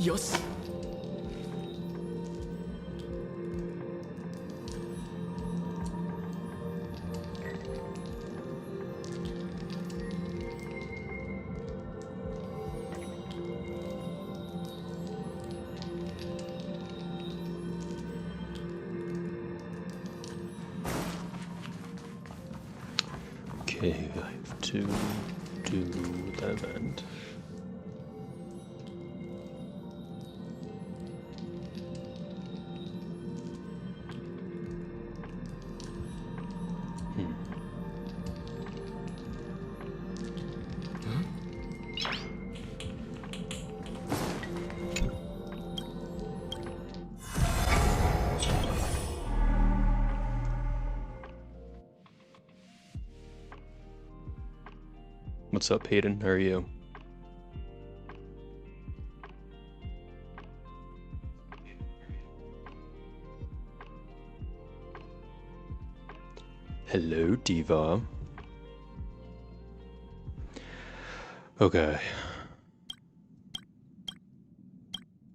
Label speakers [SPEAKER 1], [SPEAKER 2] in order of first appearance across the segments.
[SPEAKER 1] よし。
[SPEAKER 2] Okay, I have to do that event. What's up, Hayden? How are you? Hello, Diva. Okay.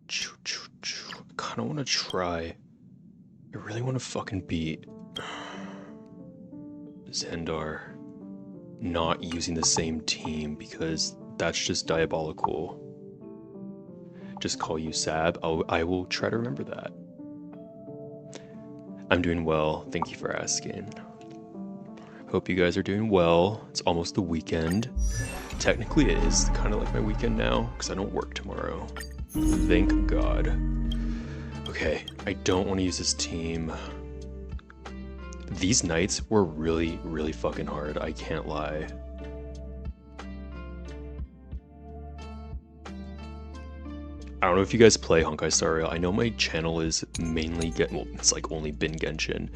[SPEAKER 2] I kind of want to try. I really want to fucking beat Xandar. Not using the same team because that's just diabolical. Just call you Sab. I will try to remember that. I'm doing well. Thank you for asking. Hope you guys are doing well. It's almost the weekend. Technically it is kind of like my weekend now because I don't work tomorrow. Thank God. Okay, I don't want to use this team. These nights were really, really fucking hard, I can't lie. I don't know if you guys play Honkai Star Rail. I know my channel is mainly it's like only been Genshin.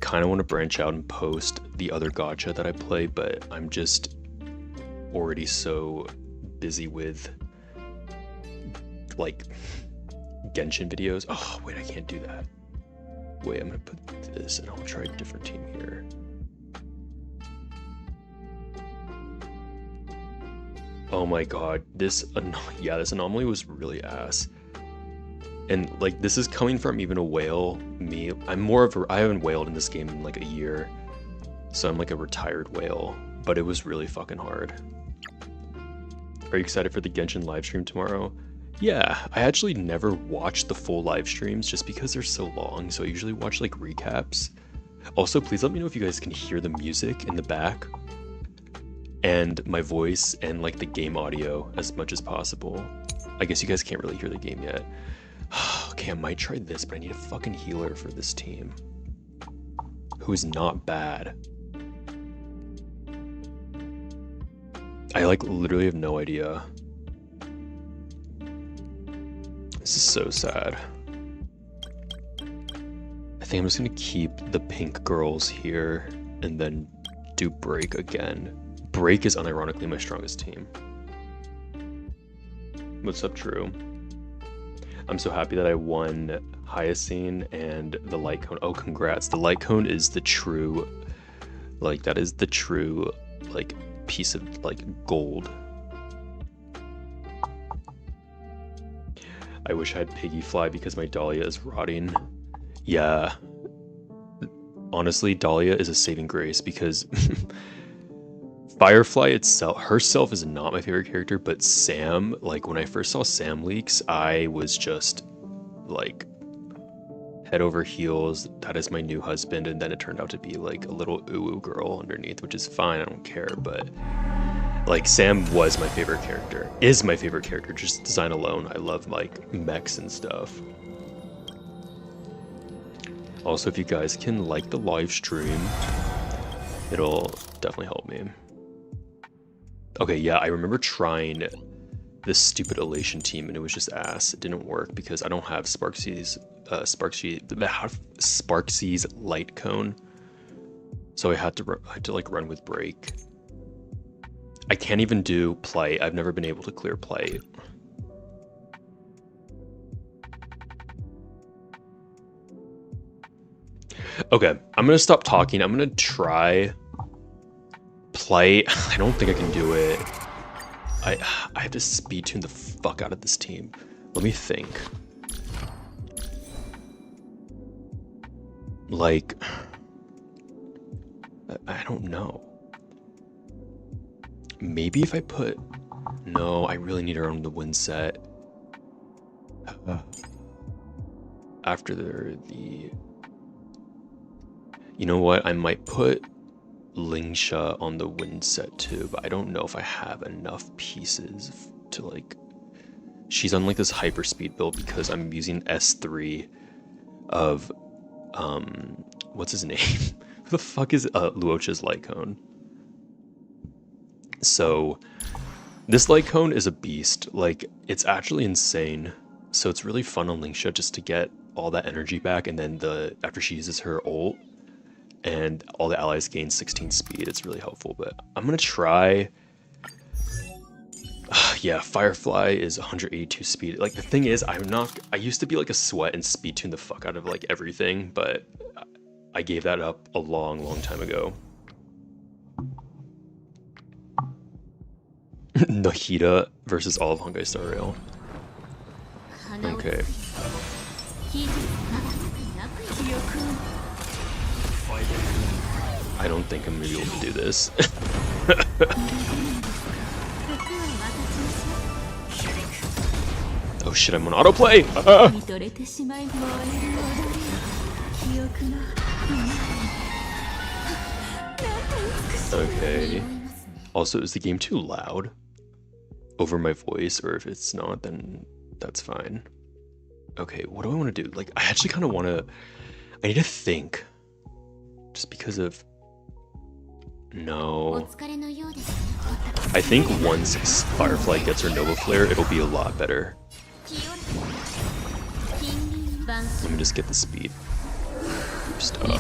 [SPEAKER 2] Kind of want to branch out and post the other gacha that I play, but I'm just already so busy with like Genshin videos. Oh, wait, I can't do that. Wait, I'm gonna put this and I'll try a different team here. Oh my god, this anomaly was really ass. And like this is coming from even a whale me. I haven't whaled in this game in like a year. So I'm like a retired whale, but it was really fucking hard. Are you excited for the Genshin live stream tomorrow? Yeah, I actually never watch the full live streams just because they're so long, so I usually watch like recaps. Also, please let me know if you guys can hear the music in the back and my voice and like the game audio as much as possible. I guess you guys can't really hear the game yet. Okay, I might try this, but I need a fucking healer for this team who is not bad. I like literally have no idea. This is so sad. I think I'm just gonna keep the pink girls here and then do Break again. Break is unironically my strongest team. What's up, True? I'm so happy that I won Hyacine and the Light Cone. Oh, congrats. The Light Cone is the true, like, that is the true, like, piece of, like, gold. I wish I had Piggy Fly because my Dahlia is rotting. Yeah. Honestly, Dahlia is a saving grace because Firefly herself is not my favorite character, but Sam, like when I first saw Sam leaks, I was just like head over heels. That is my new husband. And then it turned out to be like a little ooh girl underneath, which is fine. I don't care. But like Sam was my favorite character, is my favorite character. Just design alone. I love like mechs and stuff. Also, if you guys can like the live stream, it'll definitely help me. Okay, yeah, I remember trying this stupid Elation team and it was just ass. It didn't work because I don't have Sparksy's Light Cone. So I had to like run with Break. I can't even do Plight. I've never been able to clear Plight. Okay, I'm gonna stop talking. I'm gonna try Plight. I don't think I can do it. I have to speed tune the fuck out of this team. Let me think. Like, I don't know. Maybe if I put... No, I really need her on the win set. After the... You know what? I might put Lingsha on the win set too, but I don't know if I have enough pieces to like... She's on like this hyperspeed build because I'm using S3 of... what's his name? Who the fuck is Luocha's light cone? So this light cone is a beast. Like, it's actually insane. So it's really fun on Lingsha just to get all that energy back, and then after she uses her ult and all the allies gain 16 speed, it's really helpful. But I'm gonna try... yeah, Firefly is 182 speed. Like, the thing is, I used to be like a sweat and speed tune the fuck out of like everything, but I gave that up a long time ago. Nahida versus all of Honkai Star Rail. Okay. I don't think I'm gonna be able to do this. Oh shit, I'm on autoplay! Okay. Also, is the game too loud over my voice? Or if it's not, then that's fine. Okay, what do I want to do? Like, I actually kind of want to... I need to think. Just because of... No. I think once Firefly gets her Nova Flare, it'll be a lot better. Let me just get the speed. Stop.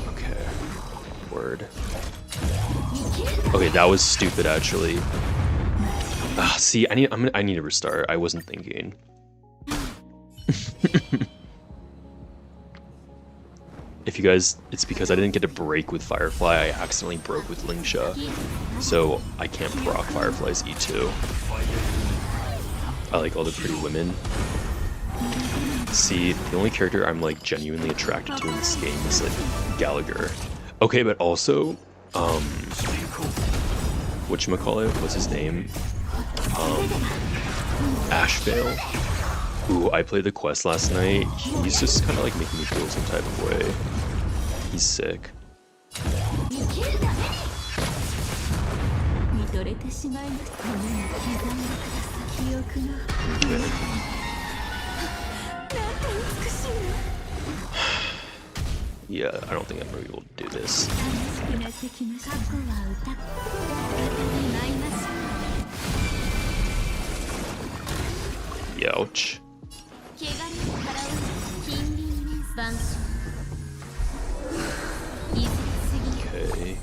[SPEAKER 2] Okay. Word. Okay, that was stupid actually. See, I need to restart. I wasn't thinking. If you guys, it's because I didn't get to break with Firefly. I accidentally broke with Lingsha, so I can't proc Firefly's E2. I like all the pretty women. See, the only character I'm like genuinely attracted to in this game is like Gallagher. Okay, but also, whatchamacallit, what's his name? Ashvale, who I played the quest last night. He's just kind of like making me feel some type of way. He's sick. Okay. Yeah, I don't think I'm gonna be able to do this. Ouch. Okay.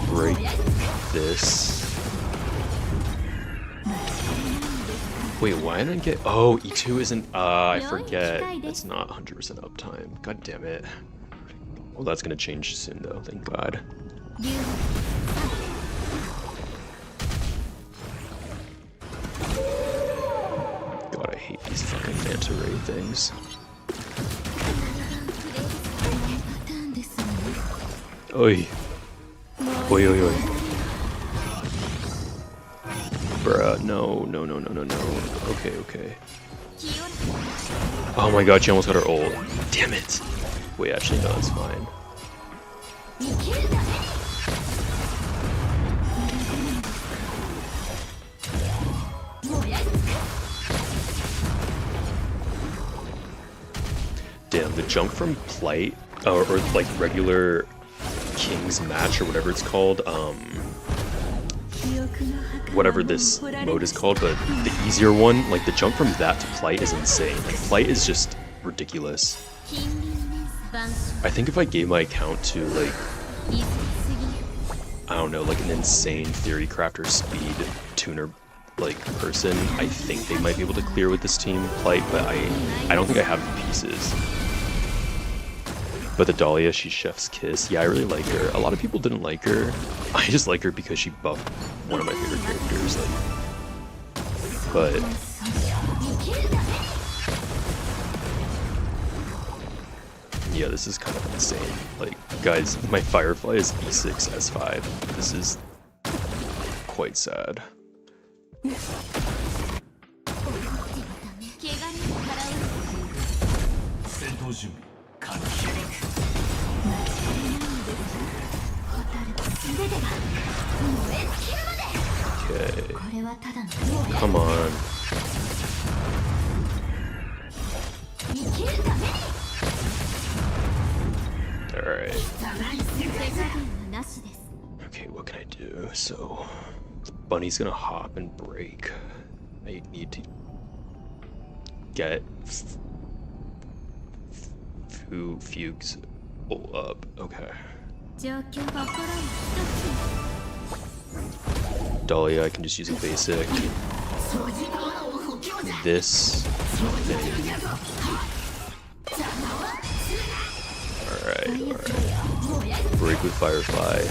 [SPEAKER 2] Break this. Wait, why didn't I get... Oh, E2 isn't... I forget. It's not 100% uptime. God damn it. Well, that's gonna change soon though, thank God. God, I hate these fucking manta ray things. Oi. Oi, oi, oi. Bruh, no. Okay, okay. Oh my god, she almost got her ult. Damn it. Wait, actually, no, that's fine. Damn, the jump from Plight, or like regular King's Match, or whatever it's called, whatever this mode is called, but the easier one, like the jump from that to Plight is insane. Like, Plight is just ridiculous. I think if I gave my account to like, I don't know, like an insane theory crafter speed tuner like person, I think they might be able to clear with this team Plight, but I don't think I have the pieces. But the Dahlia, she's Chef's Kiss. Yeah, I really like her. A lot of people didn't like her. I just like her because she buffed one of my favorite characters. Like, but yeah, this is kind of insane. Like, guys, my Firefly is E6S5. This is quite sad. Okay. Come on. Alright. Okay, what can I do? So, Bunny's gonna hop and break. I need to get Fugue's ult up. Okay. Dahlia, I can just use a basic. This thing. Alright. Break with Firefly.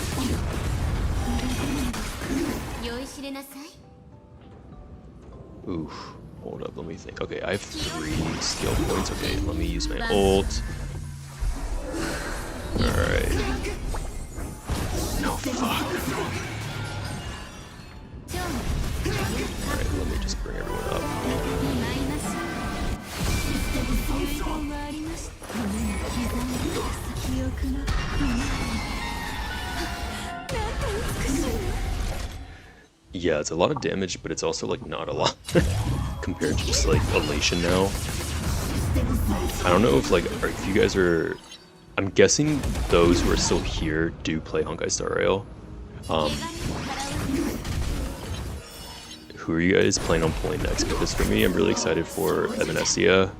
[SPEAKER 2] Oof. Hold up, let me think. Okay, I have 3 skill points. Okay, let me use my ult. Alright. No, fuck. Alright, let me just bring everyone up. Yeah, it's a lot of damage, but it's also like not a lot compared to just like Elation now. I don't know if like if you guys are, I'm guessing those who are still here do play Honkai Star Rail. Who are you guys planning on pulling next? Because for me, I'm really excited for Evanescia.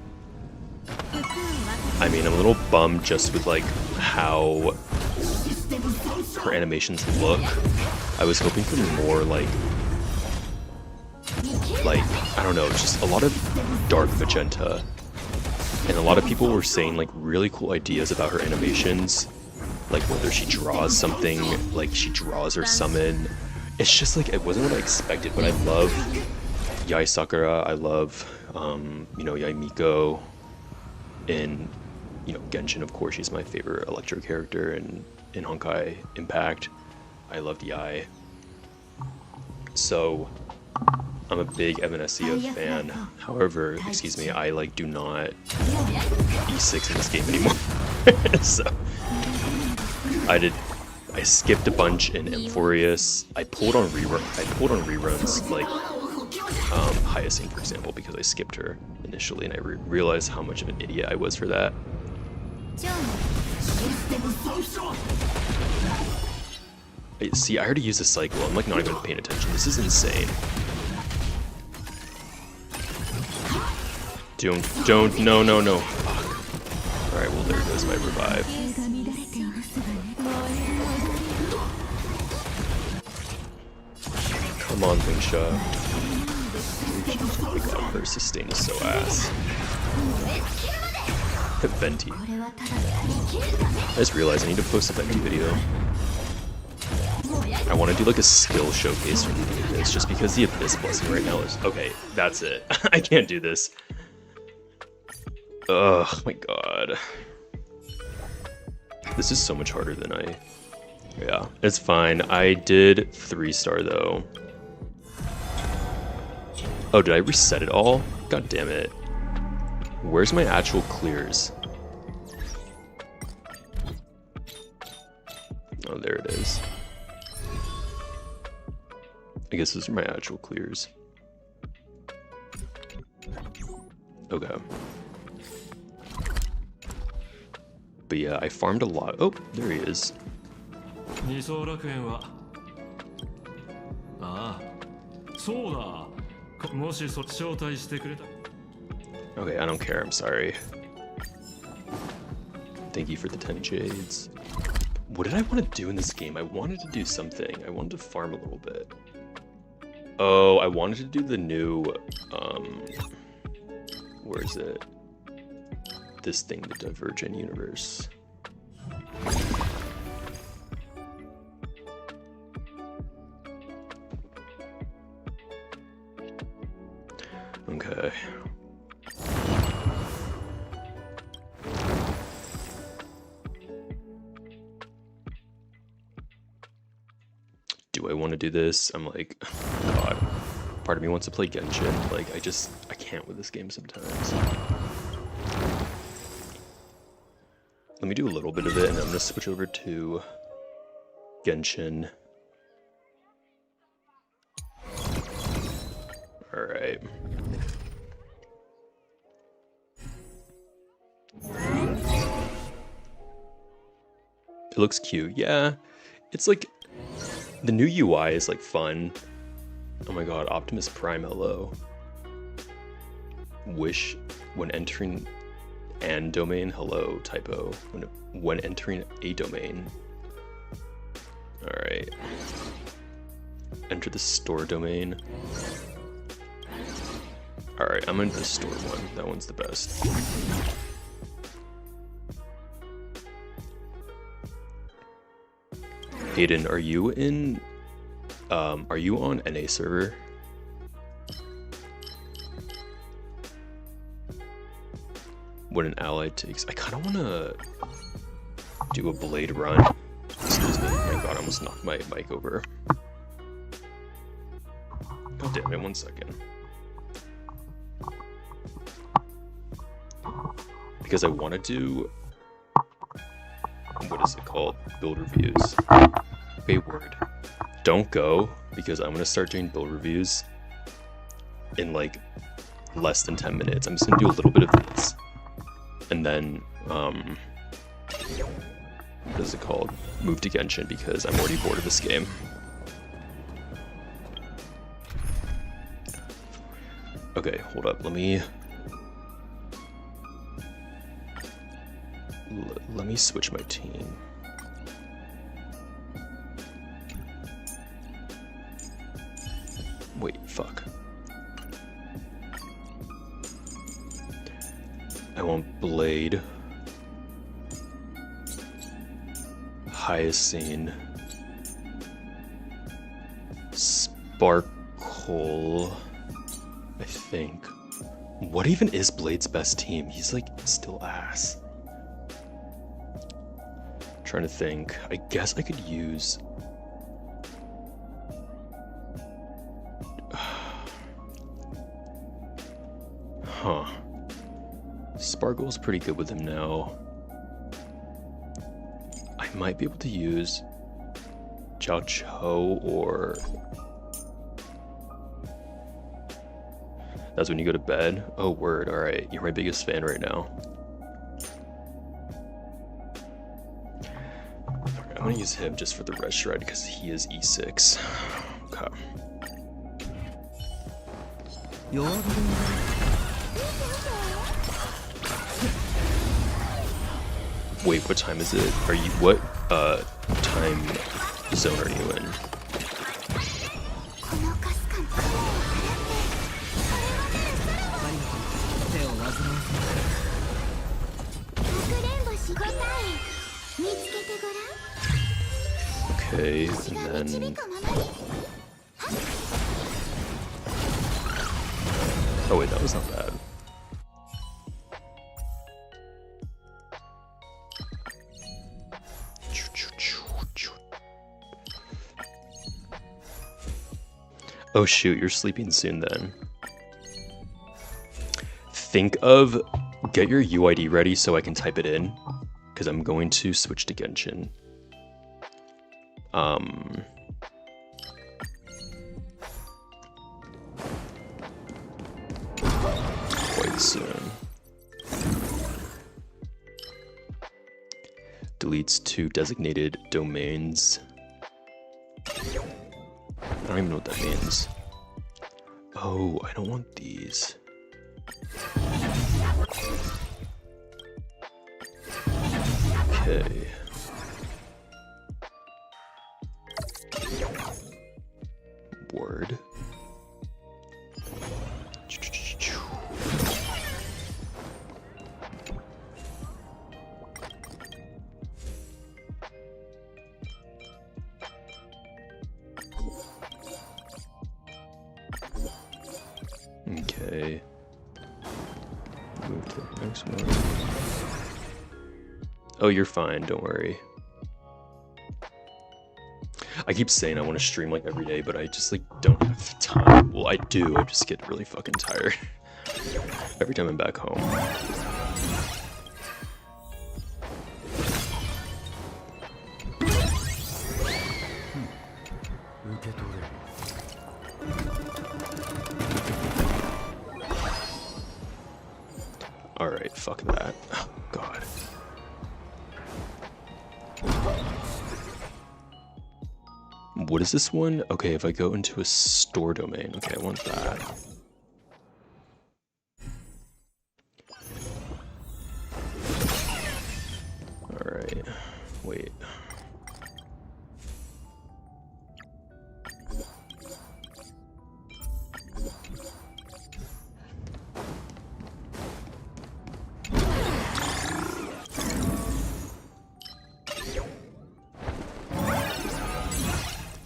[SPEAKER 2] I mean, I'm a little bummed just with like how her animations look. I was hoping for more like I don't know, just a lot of dark magenta. And a lot of people were saying like really cool ideas about her animations, like whether she draws something, like she draws her summon. It's just like, it wasn't what I expected, but I love Yae Sakura, I love, you know, Yae Miko, and, you know, Genshin, of course, she's my favorite Electro character in Honkai Impact. I loved Yae. So, I'm a big Evanescia fan. However, excuse me, I like do not E6 in this game anymore. So, I skipped a bunch in Emphorius. I pulled on reruns like Hyacinth, for example, because I skipped her initially, and I realized how much of an idiot I was for that. See, I already used a cycle. I'm like not even paying attention. This is insane. Don't, no. Fuck. Alright, well there goes my revive. Come on, Lingsha. Oh my god, her sustain is so ass. Venti. I just realized I need to post a Venti video. I want to do like a skill showcase from the Abyss, just because the Abyss blessing right now is... Okay, that's it. I can't do this. Oh my god. This is so much harder than I... Yeah, it's fine. I did 3-star though. Oh, did I reset it all? God damn it. Where's my actual clears? Oh, there it is. I guess those are my actual clears. Okay. But yeah, I farmed a lot. Oh, there he is. Okay, I don't care, I'm sorry. Thank you for the 10 jades. What did I want to do in this game? I wanted to do something. I wanted to farm a little bit. Oh, I wanted to do the new, where is it? This thing, the Divergent Universe. Okay. Do I want to do this? I'm like, God. Part of me wants to play Genshin. Like, I can't with this game sometimes. Let me do a little bit of it, and I'm gonna switch over to Genshin. Alright. It looks cute. Yeah, it's like, the new UI is like fun. Oh my god, Optimus Prime, hello. Wish when entering an domain, hello, typo. When entering a domain. Alright. Enter the store domain. Alright, I'm into the store one. That one's the best. Hayden, are you in are you on NA server? What an ally takes. I kinda wanna do a blade run. Excuse me. Oh my god, I almost knocked my mic over. God damn it, 1 second. Because I wanna do, what is it called? Build reviews. Wait, word. Don't go, because I'm gonna start doing build reviews in like less than 10 minutes. I'm just gonna do a little bit of this. And then, what is it called? Move to Genshin, because I'm already bored of this game. Okay, hold up, let me switch my team. Wait, fuck. I want Blade, Hyacinth, Sparkle, I think. What even is Blade's best team? He's like still ass. Trying to think. I guess I could use huh. Sparkle's pretty good with him now. I might be able to use Jiao Cho, or that's when you go to bed. Oh word, alright, you're my biggest fan right now. Alright, I'm gonna use him just for the red shred because he is E6. Okay. Wait, what time is it? Are you, what time zone are you in? Okay, and then oh wait, that was not bad. Oh shoot, you're sleeping soon then. Think of, get your UID ready so I can type it in, because I'm going to switch to Genshin. Quite soon. Deletes 2 designated domains. I don't even know what that means. Oh, I don't want these. Okay. Word. Okay. Move to the next one. Oh, you're fine, don't worry. I keep saying I want to stream like every day, but I just like don't have the time. Well, I do, I just get really fucking tired every time I'm back home. Alright, fuck that. Oh, God. What is this one? Okay, if I go into a store domain. Okay, I want that. Alright, wait.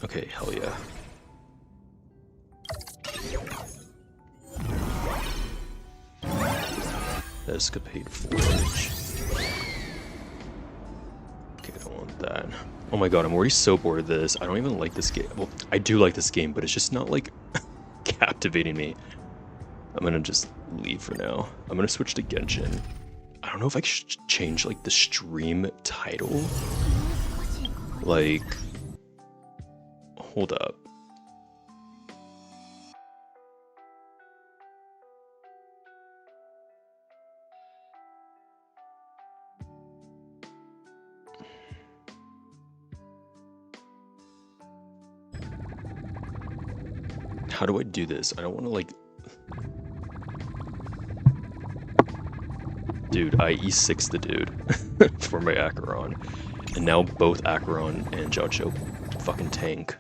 [SPEAKER 2] Okay, hell yeah. Escapade Forge. Okay, I don't want that. Oh my god, I'm already so bored of this. I don't even like this game. Well, I do like this game, but it's just not like captivating me. I'm gonna just leave for now. I'm gonna switch to Genshin. I don't know if I should change like the stream title. Like, hold up. How do I do this? I don't want to like... Dude, I E6 the dude for my Acheron. And now both Acheron and Jiaoqiu fucking tank.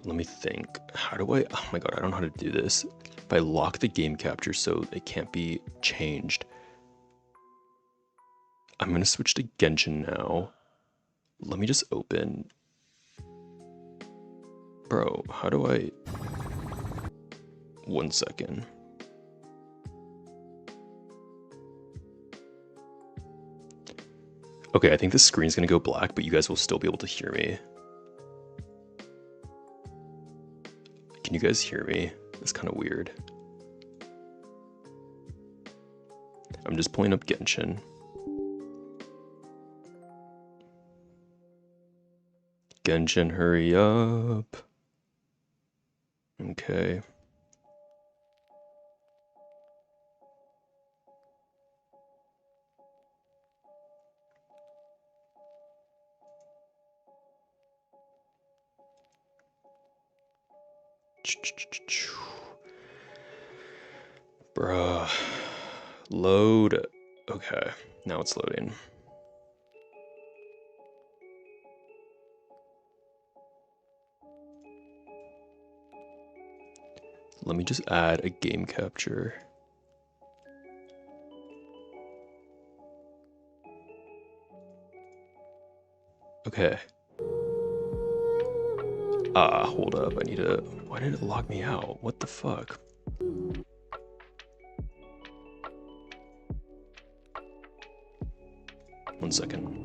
[SPEAKER 2] Let me think. How do I... Oh my god, I don't know how to do this. If I lock the game capture so it can't be changed. I'm gonna switch to Genshin now. Let me just open... Bro, how do I... 1 second. Okay, I think the screen's gonna go black, but you guys will still be able to hear me. Can you guys hear me? It's kind of weird. I'm just pulling up Genshin. Genshin, hurry up. Okay. Bruh. Load. Okay, now it's loading. Let me just add a game capture. Okay. Hold up. I need to... Why did it log me out? What the fuck? One second.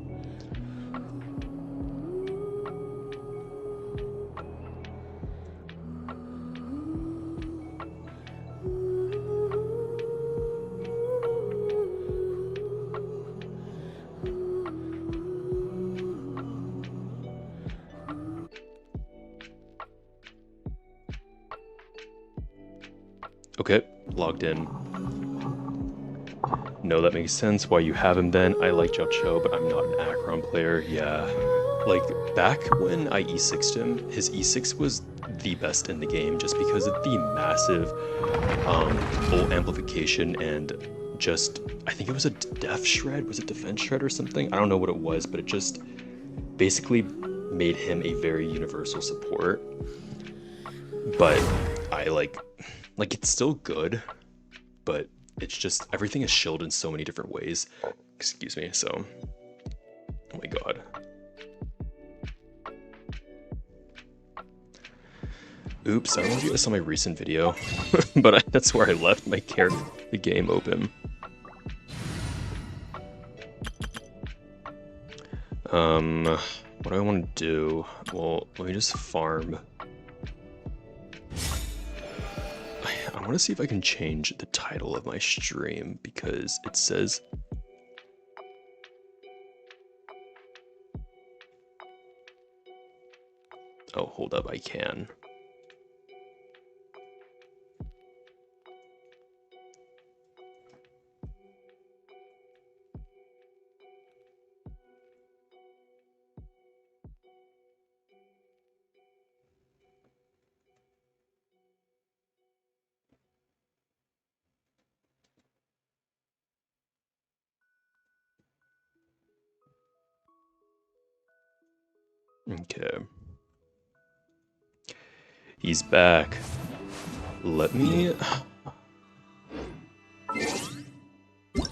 [SPEAKER 2] Okay, logged in. No, that makes sense why you have him then. I like Jiaoqiu, but I'm not an Acheron player. Yeah. Like, back when I E6'd him, his E6 was the best in the game just because of the massive full amplification and just, I think it was a def shred, was it defense shred or something? I don't know what it was, but it just basically made him a very universal support. But I like it's still good, but it's just, everything is shielded in so many different ways. Excuse me, so, oh my god. Oops, I don't know if you guys saw my recent video, but that's where I left my the game open. What do I want to do? Well, let me just farm. I want to see if I can change the title of my stream because it says... Oh, hold up, I can. Okay. He's back. Let me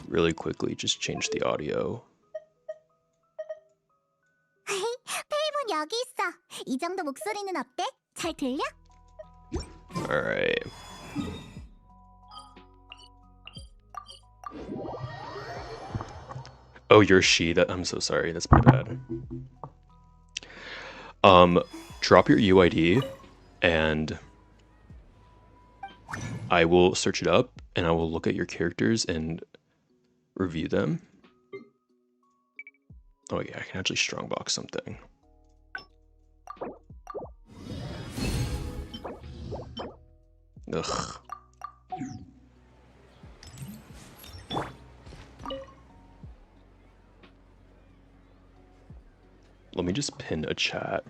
[SPEAKER 2] really quickly just change the audio.
[SPEAKER 1] 페이몬 여기 있어. 이 정도 목소리는 어때? 잘 들려?
[SPEAKER 2] All right. Oh, you're she. I'm so sorry. That's my bad. Drop your UID and I will search it up and I will look at your characters and review them. Oh yeah, I can actually strongbox something. Ugh. Let me just pin a chat.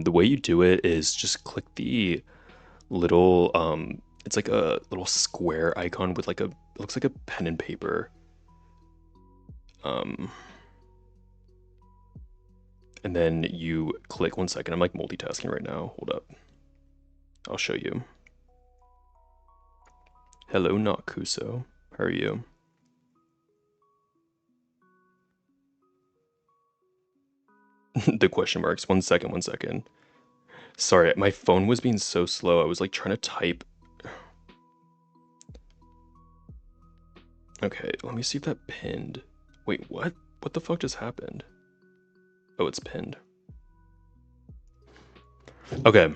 [SPEAKER 2] The way you do it is just click the little, it's like a little square icon with like it looks like a pen and paper. And then you click, one second, I'm like multitasking right now, hold up. I'll show you. Hello, not Cuso. How are you? The question marks. One second. Sorry, my phone was being so slow. I was like trying to type. Okay, let me see if that pinned. Wait, what? What the fuck just happened? Oh, it's pinned. Okay,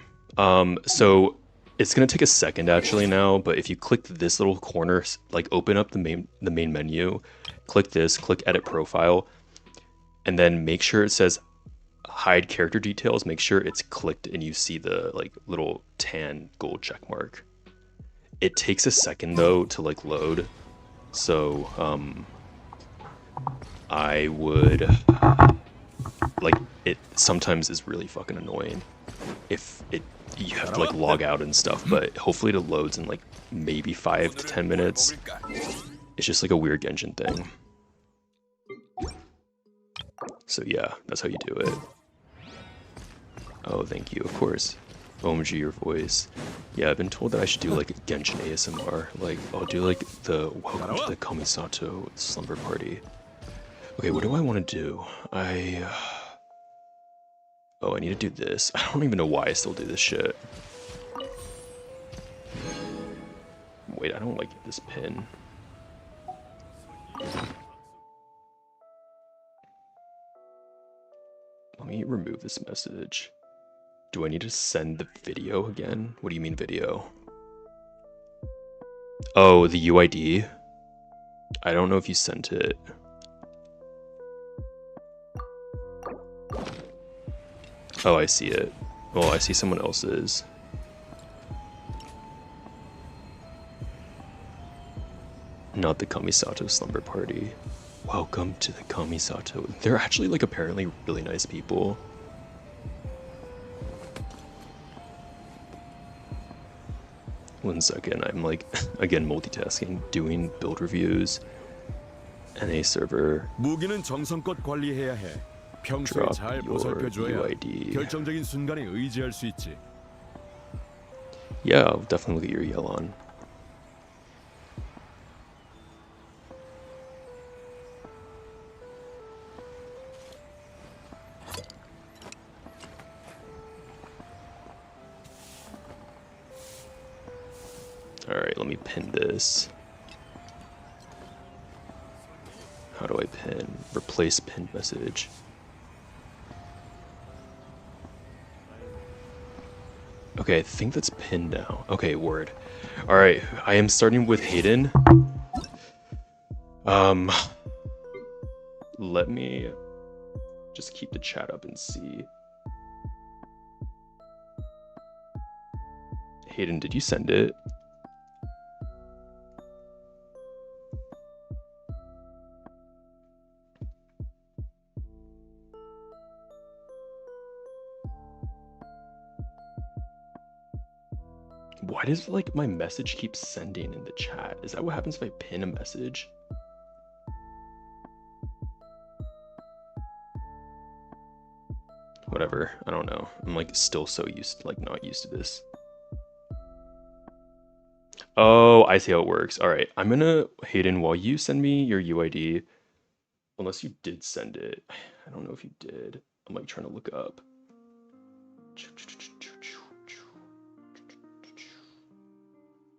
[SPEAKER 2] so it's gonna take a second actually now, but if you click this little corner, like open up the main menu, click this, click edit profile, and then make sure it says hide character details, make sure it's clicked and you see the like little tan gold check mark. It takes a second though to like load, so I would like, it sometimes is really fucking annoying if you have to like log out and stuff, but hopefully it loads in like maybe 5 to 10 minutes. It's just like a weird Genshin thing. So yeah, that's how you do it. Oh, thank you, of course. OMG, your voice. Yeah, I've been told that I should do like a Genshin ASMR. Like, I'll do like the welcome to the Kamisato slumber party. Okay, what do I want to do? Oh, I need to do this. I don't even know why I still do this shit. Wait, I don't like this pin. Let me remove this message. Do I need to send the video again? What do you mean video? Oh, the UID? I don't know if you sent it. Oh, I see it. Well, I see someone else's. Not the Kamisato slumber party. Welcome to the Kamisato. They're actually like apparently really nice people. 1 second. I'm like, again, multitasking, doing build reviews, NA server,
[SPEAKER 3] 무기는 정성껏 관리해야 해. 평소에
[SPEAKER 2] drop
[SPEAKER 3] 잘
[SPEAKER 2] your
[SPEAKER 3] 보살펴줘야
[SPEAKER 2] UID.
[SPEAKER 3] 결정적인 순간에 의지할 수 있지.
[SPEAKER 2] Yeah, I'll definitely look at your Yellon. Alright, let me pin this. How do I pin? Replace pinned message. Okay, I think that's pinned now. Okay, word. Alright, I am starting with Hayden. Let me just keep the chat up and see. Hayden, did you send it? Why does like my message keep sending in the chat? Is that what happens if I pin a message? Whatever, I don't know. I'm like still so used to, like not used to this. Oh, I see how it works. All right, I'm gonna, Hayden, while you send me your UID, unless you did send it. I don't know if you did. I'm like trying to look up.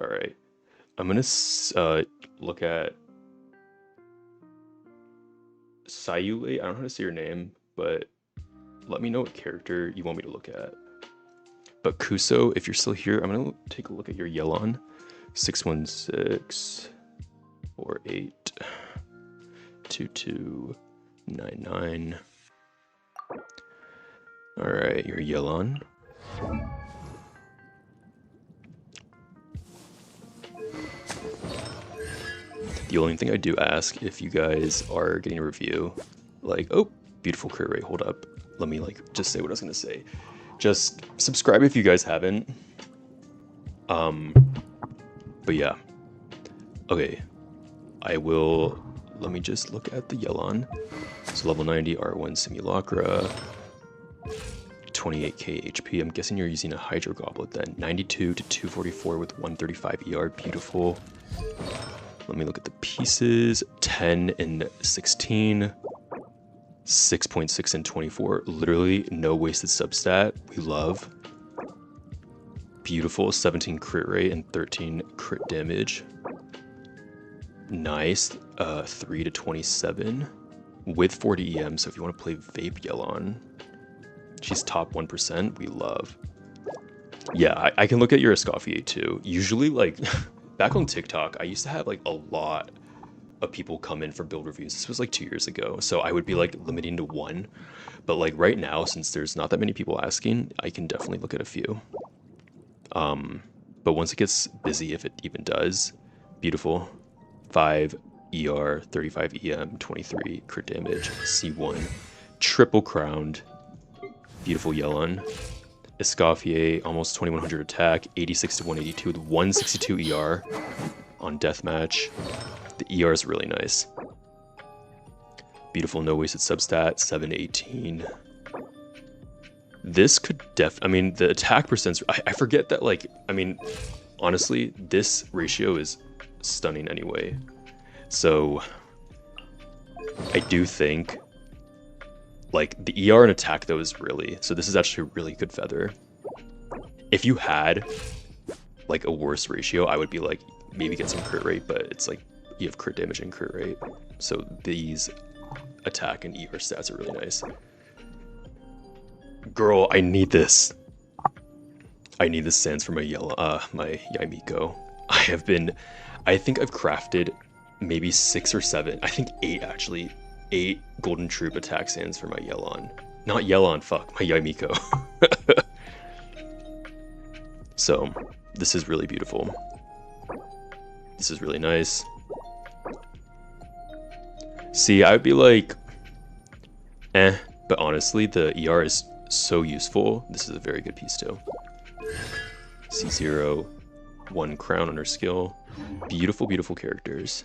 [SPEAKER 2] All right, I'm gonna look at Sayule. I don't know how to say your name, but let me know what character you want me to look at. But Cuso, if you're still here, I'm gonna take a look at your Yellon. 616 48 2299. All right, your Yellon. The only thing I do ask, if you guys are getting a review, like, oh, beautiful crit rate, hold up. Let me like just say what I was gonna say. Just subscribe if you guys haven't. But yeah. Okay. I will, let me just look at the Yellon. So level 90 R1 Simulacra. 28k HP. I'm guessing you're using a Hydro Goblet then. 92 to 244 with 135 ER. Beautiful. Let me look at the pieces. 10 and 16. 6.6 and 24. Literally no wasted substat. We love. Beautiful. 17 crit rate and 13 crit damage. Nice. 3 to 27 with 40 EM. So if you want to play Vape Yellon, she's top 1%. We love. Yeah, I can look at your Escoffier too. Usually, like, back on TikTok, I used to have like a lot of people come in for build reviews. This was like 2 years ago, so I would be like limiting to one. But like right now, since there's not that many people asking, I can definitely look at a few. But once it gets busy, if it even does, beautiful. 5 ER, 35 EM, 23 crit damage, C1, triple crowned, beautiful Yellon. Escoffier, almost 2100 attack, 86 to 182 with 162 ER on deathmatch. The ER is really nice. Beautiful no wasted substat, 7 to 18. This could I mean, the attack percent, I forget that, like, I mean, honestly, this ratio is stunning anyway. So, I do think, like, the ER and attack, though, is really, so this is actually a really good feather. If you had, like, a worse ratio, I would be like, maybe get some crit rate, but it's like, you have crit damage and crit rate. So these attack and ER stats are really nice. Girl, I need this. I need this sans for my my Yaimiko. I think I've crafted maybe 6 or 7, I think 8 actually. 8 Golden Troop attack sands for my Yellon. Not Yellon, fuck, my Yaimiko. So, this is really beautiful. This is really nice. See, I would be like, but honestly, the ER is so useful. This is a very good piece too. C0, 1 crown on her skill. Beautiful, beautiful characters.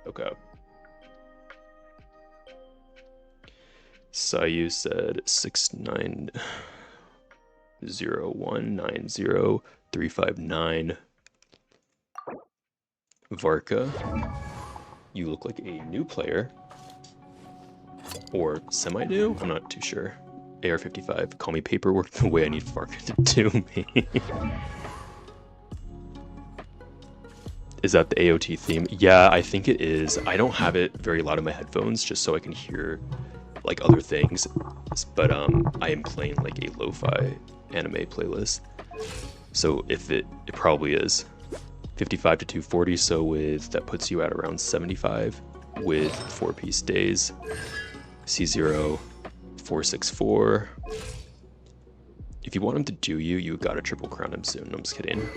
[SPEAKER 2] Okay. Sayu said 6901903559. Varka, you look like a new player. Or semi-new? I'm not too sure. AR55, call me paperwork the way I need Varka to do me. Is that the AOT theme? Yeah, I think it is. I don't have it very loud in my headphones just so I can hear like other things. But I am playing like a lo-fi anime playlist. So if it probably is. 55 to 240, so that puts you at around 75 with 4-piece days. C0 464. If you want him to do you, you gotta triple crown him soon. I'm just kidding.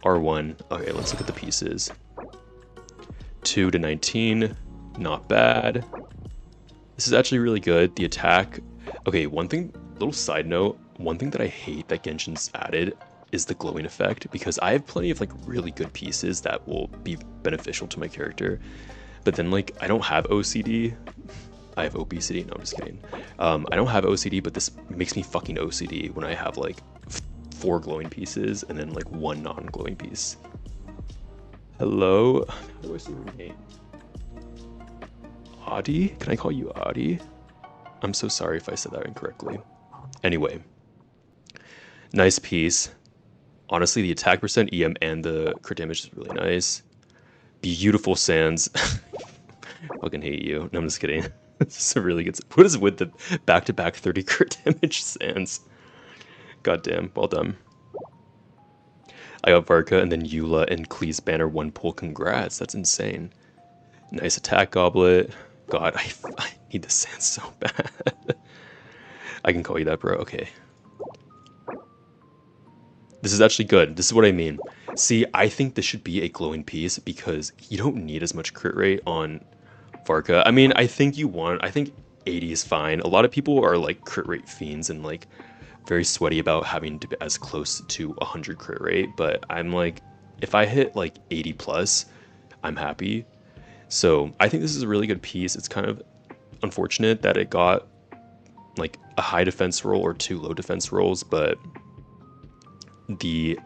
[SPEAKER 2] R1. Okay, let's look at the pieces. 2 to 19. Not bad. This is actually really good. The attack. Okay, little side note. One thing that I hate that Genshin's added is the glowing effect, because I have plenty of like really good pieces that will be beneficial to my character. But then like I don't have OCD. I have obesity. No, I'm just kidding. I don't have OCD, but this makes me fucking OCD when I have like 4 glowing pieces and then like 1 non-glowing piece. Hello? How do I say your name? Adi? Can I call you Adi? I'm so sorry if I said that incorrectly. Anyway. Nice piece. Honestly, the attack percent, EM, and the crit damage is really nice. Beautiful sands. Fucking hate you. No, I'm just kidding. This is a really good. What is it with the back-to-back 30 crit damage sands? Goddamn, well done. I got Varka and then Eula and Klee's banner 1 pull. Congrats, that's insane. Nice attack goblet. God, I need the sand so bad. I can call you that, bro. Okay. This is actually good. This is what I mean. See, I think this should be a glowing piece because you don't need as much crit rate on Varka. I mean, I think 80 is fine. A lot of people are like crit rate fiends and like very sweaty about having to be as close to 100 crit rate, but I'm like, if I hit like 80 plus, I'm happy. So I think this is a really good piece. It's kind of unfortunate that it got like a high defense roll or 2 low defense rolls, but the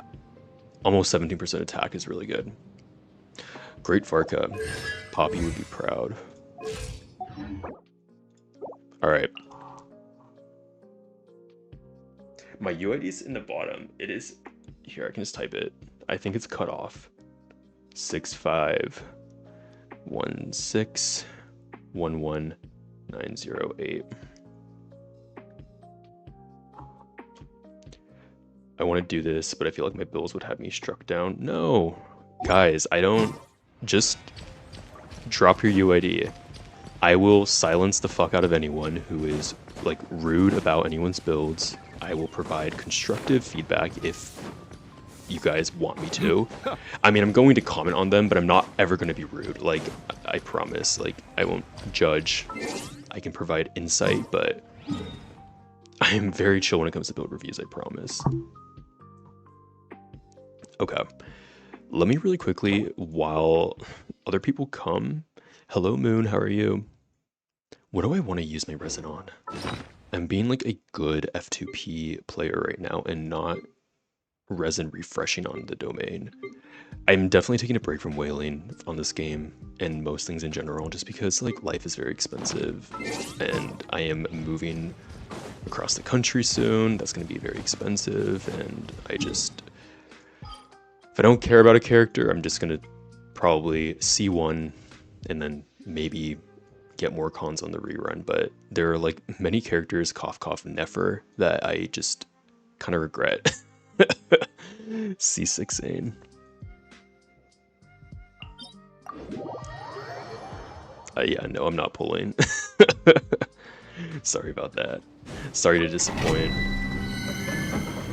[SPEAKER 2] almost 17% attack is really good. Great Varka. Poppy would be proud. Alright. My UID's in the bottom. It is... Here, I can just type it. I think it's cut off. 651611908. I want to do this, but I feel like my bills would have me struck down. No! Guys, I don't... Just drop your UID. I will silence the fuck out of anyone who is, like, rude about anyone's builds. I will provide constructive feedback if you guys want me to. I mean, I'm going to comment on them, but I'm not ever going to be rude. Like, I promise. Like, I won't judge. I can provide insight, but I am very chill when it comes to build reviews, I promise. Okay. Let me really quickly, while other people come... Hello, Moon, how are you? What do I want to use my resin on? I'm being like a good F2P player right now and not resin refreshing on the domain. I'm definitely taking a break from whaling on this game and most things in general just because like life is very expensive and I am moving across the country soon. That's going to be very expensive and if I don't care about a character, I'm just going to probably see one and then maybe get more cons on the rerun. But there are like many characters, cough cough Nefer, that I just kind of regret. C6 yeah, no, I'm not pulling. Sorry about that. Sorry to disappoint.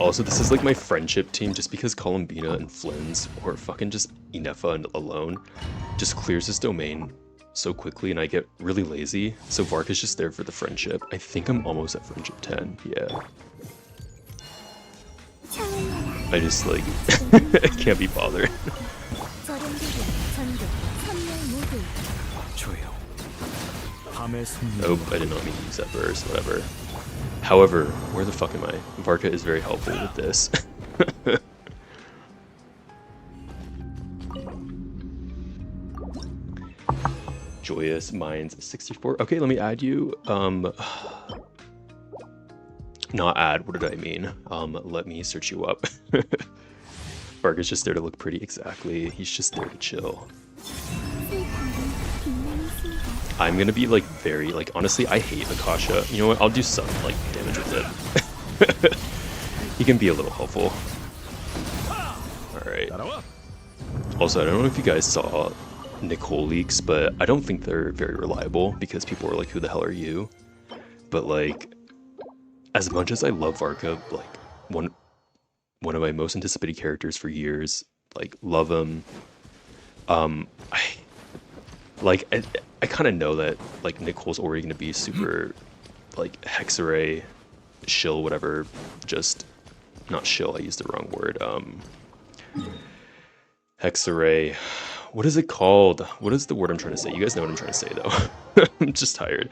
[SPEAKER 2] Also, this is like my friendship team just because Columbina and Flynn's, or fucking just Inefa alone, just clears his domain so quickly and I get really lazy. So Vark is just there for the friendship. I think I'm almost at friendship 10, yeah. I just like can't be bothered.
[SPEAKER 3] 조용. 밤의 승리.
[SPEAKER 2] Nope, I did not mean to use that burst, whatever. However, where the fuck am I? Varka is very helpful with this. Joyous Minds 64. Okay, let me add you. Not add, what did I mean? Let me search you up. Varka's just there to look pretty, exactly. He's just there to chill. I'm gonna be like very, like, honestly, I hate Akasha. You know what, I'll do some, like, damage with it. He can be a little helpful. Alright. Also, I don't know if you guys saw Nicole leaks, but I don't think they're very reliable because people are like, who the hell are you? But like, as much as I love Varka, like, one of my most anticipated characters for years, like, love him. I kind of know that like Nicole's already gonna be super like Hexarray, shill, whatever. Just not shill. I used the wrong word. Hexarray. What is it called? What is the word I'm trying to say? You guys know what I'm trying to say though. I'm just tired.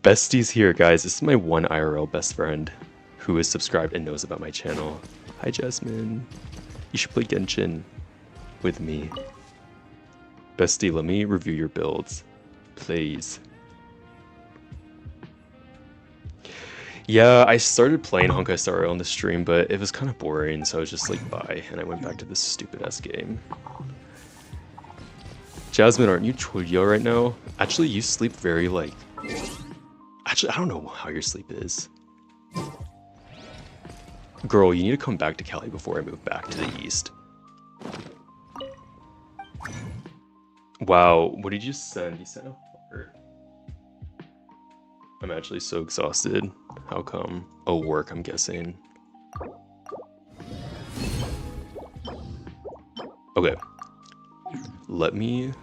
[SPEAKER 2] Bestie's here, guys. This is my one IRL best friend who is subscribed and knows about my channel. Hi, Jasmine. You should play Genshin with me. Bestie, let me review your builds, please. Yeah, I started playing Honkai Star Rail on the stream, but it was kind of boring, so I was just like, bye, and I went back to this stupid-ass game. Jasmine, aren't you Chulyo right now? Actually, you sleep very, like... Actually, I don't know how your sleep is. Girl, you need to come back to Cali before I move back to the east. Wow, what did you send? You sent a heart. I'm actually so exhausted. How come? Oh, work, I'm guessing. Okay. Let me...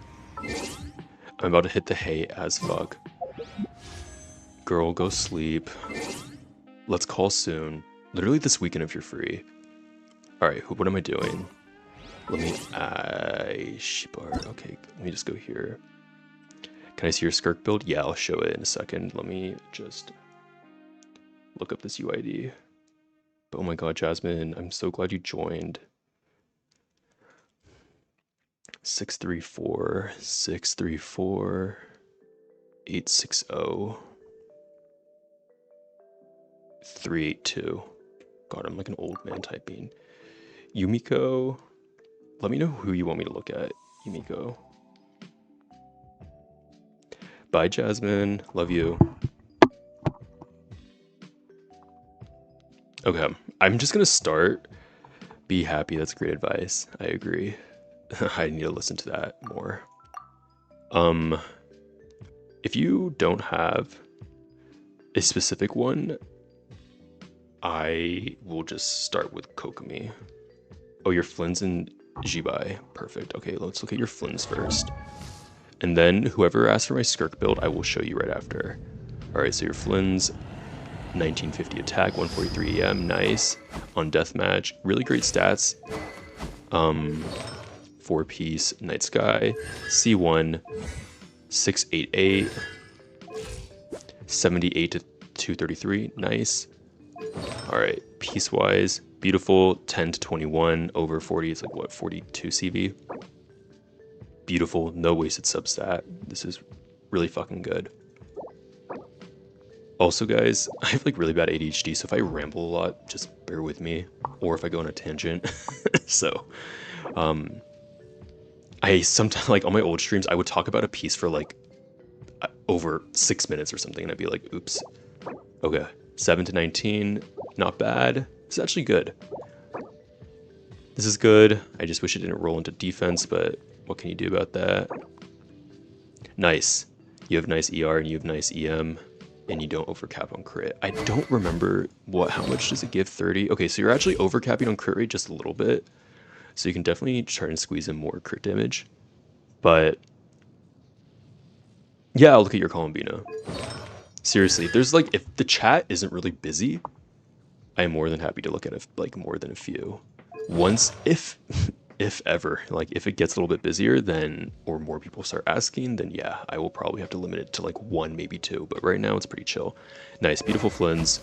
[SPEAKER 2] I'm about to hit the hay as fuck. Girl, go sleep. Let's call soon. Literally this weekend if you're free. Alright, what am I doing? Let me... Shibar. Okay, let me just go here. Can I see your Skirk build? Yeah, I'll show it in a second. Let me just look up this UID. But oh my god, Jasmine, I'm so glad you joined. 634 634 860 382. God, I'm like an old man typing. Yumiko. Let me know who you want me to look at, Yumiko. Bye, Jasmine. Love you. Okay, I'm just gonna start. Be happy. That's great advice. I agree. I need to listen to that more. If you don't have a specific one, I will just start with Kokomi. Oh, your Flynn's and Jibai. Perfect. Okay, let's look at your Flynn's first. And then whoever asks for my Skirk build, I will show you right after. Alright, so your Flynn's 1950 attack, 143 EM, nice. On deathmatch, really great stats. 4-piece Night Sky, C1, 688, 78 to 233, nice. Alright, piece-wise, beautiful, 10 to 21, over 40, it's like what, 42 CV? Beautiful, no wasted substat. This is really fucking good. Also, guys, I have like really bad ADHD, so if I ramble a lot, just bear with me. Or if I go on a tangent. So, I sometimes, like on my old streams, I would talk about a piece for like over 6 minutes or something, and I'd be like, oops. Okay, 7 to 19, not bad. It's actually good. This is good. I just wish it didn't roll into defense, but what can you do about that? Nice. You have nice ER and you have nice EM, and you don't overcap on crit. I don't remember how much does it give? 30? Okay, so you're actually overcapping on crit rate just a little bit. So you can definitely try and squeeze in more crit damage. But yeah, I'll look at your Columbina. Seriously, if the chat isn't really busy, I'm more than happy to look at like more than a few. Once, if if ever, like if it gets a little bit busier, then or more people start asking, then yeah, I will probably have to limit it to like one, maybe two. But right now it's pretty chill. Nice, beautiful Flins.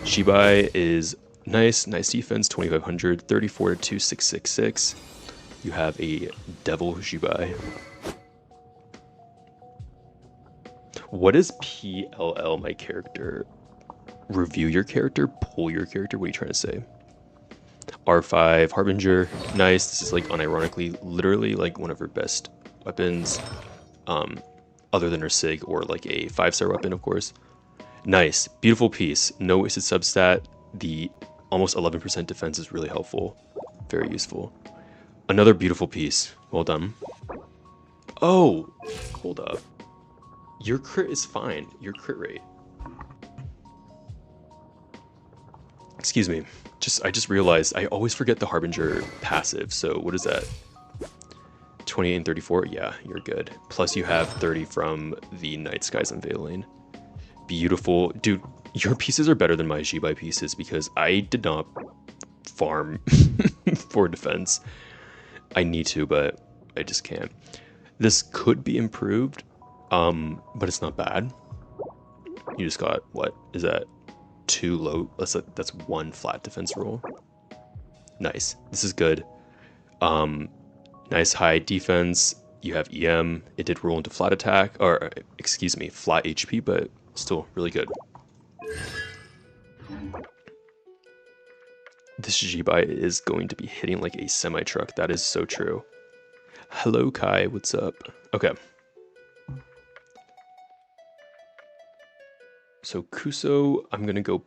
[SPEAKER 2] Shibai is nice defense, 2500, 34 to 2666. You have a Devil Shibai. What is PLL, my character? Review your character, pull your character, what are you trying to say? R5, Harbinger, nice. This is like unironically, literally like one of her best weapons, other than her SIG or like a 5-star weapon, of course. Nice, beautiful piece. No wasted substat. The almost 11% defense is really helpful, very useful. Another beautiful piece. Well done. Oh, hold up. Your crit is fine. Your crit rate. Excuse me. I just realized I always forget the Harbinger passive. So what is that? 28 and 34? Yeah, you're good. Plus you have 30 from the Night Skies Unveiling. Beautiful. Dude, your pieces are better than my Shibai pieces because I did not farm for defense. I need to, but I just can't. This could be improved, but it's not bad. You just got, what is that? 2 low, that's 1 flat defense roll. Nice, this is good. Nice high defense. You have EM. It did roll into flat attack, or excuse me, flat HP, but still really good. This Shibai is going to be hitting like a semi-truck. That is so true. Hello Kai, what's up? Okay. So Cuso, I'm gonna go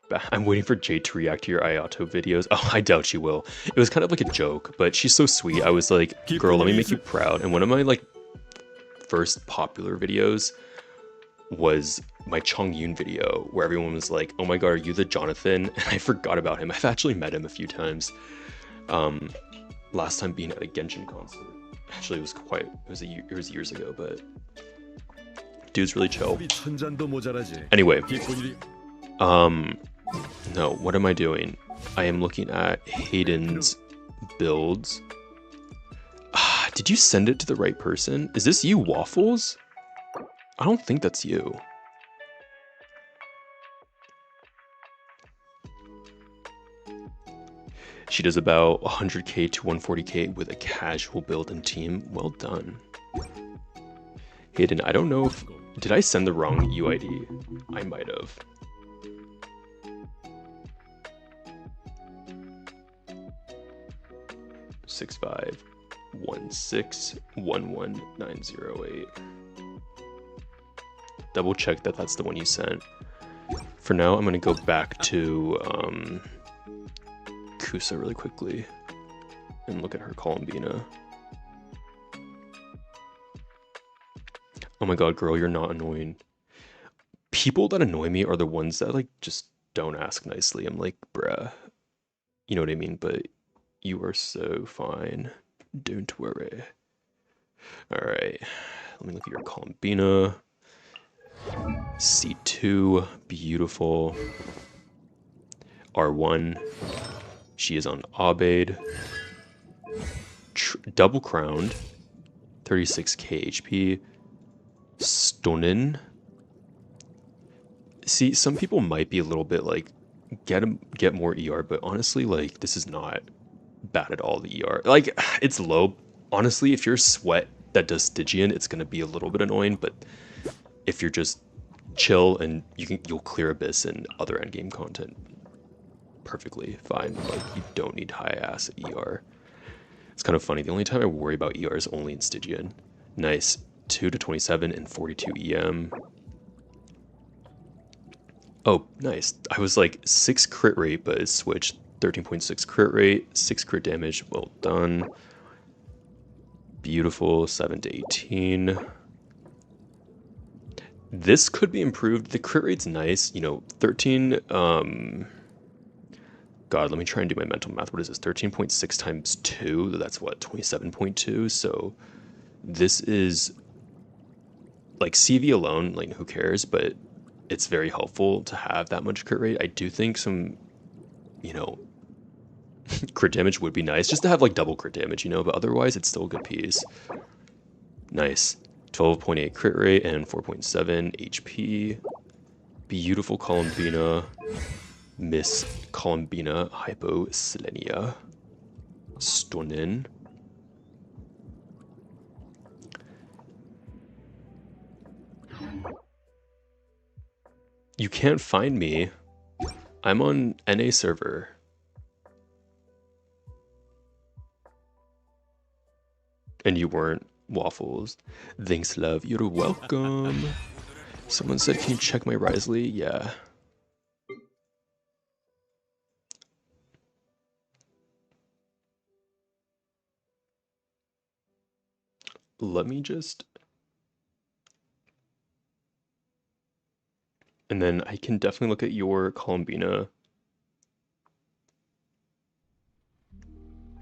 [SPEAKER 2] back. I'm waiting for Jade to react to your Ayato videos. Oh, I doubt she will. It was kind of like a joke, but she's so sweet. I was like, girl, let me make you proud. And one of my like first popular videos was my Chongyun video where everyone was like, oh my god, are you the Jonathan? And I forgot about him. I've actually met him a few times. Last time being at a Genshin concert. Actually, it was years ago, but dude's really chill. Anyway, no, what am I doing? I am looking at Hayden's builds. Did you send it to the right person? Is this you, Waffles? I don't think that's you. She does about 100k to 140k with a casual build and team. Well done. Hayden, I don't know if... Did I send the wrong UID? I might have. Six 516110908. Double check that that's the one you sent. For now, I'm gonna go back to Cuso really quickly and look at her Columbina. Oh my god, girl, you're not annoying. People that annoy me are the ones that like just don't ask nicely. I'm like, bruh, you know what I mean? But you are so fine. Don't worry. All right, let me look at your Columbina. C2, beautiful. R1, she is on Abaid. Double crowned, 36k HP. Stonin. See, some people might be a little bit like, get more ER, but honestly, like, this is not bad at all, the ER. Like, it's low. Honestly, if you're Sweat that does Stygian, it's going to be a little bit annoying, but if you're just chill and you'll clear Abyss and other endgame content perfectly fine. Like, you don't need high-ass ER. It's kind of funny. The only time I worry about ER is only in Stygian. Nice. 2 to 27 and 42 EM. Oh, nice. I was like 6 crit rate, but it switched. 13.6 crit rate, 6 crit damage. Well done. Beautiful. 7 to 18. This could be improved. The crit rate's nice. You know, 13. God, let me try and do my mental math. What is this? 13.6 times 2. That's what? 27.2. So this is like CV alone. Like, who cares? But it's very helpful to have that much crit rate. I do think some, you know, crit damage would be nice, just to have like double crit damage, you know, but otherwise it's still a good piece. Nice. 12.8 crit rate and 4.7 HP. Beautiful Columbina. Miss Columbina Hyposelenia. Stunning. You can't find me. I'm on NA server. And you weren't. Waffles. Thanks, love. You're welcome. Someone said, can you check my Risley? Yeah. Let me just... And then I can definitely look at your Columbina.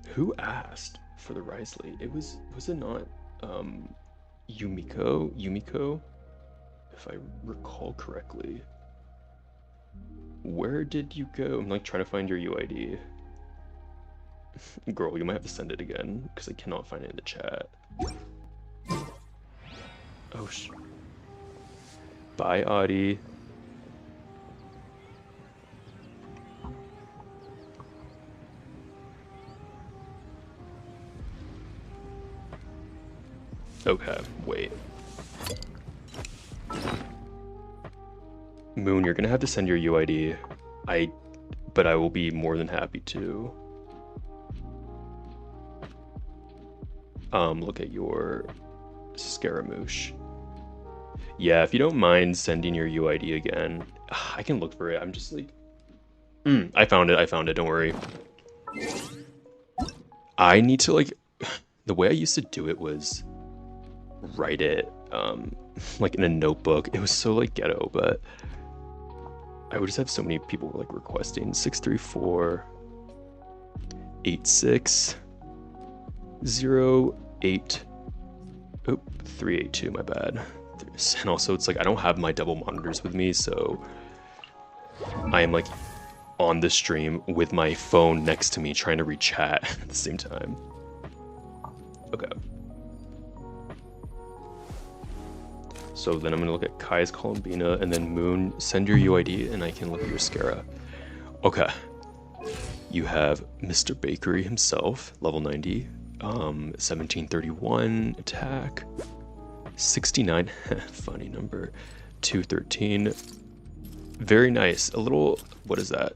[SPEAKER 2] Who asked for the Risley? Was it not Yumiko, if I recall correctly. Where did you go? I'm like trying to find your UID. Girl, you might have to send it again because I cannot find it in the chat. Oh bye, Adi. Okay, wait. Moon, you're gonna have to send your UID. But I will be more than happy to. Look at your Scaramouche. Yeah, if you don't mind sending your UID again, I can look for it. I'm just like, I found it, don't worry. I need to like, the way I used to do it was write it like in a notebook. It was so like ghetto, but I would just have so many people like requesting 634 8608 382, my bad. And also it's like I don't have my double monitors with me, so I am like on the stream with my phone next to me trying to read chat at the same time. Okay. So then I'm gonna look at Kai's Columbina, and then Moon, send your UID and I can look at your Scara. Okay. You have Mr. Bakery himself, level 90, 1731 attack, 69, funny number, 213. Very nice. A little, what is that?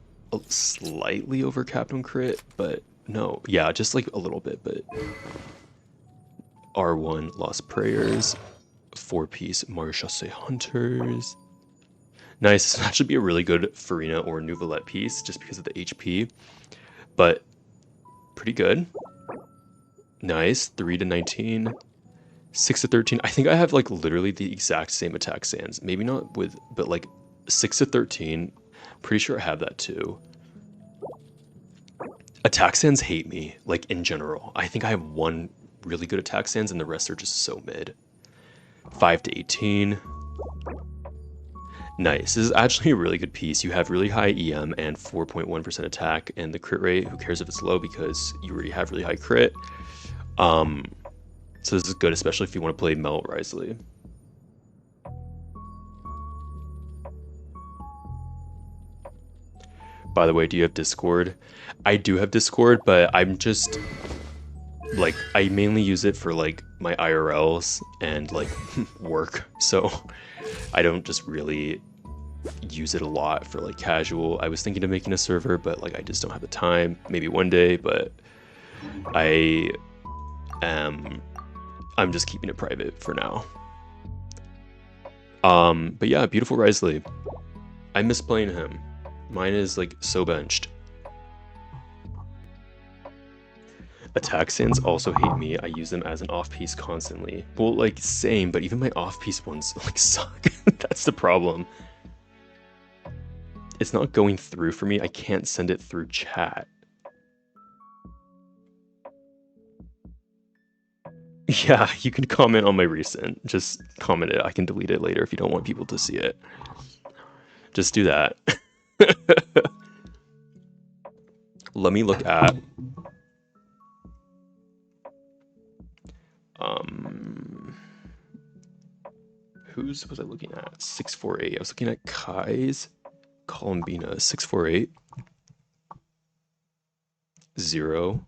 [SPEAKER 2] Slightly over Captain Crit, but no. Yeah, just like a little bit, but R1 Lost Prayers. 4-piece Marchasse Hunters. Nice. That should be a really good Farina or Nouvelette piece just because of the HP. But pretty good. Nice. 3 to 19. 6 to 13. I think I have like literally the exact same attack sands. Maybe not with, but like 6 to 13. Pretty sure I have that too. Attack sands hate me, like in general. I think I have one really good attack sands and the rest are just so mid. 5 to 18. Nice. This is actually a really good piece. You have really high EM and 4.1% attack, and the crit rate, who cares if it's low because you already have really high crit. So this is good, especially if you want to play Melt Risley. By the way, do you have Discord? I do have Discord, but I'm just like, I mainly use it for like my IRLs and like work, so I don't just really use it a lot for like casual. I was thinking of making a server, but like I just don't have the time. Maybe one day, but I'm just keeping it private for now. But yeah, beautiful Risley. I miss playing him. Mine is like so benched. Attack sands also hate me. I use them as an off-piece constantly. Well, like, same, but even my off-piece ones, like, suck. That's the problem. It's not going through for me. I can't send it through chat. Yeah, you can comment on my recent. Just comment it. I can delete it later if you don't want people to see it. Just do that. Let me look at whose was I looking at? 648. I was looking at Kai's Columbina 648 0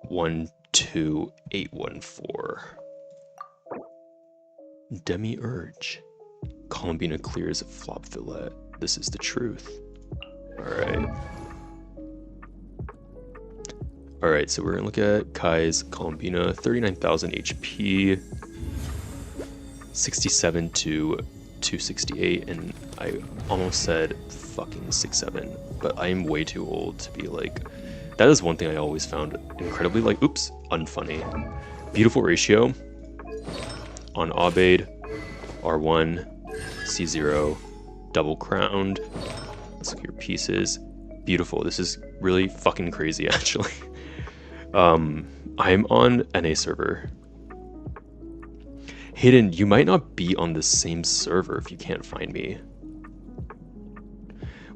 [SPEAKER 2] 12814. Demi-Urge. Columbina clears flop fillet. This is the truth. Alright. Alright, so we're gonna look at Kai's Columbina, 39,000 HP, 67 to 268, and I almost said fucking 6'7", but I am way too old to be like... That is one thing I always found incredibly, like, oops, unfunny. Beautiful ratio on Aubade, R1, C0, double crowned. Let's look at your pieces. Beautiful. This is really fucking crazy, actually. I'm on NA server. Hayden, you might not be on the same server if you can't find me.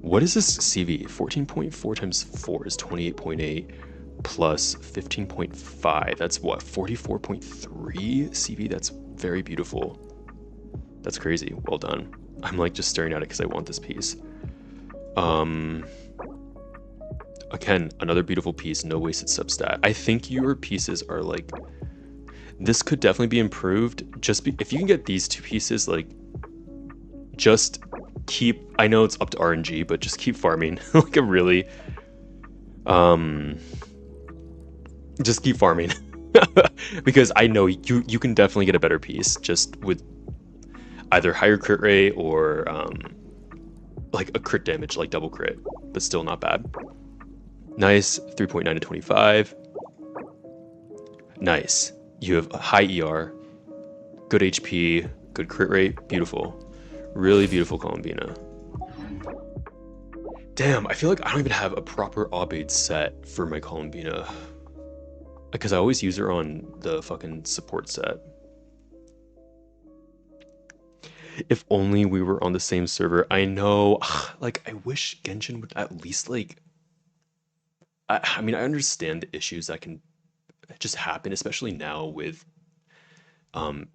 [SPEAKER 2] What is this CV? 14.4 times 4 is 28.8 plus 15.5. That's what, 44.3 CV? That's very beautiful. That's crazy. Well done. I'm like just staring at it because I want this piece. Again, another beautiful piece, no wasted substat. I think your pieces are like... This could definitely be improved. If you can get these two pieces, like, just keep... I know it's up to RNG, but just keep farming. Like a really... just keep farming. Because I know you can definitely get a better piece just with either higher crit rate or like a crit damage, like double crit, but still not bad. Nice, 3.9 to 25. Nice. You have a high ER, good HP, good crit rate, beautiful. Really beautiful Columbina. Damn, I feel like I don't even have a proper Aubade set for my Columbina. Because I always use her on the fucking support set. If only we were on the same server. I know, like, I wish Genshin would at least, like... I mean, I understand the issues that can just happen, especially now with...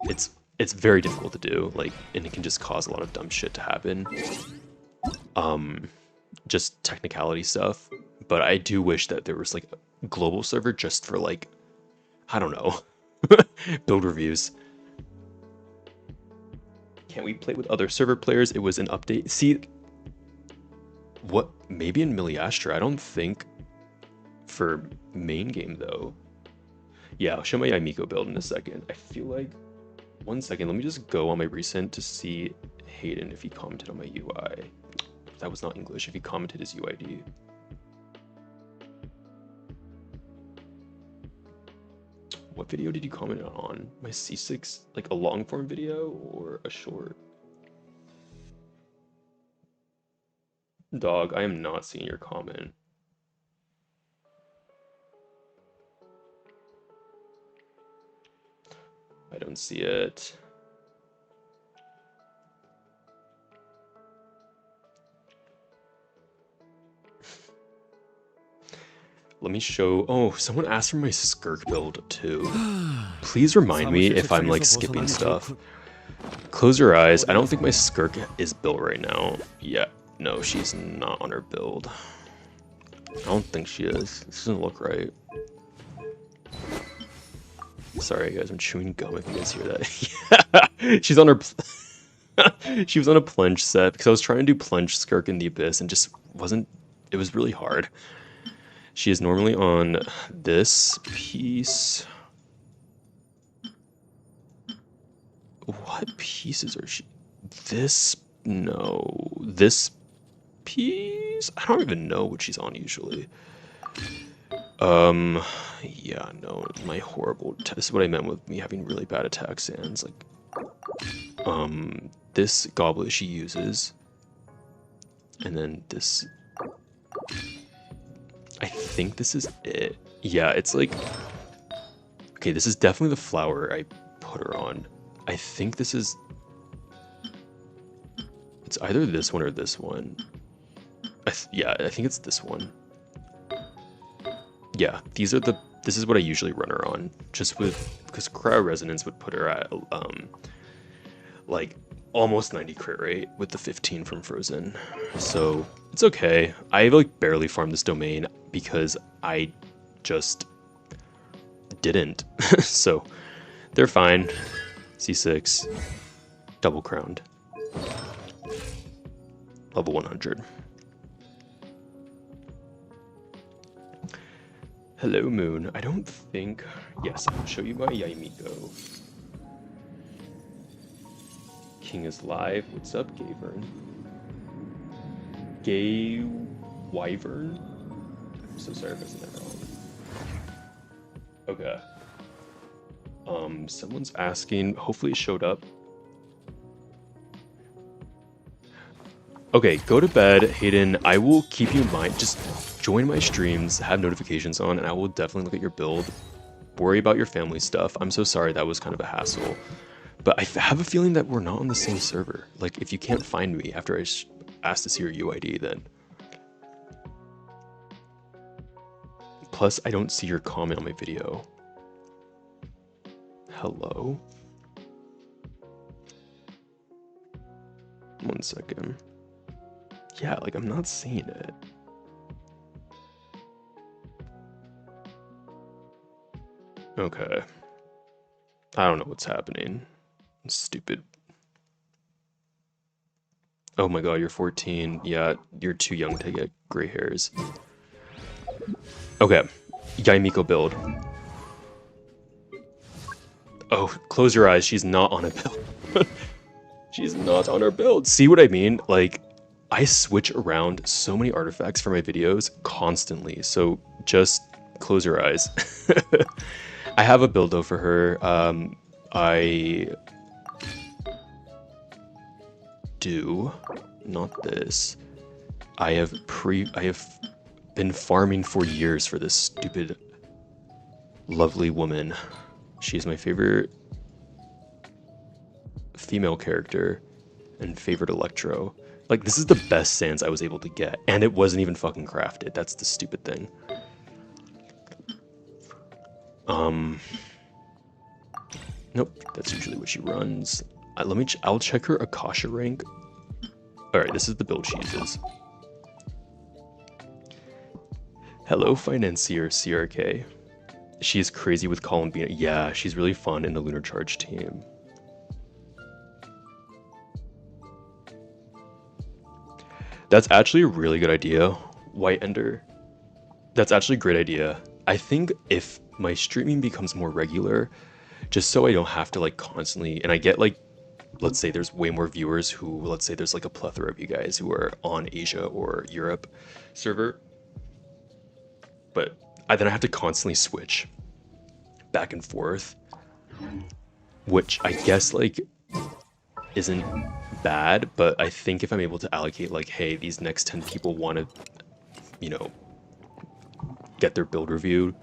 [SPEAKER 2] It's very difficult to do, like, and it can just cause a lot of dumb shit to happen. Just technicality stuff. But I do wish that there was, like, a global server just for, like, I don't know, build reviews. Can't we play with other server players? It was an update. See, what, maybe in Miliastra, I don't think for main game though. Yeah, I'll show my Miko build in a second. I feel like, one second, let me just go on my recent to see Hayden if he commented on my UI. That was not English, if he commented his UID. What video did you comment on? My C6, like a long form video or a short? Dog, I am not seeing your comment. I don't see it. Let me show... Oh, someone asked for my Skirk build too. Please remind me if I'm like skipping stuff. Close your eyes. I don't think my Skirk is built right now. Yeah, no, she's not on her build. I don't think she is. This doesn't look right. Sorry guys, I'm chewing gum if you guys hear that. Yeah, she's on her... She was on a plunge set because I was trying to do plunge Skirk in the Abyss and just wasn't... It was really hard. She is normally on this piece. What pieces are she? This, no. This piece? I don't even know what she's on usually. Yeah, no, my horrible, this is what I meant with me having really bad attack sands. Like, this goblet she uses. And then this... I think this is it. Yeah, it's like... Okay, this is definitely the flower I put her on. I think this is... It's either this one or this one. Yeah, I think it's this one. Yeah, these are this is what I usually run her on, just because cryo resonance would put her at like almost 90 crit rate with the 15 from Frozen. So it's okay. I like barely farmed this domain because I just didn't. So they're fine. C6, double crowned, level 100. Hello, Moon. I don't think... Yes, I'll show you my Yaimiko. King is live. What's up, Gayvern? Gay Wyvern? I'm so sorry if I said that wrong. Okay. Someone's asking... Hopefully it showed up. Okay, go to bed, Hayden. I will keep you in mind. Just join my streams, have notifications on, and I will definitely look at your build. Worry about your family stuff. I'm so sorry that was kind of a hassle. But I have a feeling that we're not on the same server. Like, if you can't find me after I asked to see your UID, then... Plus, I don't see your comment on my video. Hello? 1 second. Yeah, like, I'm not seeing it. Okay. I don't know what's happening. Stupid. Oh my god, you're 14. Yeah, you're too young to get gray hairs. Okay. Yaimiko build. Oh, close your eyes. She's not on a build. She's not on her build. See what I mean? Like, I switch around so many artifacts for my videos constantly. So just close your eyes. I have a build though for her. I do not this. I have been farming for years for this stupid, lovely woman. She is my favorite female character and favorite Electro. Like, this is the best Sans I was able to get, and it wasn't even fucking crafted. That's the stupid thing. Nope, that's usually what she runs. I'll check her Akasha rank. Alright, this is the build she uses. Hello, Financier CRK. She is crazy with Columbina. Yeah, she's really fun in the Lunar Charge team. That's actually a really good idea, White Ender. That's actually a great idea. I think if my streaming becomes more regular, just so I don't have to like constantly, and I get like, let's say there's way more viewers who, let's say there's like a plethora of you guys who are on Asia or Europe server, but then I have to constantly switch back and forth, which I guess like isn't bad, but I think if I'm able to allocate like, hey, these next 10 people want to, you know, get their build reviewed,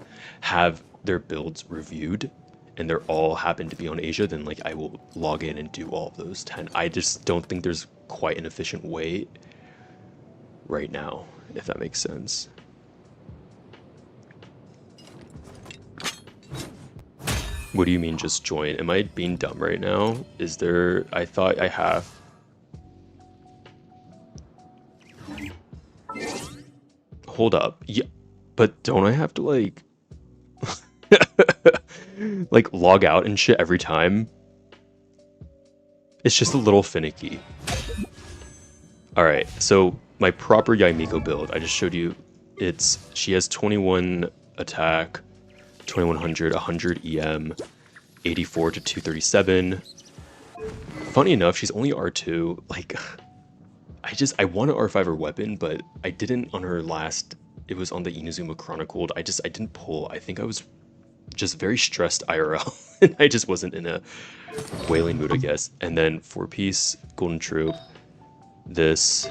[SPEAKER 2] have their builds reviewed, and they're all happen to be on Asia, then like I will log in and do all of those 10. I just don't think there's quite an efficient way right now, if that makes sense. What do you mean just join? Am I being dumb right now? Is there... I thought I have... Hold up. Yeah, but don't I have to like... like log out and shit every time? It's just a little finicky. Alright, so my proper Yaimiko build, I just showed you, she has 21 attack, 2100, 100 EM, 84 to 237. Funny enough, she's only R2. Like, I want an R5 or weapon, but I didn't on her last, it was on the Inazuma Chronicled. I didn't pull. I think I was just very stressed IRL, and I just wasn't in a wailing mood, I guess. And then 4-piece Golden Troop, this.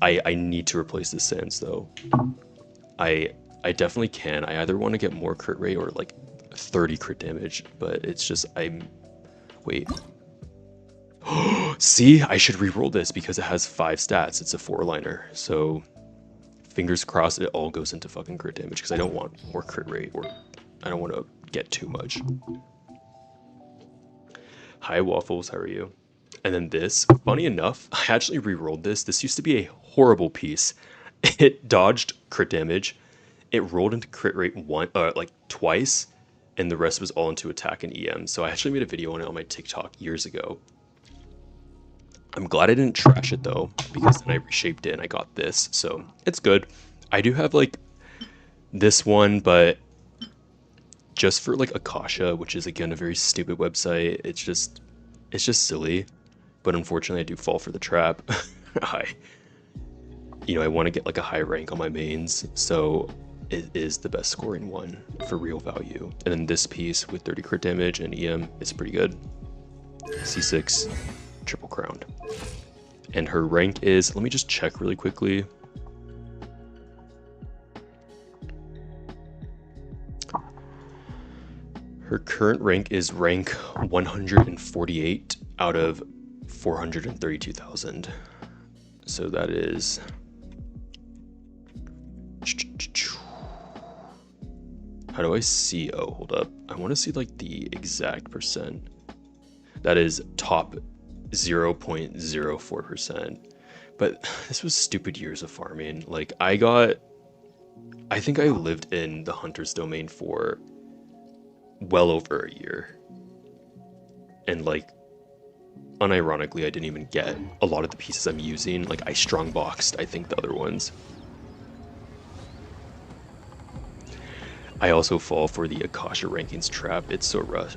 [SPEAKER 2] I need to replace this Sans though. I definitely can. I either want to get more crit rate or like 30 crit damage, but it's just wait. See, I should re-roll this because it has 5 stats. It's a 4-liner. So fingers crossed it all goes into fucking crit damage because I don't want more crit rate, or I don't want to get too much. Hi Waffles, how are you? And then this, funny enough, I actually re-rolled this. This used to be a horrible piece. It dodged crit damage. It rolled into crit rate like twice, and the rest was all into attack and EM. So I actually made a video on it on my TikTok years ago. I'm glad I didn't trash it though, because then I reshaped it and I got this, so it's good. I do have like this one, but just for like Akasha, which is again a very stupid website. It's just silly, but unfortunately I do fall for the trap. I want to get like a high rank on my mains, so it is the best scoring one for real value. And then this piece with 30 crit damage and EM is pretty good. C6 triple crowned. And her rank is, let me just check really quickly. Her current rank is rank 148 out of 432,000. So that is... How do I see? Oh, hold up. I want to see like the exact percent. That is top 0.04%. But this was stupid years of farming. Like I think I lived in the hunter's domain for well over a year. And like unironically, I didn't even get a lot of the pieces I'm using. Like I strongboxed, I think, the other ones. I also fall for the Akasha rankings trap. It's so rough.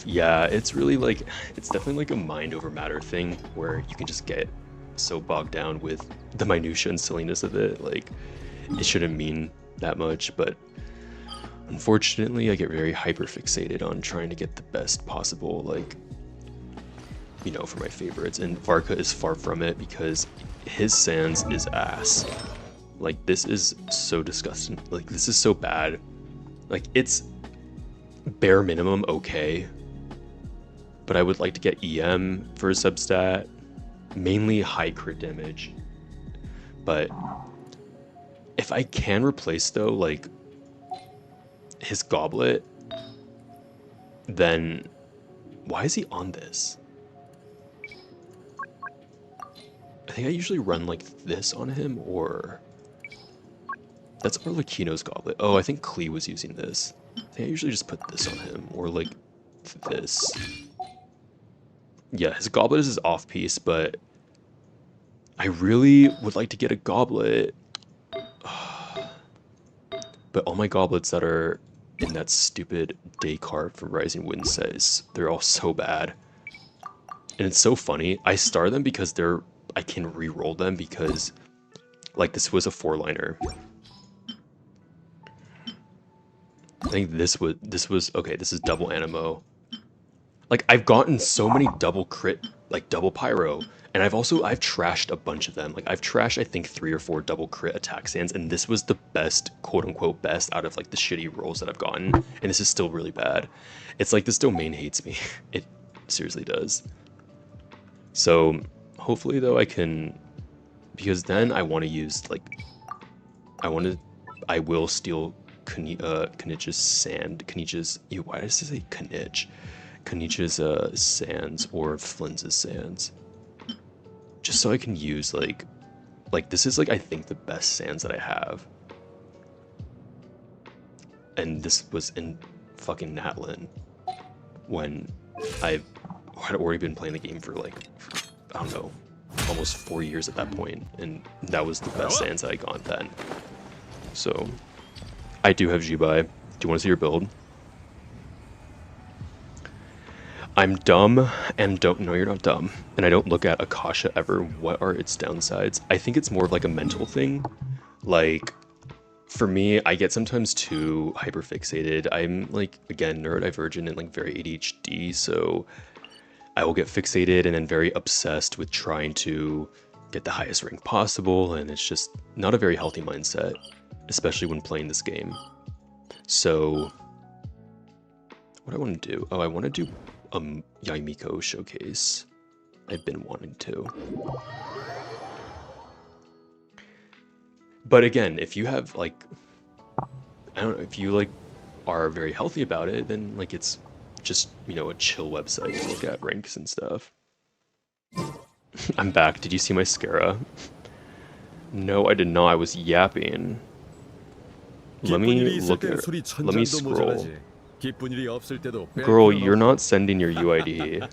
[SPEAKER 2] Yeah, it's really like, it's definitely like a mind over matter thing where you can just get so bogged down with the minutia and silliness of it. Like, it shouldn't mean that much, but unfortunately I get very hyper fixated on trying to get the best possible, like, for my favorites. And Varka is far from it because his Sans is ass. Like, this is so disgusting. Like, this is so bad. Like, it's bare minimum okay, but I would like to get EM for a substat, mainly high crit damage. But if I can replace though, like, his goblet, then why is he on this? I think I usually run like this on him, or that's Arlecchino's goblet. Oh, I think Klee was using this. I think I usually just put this on him, or like this. Yeah, his goblet is his off piece, but I really would like to get a goblet. But all my goblets that are in that stupid day card from Rising Wind says, they're all so bad. And it's so funny. I star them because I can re-roll them because, like, this was a 4-liner. I think this was okay. This is double Animo. Like, I've gotten so many double crit, like double pyro, and I've trashed a bunch of them. Like, I've trashed, I think, 3 or 4 double crit attack sands, and this was the best, quote unquote best, out of like the shitty rolls that I've gotten, and this is still really bad. It's like this domain hates me. It seriously does. So hopefully though I can, because then I want to use like, I will steal Knich's sand, why did I say Knich? Knich's sands or Flinz's sands, just so I can use like this is like, I think, the best sands that I have, and this was in fucking Natlin when I had already been playing the game for like, I don't know, almost 4 years at that point, and that was the best sands that I got then. So I do have Jibai. Do you want to see your build? I'm dumb and don't... No, you're not dumb. And I don't look at Akasha ever. What are its downsides? I think it's more of like a mental thing. Like, for me, I get sometimes too hyperfixated. I'm like, again, neurodivergent and like very ADHD, so I will get fixated and then very obsessed with trying to get the highest rank possible, and it's just not a very healthy mindset, especially when playing this game. So what do I want to do? Oh, I want to do Yaimiko showcase. I've been wanting to. But again, if you have like, I don't know, if you like are very healthy about it, then like it's just, you know, a chill website to look at ranks and stuff. I'm back. Did you see my Scara? No, I did not. I was yapping. Let me look at. Let me scroll. Girl, you're not sending your UID.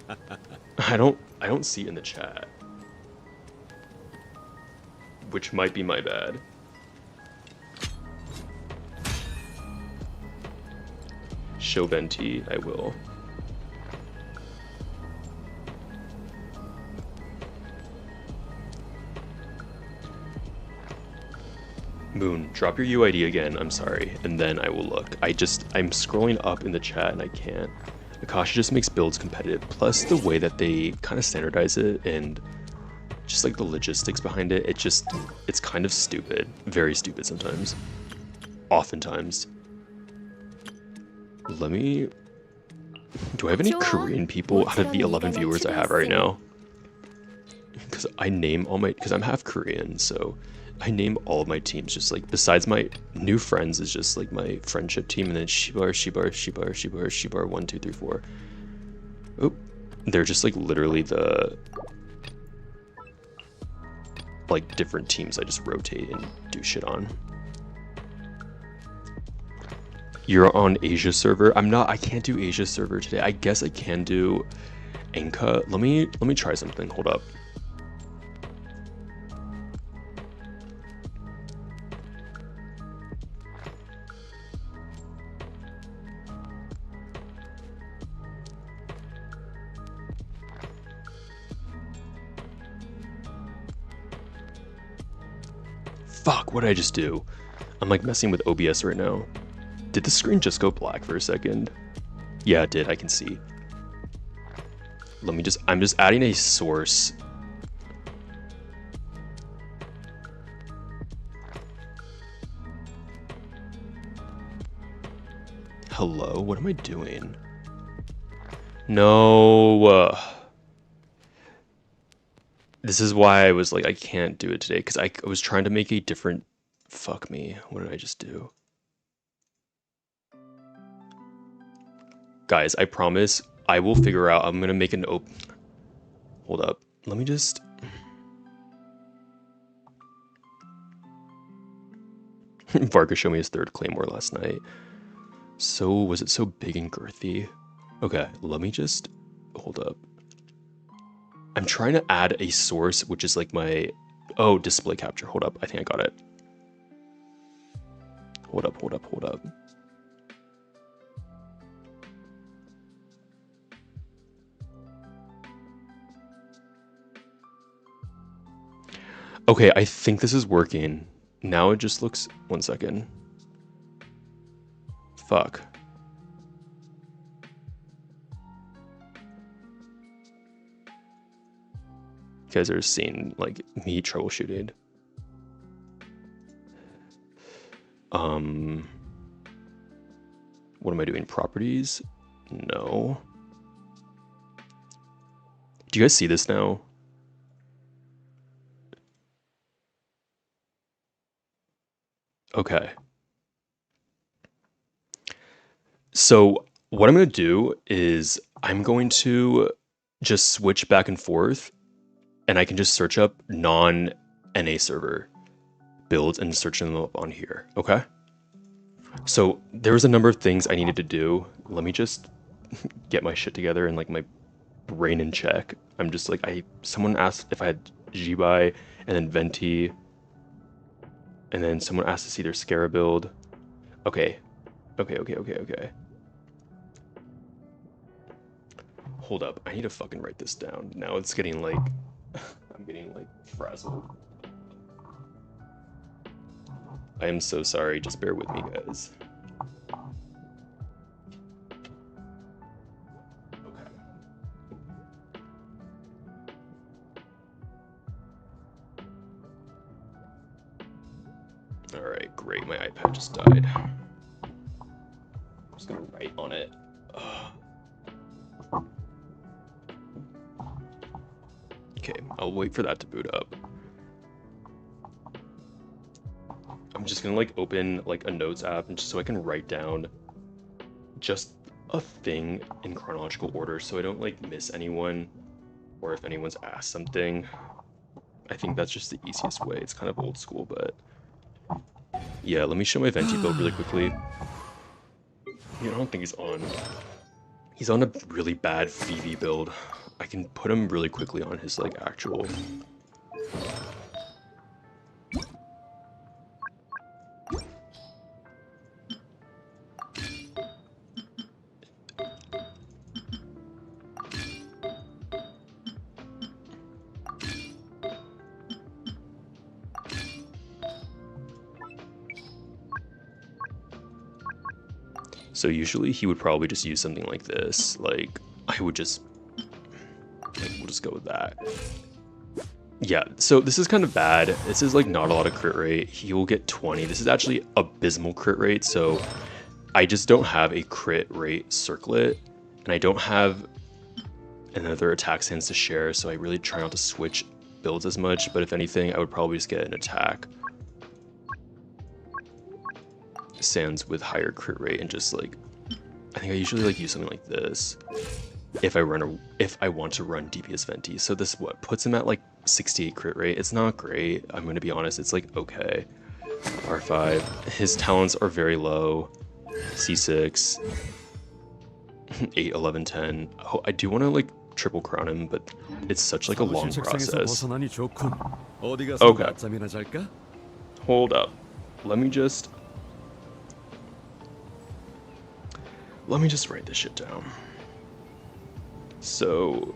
[SPEAKER 2] I don't see it in the chat. Which might be my bad. Show Venti, I will. Moon, drop your UID again, I'm sorry, and then I will look. I'm scrolling up in the chat and I can't. Akasha just makes builds competitive, plus the way that they kind of standardize it and just like the logistics behind it, it's kind of stupid. Very stupid sometimes. Oftentimes. Do I have any Korean people out of the 11 viewers I have right now? Because I'm half Korean, so I name all of my teams just like, besides my new friends is just like my friendship team, and then Shibar, 1, 2, 3, 4. Oh, they're just like literally the like different teams I just rotate and do shit on. You're on Asia server. I can't do Asia server today. I guess I can do Enka. Let me try something. Hold up. Fuck, what did I just do? I'm like messing with OBS right now. Did the screen just go black for a second? Yeah, it did, I can see. I'm just adding a source. Hello, what am I doing? No. This is why I was like, I can't do it today, because I was trying to make a different... Fuck me, what did I just do? Guys, I promise I will figure out. I'm gonna make an Hold up. Let me just... Vargas showed me his third Claymore last night. So, was it so big and girthy? Okay, let me just... Hold up. I'm trying to add a source, which is like my... Oh, display capture. Hold up. I think I got it. Hold up. Okay, I think this is working. Now it just looks... One second. Fuck. You guys are seeing, like, me troubleshooting. What am I doing? Properties? No. Do you guys see this now? Okay. So what I'm going to do is I'm going to just switch back and forth, and I can just search up non-NA server builds and search them up on here. Okay. So there was a number of things I needed to do. Let me just get my shit together and like my brain in check. I'm just like, someone asked if I had Jibai and then Venti, and then someone asked to see their Scara build. Okay. Hold up, I need to fucking write this down. Now it's getting like, I'm getting like frazzled. I am so sorry, just bear with me, guys. Okay. Alright, great, my iPad just died. I'm just gonna write on it. Ugh. Okay, I'll wait for that to boot up. I'm just gonna like open like a notes app and just so I can write down just a thing in chronological order so I don't like miss anyone or if anyone's asked something. I think that's just the easiest way. It's kind of old school, but yeah, let me show my Venti build really quickly. I don't think he's on. He's on a really bad Phoebe build. I can put him really quickly on his like actual. So usually he would probably just use something like this. Like I would just, like, we'll just go with that. Yeah, so this is kind of bad. This is like not a lot of crit rate. He will get 20. This is actually abysmal crit rate. So I just don't have a crit rate circlet and I don't have another attack sans to share. So I really try not to switch builds as much. But if anything, I would probably just get an attack sans with higher crit rate and just like, I think I usually like use something like this if I want to run DPS Venti. So this what puts him at like 68 crit rate. It's not great. I'm gonna be honest. It's like okay. R5. His talents are very low. C6. 8, 11, 10. Oh, I do want to like triple crown him, but it's such like a long process. Okay. Hold up. Let me just write this shit down. So,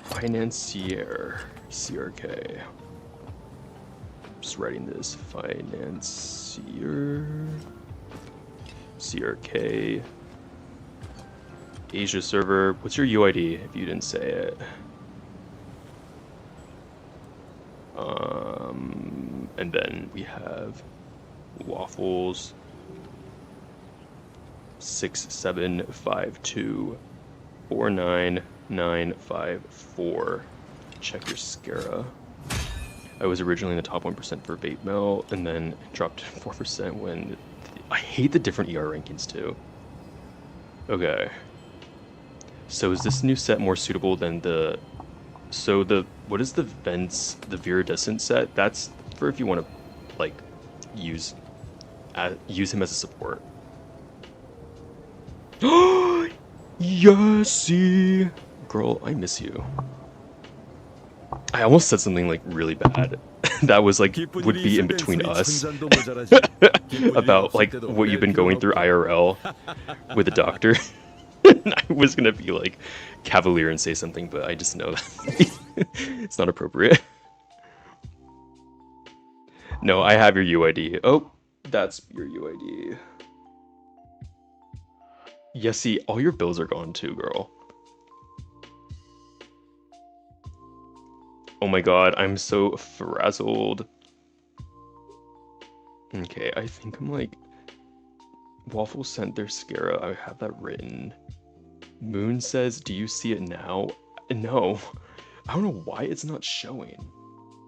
[SPEAKER 2] financier, CRK. Just writing this, financier, CRK, Asia server. What's your UID if you didn't say it? And then we have Waffles. 6752499954. Check your Scara. I was originally in the top 1% for bait mail and then dropped to 4% when I hate the different ER rankings too. Okay. So is this new set more suitable than the what is the Viridescent set? That's for if you want to like use him as a support. Yesy! Girl, I miss you. I almost said something like really bad that was like would be in between us about like what you've been going through IRL with the doctor. I was gonna be like cavalier and say something, but I just know that it's not appropriate. No, I have your UID. Oh, that's your UID. Yeah, see, all your bills are gone too, girl. Oh my god, I'm so frazzled. Okay, I think I'm like... Waffles sent their Scara. I have that written. Moon says, do you see it now? No. I don't know why it's not showing.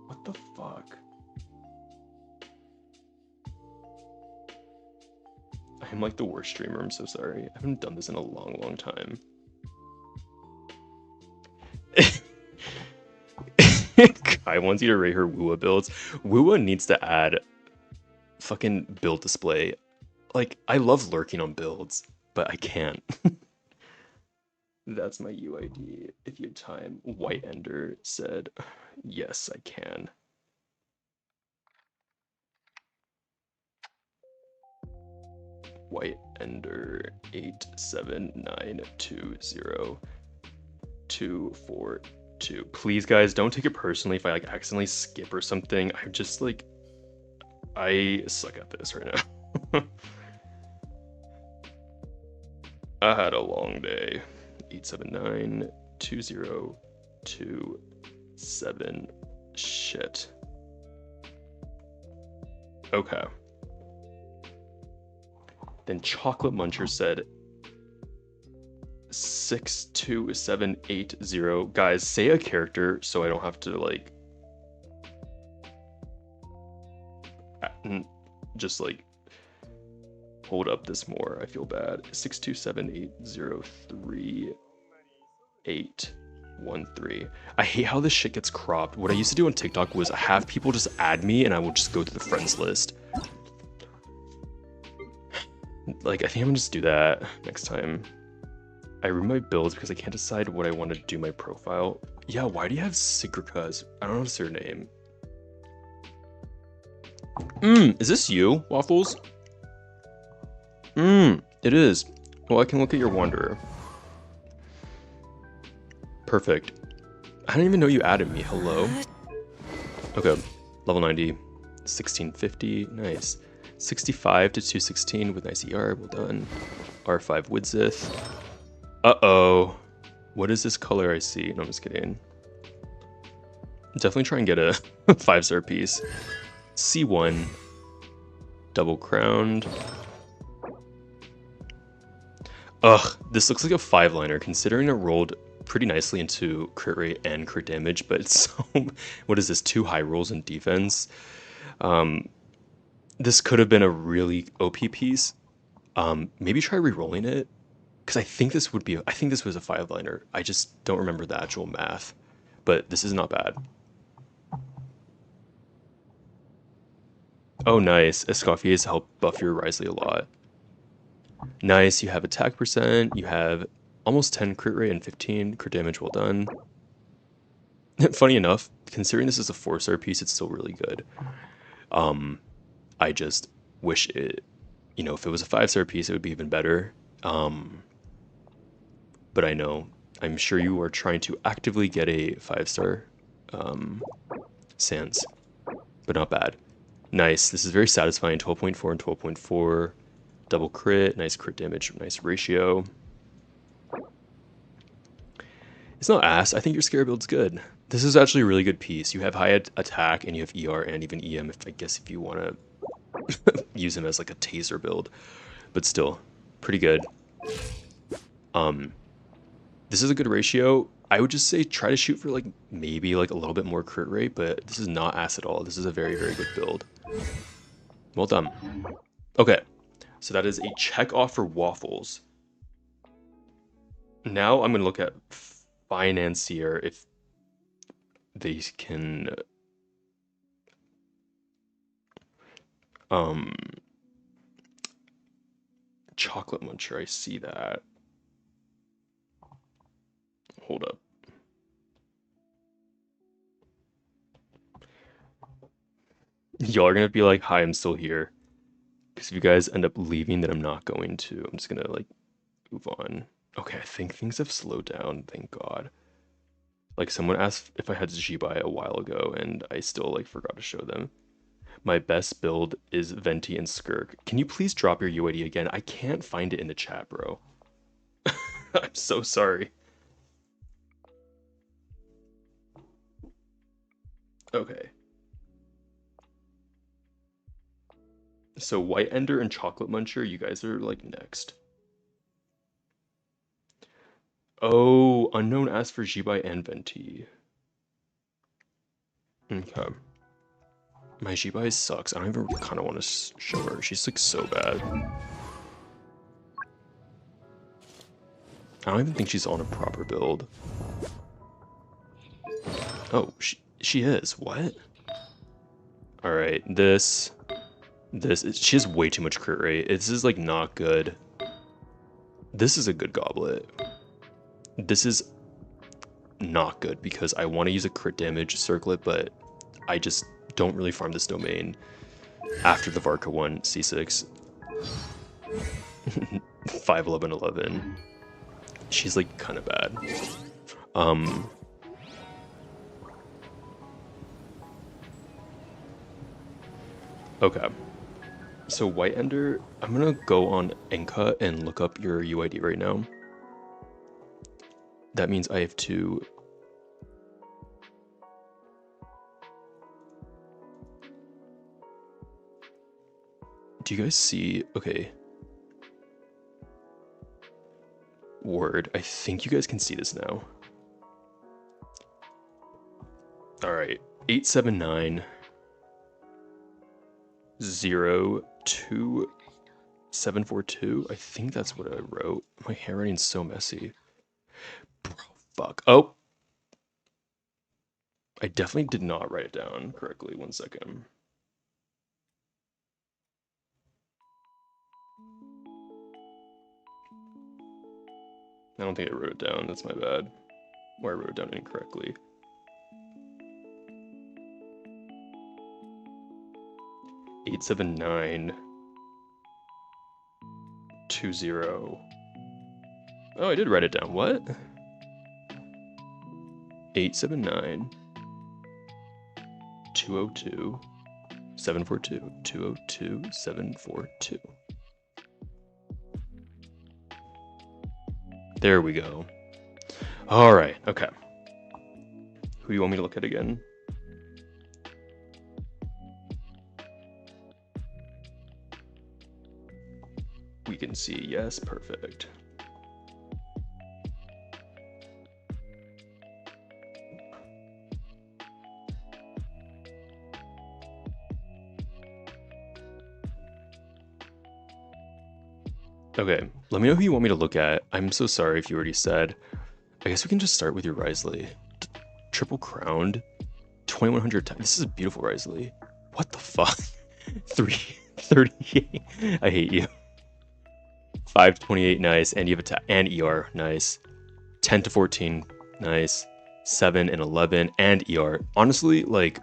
[SPEAKER 2] What the fuck? I'm like the worst streamer, I'm so sorry. I haven't done this in a long time. Kai wants you to rate her Wua builds. Wua needs to add fucking build display. Like, I love lurking on builds, but I can't. That's my UID. If you have time, White Ender said, yes, I can. White Ender 8792024. Please, guys, don't take it personally if I like accidentally skip or something. I'm just like, I suck at this right now. I had a long day. 8792027. Shit. Okay. Then Chocolate Muncher said, 62780. Guys, say a character so I don't have to like just like hold up this more. I feel bad. 627803813. I hate how this shit gets cropped. What I used to do on TikTok was have people just add me and I will just go to the friends list. Like, I think I'm gonna just do that next time. I remove my builds because I can't decide what I want to do my profile. Yeah, why do you have Sigrika's? I don't know what's her name. Is this you, Waffles? It is. Well, I can look at your Wanderer. Perfect. I didn't even know you added me. Hello? Okay, level 90. 1650, nice. 65 to 216 with nice ER, well done. R5 Widzith. Uh-oh. What is this color I see? No, I'm just kidding. Definitely try and get a 5-star piece. C1. Double crowned. Ugh, this looks like a 5-liner considering it rolled pretty nicely into crit rate and crit damage, but it's so... What is this? 2 high rolls in defense? This could have been a really OP piece. Maybe try re-rolling it. Because I think this would be... I think this was a 5-liner. I just don't remember the actual math. But this is not bad. Oh, nice. Escoffier's help buff your Risley a lot. Nice. You have attack percent. You have almost 10 crit rate and 15 crit damage. Well done. Funny enough, considering this is a 4-star piece, it's still really good. I just wish it... You know, if it was a 5-star piece, it would be even better. But I know, I'm sure you are trying to actively get a 5-star Sans, but not bad. Nice, this is very satisfying, 12.4 and 12.4, double crit, nice crit damage, nice ratio. It's not ass, I think your scare build's good. This is actually a really good piece. You have high attack and you have ER and even EM, if I guess if you want to use him as like a taser build, but still, pretty good. This is a good ratio. I would just say try to shoot for like maybe like a little bit more crit rate, but this is not ass at all. This is a very, very good build. Well done. Okay, so that is a check off for Waffles. Now I'm gonna look at Financier if they can Chocolate Muncher, I see that. Hold up. Y'all are gonna be like, hi, I'm still here. Because if you guys end up leaving, then I'm not going to. I'm just gonna like move on. Okay, I think things have slowed down, thank God. Like someone asked if I had Jibai a while ago and I still like forgot to show them. My best build is Venti and Skirk. Can you please drop your UID again? I can't find it in the chat, bro. I'm so sorry. Okay. So White Ender and Chocolate Muncher, you guys are like next. Oh, Unknown asked for Jibai and Venti. Okay. My Jibai sucks. I don't even kind of want to show her. She's like so bad. I don't even think she's on a proper build. Oh, she is. What? Alright, this, she has way too much crit rate. This is like not good. This is a good goblet. This is not good because I want to use a crit damage circlet, but I just don't really farm this domain after the Varka one, C6. 5-11-11. She's like kind of bad. Okay. So White Ender, I'm gonna go on Enka and look up your UID right now. That means I have to... Do you guys see... Okay. word. I think you guys can see this now. All right, 879 02742. I think that's what I wrote. My handwriting's so messy. Bro, fuck. Oh, I definitely did not write it down correctly. 1 second. I don't think I wrote it down. That's my bad. Or I wrote it down incorrectly. 879 20. Oh, I did write it down. What? 879 202 742 202 742. There we go. All right. Okay. Who do you want me to look at again? We can see. Yes. Perfect. Okay, let me know who you want me to look at. I'm so sorry if you already said. I guess we can just start with your Risley. Triple crowned, 2100 times. This is a beautiful Risley. What the fuck? 338. I hate you. 528, nice. And you have attack and ER, nice. 10 to 14, nice. 7 and 11 and ER. Honestly, like,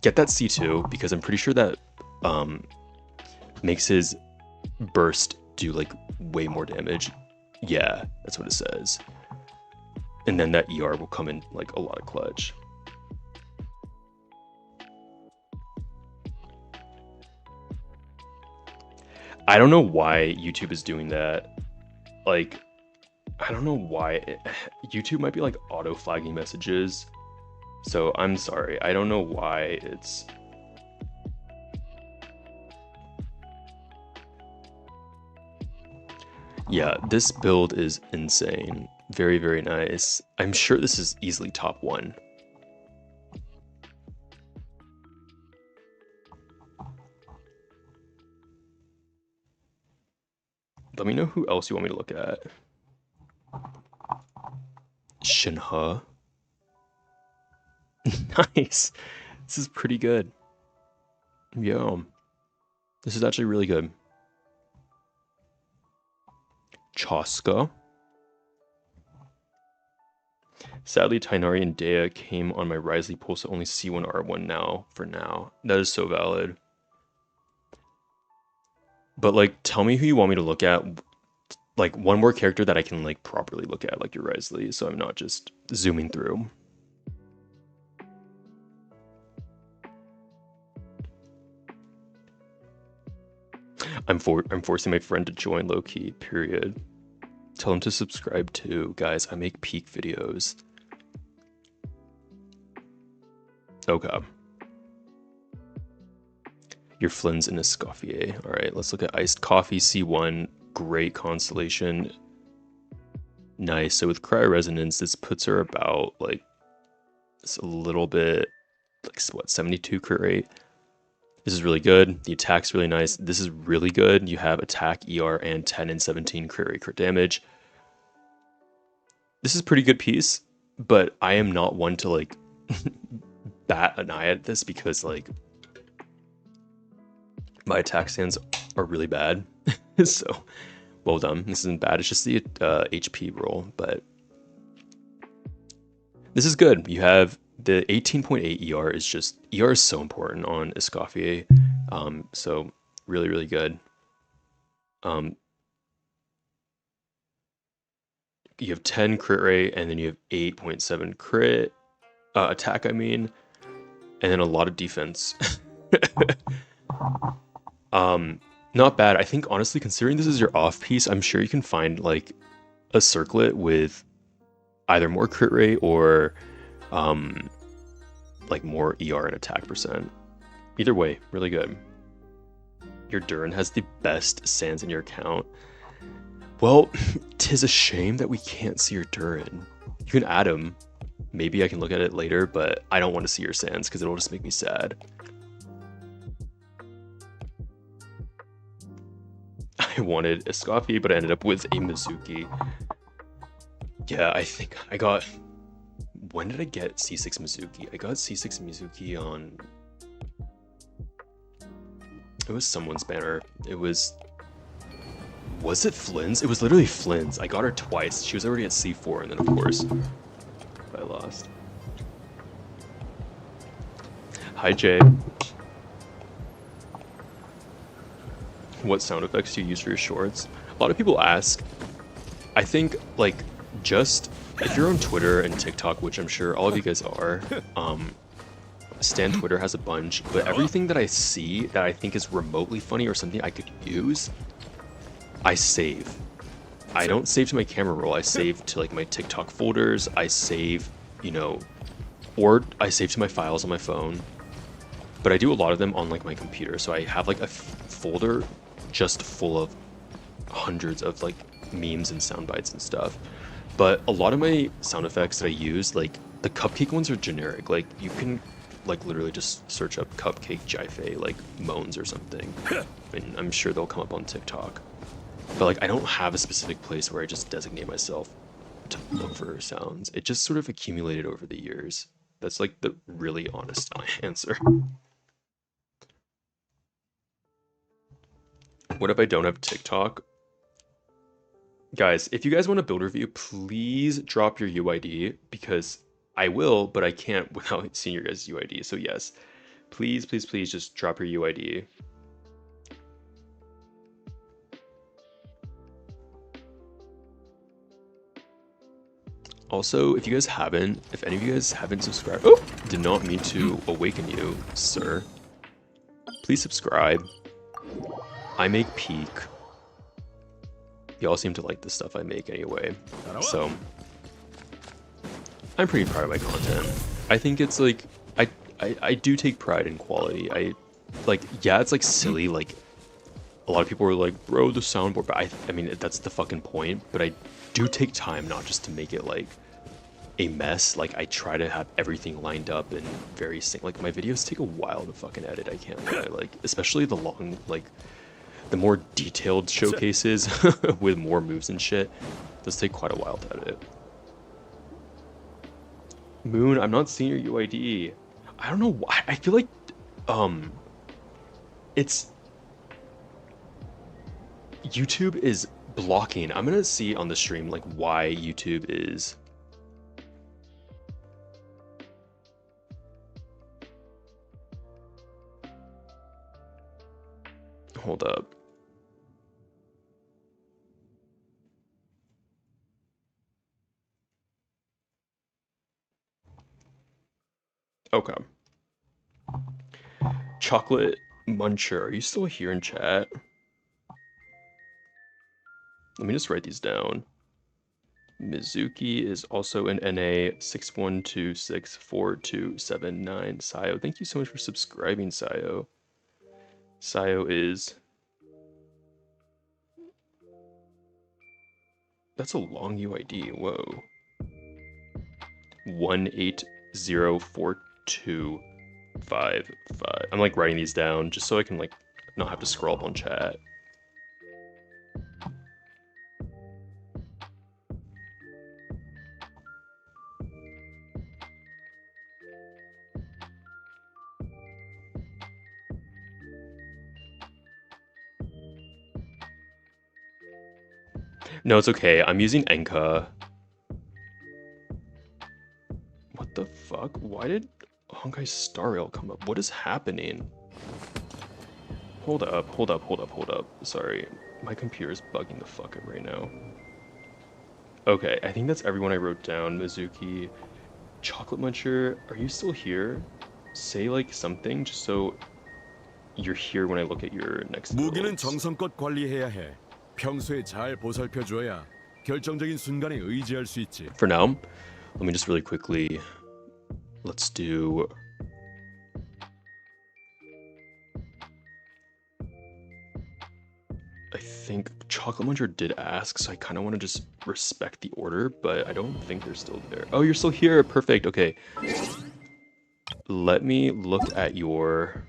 [SPEAKER 2] get that C2 because I'm pretty sure that makes his burst do like way more damage. Yeah, that's what it says. And then that ER will come in like a lot of clutch. I don't know why YouTube is doing that. Like, I don't know why. YouTube might be like auto flagging messages. So I'm sorry. I don't know why it's. Yeah, this build is insane. Very, very nice. I'm sure this is easily top 1. Let me know who else you want me to look at. Shinha. Nice. This is pretty good. Yo. This is actually really good. Chaska. Sadly, Tainari and Dea came on my Risley pool, so only C1 R1 now, for now. That is so valid. But, like, tell me who you want me to look at. Like, one more character that I can, like, properly look at, like your Risley, so I'm not just zooming through. I'm forcing my friend to join low-key, period. Tell him to subscribe too. Guys, I make peak videos. Okay. Your Flynn's in Escoffier. Alright, let's look at Iced Coffee, C1. Great constellation. Nice. So with Cryo Resonance, this puts her about, like, it's a little bit, like, what, 72 crit rate? This is really good. The attack's really nice. This is really good. You have attack, ER, and 10 and 17 crit rate, crit damage. This is a pretty good piece, but I am not one to, like, bat an eye at this because, like, my attack stands are really bad. So, well done. This isn't bad. It's just the HP roll, but this is good. You have the 18.8 ER is just, ER is so important on Escoffier. So really, really good. You have 10 crit rate, and then you have 8.7 crit attack, I mean, and then a lot of defense. Not bad. I think, honestly, considering this is your off piece, I'm sure you can find, like, a circlet with either more crit rate or like more ER and attack percent. Either way, really good. Your Durin has the best sands in your account. Well, tis a shame that we can't see your Durin. You can add him. Maybe I can look at it later, but I don't want to see your Sans because it'll just make me sad. I wanted a Scoffy, but I ended up with a Mizuki. Yeah, I think I got... When did I get C6 Mizuki? I got C6 Mizuki on... It was someone's banner. It was... Was it Flynn's? It was literally Flynn's. I got her twice. She was already at C4, and then of course, I lost. Hi, Jay. What sound effects do you use for your shorts? A lot of people ask. I think, like, just if you're on Twitter and TikTok, which I'm sure all of you guys are, Stan Twitter has a bunch, but everything that I see that I think is remotely funny or something I could use, I save. I don't save to my camera roll, I save to like my TikTok folders, I save, you know, or I save to my files on my phone. But I do a lot of them on like my computer, so I have like a folder just full of hundreds of like memes and sound bites and stuff. But a lot of my sound effects that I use, like the cupcake ones are generic. Like you can like literally just search up cupcake jife like moans or something, and I'm sure they'll come up on TikTok. But like I don't have a specific place where I just designate myself to look for sounds. It just sort of accumulated over the years. That's like the really honest answer. What if I don't have TikTok? Guys, if you guys want a build review, please drop your UID, because I will, but I can't without seeing your guys' UID. So yes, please, please, please just drop your UID. Also, if you guys haven't, if any of you guys haven't subscribed, oh, did not mean to awaken you, sir. Please subscribe. I make peak. Y'all seem to like the stuff I make anyway, so I'm pretty proud of my content. I think it's like, I do take pride in quality. Yeah, it's like silly, like a lot of people are like, bro, the soundboard, but I mean, that's the fucking point, but I do take time not just to make it like a mess. Like I try to have everything lined up and very like my videos take a while to fucking edit, I can't lie, like especially the long, like the more detailed showcases with more moves and shit, those take quite a while to edit. Moon, I'm not seeing your UID. I don't know why. I feel like it's YouTube is blocking. I'm gonna see on the stream like why YouTube is hold up. Okay. Chocolate Muncher, are you still here in chat? Let me just write these down. Mizuki is also an NA 61264279. Sayo, thank you so much for subscribing, Sayo. Sayo is... That's a long UID, whoa. 180425. I'm like writing these down just so I can like not have to scroll up on chat. No, it's okay. I'm using Enka. What the fuck? Why did Honkai Star Rail come up? What is happening? Hold up. Sorry. My computer's bugging the fuck up right now. Okay, I think that's everyone I wrote down. Mizuki. Chocolate Muncher, are you still here? Say like something just so you're here when I look at your next
[SPEAKER 3] 무기는
[SPEAKER 2] builds.
[SPEAKER 3] 정성껏 관리해야 해. 평소에 잘 보살펴줘야 결정적인 순간에 의지할 수 있지.
[SPEAKER 2] For now, let me just really quickly, let's do... I think Chocolate Muncher did ask, so I kind of want to just respect the order, but I don't think they're still there. Oh, you're still here. Perfect. Okay. Let me look at your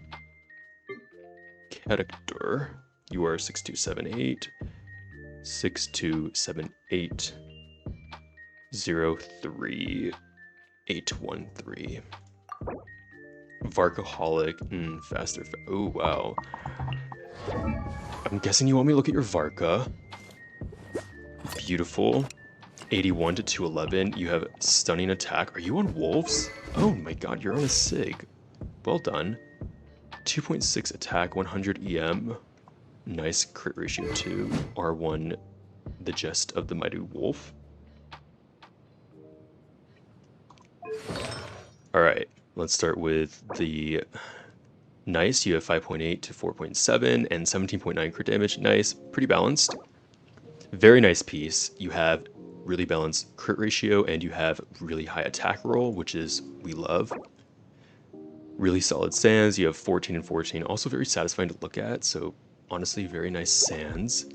[SPEAKER 2] character. You are 6278 6278 03813. Varkaholic. Faster. Oh, wow. I'm guessing you want me to look at your Varka. Beautiful. 81 to 211. You have stunning attack. Are you on wolves? Oh my god, you're on a sig. Well done. 2.6 attack, 100 EM. Nice crit ratio 2. R1, the Jest of the Mighty Wolf. Alright, let's start with the nice. You have 5.8 to 4.7 and 17.9 crit damage. Nice, pretty balanced. Very nice piece. You have really balanced crit ratio and you have really high attack roll, which is we love. Really solid sands. You have 14 and 14, also very satisfying to look at. So honestly, very nice sands.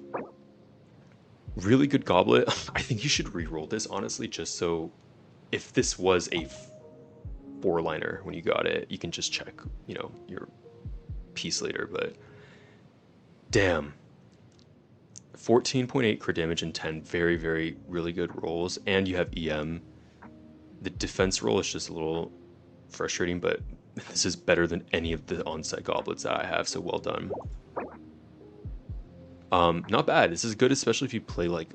[SPEAKER 2] Really good goblet. I think you should re-roll this honestly, just so if this was a 4-liner when you got it, you can just check, you know, your piece later. But damn. 14.8 crit damage and 10 very, very, really good rolls, and you have EM. The defense roll is just a little frustrating, but this is better than any of the on-set goblets that I have, so well done. Not bad. This is good, especially if you play like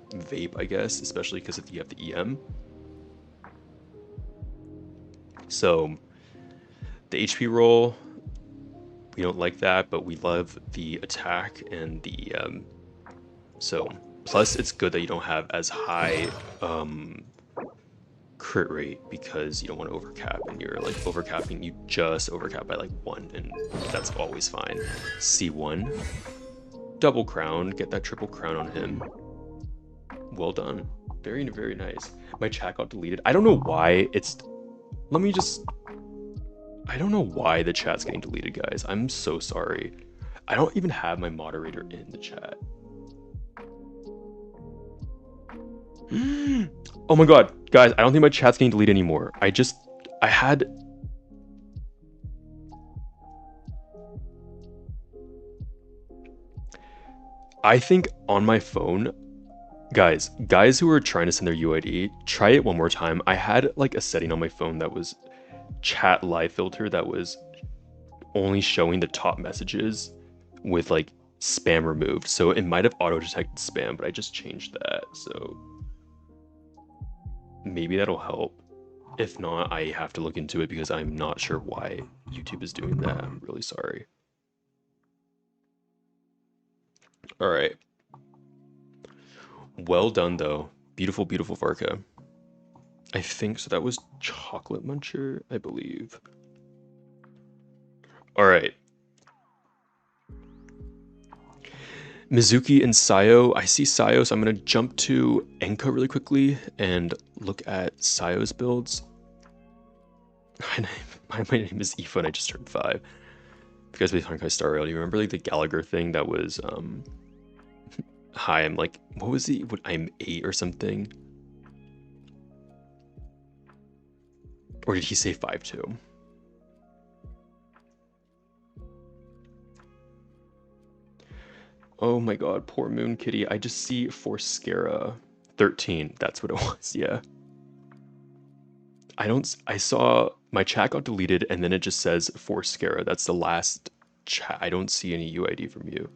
[SPEAKER 2] Vape, I guess, especially because you have the EM. So the HP roll, we don't like that, but we love the attack and the so, plus it's good that you don't have as high crit rate because you don't want to overcap, and you're like overcapping, you just overcap by like 1, and that's always fine. C1, double crown, get that triple crown on him. Well done. Very, very nice. My chat got deleted. I don't know why it's, I don't know why the chat's getting deleted, guys. I'm so sorry. I don't even have my moderator in the chat. Oh my god, guys, I don't think my chat's getting deleted anymore. I think on my phone, guys who are trying to send their UID, try it one more time. I had like a setting on my phone that was chat live filter that was only showing the top messages with like spam removed. So it might have auto-detected spam, but I just changed that. So maybe that'll help. If not, I have to look into it because I'm not sure why YouTube is doing that. I'm really sorry. All right. Well done, though. Beautiful, beautiful Varka. I think so. That was Chocolate Muncher, I believe. All right. Mizuki and Sayo. I see Sayo, so I'm going to jump to Enka really quickly and look at Sayo's builds. My name is Aoife and I just turned 5. If you guys played Honkai Star Rail, do you remember like the Gallagher thing that was hi, I'm like, what was he? I'm 8 or something? Or did he say 5'2"? Oh my god, poor Moon Kitty. I just see Forscara 13. That's what it was, yeah. I saw my chat got deleted and then it just says Forscara. That's the last chat. I don't see any UID from you.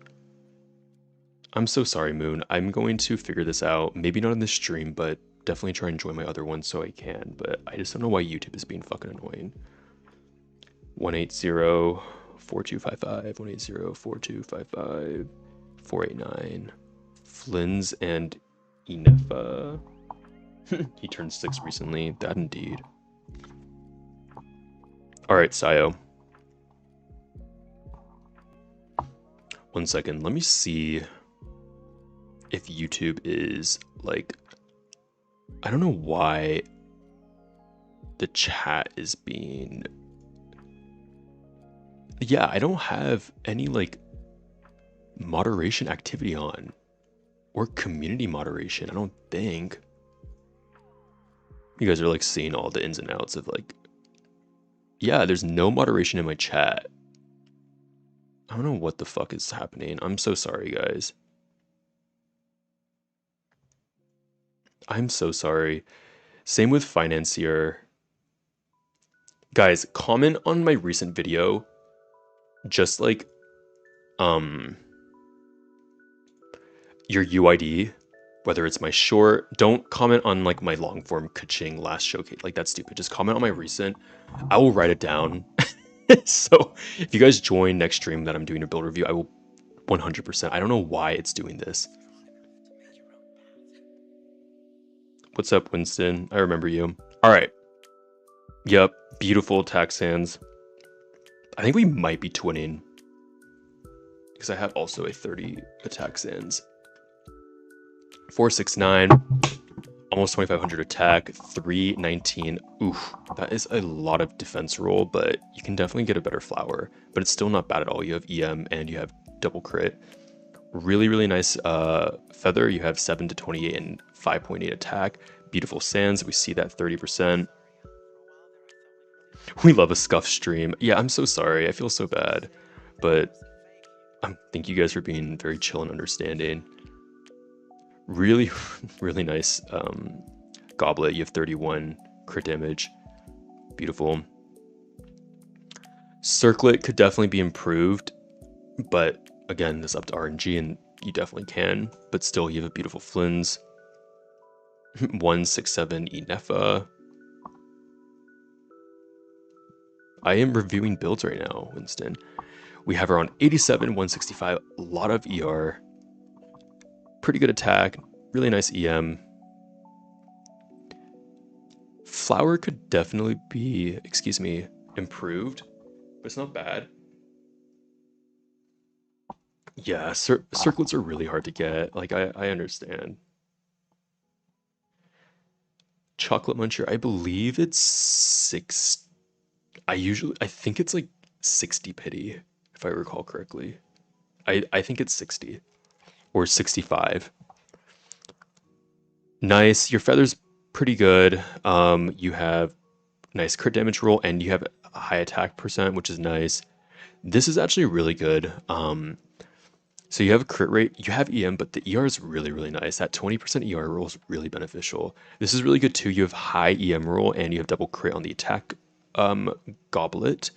[SPEAKER 2] I'm so sorry, Moon. I'm going to figure this out. Maybe not in this stream, but definitely try and join my other one so I can. But I just don't know why YouTube is being fucking annoying. 180-4255, 180-4255, 489. Flynn's and Inefa. He turned 6 recently. That indeed. Alright, Sayo. 1 second. Let me see if YouTube is like, I don't know why the chat is being, yeah, I don't have any like moderation activity on. Or community moderation, I don't think. You guys are like seeing all the ins and outs of like... Yeah, there's no moderation in my chat. I don't know what the fuck is happening. I'm so sorry, guys. I'm so sorry. Same with financier. Guys, comment on my recent video. Just like, your UID, whether it's my short. Don't comment on like my long form kaching last showcase. Like that's stupid. Just comment on my recent. I will write it down. So if you guys join next stream that I'm doing a build review, I will 100%. I don't know why it's doing this. What's up, Winston? I remember you. All right. Yep. Beautiful attack sands. I think we might be twinning. Because I have also a 30 attack sands. 469. Almost 2500 attack. 319. Oof. That is a lot of defense roll, but you can definitely get a better flower. But it's still not bad at all. You have EM and you have double crit. Really, really nice feather. You have 7 to 28 and 5.8 attack. Beautiful sands. We see that 30%. We love a scuff stream. Yeah, I'm so sorry. I feel so bad. But thank you guys for being very chill and understanding. Really, really nice goblet. You have 31 crit damage. Beautiful. Circlet could definitely be improved. But again, this is up to RNG and you definitely can. But still, you have a beautiful Flins. 167 Enefa. I am reviewing builds right now, Winston. We have around 87, 165, a lot of ER. Pretty good attack, really nice EM. Flower could definitely be, improved, but it's not bad. Yeah, circlets are really hard to get. Like, I understand. Chocolate Muncher, I believe it's 6. I think it's like 60 pity, if I recall correctly. I think it's 60 or 65. Nice. Your feather's pretty good. You have nice crit damage roll and you have a high attack percent, which is nice. This is actually really good. So you have a crit rate, you have EM, but the ER is really, really nice. That 20% ER roll is really beneficial. This is really good too. You have high EM roll and you have double crit on the attack goblet.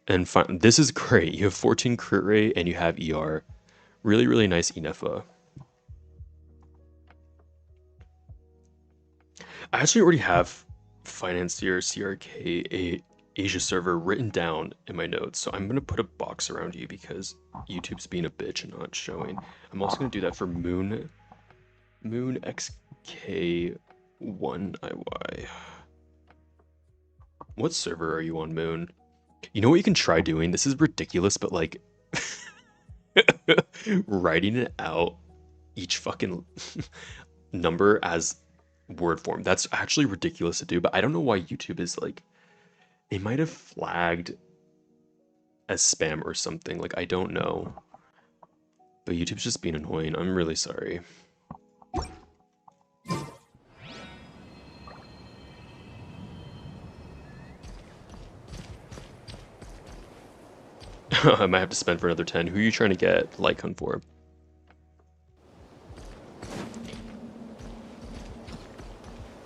[SPEAKER 2] And this is great. You have 14 crit rate and you have ER. Really, really nice Enefa. I actually already have Financier CRK Asia server written down in my notes, so I'm gonna put a box around you because YouTube's being a bitch and not showing. I'm also gonna do that for Moon XK1IY. What server are you on, Moon? You know what you can try doing? This is ridiculous, but like writing it out each fucking number as word form. That's actually ridiculous to do, but I don't know why YouTube is like, they might have flagged as spam or something. Like, I don't know. But YouTube's just being annoying. I'm really sorry. I might have to spend for another 10. Who are you trying to get Lycon for?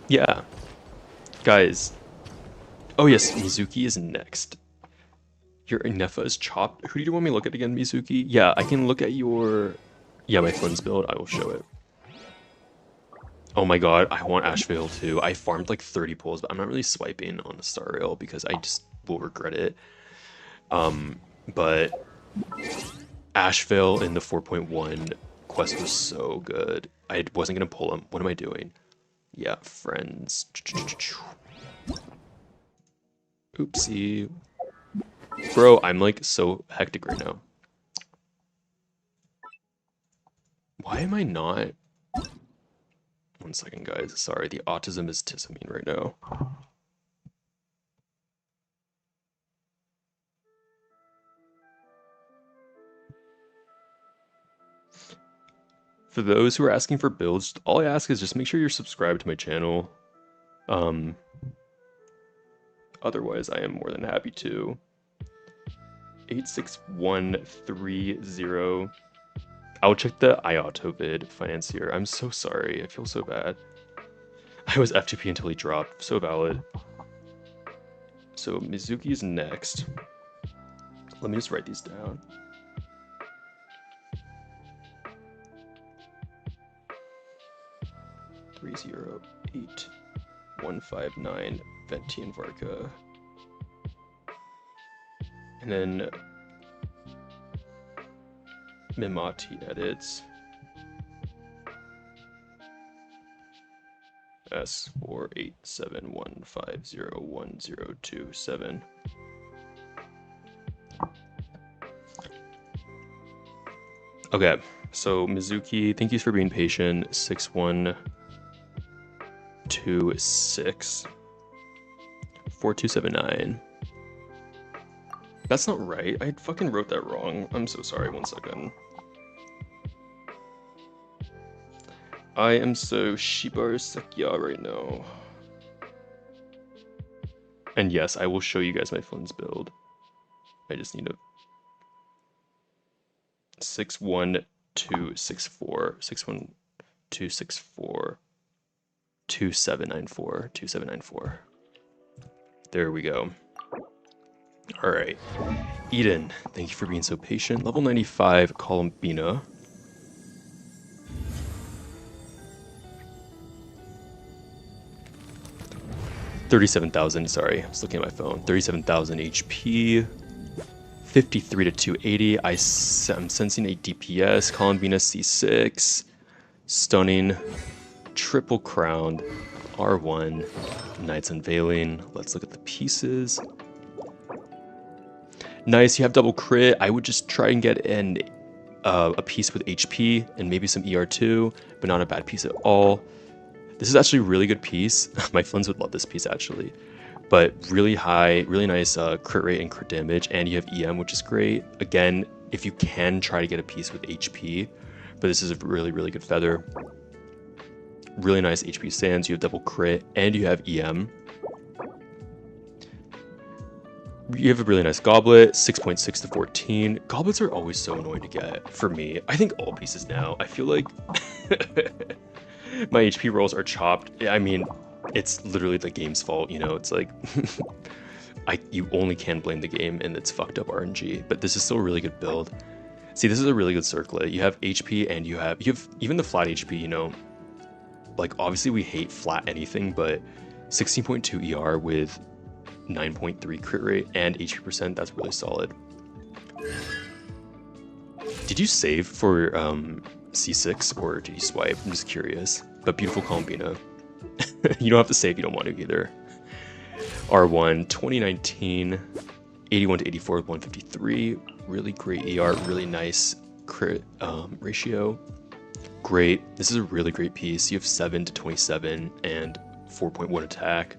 [SPEAKER 2] Yeah. Guys. Oh yes, Mizuki is next. Your Inefa is chopped. Who do you want me to look at again, Mizuki? Yeah, I can look at your... Yeah, my Flins build. I will show it. Oh my god, I want Ashvale too. I farmed like 30 pulls, but I'm not really swiping on the Star Rail because I just will regret it. But Ashvale in the 4.1 quest was so good. I wasn't gonna pull him. What am I doing? Yeah, friends. Oopsie. Bro, I'm like so hectic right now. Why am I not? 1 second, guys. Sorry, the autism is tissaming right now. For those who are asking for builds, all I ask is just make sure you're subscribed to my channel. Otherwise, I am more than happy to. 86130. I'll check the iAutovid financier. I'm so sorry. I feel so bad. I was F2P until he dropped. So valid. So Mizuki is next. Let me just write these down. Three zero eight 159 Ventian Varka. And then Mimati edits. S4871501027. Okay, so Mizuki, thank you for being patient. 6126 4279. That's not right. I fucking wrote that wrong. I'm so sorry. 1 second. I am so Shibaru Sakya right now. And yes, I will show you guys my phone's build. I just need a 61264 61264 2794 2794. There we go. All right, Eden, thank you for being so patient. Level 95, Columbina. $37,000, sorry, I was looking at my phone. 37,000 HP, 53 to 280. I'm sensing a DPS, Columbina C6, stunning, triple crowned, R1, Knights Unveiling. Let's look at the pieces. Nice, you have double crit. I would just try and get a piece with HP and maybe some ER2, but not a bad piece at all. This is actually a really good piece. My friends would love this piece actually, but really high, really nice crit rate and crit damage, and you have EM, which is great. Again, if you can try to get a piece with HP, but this is a really, really good feather. Really nice HP sands, you have double crit, and you have EM. You have a really nice goblet, 6.6 to 14. Goblets are always so annoying to get, for me. I think all pieces now. I feel like my HP rolls are chopped. I mean, it's literally the game's fault, you know? It's like, you only can blame the game and it's fucked up RNG, but this is still a really good build. See, this is a really good circlet. You have HP and you have even the flat HP, you know? Like, obviously we hate flat anything, but 16.2 ER with 9.3 crit rate and HP percent, that's really solid. Did you save for C6 or did you swipe? I'm just curious. But beautiful Columbina. You don't have to save, you don't want to either. R1, 2019, 81 to 84 with 153. Really great ER, really nice crit ratio. Great. This is a really great piece. You have 7 to 27 and 4.1 attack.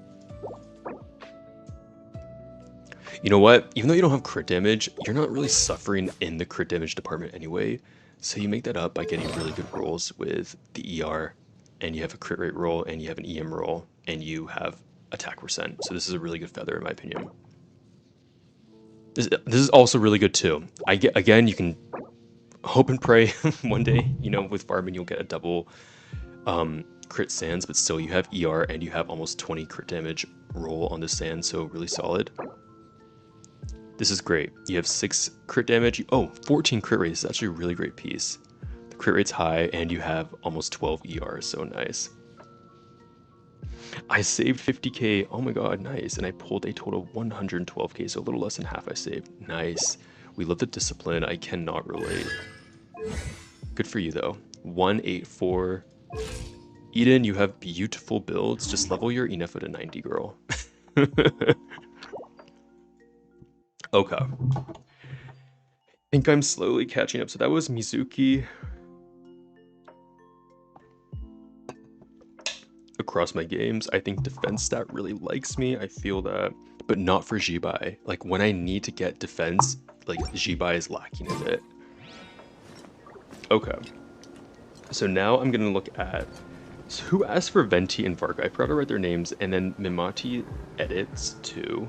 [SPEAKER 2] You know what? Even though you don't have crit damage, you're not really suffering in the crit damage department anyway. So you make that up by getting really good rolls with the ER, and you have a crit rate roll, and you have an EM roll, and you have attack percent. So this is a really good feather in my opinion. This is also really good too. Again, you can hope and pray one day, you know, with farming you'll get a double crit sands, but still you have ER and you have almost 20 crit damage roll on the sand, so really solid. This is great. You have 6 crit damage. 14 crit rate. This is actually a really great piece. The crit rate's high, and you have almost 12 ER, so nice. I saved 50k. Oh my god, nice. And I pulled a total of 112k, so a little less than half I saved. Nice. We love the discipline. I cannot relate. Good for you, though. 184. Eden, you have beautiful builds. Just level your Enef at a 90, girl. Okay. I think I'm slowly catching up. So that was Mizuki. Across my games, I think defense stat really likes me. I feel that, but not for Jibai. Like when I need to get defense, like Jibai is lacking a bit. Okay. So now I'm gonna look at who asked for Venti and Varka. I forgot to write their names, and then Mimati edits too.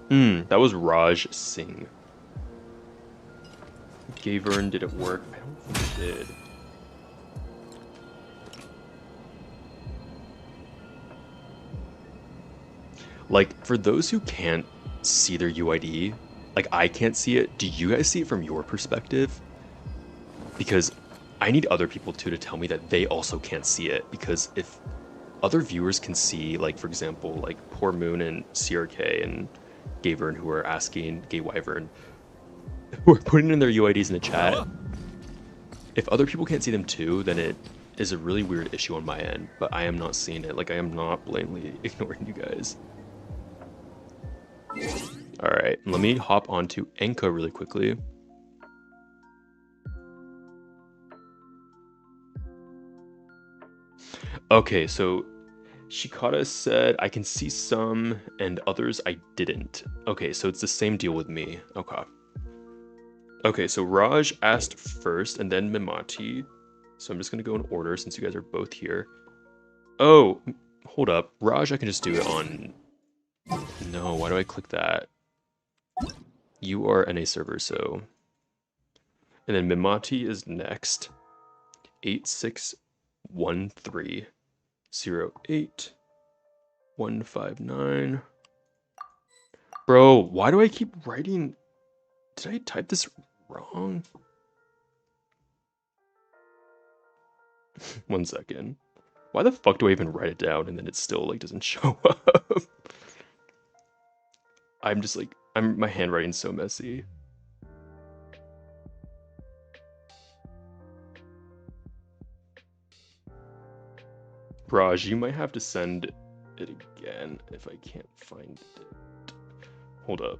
[SPEAKER 2] That was Raj Singh. Gavern, did it work? I don't think it did. Like, for those who can't see their UID, like I can't see it, do you guys see it from your perspective? Because I need other people too to tell me that they also can't see it, because if other viewers can see, like for example, like Poor Moon and CRK and Gavern who are asking, Gay Wyvern, who are putting in their UIDs in the chat, if other people can't see them too, then it is a really weird issue on my end, but I am not seeing it. Like I am not blatantly ignoring you guys. All right, let me hop onto Enka really quickly. Okay, so Shikata said I can see some and others I didn't. Okay, so it's the same deal with me. Okay. Okay, so Raj asked first and then Mimati. So I'm just gonna go in order since you guys are both here. Oh, hold up. Raj, I can just do it on... No, why do I click that? You are NA server, so... And then Mimati is next. 861308 159. Bro, why do I keep writing? Did I type this wrong? 1 second. Why the fuck do I even write it down and then it still like doesn't show up? I'm just like, my handwriting's so messy. Raj, you might have to send it again if I can't find it. Hold up.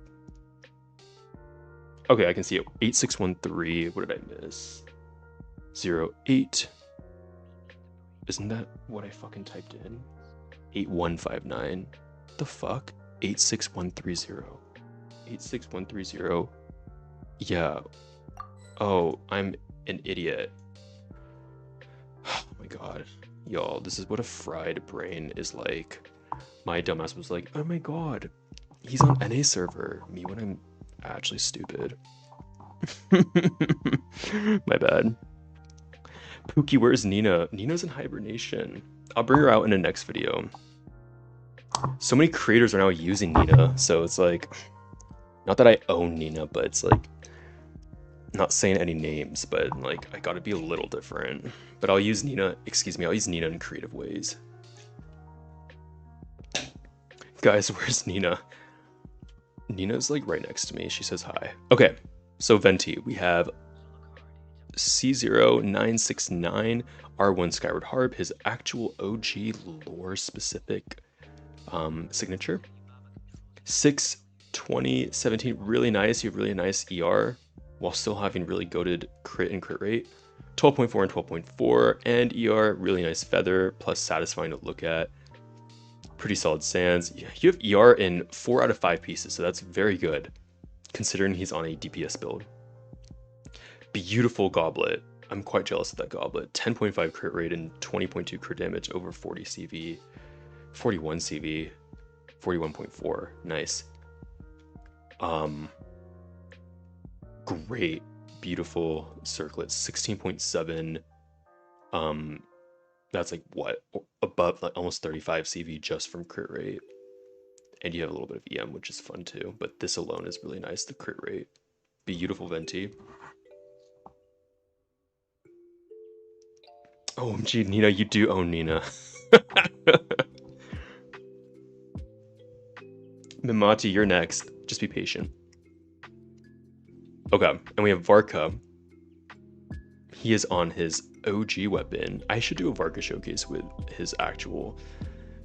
[SPEAKER 2] Okay, I can see it. 8613. What did I miss? 08. Isn't that what I fucking typed in? 8159. The fuck? 86130. 86130. Yeah. Oh, I'm an idiot. Oh my god. Y'all, this is what a fried brain is like. My dumbass was like, oh my god, he's on NA server. Me when I'm actually stupid. My bad. Pookie, where's Nina? Nina's in hibernation. I'll bring her out in the next video. So many creators are now using Nina, so it's like, not that I own Nina, but it's like, not saying any names, but like, I gotta be a little different. But I'll use Nina, I'll use Nina in creative ways. Guys, where's Nina? Nina's like right next to me, she says hi. Okay, so Venti, we have C0969 R1 Skyward Harp, his actual OG lore specific signature. 62017, really nice, you have really nice ER while still having really goated crit and crit rate. 12.4 and 12.4, and ER, really nice feather, plus satisfying to look at. Pretty solid sands. You have ER in 4 out of 5 pieces, so that's very good, considering he's on a DPS build. Beautiful goblet. I'm quite jealous of that goblet. 10.5 crit rate and 20.2 crit damage over 40 CV. 41 CV. 41.4. Nice. Great. Beautiful circlets. 16.7. That's like what? Above like almost 35 CV just from crit rate. And you have a little bit of EM, which is fun too. But this alone is really nice, the crit rate. Beautiful Venti. OMG, Nina, you do own Nina. Mimati, you're next. Just be patient. Okay, and we have Varka. He is on his OG weapon. I should do a Varka showcase with his actual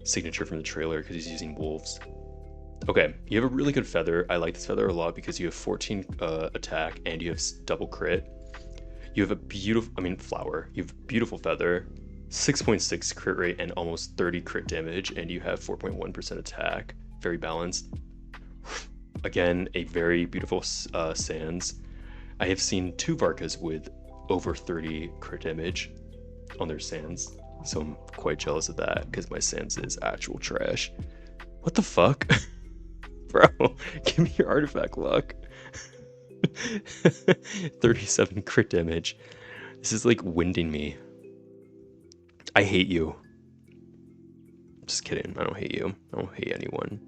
[SPEAKER 2] signature from the trailer because he's using wolves. Okay, you have a really good feather. I like this feather a lot because you have 14 attack and you have double crit. You have a beautiful, flower. You have beautiful feather, 6.6 crit rate and almost 30 crit damage, and you have 4.1% attack. Very balanced. Again, a very beautiful sands. I have seen 2 Varkas with over 30 crit damage on their Sands, so I'm quite jealous of that because my Sands is actual trash. What the fuck? Bro, give me your artifact luck. 37 crit damage. This is like winding me. I hate you. Just kidding. I don't hate you. I don't hate anyone.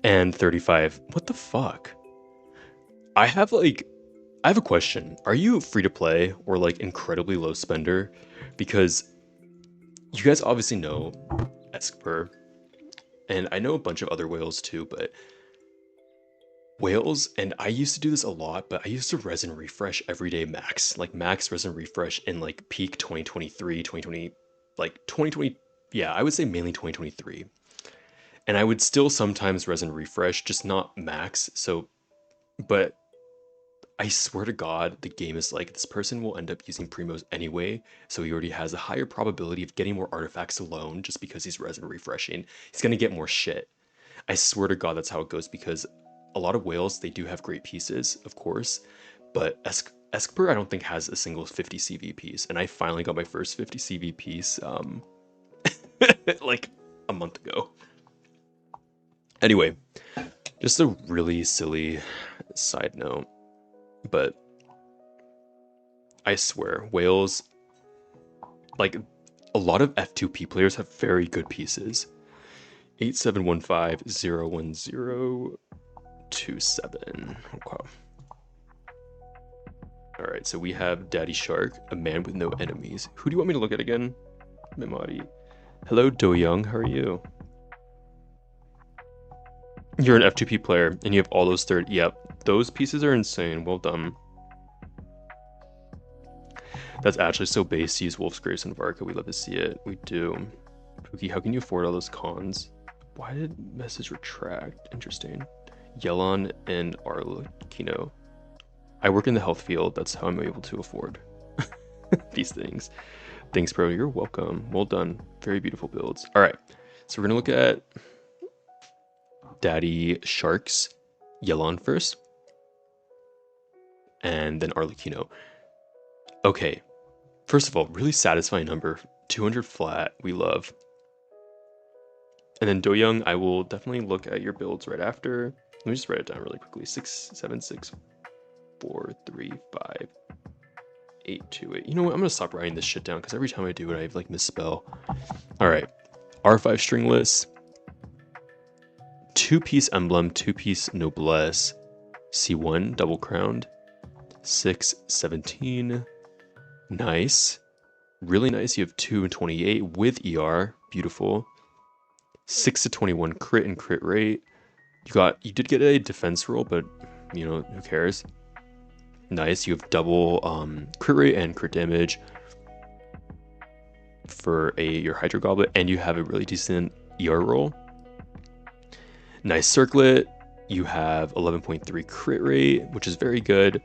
[SPEAKER 2] And 35. What the fuck? I have a question. Are you free to play or like incredibly low spender? Because you guys obviously know Esper, and I know a bunch of other whales too, but whales, and I used to do this a lot, but I used to resin refresh every day max, like max resin refresh in like peak 2023, 2020, like 2020, yeah, I would say mainly 2023. And I would still sometimes resin refresh, just not max. So, but I swear to God, the game is like, this person will end up using Primos anyway, so he already has a higher probability of getting more artifacts alone just because he's resin refreshing. He's gonna get more shit. I swear to God, that's how it goes, because a lot of whales, they do have great pieces, of course, but Esper, I don't think has a single 50 CV piece, and I finally got my first 50 CV piece, like a month ago. Anyway, just a really silly side note, but I swear, whales, like a lot of F2P players have very good pieces. 8715-01027. Okay. Alright, so we have Daddy Shark, a man with no enemies. Who do you want me to look at again? Mimari. Hello, Do Young, how are you? You're an F2P player, and you have all those third. Yep, those pieces are insane. Well done. That's actually so base to use Wolf's Grace and Varka. We love to see it. We do. Pookie, how can you afford all those cons? Why did message retract? Interesting. Yelon and Arlecchino. I work in the health field. That's how I'm able to afford these things. Thanks, bro. You're welcome. Well done. Very beautiful builds. All right. So we're going to look at Daddy Shark's Yelon first. And then Arlecchino. Okay. First of all, really satisfying number. 200 flat. We love. And then Do Young, I will definitely look at your builds right after. Let me just write it down really quickly. 6, 7, 6, 4, 3, 5, 8, 2, 8. You know what? I'm gonna stop writing this shit down because every time I do it, I like misspell. All right, R5 stringless, 2-piece emblem, 2-piece noblesse, C1 double crowned, 6, 17. Nice, really nice. You have 2 and 28 with ER. Beautiful. 6 to 21 crit and crit rate. You did get a defense roll, but you know, who cares? Nice. You have double crit rate and crit damage for your Hydro Goblet, and you have a really decent ER roll. Nice circlet. You have 11.3 crit rate, which is very good.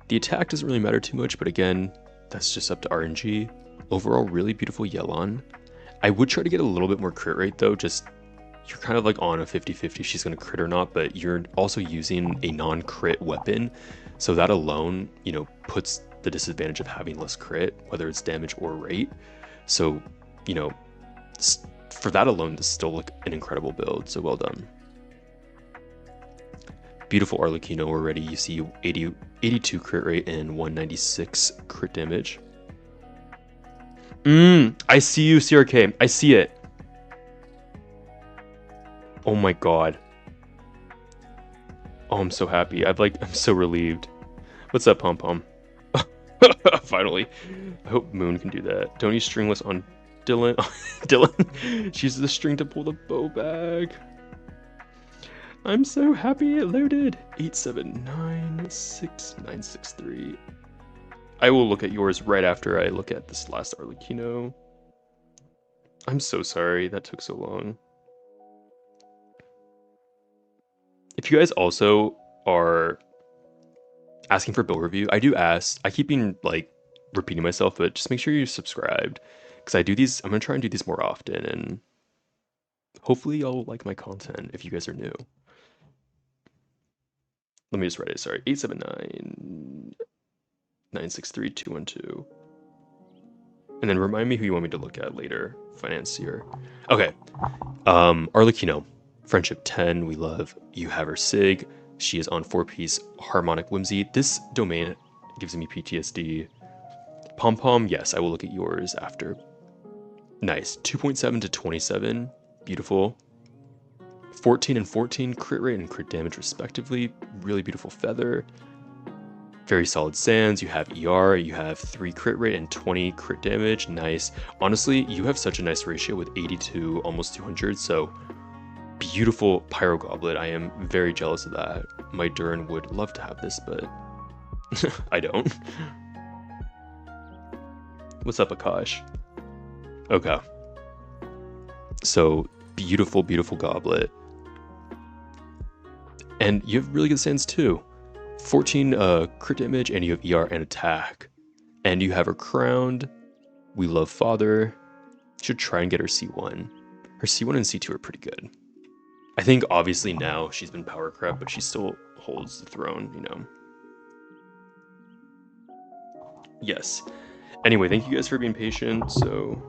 [SPEAKER 2] The attack doesn't really matter too much, but again, that's just up to RNG. Overall, really beautiful Yelon. I would try to get a little bit more crit rate though, just you're kind of like on a 50-50 she's going to crit or not, but you're also using a non-crit weapon, so that alone, you know, puts the disadvantage of having less crit, whether it's damage or rate. So, you know, for that alone, this is still like an incredible build, so well done. Beautiful Arlecchino already. You see 82 crit rate and 196 crit damage. I see you, CRK. I see it. Oh my god. Oh, I'm so happy. I'm so relieved. What's up, Pom Pom? Finally. I hope Moon can do that. Don't use stringless on Dylan. Dylan. She uses the string to pull the bow back. I'm so happy it loaded. 8796963. I will look at yours right after I look at this last Arlecchino. I'm so sorry that took so long. If you guys also are asking for build review, I do ask. I keep being like repeating myself, but just make sure you're subscribed because I do these. I'm gonna try and do these more often, and hopefully y'all like my content if you guys are new. Let me just write it. Sorry, 879 963 212. And then remind me who you want me to look at later. Financier. Okay. Arlecchino. Friendship 10. We love. You have her Sig. She is on 4-piece Harmonic Whimsy. This domain gives me PTSD. Pom Pom. Yes, I will look at yours after. Nice. 2.7 to 27. Beautiful. 14 and 14. Crit rate and crit damage respectively. Really beautiful feather. Very solid sands. You have ER, you have 3 crit rate and 20 crit damage. Nice. Honestly, you have such a nice ratio with 82, almost 200. So beautiful Pyro Goblet. I am very jealous of that. My Durin would love to have this, but I don't. What's up, Akash? Okay. So beautiful, beautiful goblet. And you have really good sands too. 14 crit damage, and you have ER and attack. And you have her crowned. We love Father. Should try and get her C1. Her C1 and C2 are pretty good. I think obviously now she's been power crept, but she still holds the throne, you know. Yes. Anyway, thank you guys for being patient. So,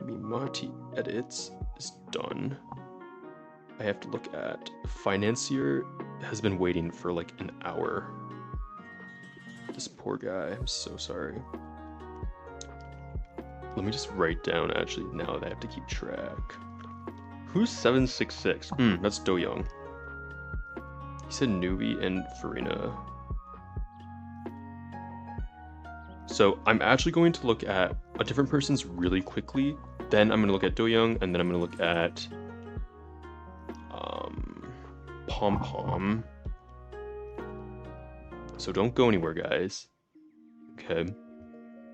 [SPEAKER 2] Mimati edits is done. I have to look at Financier has been waiting for like an hour. This poor guy, I'm so sorry. Let me just write down actually now that I have to keep track. Who's 766? That's Do Young. He said Newbie and Farina. So I'm actually going to look at a different person's really quickly. Then I'm going to look at Do Young, and then I'm going to look at Pom Pom. So don't go anywhere, guys. Okay.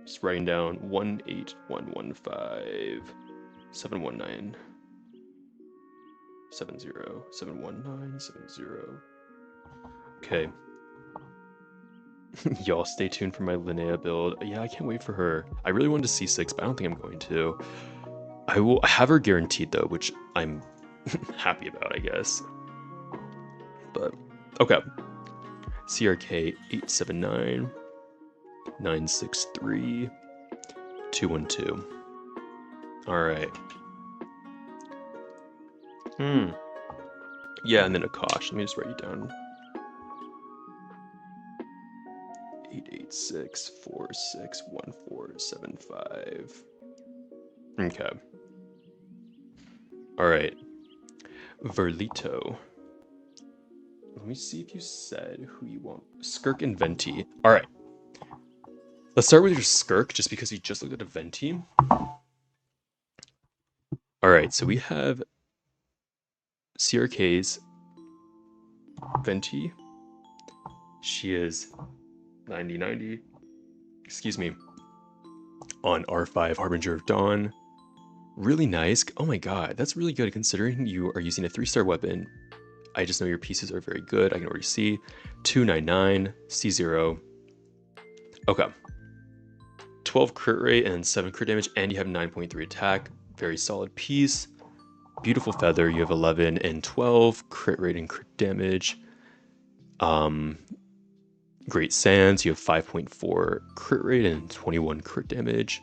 [SPEAKER 2] Just writing down 18115 719 70 719 70. Okay. Y'all stay tuned for my Linnea build. Yeah, I can't wait for her. I really wanted to see 6, but I don't think I'm going to. I will have her guaranteed though, which I'm happy about, I guess. But okay. CRK 879 963 212. All right. Yeah, and then Akash. Let me just write you down. 886461475. Okay. All right. Verlito. Let me see if you said who you want. Skirk and Venti. All right. Let's start with your Skirk, just because you just looked at a Venti. All right, so we have CRK's Venti. She is 9090. Excuse me. On R5 Harbinger of Dawn. Really nice. Oh my god, that's really good considering you are using a 3-star weapon. I just know your pieces are very good. I can already see. 299, C0. Okay. 12 crit rate and 7 crit damage, and you have 9.3 attack. Very solid piece. Beautiful feather. You have 11 and 12 crit rate and crit damage. Great sands. You have 5.4 crit rate and 21 crit damage.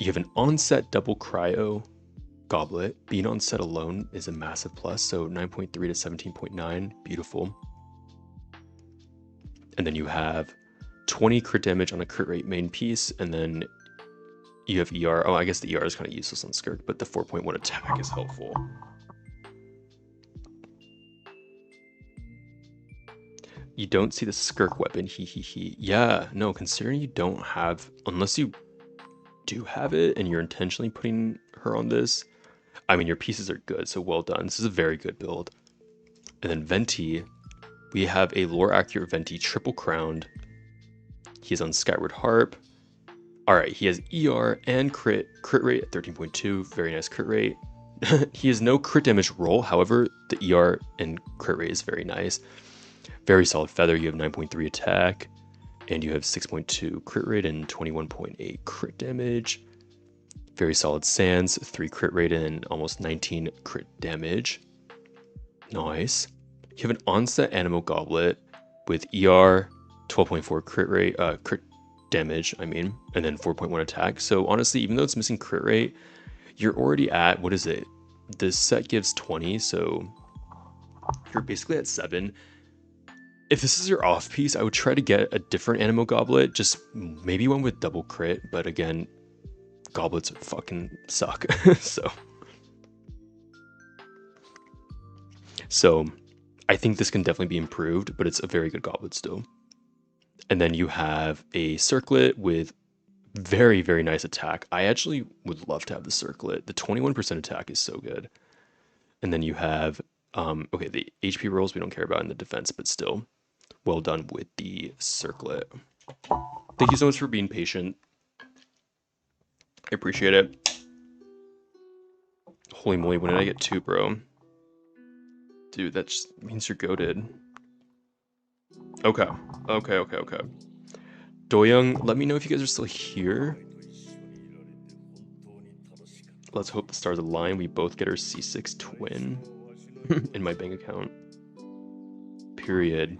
[SPEAKER 2] You have an onset double cryo goblet. Being on set alone is a massive plus, so 9.3 to 17.9, beautiful. And then you have 20 crit damage on a crit rate main piece, and then you have ER. Oh, I guess the ER is kind of useless on Skirk, but the 4.1 attack is helpful. You don't see the Skirk weapon, he. Yeah, no, considering you don't have, unless you do have it and you're intentionally putting her on this, I mean, your pieces are good, so well done. This is a very good build. And then Venti, we have a lore accurate Venti triple crowned. He is on Skyward Harp. All right, he has ER and crit rate at 13.2, very nice crit rate. He has no crit damage roll, however, the ER and crit rate is very nice. Very solid feather, you have 9.3 attack, and you have 6.2 crit rate and 21.8 crit damage. Very solid sands, 3 crit rate and almost 19 crit damage. Nice. You have an onset Animo Goblet. with ER, 12.4 crit rate, crit damage, I mean, and then 4.1 attack. So honestly, even though it's missing crit rate, you're already at, what is it? This set gives 20, so you're basically at 7. If this is your off piece, I would try to get a different Animo Goblet, just maybe one with double crit, but again, goblets fucking suck. So I think this can definitely be improved, but it's a very good goblet still. And then you have a circlet with very, very nice attack. I actually would love to have the circlet. The 21% attack is so good. And then you have, okay, the HP rolls we don't care about in the defense, but still, well done with the circlet. Thank you so much for being patient. I appreciate it. Holy moly, when did I get 2, bro? Dude, that just means you're goated. Okay. Doyoung, let me know if you guys are still here. Let's hope the stars align. We both get our C6 twin in my bank account. Period.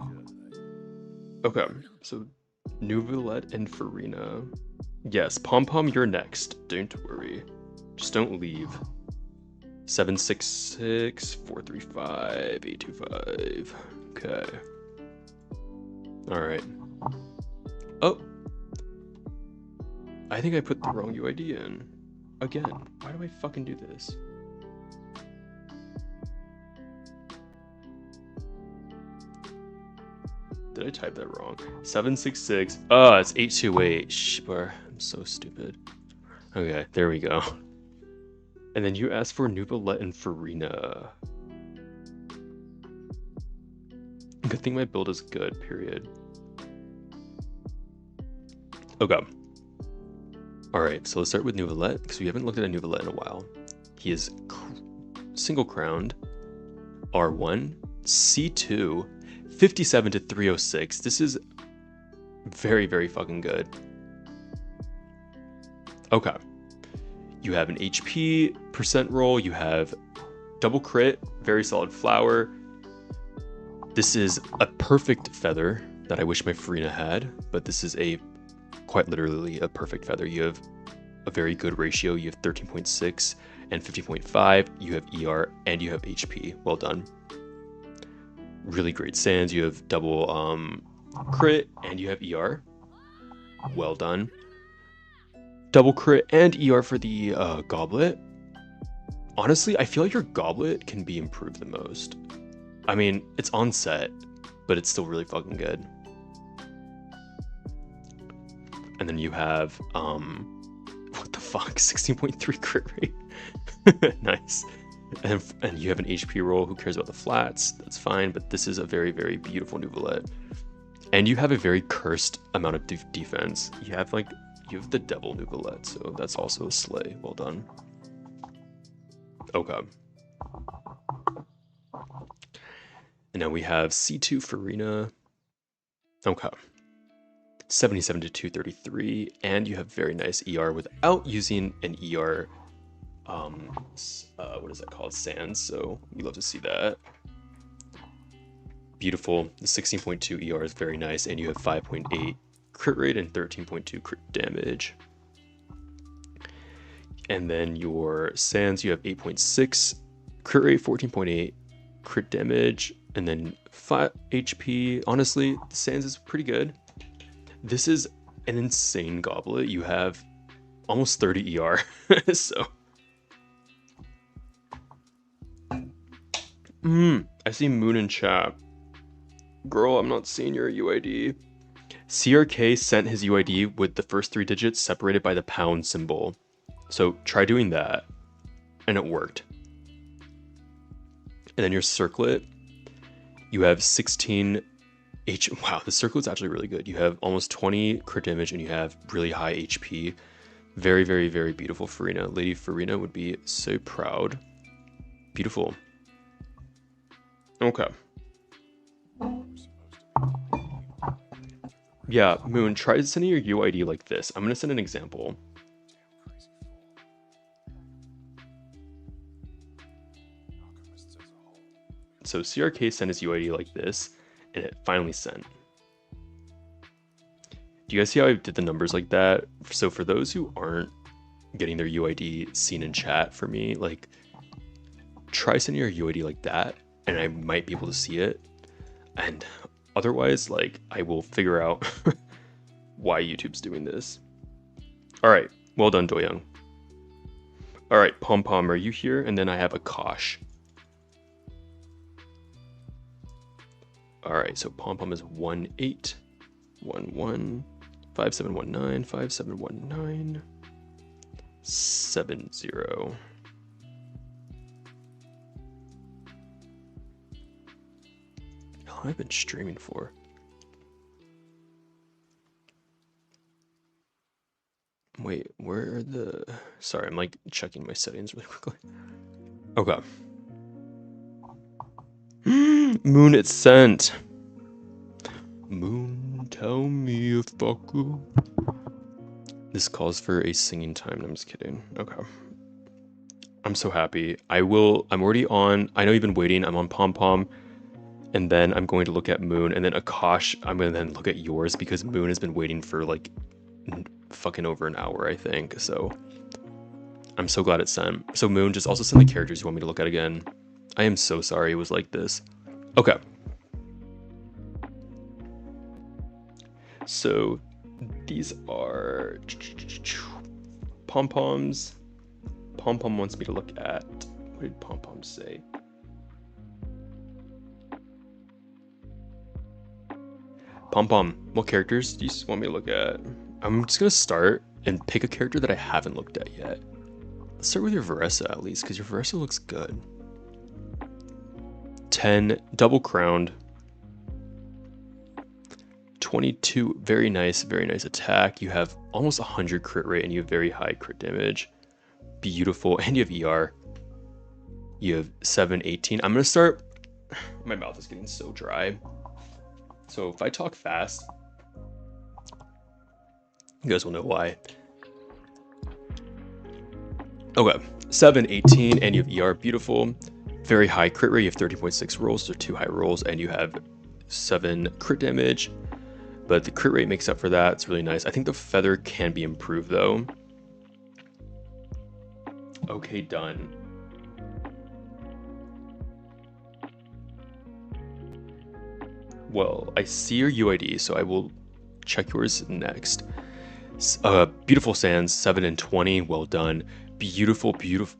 [SPEAKER 2] Okay, so Nuvolette and Farina. Yes, Pom Pom, you're next. Don't worry. Just don't leave. 766 435 825. Okay. Alright. Oh! I think I put the wrong UID in. Again. Why do I fucking do this? Did I type that wrong? 766. Oh, it's 828. Shbar. I'm so stupid. Okay, there we go. And then you asked for Nuvolette and Farina. Good thing my build is good, period. Okay. Alright, so let's start with Nuvolette, because we haven't looked at a Nuvolette in a while. He is single crowned, R1, C2, 57 to 306. This is very, very fucking good. Okay. You have an HP percent roll, you have double crit, very solid flower. This is a perfect feather that I wish my Farina had, but this is quite literally a perfect feather. You have a very good ratio. You have 13.6 and 50.5. You have ER and you have HP. Well done. Really great sands. You have double crit and you have ER. Well done. Double crit and ER for the goblet. Honestly, I feel like your goblet can be improved the most. I mean, it's on set, but it's still really fucking good. And then you have, what the fuck, 16.3 crit rate. Nice. And you have an HP roll. Who cares about the flats? That's fine, but this is a very, very beautiful Nuvolette. And you have a very cursed amount of defense. You have the devil Nuvolette, so that's also a slay. Well done. Okay. And now we have C2 Farina. Okay. 77 to 233, and you have very nice ER without using an ER, what is that called? Sands, so we love to see that. Beautiful. The 16.2 ER is very nice, and you have 5.8 crit rate and 13.2 crit damage. And then your sands, you have 8.6 crit rate, 14.8 crit damage, and then 5 HP. Honestly, the sands is pretty good. This is an insane goblet. You have almost 30 ER. So. I see Moon in chat. Girl, I'm not seeing your UID. CRK sent his UID with the first 3 digits separated by the pound symbol. So try doing that. And it worked. And then your circlet. You have 16 wow, the circlet's actually really good. You have almost 20 crit damage and you have really high HP. Very, very, very beautiful Farina. Lady Farina would be so proud. Beautiful. Okay. Yeah, Moon, try sending your UID like this. I'm going to send an example. So CRK sent his UID like this. and it finally sent. Do you guys see how I did the numbers like that? So for those who aren't getting their UID seen in chat for me, like, try sending your UID like that, and I might be able to see it. And otherwise, like, I will figure out why YouTube's doing this. All right, well done, Doyoung. All right, Pom Pom, are you here? And then I have Akash. All right, so Pom Pom is 1811 5719 5719 70. How long have I been streaming for? Wait, where are the... Sorry, I'm like checking my settings really quickly. Okay. Moon, it's sent. Moon, tell me if I could. This calls for a singing time. I'm just kidding. Okay. I'm so happy. I'm already on... I know you've been waiting. I'm on Pom Pom. And then I'm going to look at Moon. And then Akash, I'm going to then look at yours because Moon has been waiting for like fucking over an hour, I think. So I'm so glad it sent. So Moon, just also send the characters you want me to look at again. I am so sorry it was like this. Okay. So these are Pom Poms. Pom Pom wants me to look at... What did Pom Pom say? Pom Pom, what characters do you want me to look at? I'm just gonna start and pick a character that I haven't looked at yet. Let's start with your Veressa at least, because your Veressa looks good. 10, double crowned. 22, very nice attack. You have almost 100 crit rate and you have very high crit damage. Beautiful, and you have ER. You have 7, 18. I'm gonna start, my mouth is getting so dry. So if I talk fast, you guys will know why. Okay, 7, 18, and you have ER, beautiful. Very high crit rate, you have 30.6 rolls, so 2 high rolls, and you have 7 crit damage. But the crit rate makes up for that, it's really nice. I think the feather can be improved though. Okay, done. Well, I see your UID, so I will check yours next. Beautiful Sands, 7 and 20, well done. Beautiful.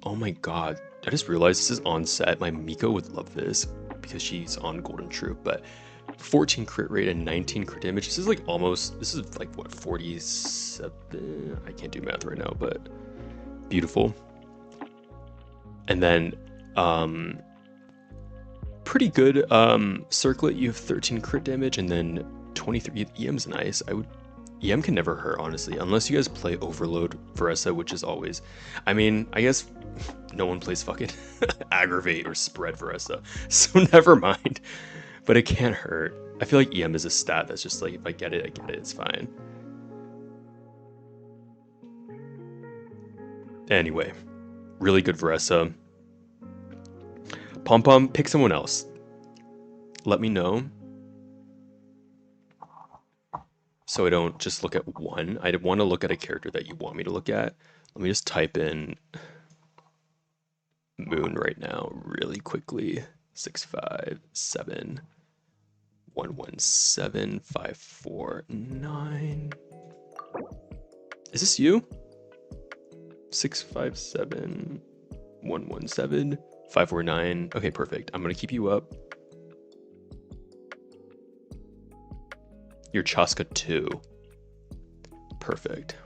[SPEAKER 2] Oh my god, I just realized this is on set. My Miko would love this because she's on Golden Troop, but 14 crit rate and 19 crit damage. This is like what, 47? I can't do math right now, but beautiful. And then, pretty good circlet. You have 13 crit damage and then 23. EM's nice. EM can never hurt, honestly, unless you guys play Overload Veressa, which is always, I mean, I guess no one plays fucking Aggravate or Spread Veressa, so never mind. But it can't hurt. I feel like EM is a stat that's just like, if I get it, I get it, it's fine. Anyway, really good Veressa. Pom Pom, pick someone else. Let me know. So I don't just look at one. I want to look at a character that you want me to look at. Let me just type in Moon right now really quickly. 657 117 549. Is this you? 657 117 549. Okay, perfect. I'm gonna keep you up. You're Chaska 2. Perfect.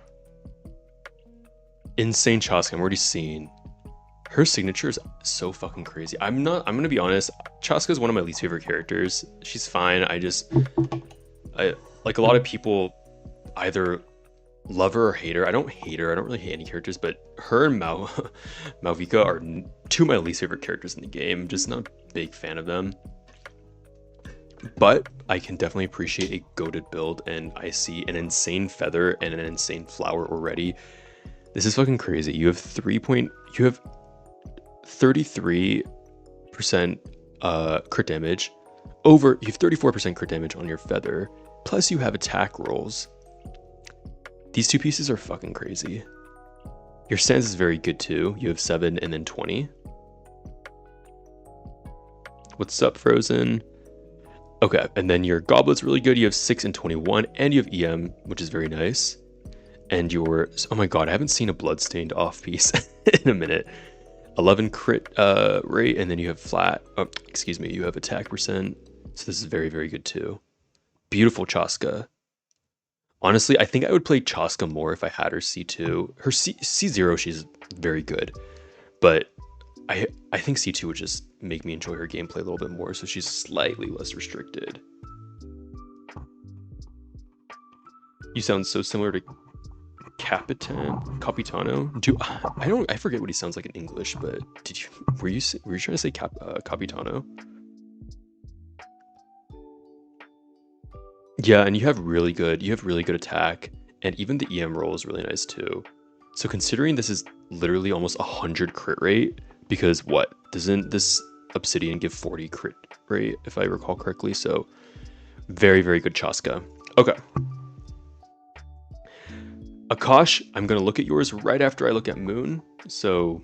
[SPEAKER 2] Insane Chaska. I'm already seeing. Her signature is so fucking crazy. I'm gonna be honest. Chaska is one of my least favorite characters. She's fine. I like a lot of people either love her or hate her. I don't hate her. I don't really hate any characters, but her and Malvika are two of my least favorite characters in the game. Just not a big fan of them. But I can definitely appreciate a goated build, and I see an insane feather and an insane flower already. This is fucking crazy. You have 33% crit damage, you have 34% crit damage on your feather, plus you have attack rolls. These two pieces are fucking crazy. Your stance is very good too. You have 7 and then 20. What's up, Frozen? Okay, and then your goblet's really good. You have 6 and 21, and you have EM, which is very nice. And your, oh my god, I haven't seen a bloodstained off piece in a minute. 11 crit rate, and then you have flat, excuse me, you have attack percent. So this is very, very good too. Beautiful Chaska. Honestly, I think I would play Chaska more if I had her C2. Her C0, she's very good. But I think C2 would just make me enjoy her gameplay a little bit more, so she's slightly less restricted. You sound so similar to Capitano. I forget what he sounds like in English, but were you trying to say Capitano? Yeah, and you have really good attack, and even the EM roll is really nice too. So considering this is literally almost 100 crit rate, because what, doesn't this Obsidian give 40 crit rate if I recall correctly? So very, very good Chaska. Okay. Akash, I'm gonna look at yours right after I look at Moon. So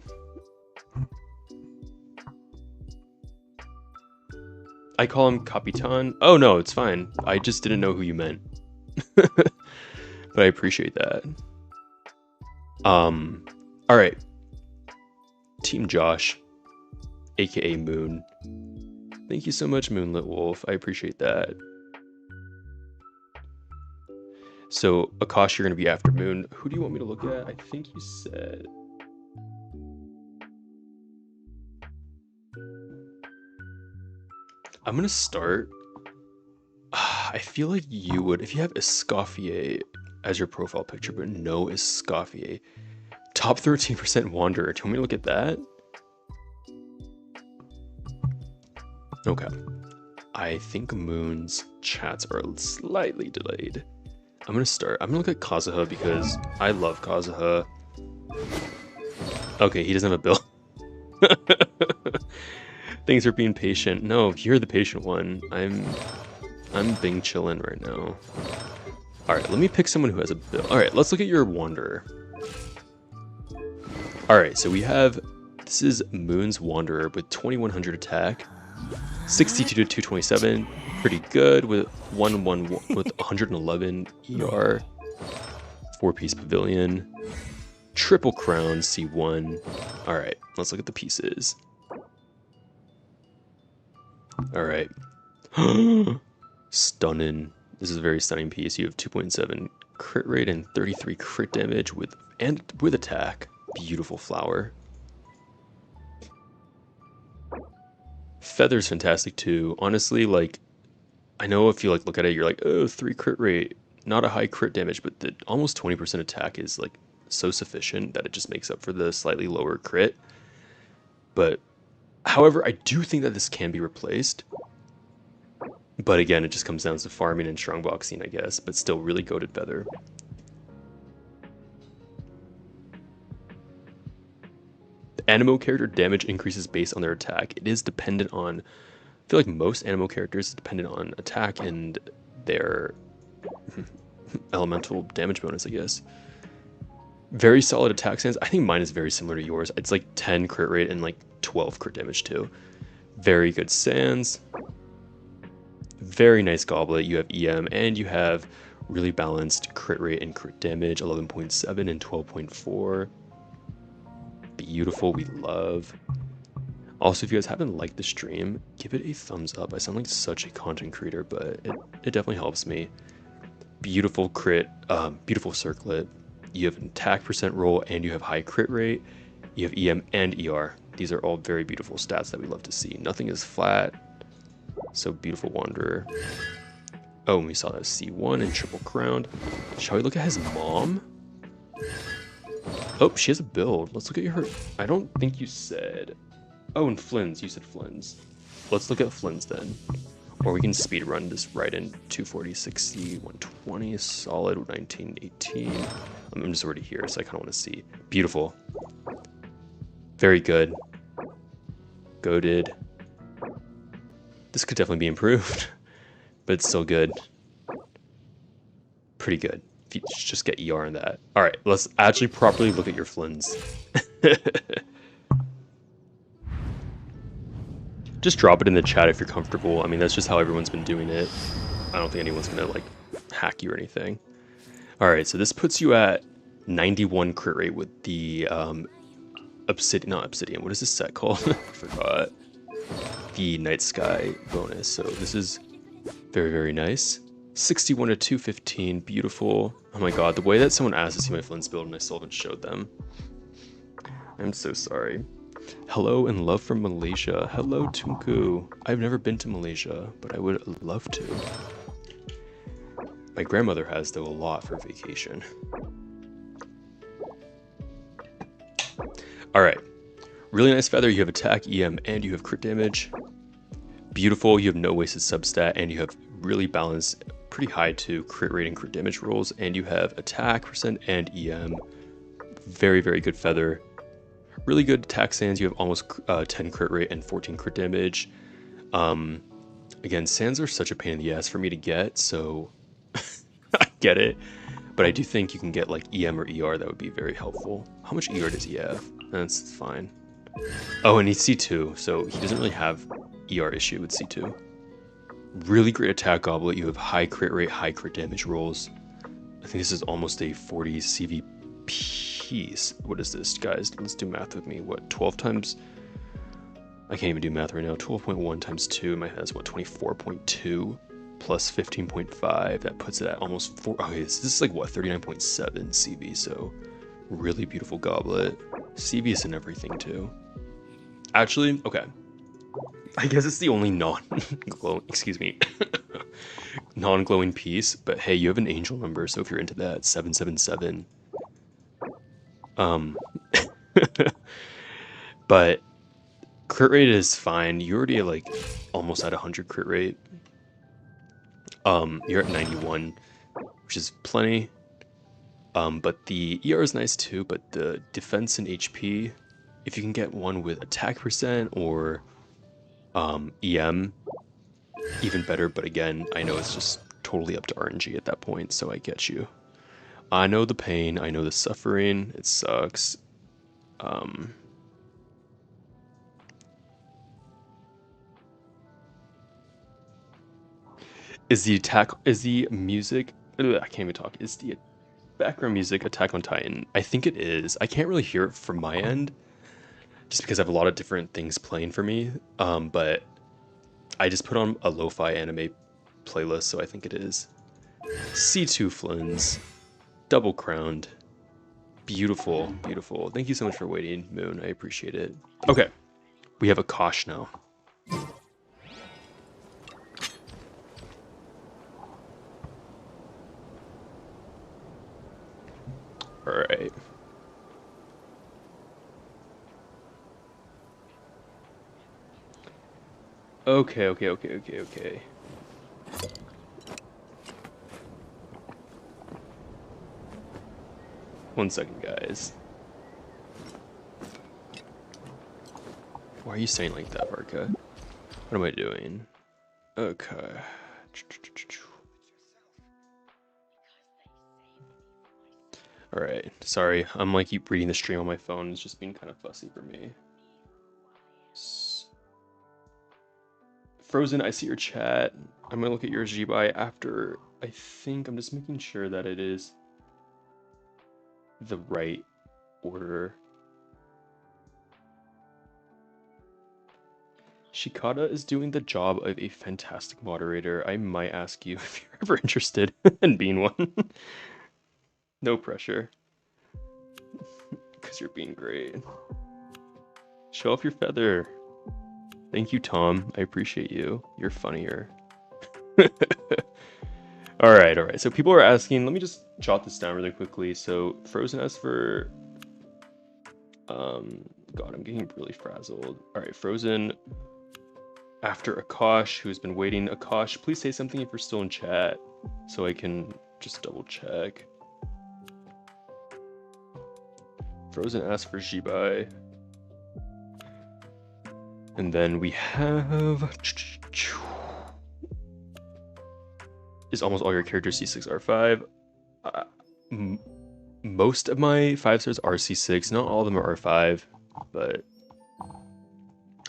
[SPEAKER 2] I call him Capitan. Oh no, it's fine. I just didn't know who you meant. But I appreciate that. Alright. Team Josh, aka Moon. Thank you so much, Moonlit Wolf. I appreciate that. So, Akash, you're gonna be after Moon. Who do you want me to look at? I think you said... I'm gonna start. I feel like you would, if you have Escoffier as your profile picture, but no Escoffier. Top 13% Wanderer. Do you want me to look at that? Okay. I think Moon's chats are slightly delayed. I'm gonna start. I'm gonna look at Kazuha because I love Kazuha. Okay, he doesn't have a bill. Thanks for being patient. No, you're the patient one. I'm being chillin' right now. Alright, let me pick someone who has a bill. Alright, let's look at your Wanderer. Alright, so we have, this is Moon's Wanderer with 2100 attack, 62 to 227, pretty good with 111 ER, 4-piece pavilion, triple crown C1. Alright, let's look at the pieces. Alright. Stunning. This is a very stunning piece. You have 2.7 crit rate and 33 crit damage with attack. Beautiful flower. Feather's fantastic too. Honestly, like, I know if you like look at it, you're like, oh, 3 crit rate, not a high crit damage, but the almost 20% attack is like so sufficient that it just makes up for the slightly lower crit. But however, I do think that this can be replaced. But again, it just comes down to farming and strongboxing, I guess, but still really goated feather. The Animo character damage increases based on their attack. It is dependent on, I feel like most Animo characters is dependent on attack and their elemental damage bonus, I guess. Very solid attack stance. I think mine is very similar to yours. It's like 10 crit rate and like 12 crit damage too. Very good sands. Very nice goblet. You have EM and you have really balanced crit rate and crit damage, 11.7 and 12.4. Beautiful, we love. Also, if you guys haven't liked the stream, give it a thumbs up. I sound like such a content creator, but it definitely helps me. Beautiful crit, beautiful circlet. You have an attack percent roll and you have high crit rate. You have EM and ER. These are all very beautiful stats that we love to see. Nothing is flat. So beautiful Wanderer. Oh, and we saw that C1 and triple crowned. Shall we look at his mom? Oh, she has a build. Let's look at her. I don't think you said. Oh, and Flynn's. You said Flynn's. Let's look at Flynn's then. Or we can speed run this right in 240, 60, 120, solid 19, 18. I'm just already here, so I kind of want to see. Beautiful. Very good. Goated. This could definitely be improved, but it's still good. Pretty good. If you just get ER on that. All right, let's actually properly look at your flins. Just drop it in the chat if you're comfortable. I mean, that's just how everyone's been doing it. I don't think anyone's gonna like hack you or anything. All right, so this puts you at 91 crit rate with the obsidian, not obsidian. What is this set called? I forgot. The night sky bonus. So this is very, very nice. 61 to 215, beautiful. Oh my god, the way that someone asked to see my flint's build and I still haven't showed them. I'm so sorry. Hello and love from Malaysia. Hello, Tunku. I've never been to Malaysia, but I would love to. My grandmother has, though, a lot for vacation. Alright. Really nice feather. You have attack, EM, and you have crit damage. Beautiful. You have no wasted substat, and you have really balanced, pretty high to crit rate and crit damage rolls, and you have attack percent and EM. Very, very good feather. Really good attack sands. You have almost 10 crit rate and 14 crit damage. Again, sands are such a pain in the ass for me to get, so I get it. But I do think you can get like EM or ER. That would be very helpful. How much ER does he have? That's fine. Oh, and he's C2, so he doesn't really have ER issue with C2. Really great attack goblet. You have high crit rate, high crit damage rolls. I think this is almost a 40 CV piece. What is this, guys? Let's do math with me. What, 12 times? I can't even do math right now. 12.1 times 2 in my head is what, 24.2 plus 15.5. That puts it at almost 4. Okay, this is like what, 39.7 CV. So really beautiful goblet. CV is in everything too. Actually, okay. I guess it's the only non-glowing, excuse me, non-glowing piece. But hey, you have an angel number, so if you're into that, 777. But crit rate is fine. You're already like almost at 100 crit rate. You're at 91, which is plenty. But the ER is nice too, but the defense and HP, if you can get one with attack percent or EM, even better. But again, I know it's just totally up to RNG at that point, so I get you. I know the pain, I know the suffering, it sucks. Is the music, I can't even talk, is the background music Attack on Titan? I think it is. I can't really hear it from my end, just because I have a lot of different things playing for me, but I just put on a lo-fi anime playlist, so I think it is. C2 Flins. Double crowned. Beautiful, beautiful. Thank you so much for waiting, Moon. I appreciate it. Okay, we have a Kosh now. All right. Okay. One second, guys. Why are you saying like that, Barca? What am I doing? Okay. Alright, sorry. I'm like keep reading the stream on my phone. It's just been kind of fussy for me. Frozen, I see your chat. I'm gonna look at your G-Buy after. I think I'm just making sure that it is the right order. Shikata is doing the job of a fantastic moderator. I might ask you if you're ever interested in being one. No pressure. Because you're being great. Show off your feather. Thank you, Tom. I appreciate you. You're funnier. Alright. So people are asking, let me just jot this down really quickly. So Frozen asked for God, I'm getting really frazzled. Alright, Frozen after Akash, who's been waiting. Akash, please say something if you're still in chat so I can just double check. Frozen asked for Jibai. And then we have Is almost all your characters C6 R5? Most of my 5 stars are C6. Not all of them are R5, but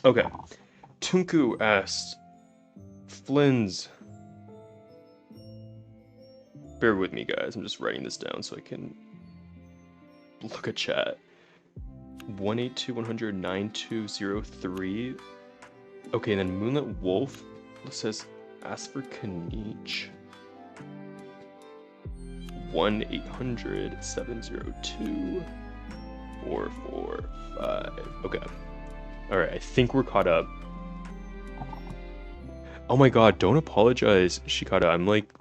[SPEAKER 2] okay. Tunku asked, Flynn's. Bear with me, guys. I'm just writing this down so I can look at chat. 182-100-9203. Okay, and then Moonlit Wolf says, ask for Kanich. 1-800-702-445. Okay. Alright, I think we're caught up. Oh my god, don't apologize, Shikata. I'm like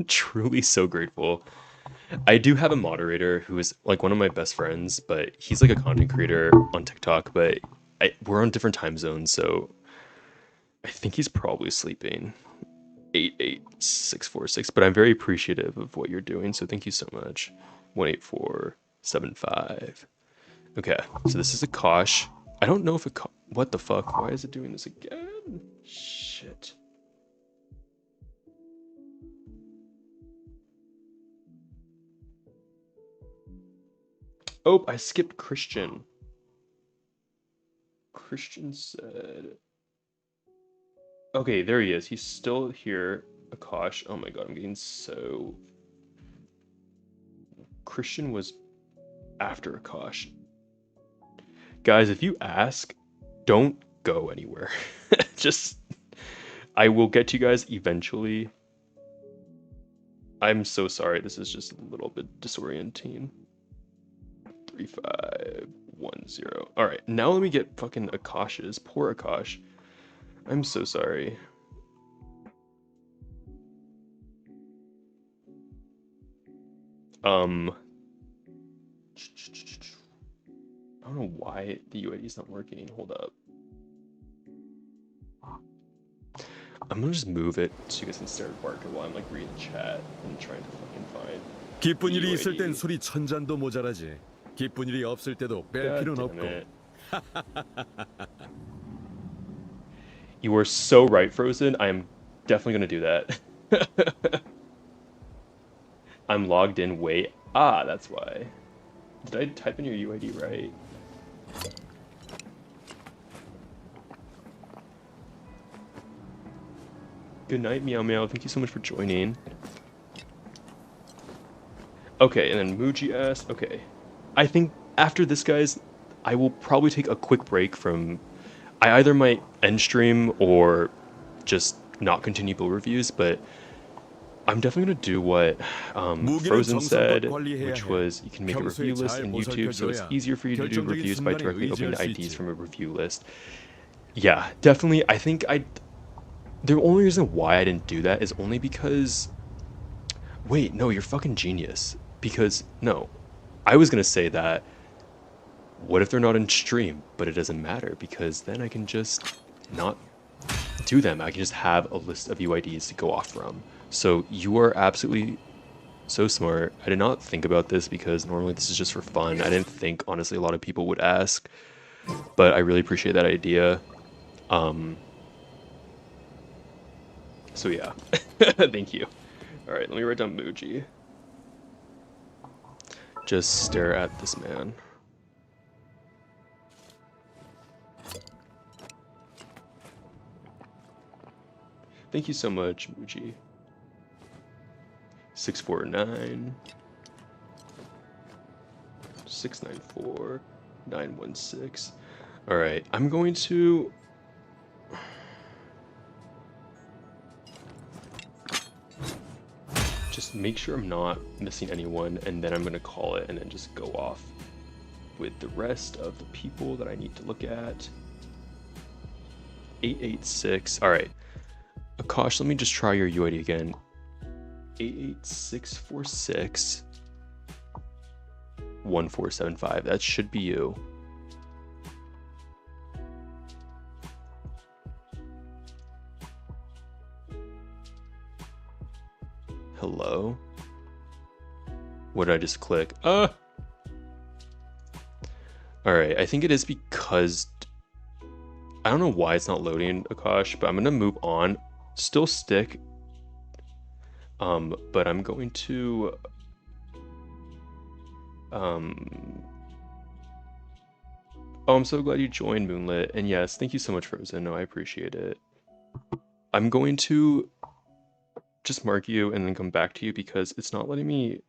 [SPEAKER 2] truly so grateful. I do have a moderator who is like one of my best friends, but he's like a content creator on TikTok, but we're on different time zones, so I think he's probably sleeping. 88646, but I'm very appreciative of what you're doing, so thank you so much. 18475. Okay, so this is a Kosh. I don't know if it. What the fuck? Why is it doing this again? Shit. Oh, I skipped Christian. Christian said. Okay, there he is. He's still here. Akash. Oh my god, I'm getting so. Christian was after Akash. Guys, if you ask, don't go anywhere. Just, I will get to you guys eventually. I'm so sorry. This is just a little bit disorienting. 3510. All right, now let me get fucking Akash's. Poor Akash. I'm so sorry. I don't know why the UID is not working. Hold up. I'm gonna just move it so you guys can stare at Barker while I'm like reading the chat and trying to fucking find.
[SPEAKER 3] 기쁜 일이 있을 땐 술이 천 잔도 모자라지. 기쁜 일이 없을 때도 뺄 필요는 없고.
[SPEAKER 2] You were so right, Frozen. I am definitely gonna do that. I'm logged in way. Ah, that's why. Did I type in your UID right? Good night, Meow Meow. Thank you so much for joining. Okay, and then Muji asked, okay. I think after this, guys, I will probably take a quick break from... I either might end stream or just not continue build reviews, but I'm definitely going to do what Frozen said, which was you can make a review list in YouTube, so it's easier for you to do reviews by directly opening IDs from a review list. Yeah, definitely. I think the only reason why I didn't do that is only because... Wait, no, you're fucking genius. Because, no, I was going to say that, what if they're not in stream? But it doesn't matter, because then I can just not do them. I can just have a list of UIDs to go off from. So you are absolutely so smart. I did not think about this because normally this is just for fun. I didn't think, honestly, a lot of people would ask. But I really appreciate that idea. So yeah, thank you. All right, let me write down Muji. Just stare at this man. Thank you so much, Muji. 649 694 916. All right, I'm going to just make sure I'm not missing anyone, and then I'm going to call it and then just go off with the rest of the people that I need to look at. 886. All right. Akash, let me just try your UID again. 88646 1475. That should be you. Hello? What did I just click? Alright, I think it is because I don't know why it's not loading, Akash, but I'm gonna move on. Still stick. But I'm going to Oh, I'm so glad you joined, Moonlit. And yes, thank you so much, Frozen. No, I appreciate it. I'm going to just mark you and then come back to you because it's not letting me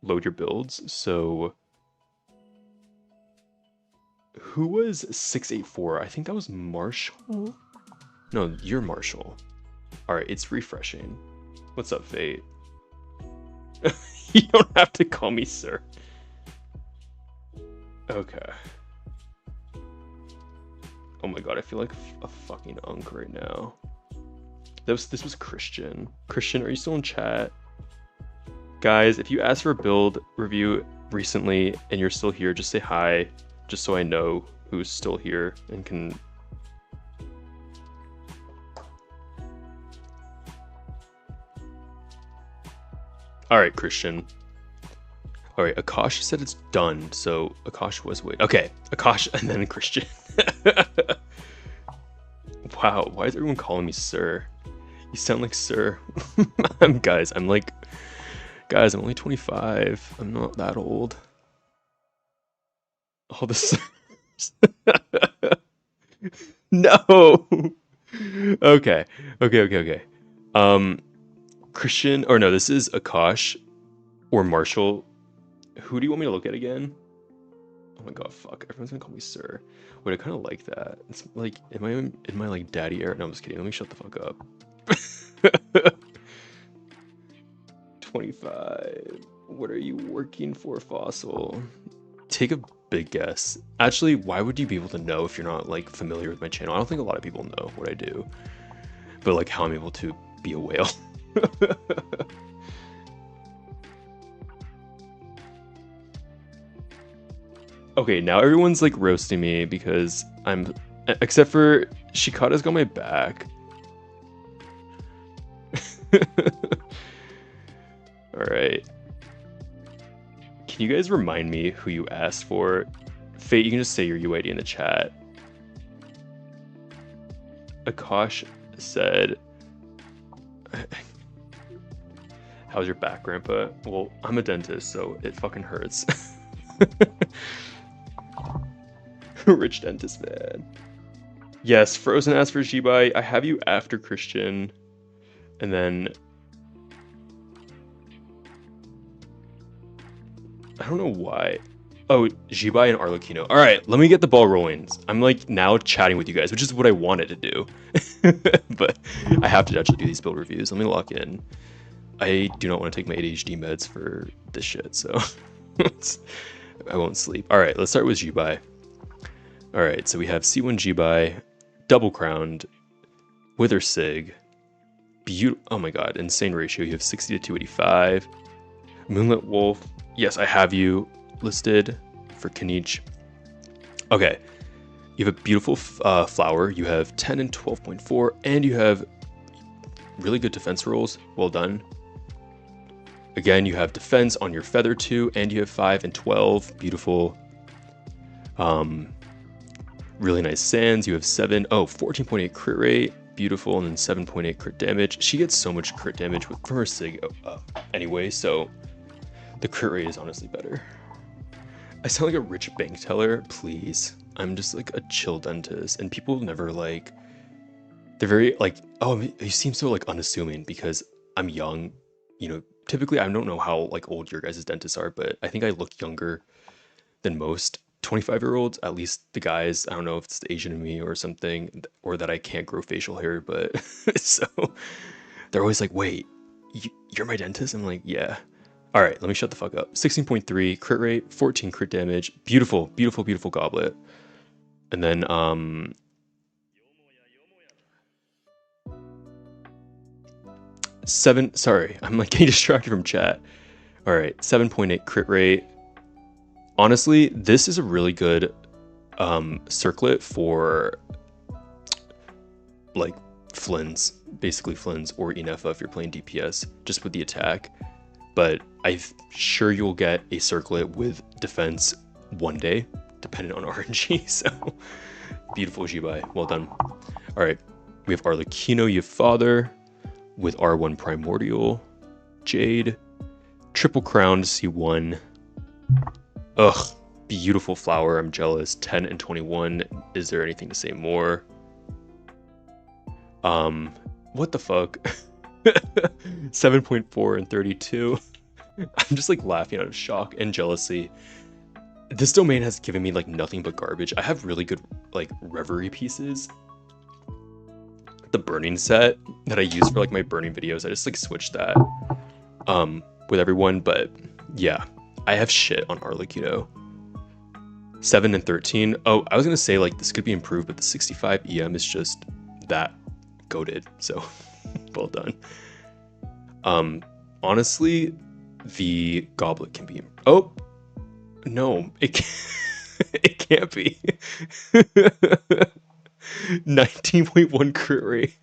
[SPEAKER 2] load your builds. So who was 684? I think that was Marshall. No, you're Marshall. All right, it's refreshing. What's up, Fate? You don't have to call me sir. Okay. Oh my god, I feel like a fucking unk right now. This was Christian. Christian, are you still in chat? Guys, if you asked for a build review recently and you're still here, just say hi, just so I know who's still here and can... Alright, Christian. Alright, Akash said it's done, so Akash was wait. Okay, Akash and then Christian. Wow, why is everyone calling me sir? You sound like sir. Guys, I'm only 25. I'm not that old. All the sirs. No. Okay. Christian, or no, this is Akash or Marshall. Who do you want me to look at again? Oh my god, fuck. Everyone's gonna call me sir. Wait, I kind of like that. It's like, am I in my like daddy era? No, I'm just kidding. Let me shut the fuck up. 25. What are you working for, Fossil? Take a big guess. Actually, why would you be able to know if you're not like familiar with my channel? I don't think a lot of people know what I do, but like how I'm able to be a whale. Okay, now everyone's like roasting me because I'm, except for Shikata's got my back. Alright. Can you guys remind me who you asked for? Fate, you can just say your UID in the chat. Akash said... How's your back, Grandpa? Well, I'm a dentist, so it fucking hurts. Rich dentist, man. Yes, Frozen asked for Jibai. I have you after Christian. And then... I don't know why. Oh, Jibai and Arlecchino. Alright, let me get the ball rolling. I'm like now chatting with you guys, which is what I wanted to do. But I have to actually do these build reviews. Let me lock in. I do not want to take my ADHD meds for this shit, so I won't sleep. Alright, let's start with Jibai. Alright, so we have C1 Jibai, double crowned, Wither Sig, oh my god, insane ratio. You have 60 to 285. Moonlit Wolf, yes, I have you listed for Kanich. Okay, you have a beautiful flower. You have 10 and 12.4, and you have really good defense rolls. Well done. Again, you have defense on your feather too, and you have 5 and 12. Beautiful. Really nice sands. You have 14.8 crit rate. Beautiful, and then 7.8 crit damage. She gets so much crit damage from her Sig anyway, so the crit rate is honestly better. I sound like a rich bank teller, please. I'm just like a chill dentist, and people never like, they're very like, oh, you seem so like unassuming because I'm young, you know. Typically, I don't know how like old your guys' dentists are, but I think I look younger than most 25-year-olds, at least the guys. I don't know if it's the Asian in me or something, or that I can't grow facial hair, but so they're always like, wait, you're my dentist? I'm like, yeah. All right, let me shut the fuck up. 16.3 crit rate, 14 crit damage. Beautiful, beautiful, beautiful goblet. And then, sorry, I'm like getting distracted from chat. All right, 7.8 crit rate. Honestly, this is a really good circlet for like Flynn's, basically Flynn's or Inefa if you're playing DPS, just with the attack. But I'm sure you'll get a circlet with defense one day, depending on RNG. So Beautiful Jibai. Well done. All right. We have Arlecchino, your father, with R1 Primordial, Jade, Triple Crowned C1. Ugh. Beautiful flower. I'm jealous. 10 and 21. Is there anything to say more? What the fuck? 7.4 and 32. I'm just like laughing out of shock and jealousy. This domain has given me like nothing but garbage. I have really good like reverie pieces. The burning set that I use for like my burning videos, I just like switched that with everyone, but yeah, I have shit on Arlecchino. 7 and 13. Oh, I was gonna say like this could be improved, but the 65 EM is just that goated, so well done. Honestly, the goblet can be, oh no, it can't be. 19.1 crit rate.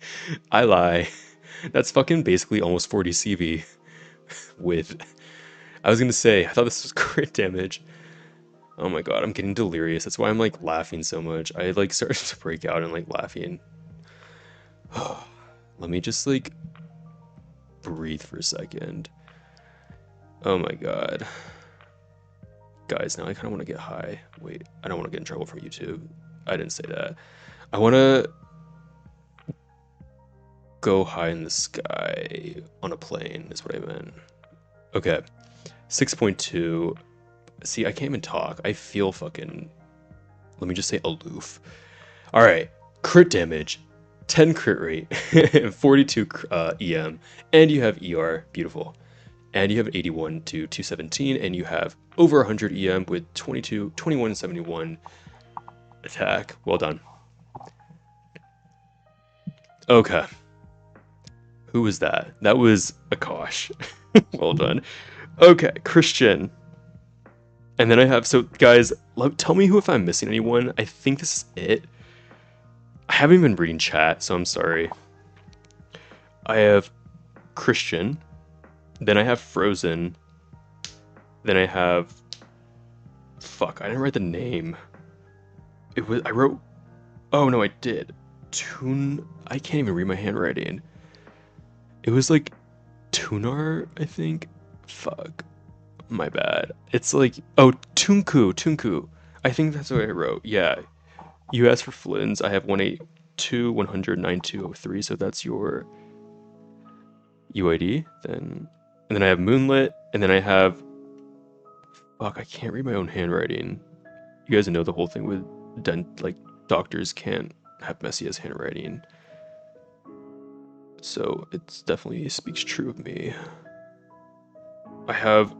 [SPEAKER 2] I lie. That's fucking basically almost 40 CV with, I was gonna say, I thought this was crit damage. Oh my god, I'm getting delirious. That's why I'm like laughing so much. I like started to break out and like laughing. Let me just like breathe for a second. Oh my god. Guys, now I kind of want to get high. Wait, I don't want to get in trouble from YouTube. I didn't say that. I want to go high in the sky on a plane is what I meant. Okay. 6.2. See, I can't even talk. I feel fucking, let me just say aloof. All right. Crit damage. 10 crit rate. 42 EM. And you have ER. Beautiful. And you have 81 to 217. And you have over 100 EM with 2171 attack. Well done. Okay. Who was that? That was Akash. Well done. Okay, Christian. And then I have, so guys, tell me if I'm missing anyone. I think this is it. I haven't even been reading chat, so I'm sorry. I have Christian. Then I have Frozen. Then I have, fuck, I didn't write the name. It was, I wrote, oh no, I did. I can't even read my handwriting. It was like Tunar, I think. Fuck. My bad. It's like, oh, Tunku. I think that's what I wrote. Yeah. You asked for Flynn's. I have 182, 100, 9203, so that's your UID. And then I have Moonlit, and then I have, fuck, I can't read my own handwriting. You guys know the whole thing with like doctors can't have messy as handwriting. So it definitely speaks true of me. I have,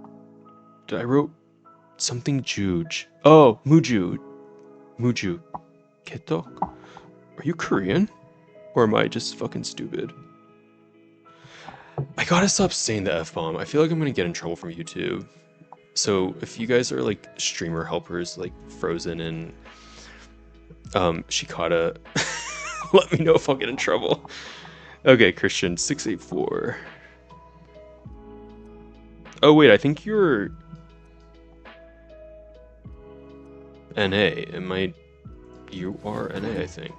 [SPEAKER 2] I wrote something Juge. Oh, Muju. Ketok? Are you Korean? Or am I just fucking stupid? I gotta stop saying the F-bomb. I feel like I'm gonna get in trouble from YouTube. So if you guys are like streamer helpers like Frozen and Shikata, let me know if I'll get in trouble. Okay, Christian, 684. Oh wait, I think you're NA. You are NA, I think.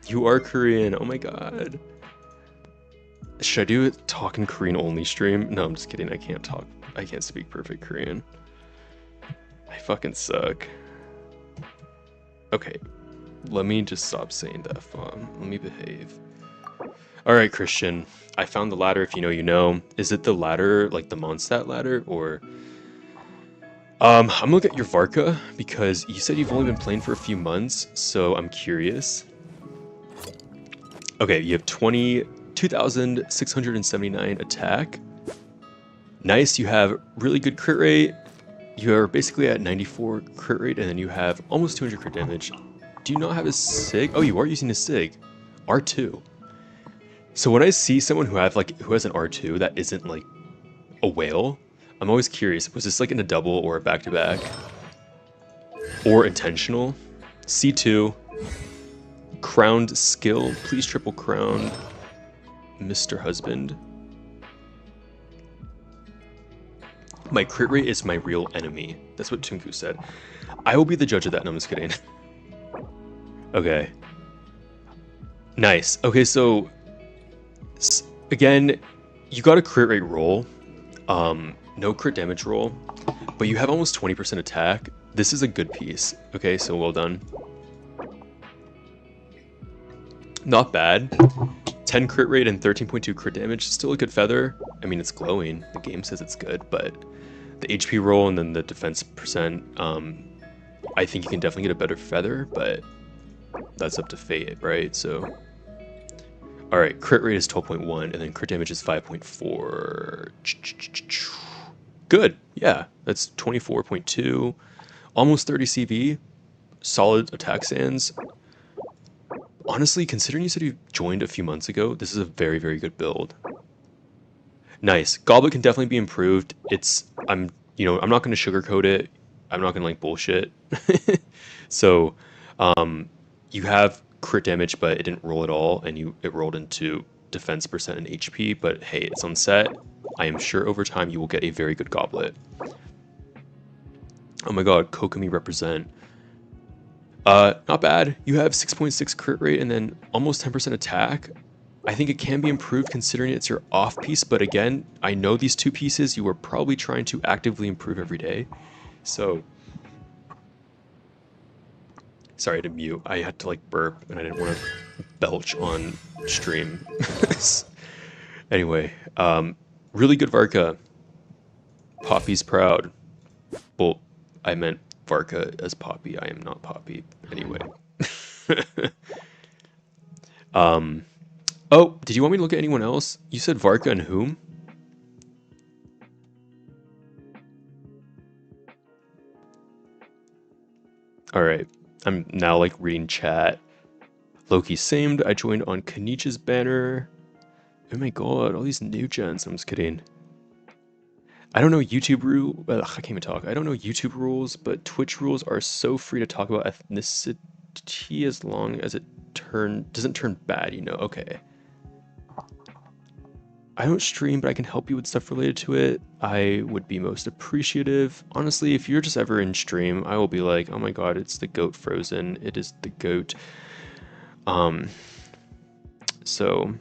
[SPEAKER 2] You are Korean. Oh my god. Should I do a talk in Korean only stream? No, I'm just kidding. I can't talk. I can't speak perfect Korean. I fucking suck. Okay. Let me just stop saying the F-bomb. Let me behave. Alright, Christian. I found the ladder. If you know, you know. Is it the ladder, like the Mondstadt ladder, or... I'm gonna look at your Varka, because you said you've only been playing for a few months, so I'm curious. Okay, you have 22,679 attack. Nice, you have really good crit rate. You are basically at 94 crit rate, and then you have almost 200 crit damage. Do you not have a SIG? Oh, you are using a SIG. R2. So when I see someone who has an R2 that isn't like a whale, I'm always curious, was this like in a double or a back-to-back? Or intentional? C2. Crowned skill. Please triple crown Mr. Husband. My crit rate is my real enemy. That's what Tunku said. I will be the judge of that. No, I'm just kidding. Okay. Nice. Okay, so again, you got a crit rate roll. No crit damage roll, but you have almost 20% attack. This is a good piece. Okay, so well done. Not bad. 10 crit rate and 13.2 crit damage. Still a good feather. I mean, it's glowing. The game says it's good, but the HP roll and then the defense percent, I think you can definitely get a better feather, but that's up to fate, right? So, all right, crit rate is 12.1, and then crit damage is 5.4. Good, yeah, that's 24.2, almost 30 CV, solid attack sands. Honestly, considering you said you joined a few months ago, this is a very, very good build. Nice. Goblet can definitely be improved. I'm not going to sugarcoat it. I'm not going to like bullshit. So, you have crit damage, but it didn't roll at all, and it rolled into defense percent and HP, but hey, it's on set. I am sure over time you will get a very good goblet. Oh my god, Kokomi represent. Not bad. You have 6.6 crit rate and then almost 10% attack. I think it can be improved considering it's your off piece, but again, I know these two pieces you are probably trying to actively improve every day. So, sorry to mute. I had to like burp and I didn't want to belch on stream. Anyway, really good Varka. Poppy's proud. Well, I meant Varka as Poppy. I am not Poppy. Anyway. Oh, did you want me to look at anyone else? You said Varka and whom? Alright. I'm now like reading chat. Loki samed. I joined on Kanich's banner. Oh my god, all these new gens. I'm just kidding. I don't know YouTube rule. I can't even talk. I don't know YouTube rules, but Twitch rules are so free to talk about ethnicity as long as it doesn't turn bad, you know? Okay. I don't stream, but I can help you with stuff related to it. I would be most appreciative. Honestly, if you're just ever in stream, I will be like, oh my god, it's the goat frozen. It is the goat. So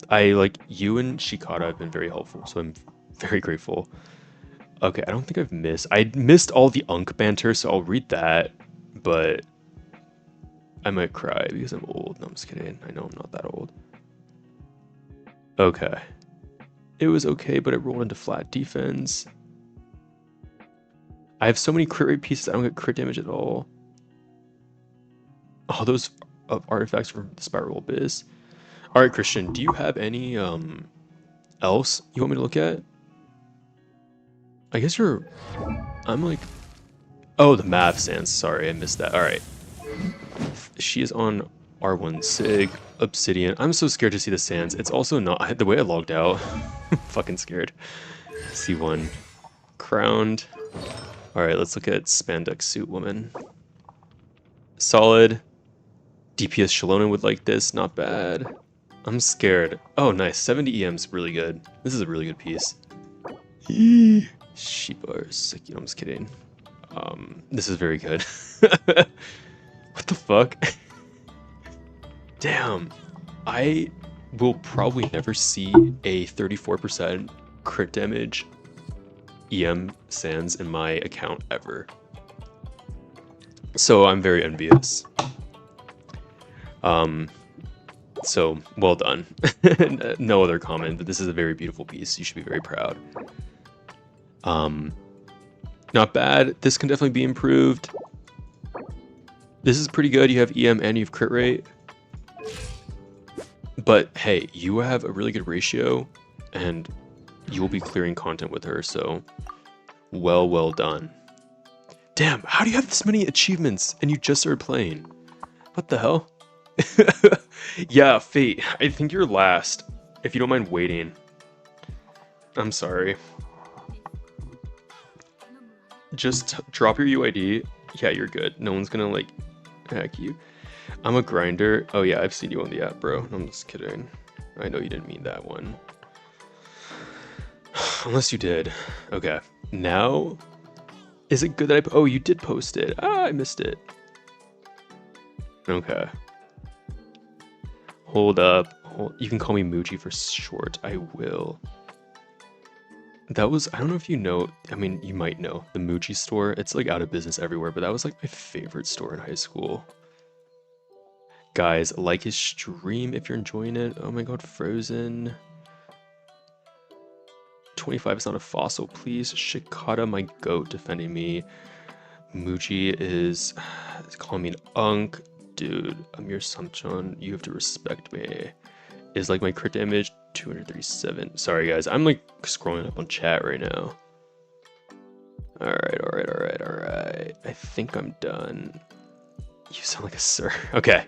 [SPEAKER 2] I like you and Shikata have been very helpful, so I'm very grateful. Okay, I don't think I missed all the Unk banter, so I'll read that, but I might cry because I'm old. No, I'm just kidding. I know I'm not that old. Okay. It was okay, but it rolled into flat defense. I have so many crit rate pieces, I don't get crit damage at all. Oh, those artifacts from the Spiral Abyss. Alright, Christian, do you have any else you want me to look at? I guess I'm like... Oh, the Mav Sands. Sorry, I missed that. Alright. She is on R1 Sig, Obsidian. I'm so scared to see the sands. It's also not... The way I logged out. Fucking scared. C1. Crowned. Alright, let's look at Spandex Suit Woman. Solid. DPS Shalona would like this. Not bad. I'm scared. Oh, nice. 70 EM's really good. This is a really good piece. Sheepa or sick. I'm just kidding. This is very good. What the fuck? Damn. I will probably never see a 34% crit damage EM sands in my account ever. So I'm very envious. So well done. No other comment, but this is a very beautiful piece. You should be very proud. Not bad. This can definitely be improved. This is pretty good. You have EM and you have crit rate. But hey, you have a really good ratio and you will be clearing content with her, so well done. Damn, how do you have this many achievements and you just started playing? What the hell? Yeah, Fate, I think you're last. If you don't mind waiting. I'm sorry. Just drop your UID. Yeah, you're good. No one's gonna like hack you. I'm a grinder. Oh yeah, I've seen you on the app, bro. I'm just kidding. I know you didn't mean that one. Unless you did. Okay. Now, is it good that oh, you did post it. Ah, I missed it. Okay. Hold up. You can call me Muji for short. I will. That was, I don't know if you know, I mean, you might know, the Muji store. It's like out of business everywhere, but that was like my favorite store in high school. Guys, like his stream if you're enjoying it. Oh my god, Frozen. 25 is not a fossil, please. Shikata, my goat, defending me. Muji is calling me an unk. Dude, I'm your Samchon. You have to respect me. Is like my crit damage 237. Sorry guys, I'm like scrolling up on chat right now. Alright. I think I'm done. You sound like a sir. Okay.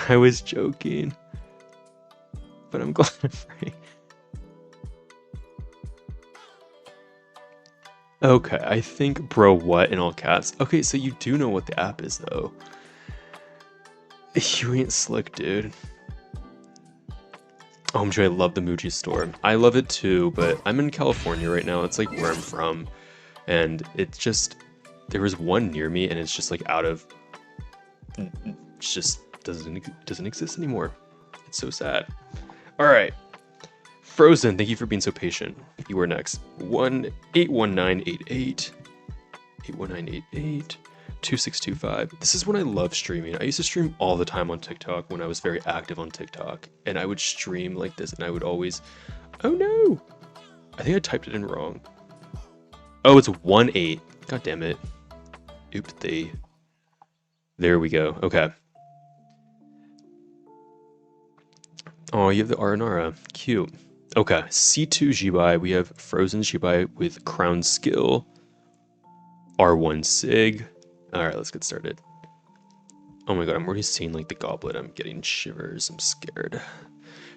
[SPEAKER 2] I was joking. But I'm glad I'm free. Okay, I think bro what in all caps. Okay, so you do know what the app is though. You ain't slick, dude. OMG, I love the Muji store. I love it too, but I'm in California right now. It's like where I'm from. And it's just, there was one near me and it's just like out of, it just doesn't exist anymore. It's so sad. All right. Frozen, thank you for being so patient. You are next. 81988. 81988. 2625. This is when I love streaming. I used to stream all the time on TikTok when I was very active on TikTok. And I would stream like this and I would always... Oh no! I think I typed it in wrong. Oh, it's 18. God damn it. Oopsie. There we go. Okay. Oh, you have the Aranara. Cute. Okay. C2 Jibai. We have Frozen Jibai with Crown Skill. R1 Sig. Alright, let's get started. Oh my god, I'm already seeing like the goblet. I'm getting shivers. I'm scared.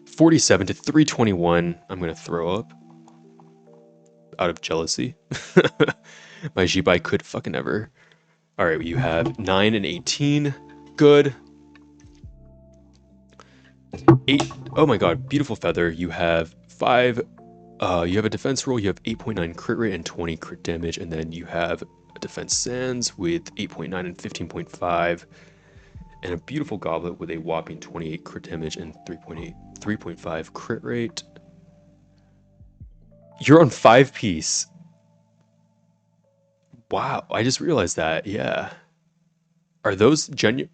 [SPEAKER 2] 47 to 321. I'm gonna throw up. Out of jealousy. My Jibai could fucking ever. Alright, you have 9 and 18. Good. 8. Oh my god, beautiful feather. You have 5. You have a defense roll. You have 8.9 crit rate and 20 crit damage. And then you have a defense sands with 8.9 and 15.5. And a beautiful goblet with a whopping 28 crit damage and 3.5 crit rate. You're on 5-piece. Wow, I just realized that. Yeah. Are those genuine?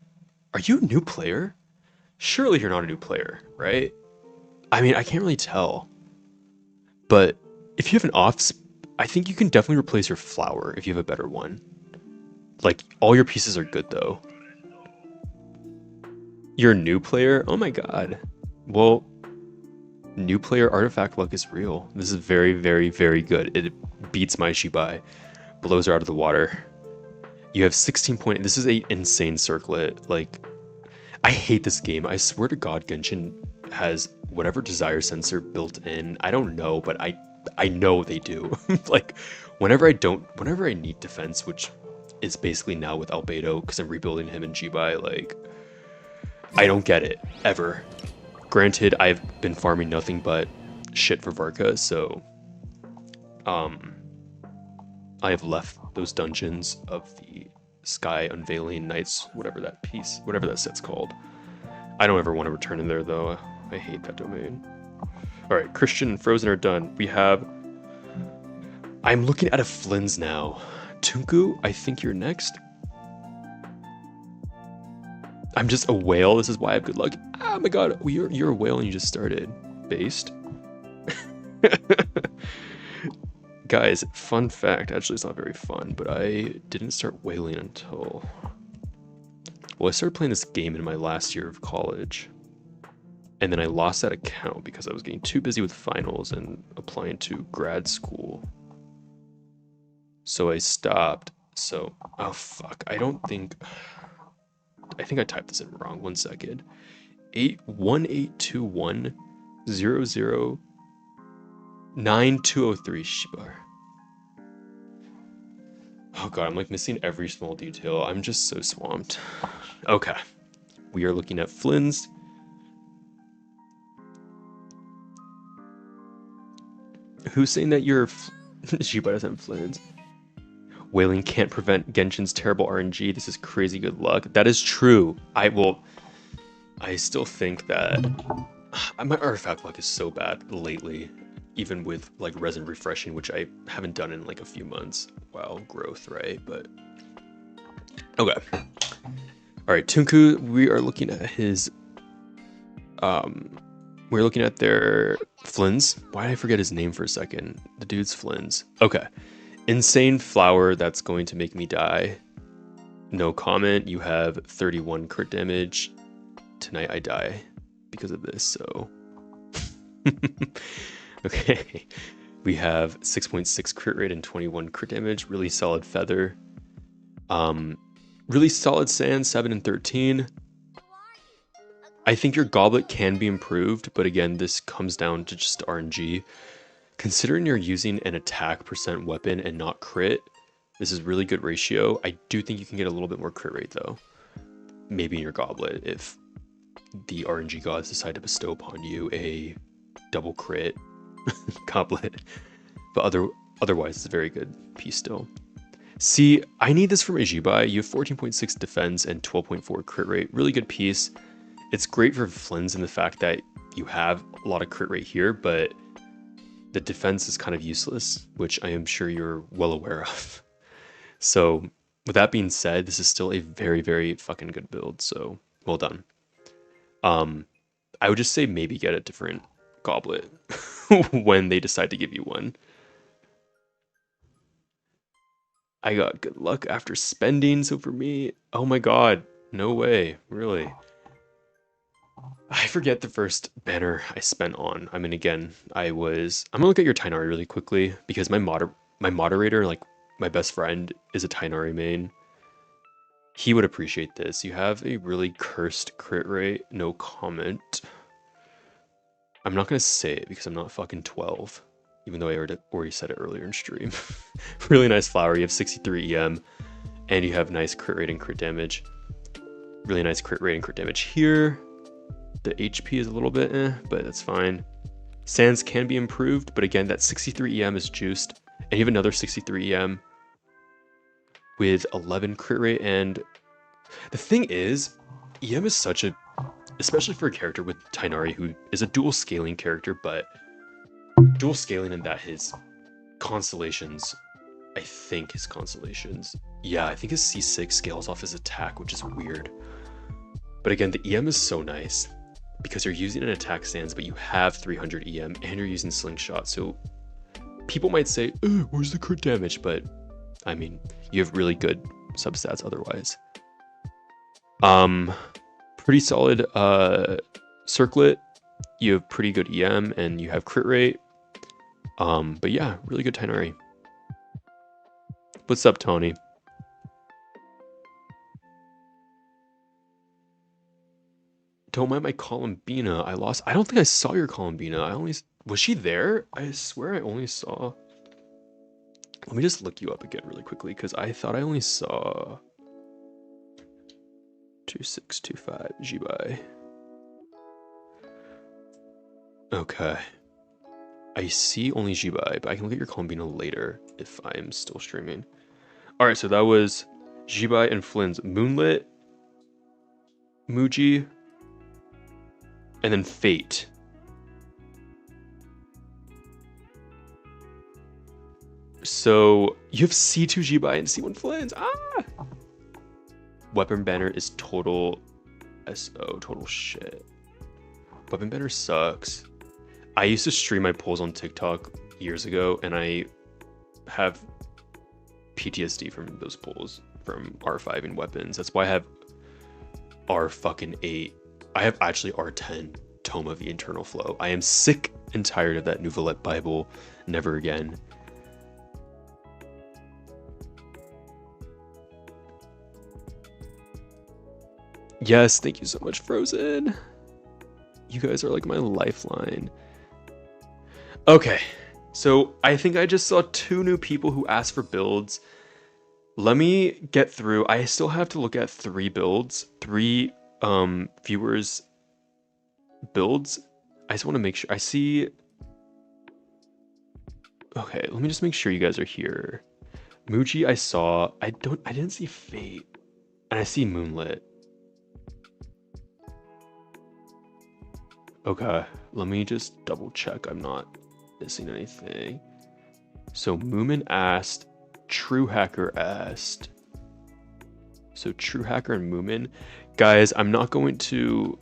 [SPEAKER 2] Are you a new player? Surely you're not a new player, right? I mean, I can't really tell. But if you have an I think you can definitely replace your flower if you have a better one. Like, all your pieces are good, though. You're a new player? Oh my god. Well, new player artifact luck is real. This is very, very, very good. It beats my Shibai. Blows her out of the water. You have 16 point... This is an insane circlet. Like, I hate this game. I swear to god, Genshin has whatever desire sensor built in. I don't know, but I know they do. Like, whenever I need defense, which is basically now with Albedo, because I'm rebuilding him in Jibai, like, I don't get it, ever. Granted, I've been farming nothing but shit for Varka, so, I have left those dungeons of the Sky Unveiling Nights, whatever that set's called. I don't ever want to return in there, though. I hate that domain. Alright, Christian and Frozen are done. We have... I'm looking at a Flynn's now. Tunku, I think you're next. I'm just a whale. This is why I have good luck. Oh my god, you're a whale and you just started. Based. Guys, fun fact. Actually, it's not very fun, but I didn't start whaling until... Well, I started playing this game in my last year of college. And then I lost that account because I was getting too busy with finals and applying to grad school. So I stopped. So, oh fuck. I think I typed this in wrong. 1 second. 1821009203 Shibar. Oh god, I'm like missing every small detail. I'm just so swamped. Okay. We are looking at Flynn's. Who's saying that your Shiba doesn't have Flins? Whaling can't prevent Genshin's terrible RNG. This is crazy good luck. That is true. I still think that my artifact luck is so bad lately, even with like resin refreshing, which I haven't done in like a few months. Wow, growth, right? But okay. All right, Tunku, we are looking at his we're looking at their Flins. Why did I forget his name for a second? The dude's Flins. Okay. Insane flower that's going to make me die. No comment. You have 31 crit damage. Tonight I die because of this, so okay. We have 6.6 crit rate and 21 crit damage. Really solid feather. Really solid sand, 7 and 13. I think your goblet can be improved, but again, this comes down to just RNG. Considering you're using an attack percent weapon and not crit, this is really good ratio. I do think you can get a little bit more crit rate though. Maybe in your goblet if the RNG gods decide to bestow upon you a double crit goblet. But otherwise, it's a very good piece still. See, I need this from Ijibai. You have 14.6 defense and 12.4 crit rate. Really good piece. It's great for Flins in the fact that you have a lot of crit rate here, but the defense is kind of useless, which I am sure you're well aware of. So with that being said, this is still a very, very fucking good build. So well done. I would just say maybe get a different goblet when they decide to give you one. I got good luck after spending, so for me, oh my god, no way, really. I forget the first banner I spent on. I mean, again, I'm gonna look at your Tainari really quickly because my moderator, like my best friend, is a Tainari main. He would appreciate this. You have a really cursed crit rate, no comment. I'm not gonna say it because I'm not fucking 12. Even though I already said it earlier in stream. Really nice flower. You have 63 EM, and you have nice crit rate and crit damage. Really nice crit rate and crit damage here. The HP is a little bit but that's fine. Sands can be improved, but again, that 63 EM is juiced. And you have another 63 EM with 11 crit rate. And the thing is, EM is such a, especially for a character with Tainari, who is a dual scaling character, but dual scaling in that his constellations, I think his constellations, yeah, I think his C6 scales off his attack, which is weird. But again, the EM is so nice because you're using an attack stance, but you have 300 EM and you're using slingshot. So people might say, where's the crit damage? But I mean, you have really good substats otherwise. Pretty solid circlet. You have pretty good EM and you have crit rate. But yeah, really good Tainari. What's up, Tony? Don't mind my Columbina. I don't think I saw your Columbina. Was she there? I swear I only saw. Let me just look you up again really quickly because I thought I only saw 2625 Jibai. Okay. I see only Jibai, but I can look at your Columbina later if I am still streaming. Alright, so that was Jibai and Flynn's Moonlit, Muji, and then Fate. So you have C2 Jibai and C1 Flynn's. Ah! Weapon banner is total SO, total shit. Weapon banner sucks. I used to stream my pulls on TikTok years ago, and I have PTSD from those pulls from R5 and weapons. That's why I have R fucking 8. I have actually R10, Tome of the Internal Flow. I am sick and tired of that Nouvellette Bible. Never again. Yes, thank you so much, Frozen. You guys are like my lifeline. Okay, so I think I just saw 2 new people who asked for builds. Let me get through. I still have to look at 3 builds, 3 viewers builds. I just want to make sure. I see Okay, let me just make sure you guys are here. Muji, I saw. I didn't see Fate, and I see Moonlit. Okay, let me just double check. I'm not missing anything. So Moomin asked, True Hacker asked. So True Hacker and Moomin, guys. I'm not going to.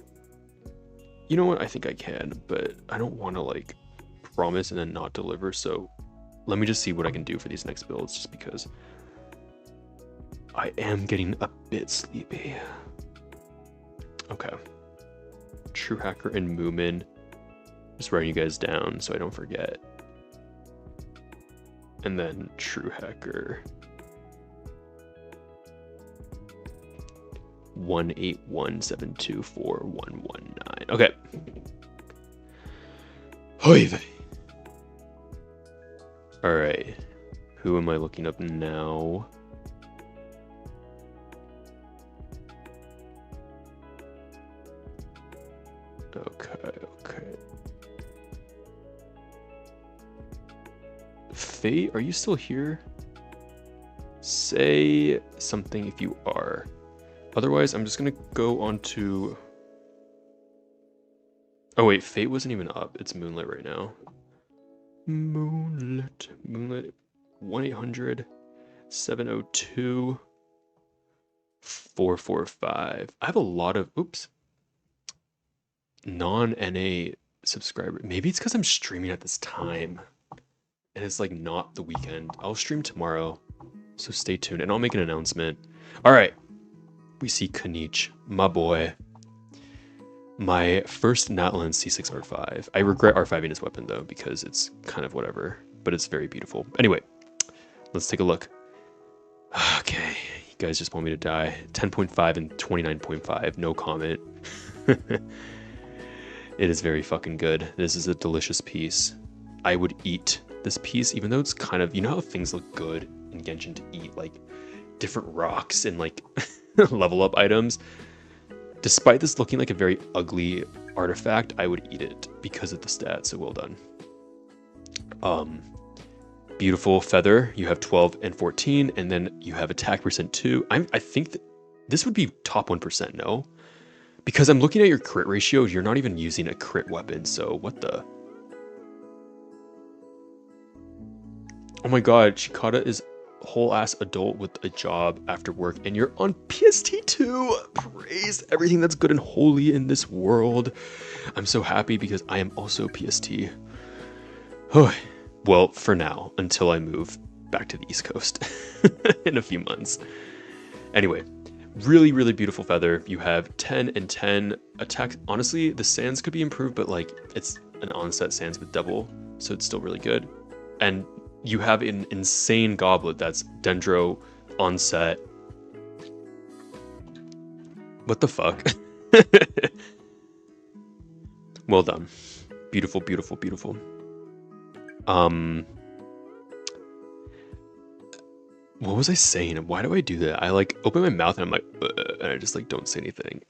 [SPEAKER 2] You know what? I think I can, but I don't want to like promise and then not deliver. So let me just see what I can do for these next builds, just because I am getting a bit sleepy. Okay. True Hacker and Moomin. Just writing you guys down so I don't forget. And then True Hacker. 181724119. Okay. Hoy vey. All right. Who am I looking up now? Okay. Faye, are you still here? Say something if you are. Otherwise, I'm just gonna go on to... Oh wait, Fate wasn't even up. It's Moonlit right now. Moonlit. 1-800-702-445. I have a lot of, oops, non-NA subscribers. Maybe it's because I'm streaming at this time and it's like not the weekend. I'll stream tomorrow, so stay tuned and I'll make an announcement. All right, we see Kanich, my boy. My first Natlan C6 R5. I regret R5ing his weapon though, because it's kind of whatever, but it's very beautiful. Anyway, let's take a look. Okay, you guys just want me to die. 10.5 and 29.5, no comment. It is very fucking good. This is a delicious piece. I would eat this piece, even though it's kind of, you know how things look good in Genshin to eat, like different rocks and like level up items? Despite this looking like a very ugly artifact, I would eat it because of the stats, so well done. Beautiful feather, you have 12 and 14, and then you have attack percent 2. I think that this would be top 1%, no? Because I'm looking at your crit ratio, you're not even using a crit weapon, so what the? Oh my god, Chikata is whole ass adult with a job after work and you're on PST2. Praise everything that's good and holy in this world. I'm so happy because I am also PST. Well, for now, until I move back to the East Coast in a few months. Anyway, really, really beautiful feather. You have 10 and 10 attack. Honestly, the sands could be improved, but like it's an onset sands with double, so it's still really good. And you have an insane goblet that's Dendro onset. What the fuck? Well done. Beautiful, beautiful, beautiful. What was I saying? Why do I do that? I like open my mouth and I'm like, and I just like don't say anything.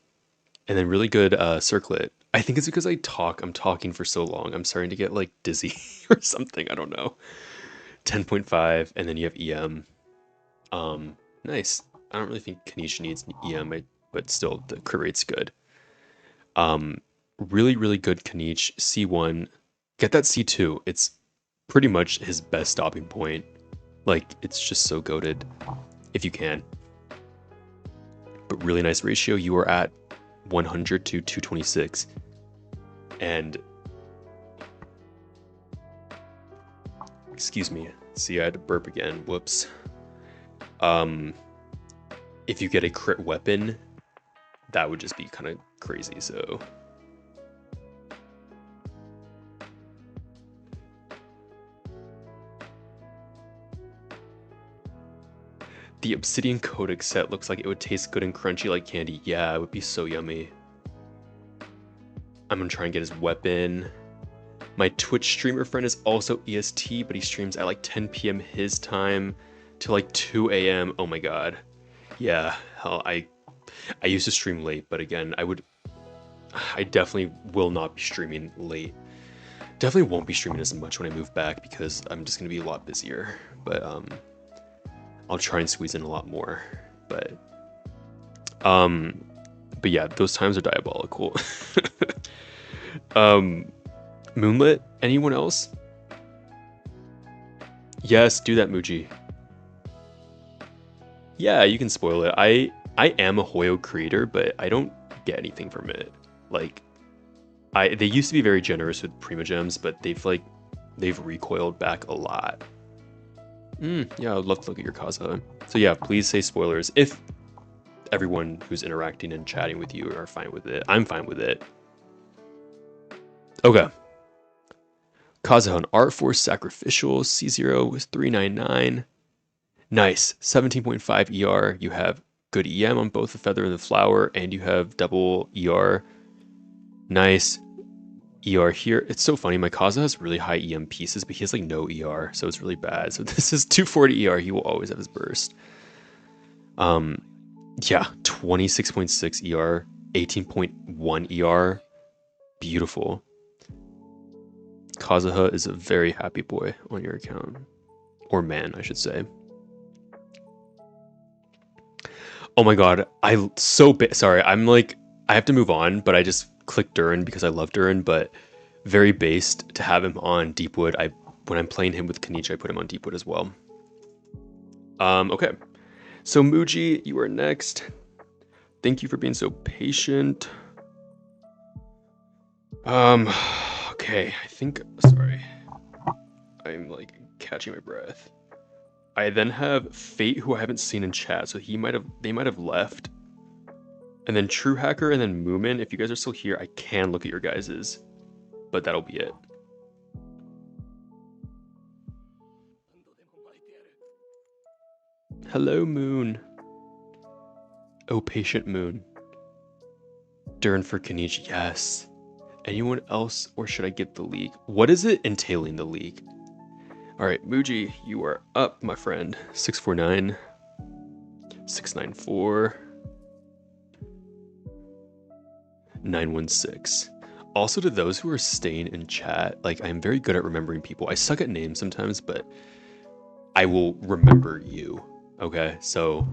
[SPEAKER 2] And then really good circlet. I think it's because I'm talking for so long. I'm starting to get like dizzy or something. I don't know. 10.5, and then you have EM. Nice. I don't really think Kanich needs an EM, but still, the crit rate's good. Really, really good Kanich. C1. Get that C2. It's pretty much his best stopping point. Like, it's just so goated, if you can. But really nice ratio. You are at 100 to 226. And... excuse me. See, I had to burp again. Whoops. If you get a crit weapon, that would just be kind of crazy, so... The Obsidian Codex set looks like it would taste good and crunchy like candy. Yeah, it would be so yummy. I'm gonna try and get his weapon. My Twitch streamer friend is also EST, but he streams at like 10 p.m. his time to like 2 a.m. Oh my god. Yeah, hell, I used to stream late, but again, I definitely will not be streaming late. Definitely won't be streaming as much when I move back because I'm just gonna be a lot busier. But I'll try and squeeze in a lot more. But yeah, those times are diabolical. Moonlit, anyone else? Yes, do that, Muji. Yeah, you can spoil it. I am a Hoyo creator, but I don't get anything from it. Like, they used to be very generous with Prima Gems, but they've recoiled back a lot. Yeah, I'd love to look at your Kaza. So yeah, please say spoilers if everyone who's interacting and chatting with you are fine with it. I'm fine with it. Okay. Kazahan Art Force Sacrificial C0 was 399. Nice. 17.5 ER. You have good EM on both the Feather and the Flower, and you have double ER. Nice. ER here. It's so funny. My Kaza has really high EM pieces, but he has like no ER, so it's really bad. So this is 240 ER. He will always have his burst. Yeah, 26.6 ER, 18.1 ER. Beautiful. Kazuha is a very happy boy on your account. Or man, I should say. Oh my god, sorry, I'm like, I have to move on, but I just clicked Durin because I love Durin, but very based to have him on Deepwood. When I'm playing him with Kanichi, I put him on Deepwood as well. Okay. So Muji, you are next. Thank you for being so patient. Okay, sorry. I'm like catching my breath. I then have Fate, who I haven't seen in chat, so they might have left. And then True Hacker and then Moomin. If you guys are still here, I can look at your guys's, but that'll be it. Hello, Moon. Oh, patient Moon. Durin for Kanichi, yes. Anyone else, or should I get the league? What is it entailing, the league? Alright, Muji, you are up, my friend. 649. 694. 916. Also, to those who are staying in chat, like, I'm very good at remembering people. I suck at names sometimes, but I will remember you. Okay, so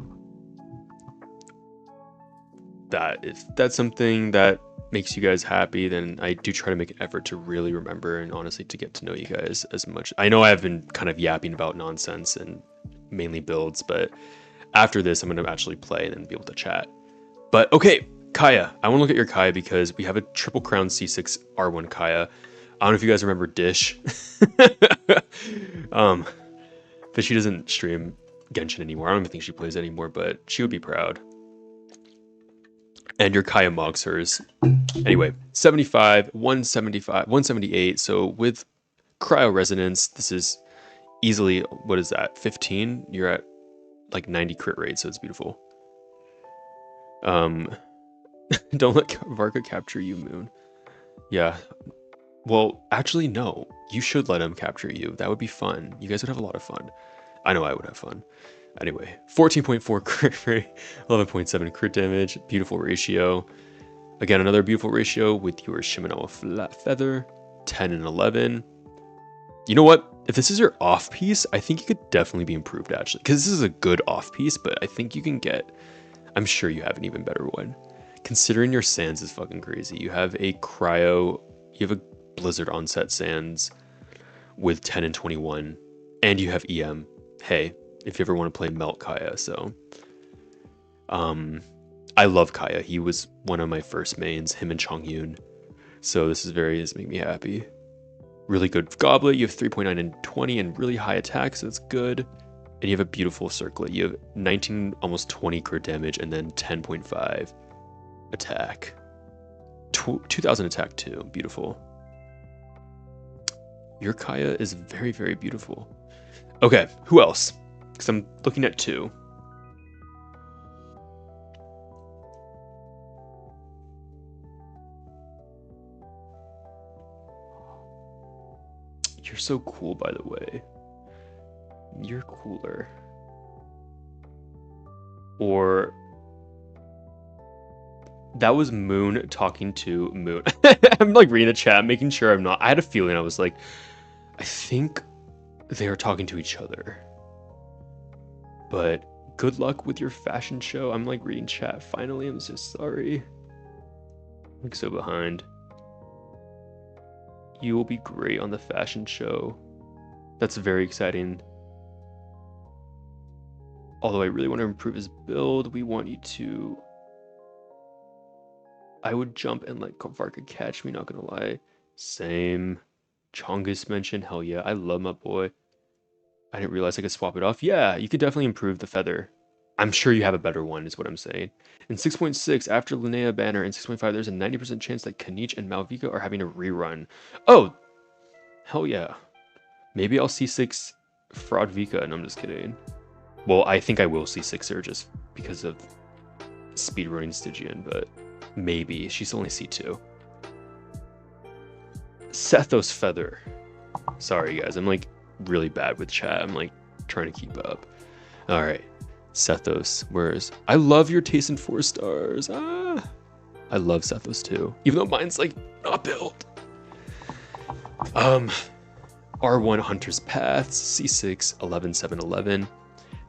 [SPEAKER 2] if that's something that makes you guys happy, then I do try to make an effort to really remember and honestly to get to know you guys as much. I know I've been kind of yapping about nonsense and mainly builds, but after this, I'm going to actually play and then be able to chat. But okay, Kaya. I want to look at your Kaya because we have a Triple Crown C6 R1 Kaya. I don't know if you guys remember Dish. But she doesn't stream Genshin anymore. I don't even think she plays anymore, but she would be proud. And your Kaya Mogsers. Anyway, 75, 175, 178. So with Cryo Resonance, this is easily, what is that, 15? You're at like 90 crit rate, so it's beautiful. Don't let Varka capture you, Moon. Yeah. Well, actually, no. You should let him capture you. That would be fun. You guys would have a lot of fun. I know I would have fun. Anyway, 14.4 crit rate, 11.7 crit damage, beautiful ratio. Again, another beautiful ratio with your Shimenawa Flat Feather, 10 and 11. You know what? If this is your off piece, I think you could definitely be improved actually, because this is a good off piece, but I think you can get, I'm sure you have an even better one. Considering your Sands is fucking crazy. You have a Cryo, you have a Blizzard Onset Sands with 10 and 21, and you have EM. Hey, if you ever want to play Melt Kaya, so. I love Kaya. He was one of my first mains, him and Chongyun. So this making me happy. Really good Goblet. You have 3.9 and 20 and really high attack, so that's good. And you have a beautiful Circlet. You have 19, almost 20 crit damage, and then 10.5 attack. 2,000 attack too. Beautiful. Your Kaya is very, very beautiful. Okay, who else? Because I'm looking at 2. You're so cool, by the way. You're cooler. Or That was Moon talking to Moon. I'm like reading the chat, making sure I'm not. I had a feeling. I was like, I think they are talking to each other. But good luck with your fashion show. I'm like reading chat. Finally, I'm so sorry. I'm like so behind. You will be great on the fashion show. That's very exciting. Although I really want to improve his build, we want you to... I would jump and let Varka catch me, not gonna lie. Same. Chongus mentioned, hell yeah, I love my boy. I didn't realize I could swap it off. Yeah, you could definitely improve the feather. I'm sure you have a better one, is what I'm saying. In 6.6, after Linnea Banner, in 6.5, there's a 90% chance that Kanich and Malvika are having a rerun. Oh! Hell yeah. Maybe I'll C6 Fraud Vika, and I'm just kidding. Well, I think I will C6 her just because of speedrunning Stygian, but maybe. She's only C2. Sethos Feather. Sorry, guys. I'm like really bad with chat. I'm like trying to keep up. All right. Sethos. Where's... I love your taste in 4 stars. Ah. I love Sethos too. Even though mine's like not built. R1 Hunter's Paths. C6. 11, 7, 11.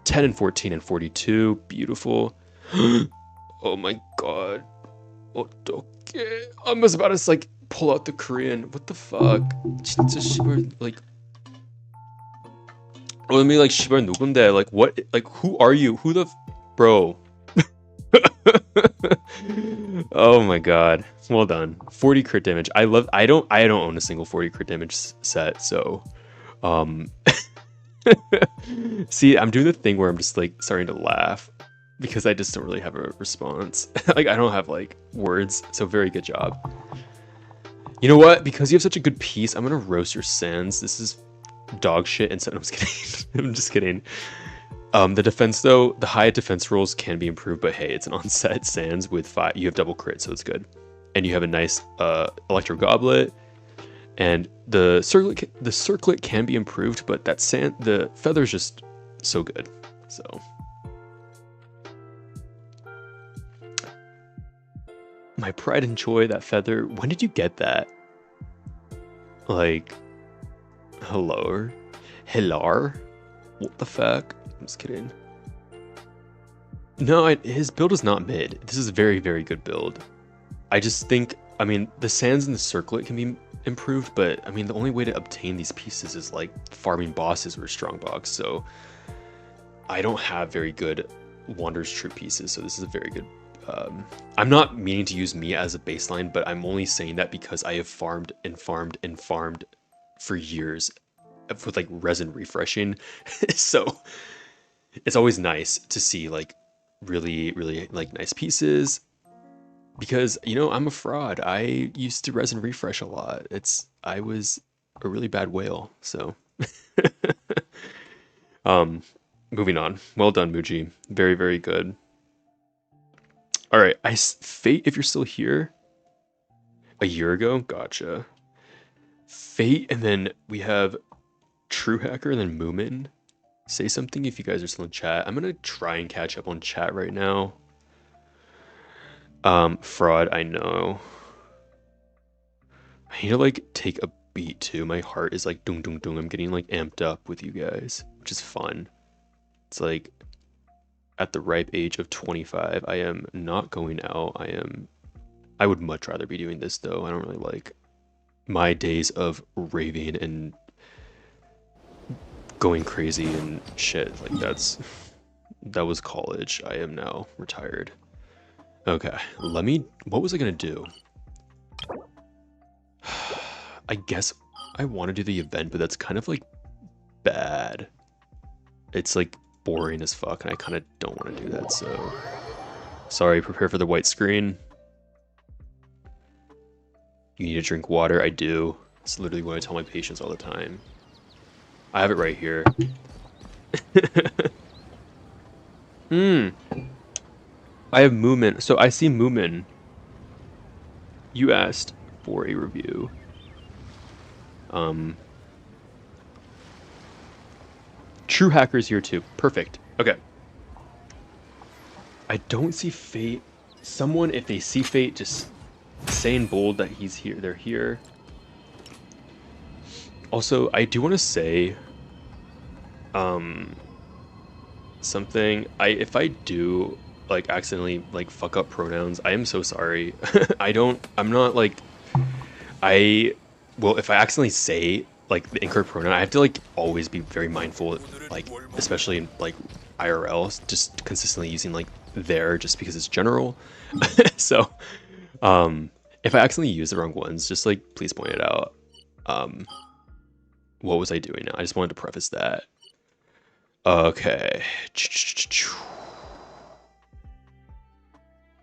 [SPEAKER 2] 10 and 14 and 42. Beautiful. Oh my god. Okay. I'm just about to like pull out the Korean. What the fuck? Like, let me like Shiba 누군데? Like what? Like who are you? Who the bro? Oh my god. Well done. 40 crit damage. I don't own a single 40 crit damage set, so see, I'm doing the thing where I'm just like starting to laugh because I just don't really have a response. Like I don't have like words, so very good job. You know what? Because you have such a good piece, I'm gonna roast your sands. This is dog shit and I'm just kidding. I'm just kidding. The defense though, the high defense rolls can be improved, but hey, it's an onset sands with 5. You have double crit, so it's good. And you have a nice electro goblet. And the circlet can be improved, but the feather's just so good. So my pride and joy, that feather. When did you get that? Like, hello? What the fuck? I'm just kidding. No, his build is not mid. This is a very, very good build. I just think, I mean, the sands and the circlet can be improved, but I mean, the only way to obtain these pieces is like farming bosses or strongbox. So I don't have very good Wanderer's Troop pieces, so this is a very good. I'm not meaning to use me as a baseline, but I'm only saying that because I have farmed and farmed and farmed for years with like resin refreshing. So it's always nice to see like really, really like nice pieces because, you know, I'm a fraud. I used to resin refresh a lot. I was a really bad whale. So moving on. Well done, Muji. Very, very good. All right, Fate, if you're still here, a year ago, gotcha. Fate, and then we have True Hacker, and then Moomin. Say something if you guys are still in chat. I'm gonna try and catch up on chat right now. Fraud, I know. I need to like take a beat too. My heart is like dung dung dung. I'm getting like amped up with you guys, which is fun. It's like at the ripe age of 25, I am not going out. I would much rather be doing this though. I don't really like my days of raving and going crazy and shit. Like that was college. I am now retired. Okay, what was I gonna do? I guess I want to do the event, but that's kind of like bad. It's like boring as fuck, and I kind of don't want to do that, so sorry. Prepare for the white screen. You need to drink water. I do. It's literally what I tell my patients all the time. I have it right here. I have Moomin. So I see Moomin. You asked for a review. True Hacker's here too. Perfect. Okay. I don't see Fate. Someone, if they see Fate, just say in bold that he's here. They're here. Also, I do want to say something. If I do like accidentally like fuck up pronouns, I am so sorry. I'm not like if I accidentally say like the incorrect pronoun, I have to like always be very mindful, like especially in like IRL, just consistently using like there just because it's general. So if I accidentally use the wrong ones, just like please point it out. What was I doing now? I just wanted to preface that. Okay.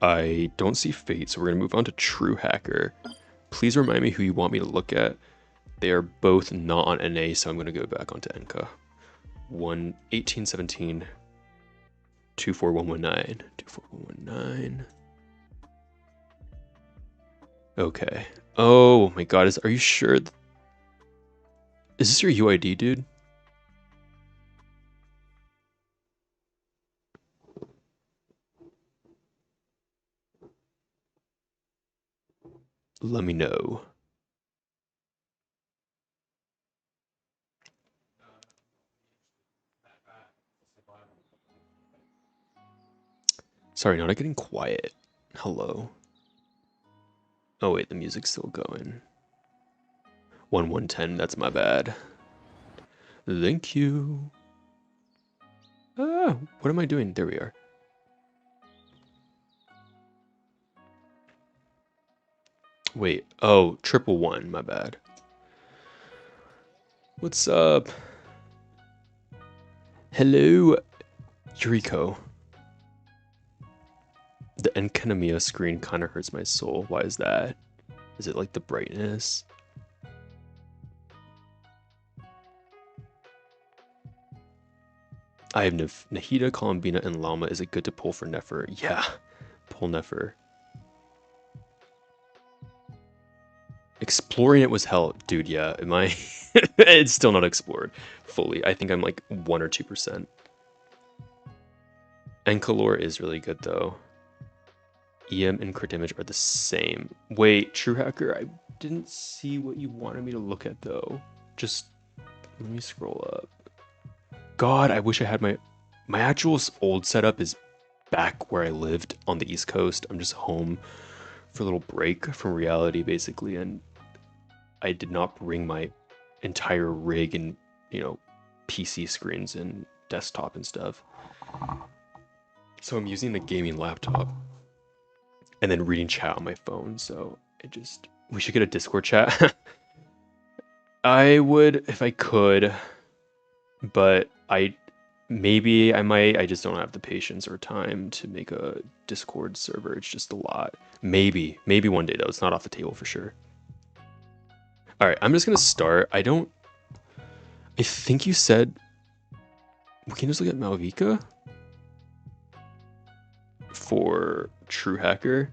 [SPEAKER 2] I don't see Fate, so we're going to move on to True Hacker. Please remind me who you want me to look at. They are both not on NA, so I'm going to go back onto NCA. 1817 24119 24119. Okay. Oh my god, are you sure? Is this your UID, dude? Let me know. Sorry, not getting quiet. Hello. Oh wait, the music's still going. 1110, that's my bad. Thank you. Ah, what am I doing? There we are. Wait, oh, 111, my bad. What's up? Hello, Yuriko. The Enkanomiya screen kind of hurts my soul. Why is that? Is it like the brightness? I have Nahida, Columbina, and Llama. Is it good to pull for Nefer? Yeah, pull Nefer. Exploring it was hell. Dude, yeah. Am I? It's still not explored fully. I think I'm like 1 or 2%. Encolor is really good though. EM and crit damage are the same. Wait, True Hacker, I didn't see what you wanted me to look at though. Just let me scroll up. God, I wish I had my actual old setup is back where I lived on the East Coast. I'm just home for a little break from reality basically, and I did not bring my entire rig and, you know, PC screens and desktop and stuff. So I'm using a gaming laptop and then reading chat on my phone. So we should get a Discord chat. I would if I could, but I might. I just don't have the patience or time to make a Discord server. It's just a lot. Maybe one day though. It's not off the table for sure. All right, I'm just gonna start. I think you said we can just look at Malvika for True Hacker.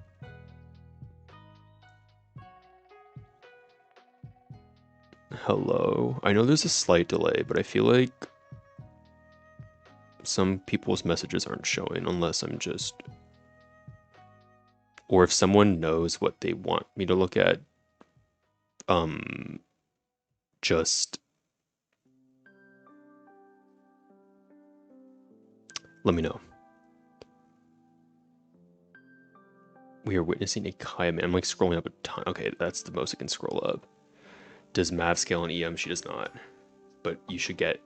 [SPEAKER 2] Hello. I know there's a slight delay, but I feel like some people's messages aren't showing unless I'm just... Or if someone knows what they want me to look at, just... let me know. We are witnessing a Kaiman. I'm like scrolling up a ton. Okay, that's the most I can scroll up. Does Mav scale on EM? She does not. But you should get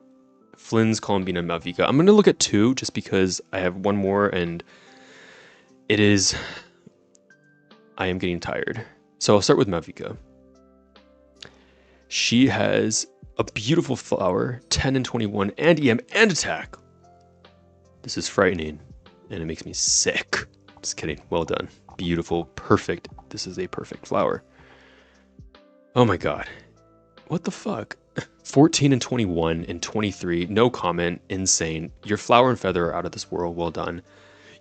[SPEAKER 2] Flynn's, Columbina, and Malvika. I'm going to look at 2 just because I have one more and it is... I am getting tired. So I'll start with Malvika. She has a beautiful flower, 10 and 21, and EM and attack. This is frightening and it makes me sick. Just kidding. Well done. Beautiful. Perfect. This is a perfect flower. Oh my god. What the fuck? 14 and 21 and 23. No comment. Insane. Your flower and feather are out of this world. Well done.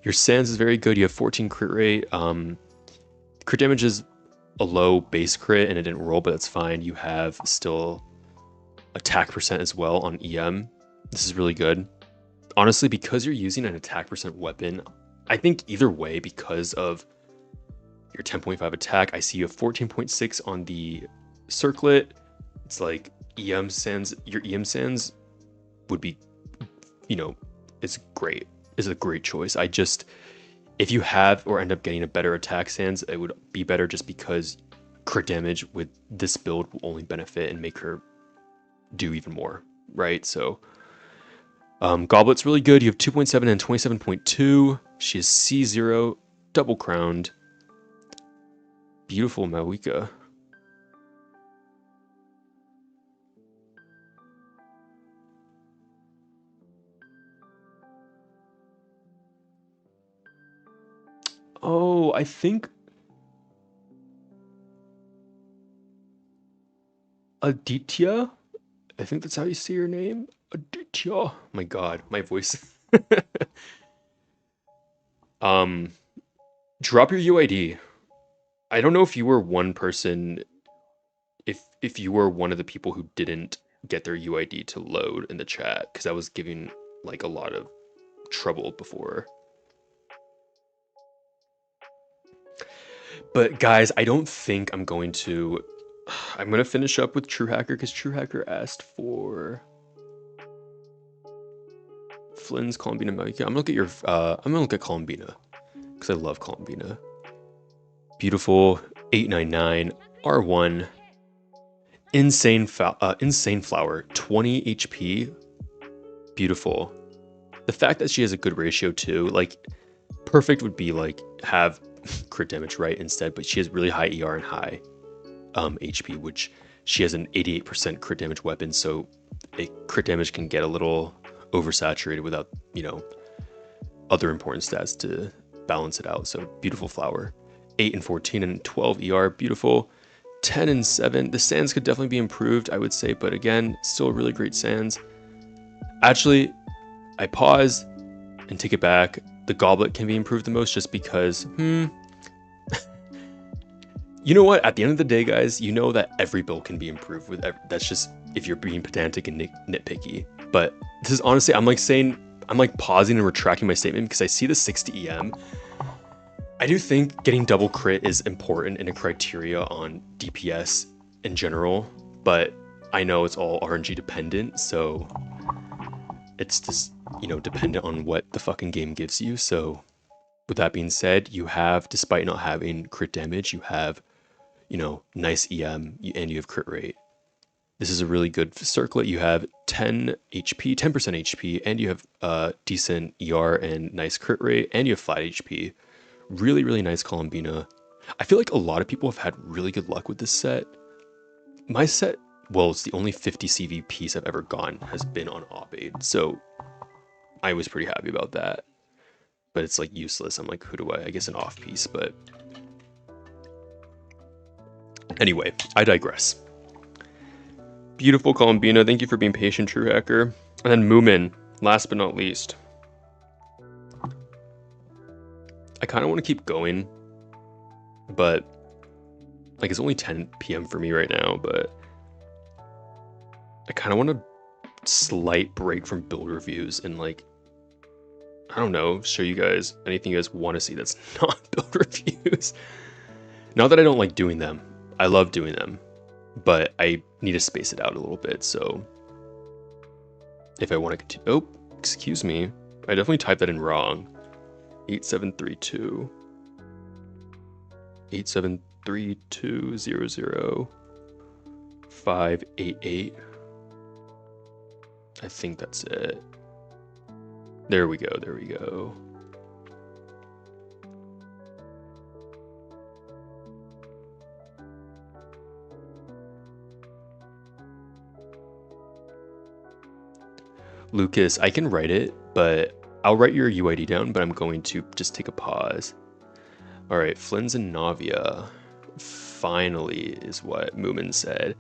[SPEAKER 2] Your sands is very good. You have 14 crit rate. Crit damage is a low base crit and it didn't roll, but that's fine. You have still attack percent as well on EM. This is really good. Honestly, because you're using an attack percent weapon, I think either way, because of your 10.5 attack, I see you have 14.6 on the circlet. It's like EM Sands, your EM Sands would be, you know, it's great. Is a great choice. I just, if you have or end up getting a better attack Sands, it would be better just because crit damage with this build will only benefit and make her do even more, right? So Goblet's really good. You have 2.7 and 27.2. She is C0, double crowned. Beautiful Mawika. Oh, I think Aditia? I think that's how you say your name. Aditia. Oh my god, my voice. Drop your UID. I don't know if you were one person, if you were one of the people who didn't get their UID to load in the chat, because I was giving like a lot of trouble before. But guys, I don't think I'm going to finish up with True Hacker because True Hacker asked for Flynn's Columbina Mawika. I'm gonna look at your I'm gonna look at Columbina because I love Columbina. Beautiful 899 R1 insane flower 20 HP. Beautiful. The fact that she has a good ratio too, like perfect would be like have crit damage right instead, but she has really high ER and high HP, which she has an 88% crit damage weapon, so crit damage can get a little oversaturated without, you know, other important stats to balance it out. So beautiful flower. 8 and 14 and 12 ER, beautiful. 10 and 7. The sands could definitely be improved, I would say, but again, still really great sands. Actually, I pause and take it back. The goblet can be improved the most just because, you know what? At the end of the day, guys, you know that every build can be improved with that's just if you're being pedantic and nitpicky. But this is honestly, I'm like pausing and retracting my statement because I see the 60 EM. I do think getting double crit is important in a criteria on DPS in general, but I know it's all RNG dependent, so it's just, you know, dependent on what the fucking game gives you. So with that being said, you have, despite not having crit damage, you have, you know, nice EM and you have crit rate. This is a really good circlet. You have 10 HP, 10% HP, and you have decent ER and nice crit rate, and you have flat HP. Really, really nice Columbina. I feel like a lot of people have had really good luck with this set. My set, well, it's the only 50 CV piece I've ever gotten has been on Op Aid, so I was pretty happy about that. But it's like useless. I'm like, who do I guess an off piece, but anyway, I digress. Beautiful Columbina, thank you for being patient, True Hacker. And then Moomin, last but not least. I kind of want to keep going, but like it's only 10 p.m. for me right now, but I kind of want a slight break from build reviews and like, I don't know, show you guys anything you guys want to see that's not build reviews. Not that I don't like doing them. I love doing them, but I need to space it out a little bit. So if I want to continue, oh, excuse me. I definitely typed that in wrong. 8732 873200 588. I think that's it. There we go, there we go. Lucas, I can write it, but I'll write your UID down, but I'm going to just take a pause. All right, Flynn's and Navia. Finally, is what Moomin said.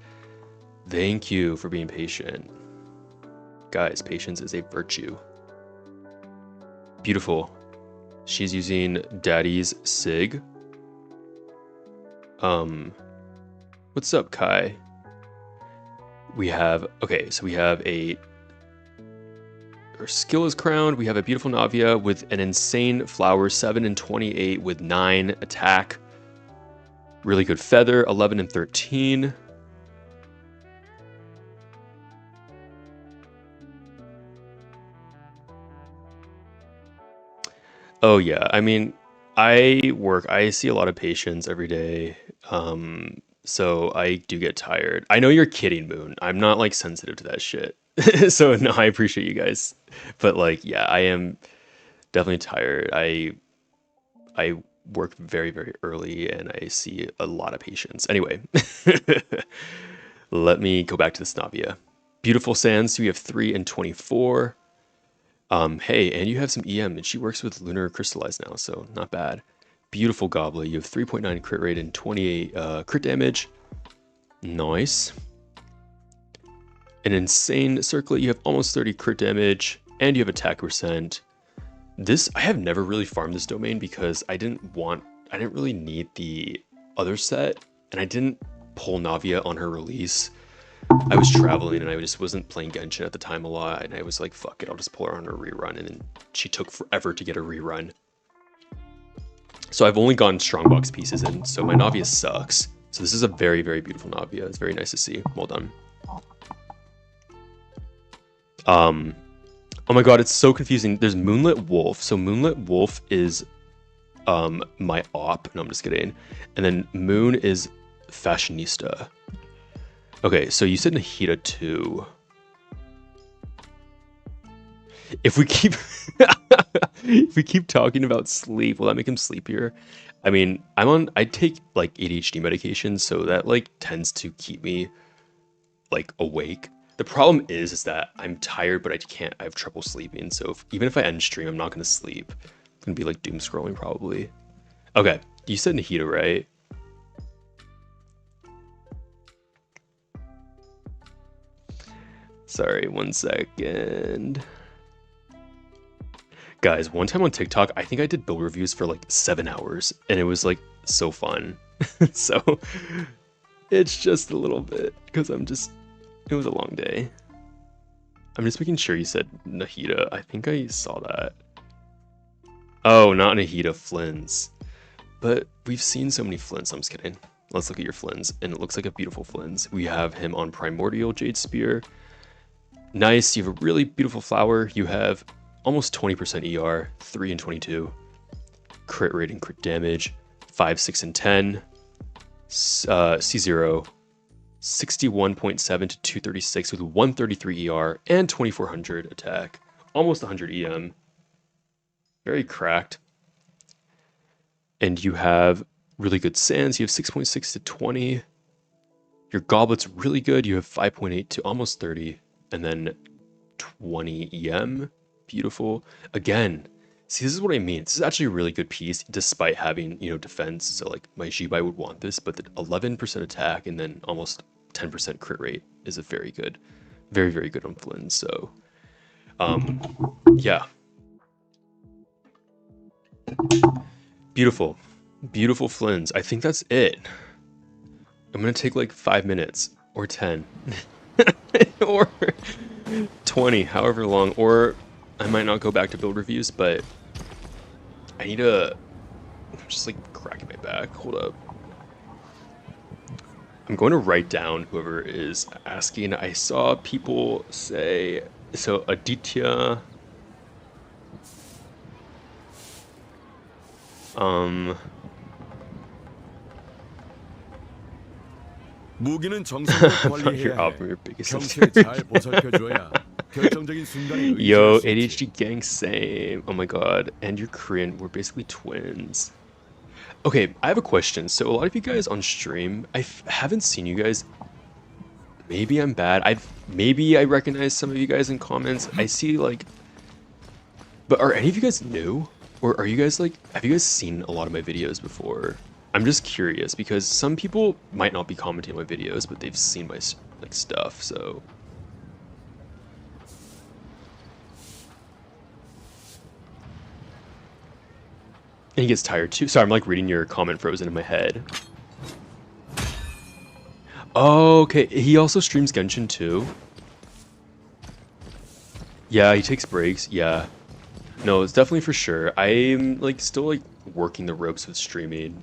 [SPEAKER 2] Thank you for being patient. Guys, patience is a virtue. Beautiful. She's using Daddy's Sig. What's up, Kai? We have, okay, so we have a her skill is crowned. We have a beautiful Navia with an insane flower, 7 and 28 with 9 attack. Really good feather, 11 and 13. Oh yeah, I mean, I see a lot of patients every day. So I do get tired. I know you're kidding, Moon. I'm not like sensitive to that shit. So no, I appreciate you guys. But like, yeah, I am definitely tired. I work very, very early and I see a lot of patients. Anyway, let me go back to the Snavia. Beautiful sands. So we have 3 and 24. Hey, and you have some EM, and she works with Lunar Crystallize now, so not bad. Beautiful Gobbler. You have 3.9 crit rate and 28 crit damage. Nice. An insane Circlet. You have almost 30 crit damage, and you have attack percent. This, I have never really farmed this domain because I didn't really need the other set, and I didn't pull Navia on her release. I was traveling and I just wasn't playing Genshin at the time a lot, and I was like, fuck it, I'll just pull her on a rerun, and then she took forever to get a rerun. So I've only gotten strongbox pieces in, so my Navia sucks. So this is a very, very beautiful Navia. It's very nice to see. Well done. Oh my god, it's so confusing. There's Moonlit Wolf. So Moonlit Wolf is my op. No, I'm just kidding. And then Moon is Fashionista. Okay, so you said Nahida too. If we keep if we keep talking about sleep, will that make him sleepier? I mean, I take like ADHD medication, so that like tends to keep me like awake. The problem is that I'm tired, but I have trouble sleeping. So even if I end stream, I'm not gonna sleep. I'm gonna be like doom scrolling probably. Okay, you said Nahida, right? Sorry, 1 second. Guys, one time on TikTok, I think I did build reviews for like 7 hours, and it was like so fun. So it's just a little bit because it was a long day. I'm just making sure you said Nahida. I think I saw that. Oh, not Nahida, Flynn's. But we've seen so many Flynn's. I'm just kidding. Let's look at your Flynn's, and it looks like a beautiful Flynn's. We have him on Primordial Jade Spear. Nice, you have a really beautiful flower. You have almost 20% ER, 3 and 22. Crit rate and crit damage, 5, 6, and 10. C0, 61.7 to 236 with 133 ER and 2400 attack. Almost 100 EM. Very cracked. And you have really good sands. You have 6.6 to 20. Your goblet's really good. You have 5.8 to almost 30. And then 20 EM. Beautiful. Again, see, this is what I mean. This is actually a really good piece, despite having, defense. So, like, my Jibai would want this, but the 11% attack and then almost 10% crit rate is a very good, very, very good on Flynn. So, yeah. Beautiful. Beautiful Flynn's. I think that's it. I'm going to take, like, 5 minutes or 10. Or 20, however long, or I might not go back to build reviews, but I need to, I'm just like cracking my back. Hold up. I'm going to write down whoever is asking. I saw people say, so Aditya,
[SPEAKER 3] 무기는 정성껏 관리해야 해. 평소에 잘 보살펴줘야 결정적인 순간에
[SPEAKER 2] Yo,
[SPEAKER 3] 의지할 수 있지.
[SPEAKER 2] ADHD gang, same. Oh my god. And you're Korean. We're basically twins. Okay, I have a question. So a lot of you guys on stream, I haven't seen you guys. Maybe I'm bad. Maybe I recognize some of you guys in comments. I see like, but are any of you guys new? Or are you guys like, have you guys seen a lot of my videos before? I'm just curious because some people might not be commenting on my videos, but they've seen my like stuff, so. And he gets tired too. Sorry, I'm like reading your comment frozen in my head. Oh, okay. He also streams Genshin too. Yeah, he takes breaks. Yeah. No, it's definitely for sure. I'm like still like working the ropes with streaming.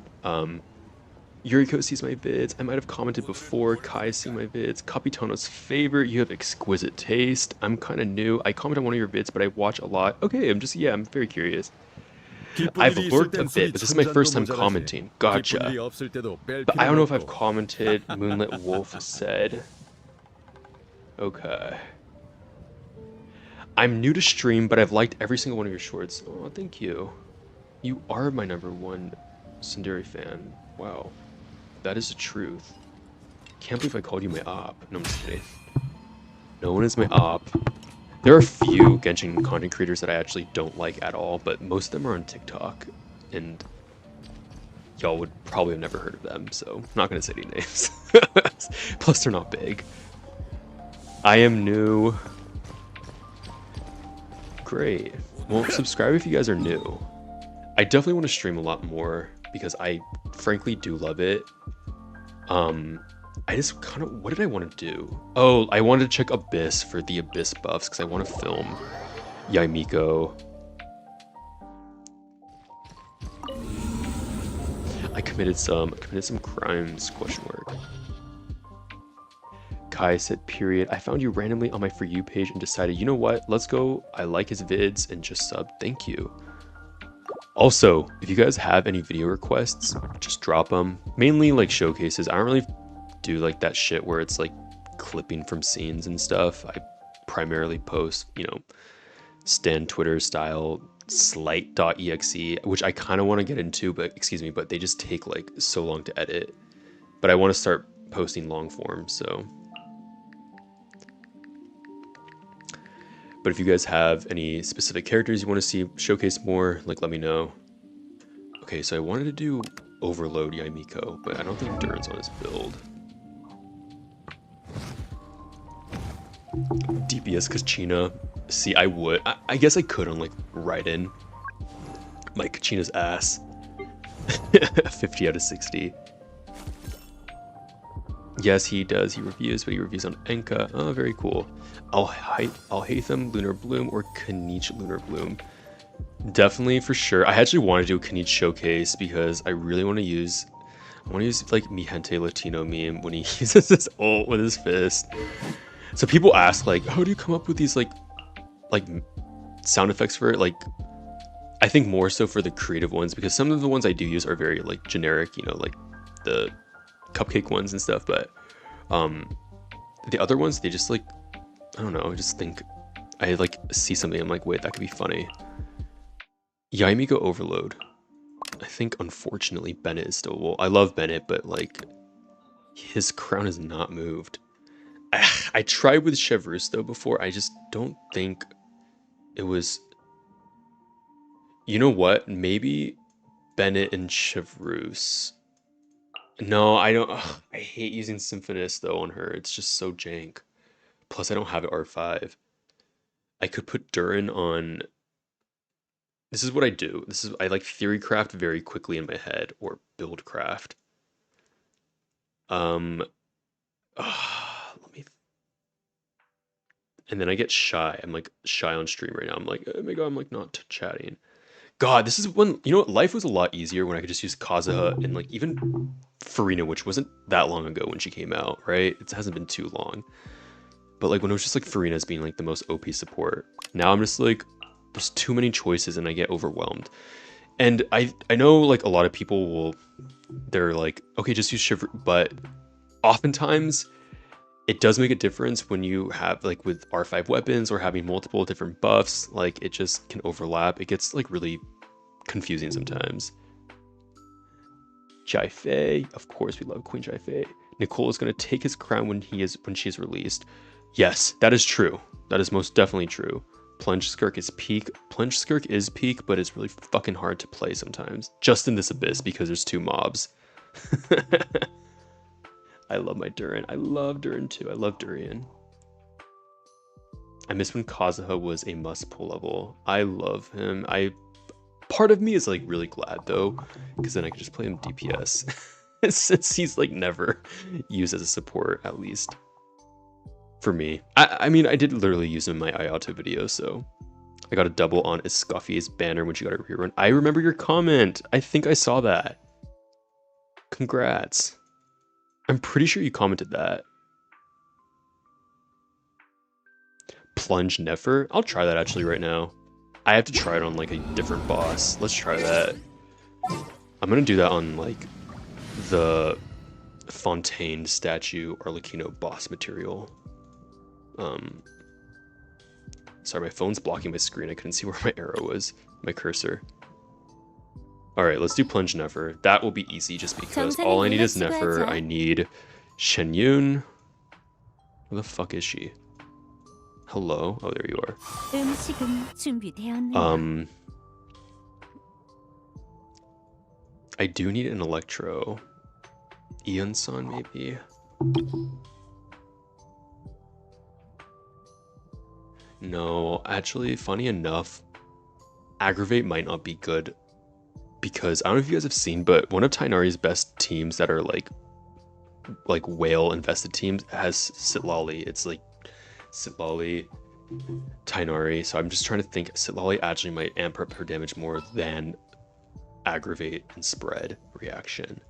[SPEAKER 2] Yuriko sees my vids. I might have commented before. Kai see my vids. Capitano's favorite. You have exquisite taste. I'm kind of new. I comment on one of your vids, but I watch a lot. Okay, I'm very curious.
[SPEAKER 3] 기쁜
[SPEAKER 2] I've
[SPEAKER 3] 일이 있을
[SPEAKER 2] lurked a
[SPEAKER 3] 땐
[SPEAKER 2] bit,
[SPEAKER 3] 술이
[SPEAKER 2] but this is my
[SPEAKER 3] 천잔도
[SPEAKER 2] first time
[SPEAKER 3] 모자라지.
[SPEAKER 2] commenting.
[SPEAKER 3] 기쁜
[SPEAKER 2] Gotcha.
[SPEAKER 3] 일이 없을 때도 뺄
[SPEAKER 2] But I don't
[SPEAKER 3] 필요는
[SPEAKER 2] know if I've
[SPEAKER 3] 없고.
[SPEAKER 2] commented. Moonlit Wolf said. Okay. I'm new to stream, but I've liked every single one of your shorts. Oh, thank you. You are my #1 Tsundere fan. Wow. That is the truth. Can't believe I called you my op. No, I'm just kidding. No one is my op. There are a few Genshin content creators that I actually don't like at all, but most of them are on TikTok, and y'all would probably have never heard of them, so I'm not gonna say any names. Plus, they're not big. I am new. Great. Well, subscribe if you guys are new. I definitely want to stream a lot more because I frankly do love it. I just kind of, what did I want to do? Oh, I wanted to check Abyss for the Abyss buffs because I want to film Yaimiko. I committed some crimes, question mark. Kai said, period. I found you randomly on my For You page and decided, you know what? Let's go. I like his vids and just sub. Thank you. Also, if you guys have any video requests, just drop them. Mainly like showcases. I don't really do like that shit where it's like clipping from scenes and stuff. I primarily post, you know, Stan Twitter style slight.exe, which I kind of want to get into, but excuse me, but they just take like so long to edit. But I want to start posting long form, so. But if you guys have any specific characters you want to see showcased more, like let me know. Okay, so I wanted to do Overload Yaimiko, but I don't think Durin's on his build. DPS Kachina. See, I would. I guess I could on like Raiden. Like Kachina's ass. 50 out of 60. Yes, he does. He reviews, but he reviews on Enka. Oh, very cool. I'll hate them Lunar Bloom or Kanich Lunar Bloom. Definitely for sure. I actually want to do a Kanich showcase because I really want to use like Mi Gente Latino meme when he uses his ult with his fist. So people ask like, how do you come up with these like sound effects for it? Like, I think more so for the creative ones because some of the ones I do use are very like generic, you know, like the cupcake ones and stuff, but the other ones, they just like, I don't know, I just think I like see something, I'm like, wait, that could be funny. Yaimiko Overload. I think unfortunately Bennett is still, well, I love Bennett, but like his crown is not moved. I tried with Chevreuse though before. I just don't think it was, you know what, maybe Bennett and Chevreuse. No, I don't. Ugh, I hate using Symphonist though on her. It's just so jank. Plus, I don't have it R5. I could put Durin on. This is what I do. I like theory craft very quickly in my head or build craft. Let me. And then I get shy. I'm like shy on stream right now. I'm like, oh my god, I'm like not chatting. God, this is when, you know what, life was a lot easier when I could just use Kazuha and like even Farina, which wasn't that long ago when she came out, right? It hasn't been too long. But like when it was just like Farina's being like the most OP support. Now I'm just like, there's too many choices and I get overwhelmed. And I know like a lot of people they're like, okay, just use Shiver, but oftentimes it does make a difference when you have like with R5 weapons or having multiple different buffs, like it just can overlap. It gets like really confusing sometimes. Jai Fei, of course we love Queen Jai Fei. Nicole is going to take his crown when she is released. Yes, that is true. That is most definitely true. Plunge Skirk is peak. Plunge Skirk is peak, but it's really fucking hard to play sometimes. Just in this Abyss because there's 2 mobs. I love my Durin. I love Durin too. I love Durian. I miss when Kazuha was a must pull level. I love him. Part of me is like really glad though, because then I could just play him DPS since he's like never used as a support at least. for me. I mean, I did literally use him in my Ayato video, so I got a double on Escoffia's banner when she got a rerun. I remember your comment. I think I saw that. Congrats. I'm pretty sure you commented that. Plunge Nefer? I'll try that actually right now. I have to try it on like a different boss. Let's try that. I'm gonna do that on like the Fontaine statue Arlecchino boss material. Sorry, my phone's blocking my screen. I couldn't see where my arrow was, my cursor. Alright, let's do Plunge Nefer. That will be easy just because all I need is Nefer. I need Shen Yun. Where the fuck is she? Hello? Oh, there you are. I do need an Electro. Ion-san, maybe? No, actually, funny enough, Aggravate might not be good because I don't know if you guys have seen, but one of Tainari's best teams that are like whale invested teams has Sitlali. It's like Sitlali, Tainari. So I'm just trying to think. Sitlali actually might amp up her damage more than Aggravate and Spread reaction.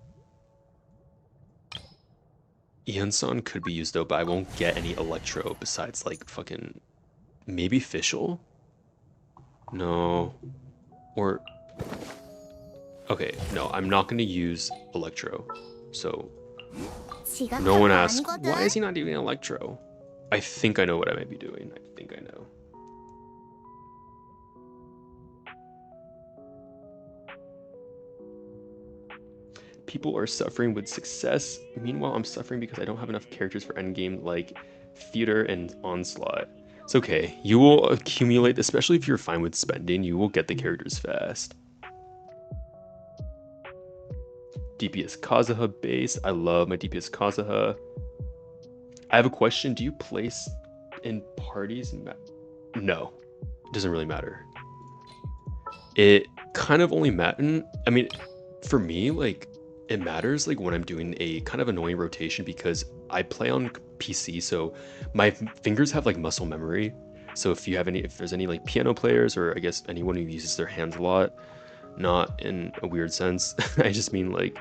[SPEAKER 2] Ion-san could be used though, but I won't get any Electro besides like fucking maybe Fischl? No. Or okay, no, I'm not gonna use Electro. So no one asks, why is he not doing Electro? I think I know what I might be doing. I think I know. People are suffering with success. Meanwhile, I'm suffering because I don't have enough characters for endgame like Theater and Onslaught. It's okay. You will accumulate, especially if you're fine with spending, you will get the characters fast. DPS Kazuha base. I love my DPS Kazuha. I have a question. Do you place in parties? No. It doesn't really matter. It kind of only matters. I mean, for me, like, it matters like when I'm doing a kind of annoying rotation because I play on PC, so my fingers have like muscle memory. So if there's any like piano players or I guess anyone who uses their hands a lot, not in a weird sense, I just mean like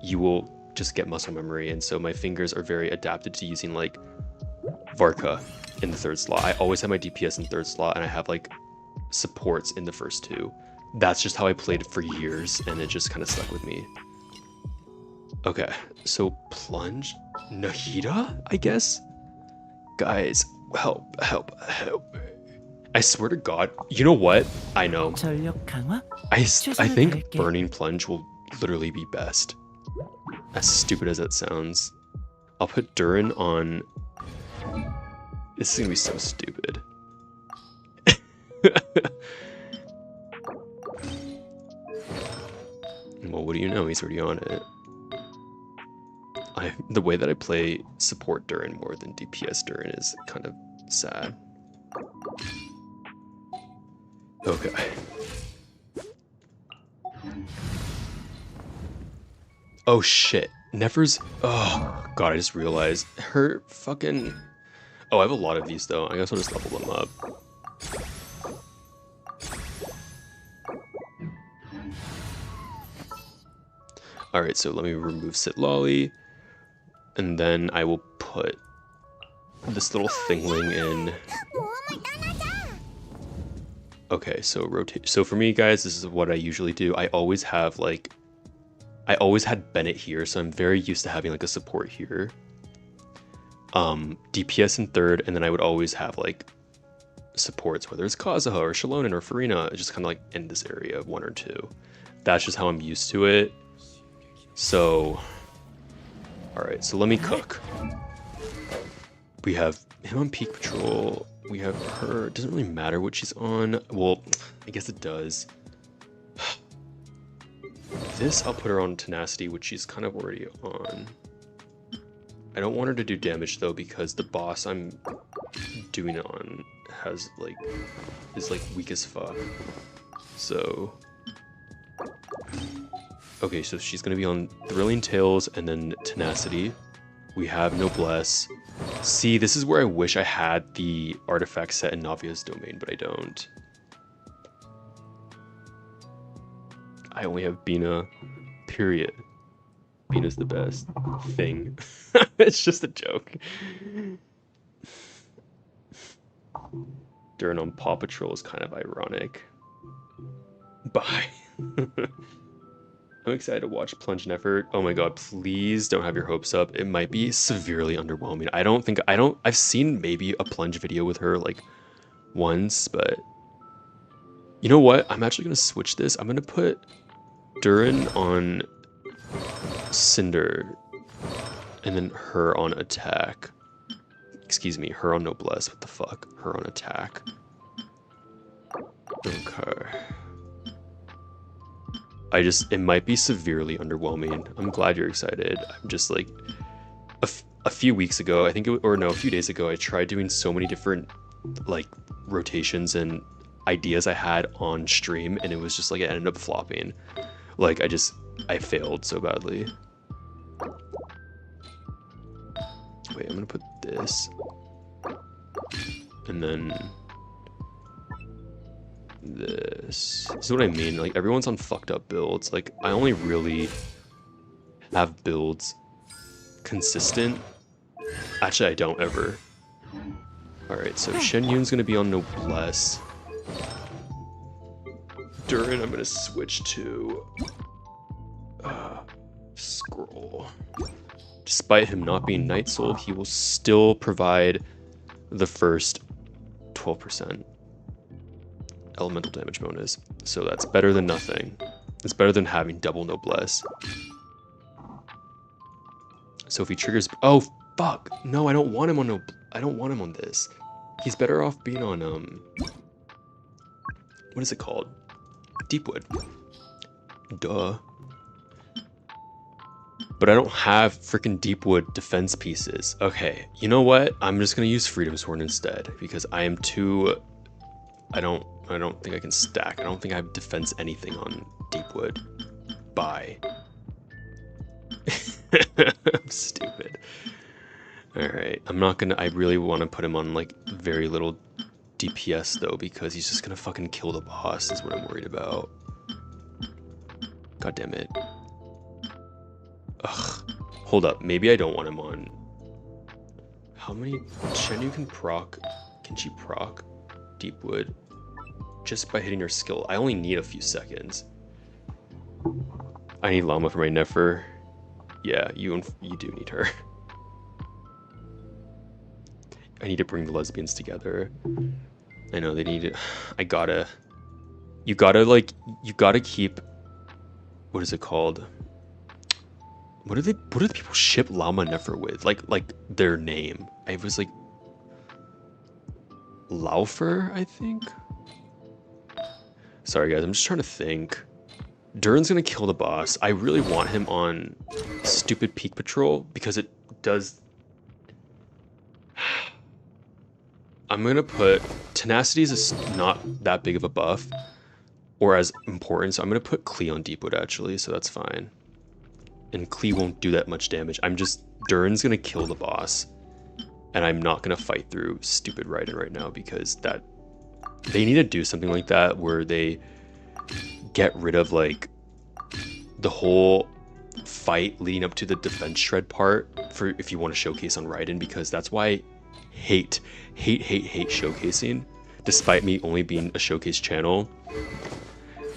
[SPEAKER 2] you will just get muscle memory, and so my fingers are very adapted to using like Varka in the third slot. I always have my DPS in third slot and I have like supports in the first two. That's just how I played for years and it just kind of stuck with me. Okay, so Plunge? Nahida, I guess? Guys, help. I swear to God, you know what? I know. I think Burning Plunge will literally be best. As stupid as that sounds. I'll put Durin on... This is gonna be so stupid. Well, what do you know? He's already on it. The way that I play support Durin more than DPS Durin is kind of sad. Okay. Oh shit. Nefer's... Oh god, I just realized. Her fucking... Oh, I have a lot of these though. I guess I'll just level them up. Alright, so let me remove Sitlali. And then I will put this little thingling in. Okay, so rotate. So for me, guys, this is what I usually do. I always had Bennett here, so I'm very used to having like a support here. DPS in third, and then I would always have like supports, whether it's Kazuha or Shalonen or Farina, just kind of like in this area of 1 or 2. That's just how I'm used to it. So, alright, so let me cook. We have him on Peak Patrol. We have her. It doesn't really matter what she's on. Well, I guess it does. This, I'll put her on Tenacity, which she's kind of already on. I don't want her to do damage though, because the boss I'm doing it on has like is like weak as fuck. So okay, so she's gonna be on Thrilling Tales and then Tenacity. We have Noblesse. See, this is where I wish I had the artifact set in Navia's domain, but I don't. I only have Bina, period. Bina's the best thing. It's just a joke. Durin on Paw Patrol is kind of ironic. Bye. I'm excited to watch Plunge and Effort. Oh my god, please don't have your hopes up. It might be severely underwhelming. I've seen maybe a Plunge video with her like once, but you know what? I'm actually gonna switch this. I'm gonna put Durin on Cinder and then her on Attack. Excuse me, her on Noblesse. What the fuck? Her on Attack. Okay. It might be severely underwhelming. I'm glad you're excited. I'm just like, a few weeks ago, I think a few days ago, I tried doing so many different like rotations and ideas I had on stream, and it was just like, it ended up flopping. Like, I failed so badly. Wait, I'm gonna put this. And then this. This is what I mean. Like, everyone's on fucked up builds. Like, I only really have builds consistent. Actually, I don't ever. Alright, so Shen Yun's gonna be on Noblesse. Durin, I'm gonna switch to Scroll. Despite him not being Night Soul, he will still provide the first 12% elemental damage bonus. So that's better than nothing. It's better than having double Noblesse. So if he triggers, oh fuck! No, I don't want him on I don't want him on this. He's better off being on what is it called? Deepwood. Duh. But I don't have freaking Deepwood defense pieces. Okay, you know what? I'm just gonna use Freedom's Horn instead because I am too. I don't think I can stack. I don't think I have defense anything on Deepwood. Bye. I'm stupid. Alright, I'm not gonna. I really want to put him on like very little DPS though because he's just gonna fucking kill the boss is what I'm worried about. God damn it. Ugh. Hold up, maybe I don't want him on. How many Shenyu can proc? Can she proc Deepwood just by hitting her skill? I only need a few seconds. I need Llama for my Nefer. Yeah, you do need her. I need to bring the lesbians together. I know they need it. You gotta keep, what is it called? What do people ship Llama Nefer with? Like their name. I was like Laufer, I think. Sorry guys, I'm just trying to think. Durin's gonna kill the boss. I really want him on stupid Peak Patrol because it does. I'm gonna put Tenacity is not that big of a buff or as important, so I'm gonna put Klee on Deepwood actually, so that's fine. And Klee won't do that much damage. Durin's gonna kill the boss, and I'm not gonna fight through stupid Raiden right now because they need to do something like that where they get rid of like the whole fight leading up to the defense shred part for if you want to showcase on Raiden, because that's why I hate showcasing, despite me only being a showcase channel.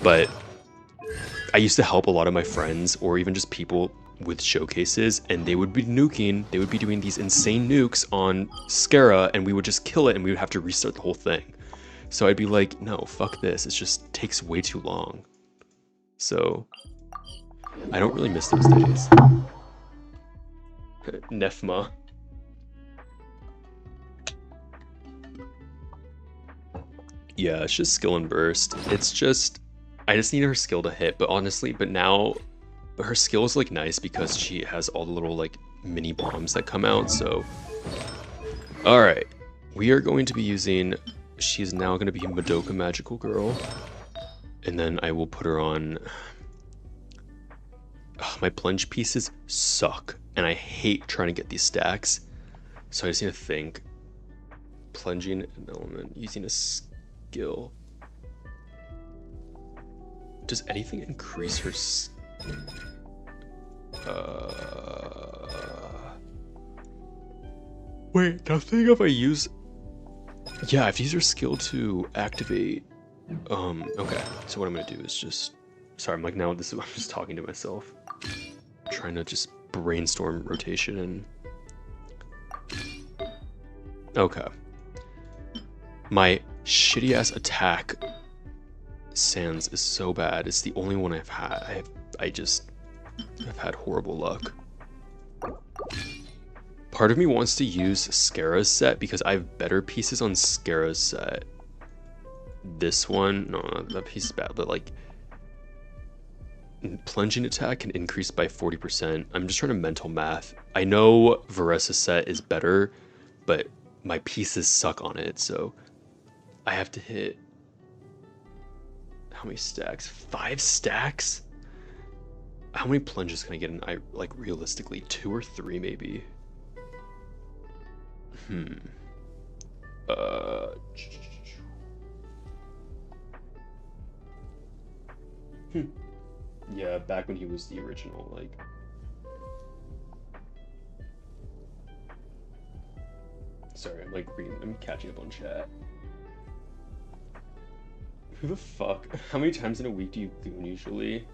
[SPEAKER 2] But I used to help a lot of my friends or even just people with showcases, and they would be nuking, they would be doing these insane nukes on Scara, and we would just kill it and we would have to restart the whole thing. So I'd be like, no, fuck this, it just takes way too long. So I don't really miss those days. Nefma. Yeah, it's just skill and burst. It's just, I just need her skill to hit, but now her skill is like nice because she has all the little like mini bombs that come out, so. Alright, we are going to be using, she's now going to be Madoka Magical Girl. And then I will put her on, my plunge pieces suck, and I hate trying to get these stacks So I just need to think. Plunging an element using a skill. Does anything increase her Wait, nothing if I use... Yeah, I have to use her skill to activate... Okay, so what I'm gonna do is just... Sorry, I'm like, now this is... I'm just talking to myself. I'm trying to just brainstorm rotation and... Okay. My shitty-ass attack sans is so bad. It's the only one I've had. I've had horrible luck. Part of me wants to use Scara's set because I have better pieces on Scara's set. This one, no, that piece is bad, but like plunging attack can increase by 40%. I'm just trying to mental math. I know Varessa's set is better, but my pieces suck on it, so I have to hit how many stacks? 5 stacks? How many plunges can I get in? Like realistically, 2 or 3 maybe. Yeah, back when he was the original, like. Sorry, I'm like reading, I'm catching up on chat. Who the fuck? How many times in a week do you goon usually?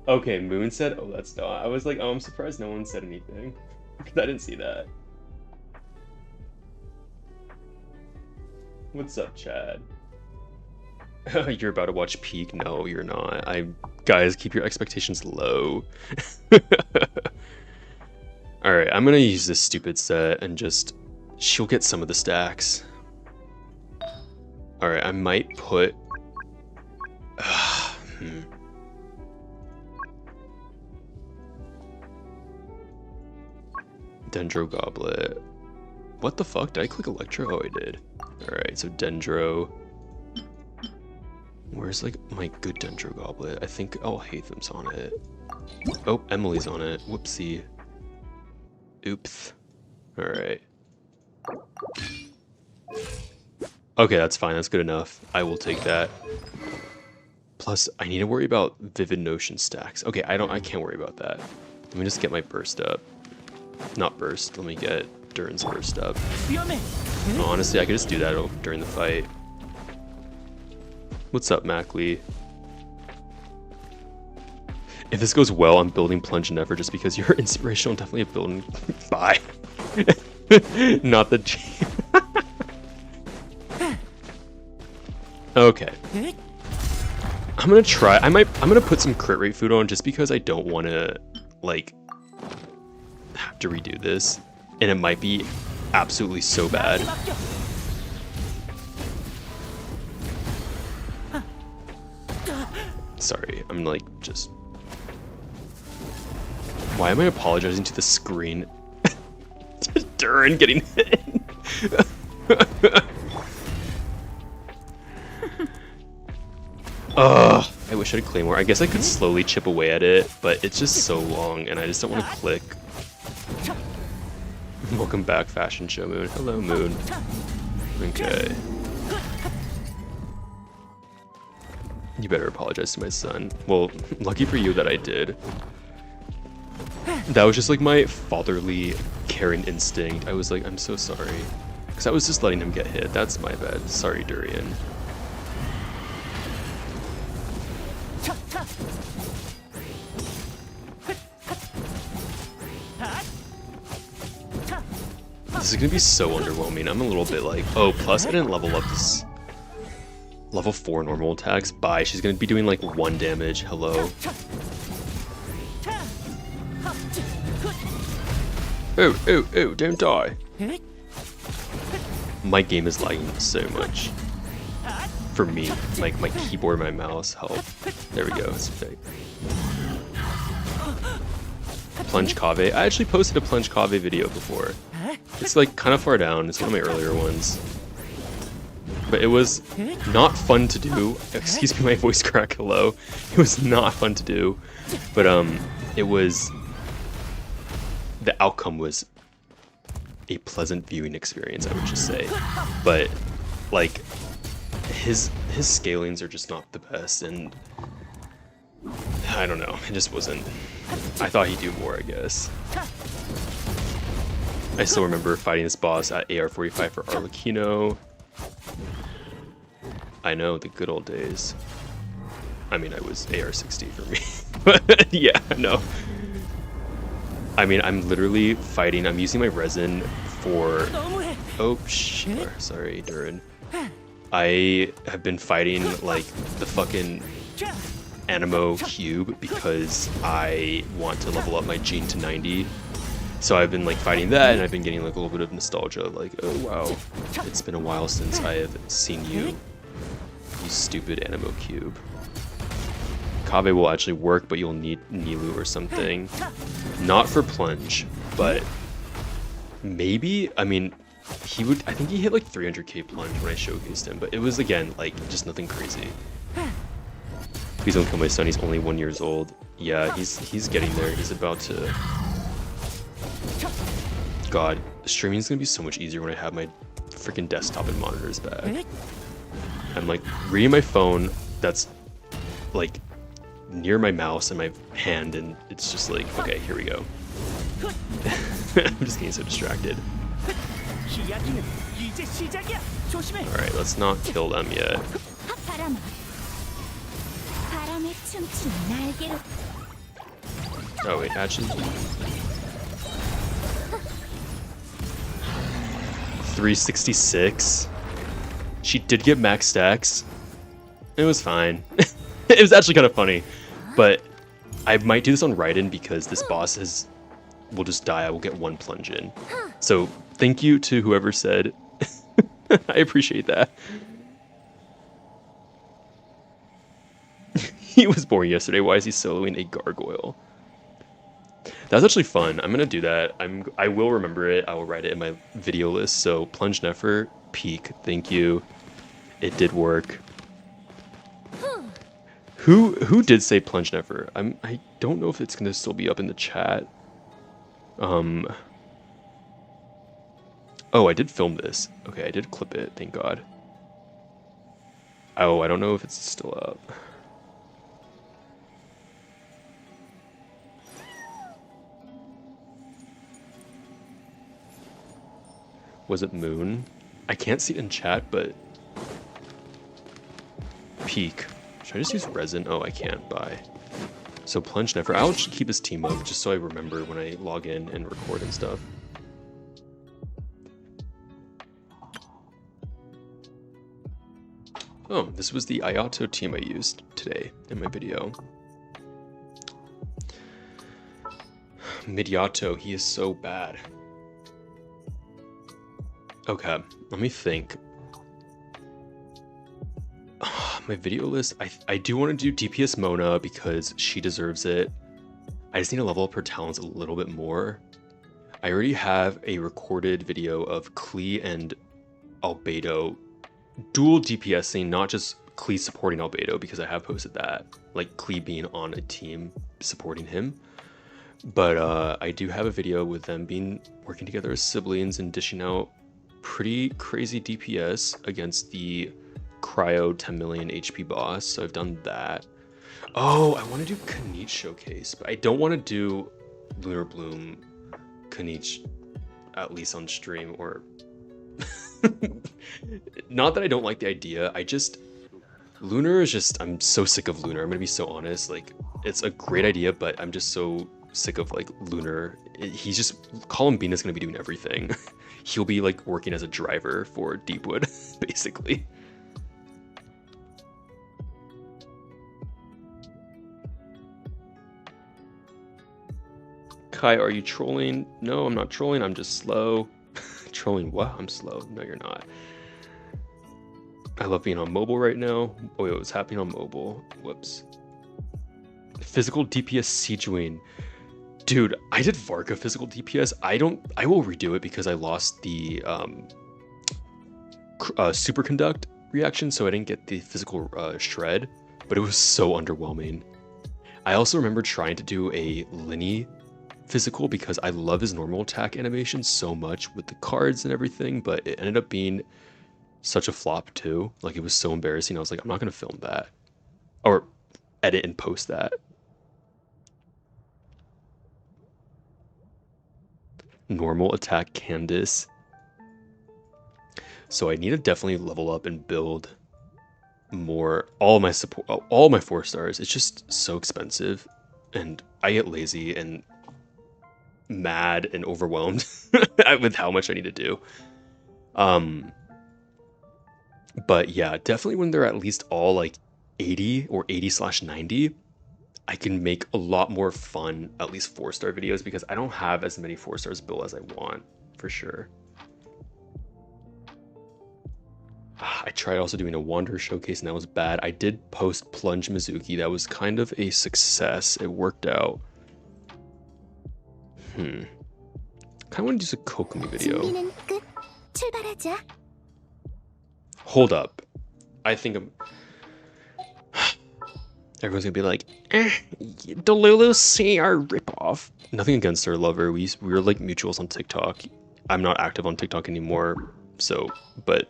[SPEAKER 2] Okay, Moon said, oh, that's dumb. I was like, oh, I'm surprised no one said anything. Because I didn't see that. What's up, Chad? You're about to watch Peak? No, you're not. Guys, keep your expectations low. Alright, I'm gonna use this stupid set and just... She'll get some of the stacks. Alright, I might put... Dendro Goblet. What the fuck? Did I click Electro? Oh, I did. Alright, so Dendro. Where's like my good Dendro Goblet? I think Hatham's on it. Oh, Emily's on it. Whoopsie. Oops. Alright. Okay, that's fine. That's good enough. I will take that. Plus, I need to worry about Vivid Notion stacks. Okay, I can't worry about that. Let me just get my burst up. Not burst. Let me get Durin's burst up. Oh, honestly, I could just do that during the fight. What's up, Mackley? If this goes well, I'm building Plunge Never just because you're inspirational. Definitely a building. Bye. Not the G. Okay. I'm gonna try. I'm gonna put some crit rate food on just because I don't want to like have to redo this, and it might be absolutely so bad. Sorry, I'm like just. Why am I apologizing to the screen? Durin getting hit. Ugh, I wish I had Claymore. I guess I could slowly chip away at it, but it's just so long, and I just don't want to click. Welcome back, Fashion Show Moon. Hello, Moon. Okay. You better apologize to my son. Well, lucky for you that I did. That was just like my fatherly caring instinct. I was like, I'm so sorry. Because I was just letting him get hit. That's my bad. Sorry, Durian. This is gonna be so underwhelming. I'm a little bit like, oh, plus I didn't level up this. Level 4 normal attacks. Bye. She's gonna be doing like 1 damage. Hello. Oh, don't die. My game is lagging so much. For me, like my keyboard, my mouse, help. There we go, it's fake. Plunge Cave. I actually posted a Plunge Cave video before. It's like kind of far down, it's one of my earlier ones. But it was not fun to do. Excuse me, my voice crack, hello. It was not fun to do. But it was the outcome was a pleasant viewing experience, I would just say. But like his scalings are just not the best, and I don't know, it just wasn't. I thought he'd do more, I guess. I still remember fighting this boss at AR-45 for Arlecchino. I know, the good old days. I mean, I was AR-60 for me. But yeah, no. I mean, I'm literally fighting, I'm using my resin for... Oh, shit. Sorry, Durin. I have been fighting, like, the fucking Animo cube because I want to level up my gene to 90. So I've been, like, fighting that, and I've been getting, like, a little bit of nostalgia. Like, oh, wow. It's been a while since I have seen you, you stupid Animo cube. Kave will actually work, but you'll need Nilu or something. Not for plunge, but maybe, I mean, he would, I think he hit like 300k plunge when I showcased him, but it was, again, like, just nothing crazy. Please don't kill my son, he's only 1 year old. Yeah, he's getting there, he's about to... God, streaming is gonna be so much easier when I have my freaking desktop and monitors back. I'm like reading my phone that's like near my mouse and my hand, and it's just like, okay, here we go. I'm just getting so distracted. Alright, let's not kill them yet. Oh wait, actually... 366. She did get max stacks. It was fine. It was actually kind of funny, but I might do this on Raiden because this boss will just die. I will get one plunge in. So thank you to whoever said. I appreciate that. He was born yesterday. Why is he soloing a gargoyle? That's actually fun. I'm gonna do that. I will remember it. I will write it in my video list. So plunge Nefer, peak. Thank you. It did work. Who did say plunge Nefer? I don't know if it's gonna still be up in the chat. Oh, I did film this. Okay, I did clip it. Thank God. Oh, I don't know if it's still up. Was it Moon? I can't see it in chat, but... Peak. Should I just use resin? Oh, I can't buy. So plunge Nefer. I'll just keep his team up just so I remember when I log in and record and stuff. Oh, this was the Ayato team I used today in my video. Midiato, he is so bad. Okay, let me think. My video list, I do want to do DPS Mona because she deserves it. I just need to level up her talents a little bit more. I already have a recorded video of Klee and Albedo dual DPSing, not just Klee supporting Albedo, because I have posted that, like Klee being on a team supporting him. But I do have a video with them working together as siblings and dishing out pretty crazy DPS against the Cryo 10 million HP boss, so I've done that. Oh, I want to do Kanich Showcase, but I don't want to do Lunar Bloom Kanich, at least on stream, or... Not that I don't like the idea, Lunar is just, I'm so sick of Lunar, I'm gonna be so honest, like, it's a great idea, but I'm just so sick of, like, Lunar. He's just, Columbine is gonna be doing everything. He'll be, like, working as a driver for Deepwood, basically. Kai, are you trolling? No, I'm not trolling, I'm just slow. Trolling what? I'm slow. No, you're not. I love being on mobile right now. Oh, wait, what's happening on mobile? Whoops. Physical DPS Siegeing. Dude, I did Varka physical DPS. I will redo it because I lost the superconduct reaction, so I didn't get the physical shred, but it was so underwhelming. I also remember trying to do a Linny physical because I love his normal attack animation so much with the cards and everything, but it ended up being such a flop too. Like, it was so embarrassing. I was like, I'm not gonna film that or edit and post that. Normal attack Candace. So I need to definitely level up and build more. All my support, all my 4 stars. It's just so expensive, and I get lazy and mad and overwhelmed with how much I need to do. But yeah, definitely when they're at least all like 80 or 80/90, I can make a lot more fun, at least 4-star videos, because I don't have as many 4 stars built as I want, for sure. I tried also doing a Wanderer showcase and that was bad. I did post Plunge Mizuki. That was kind of a success. It worked out. Kind of want to do a Kokomi video.
[SPEAKER 1] 준비는 끝. 출발하자.
[SPEAKER 2] Hold up. I think I'm... Everyone's gonna be like, the Lulu CR ripoff. Nothing against her, lover. We were like mutuals on TikTok. I'm not active on TikTok anymore, so, but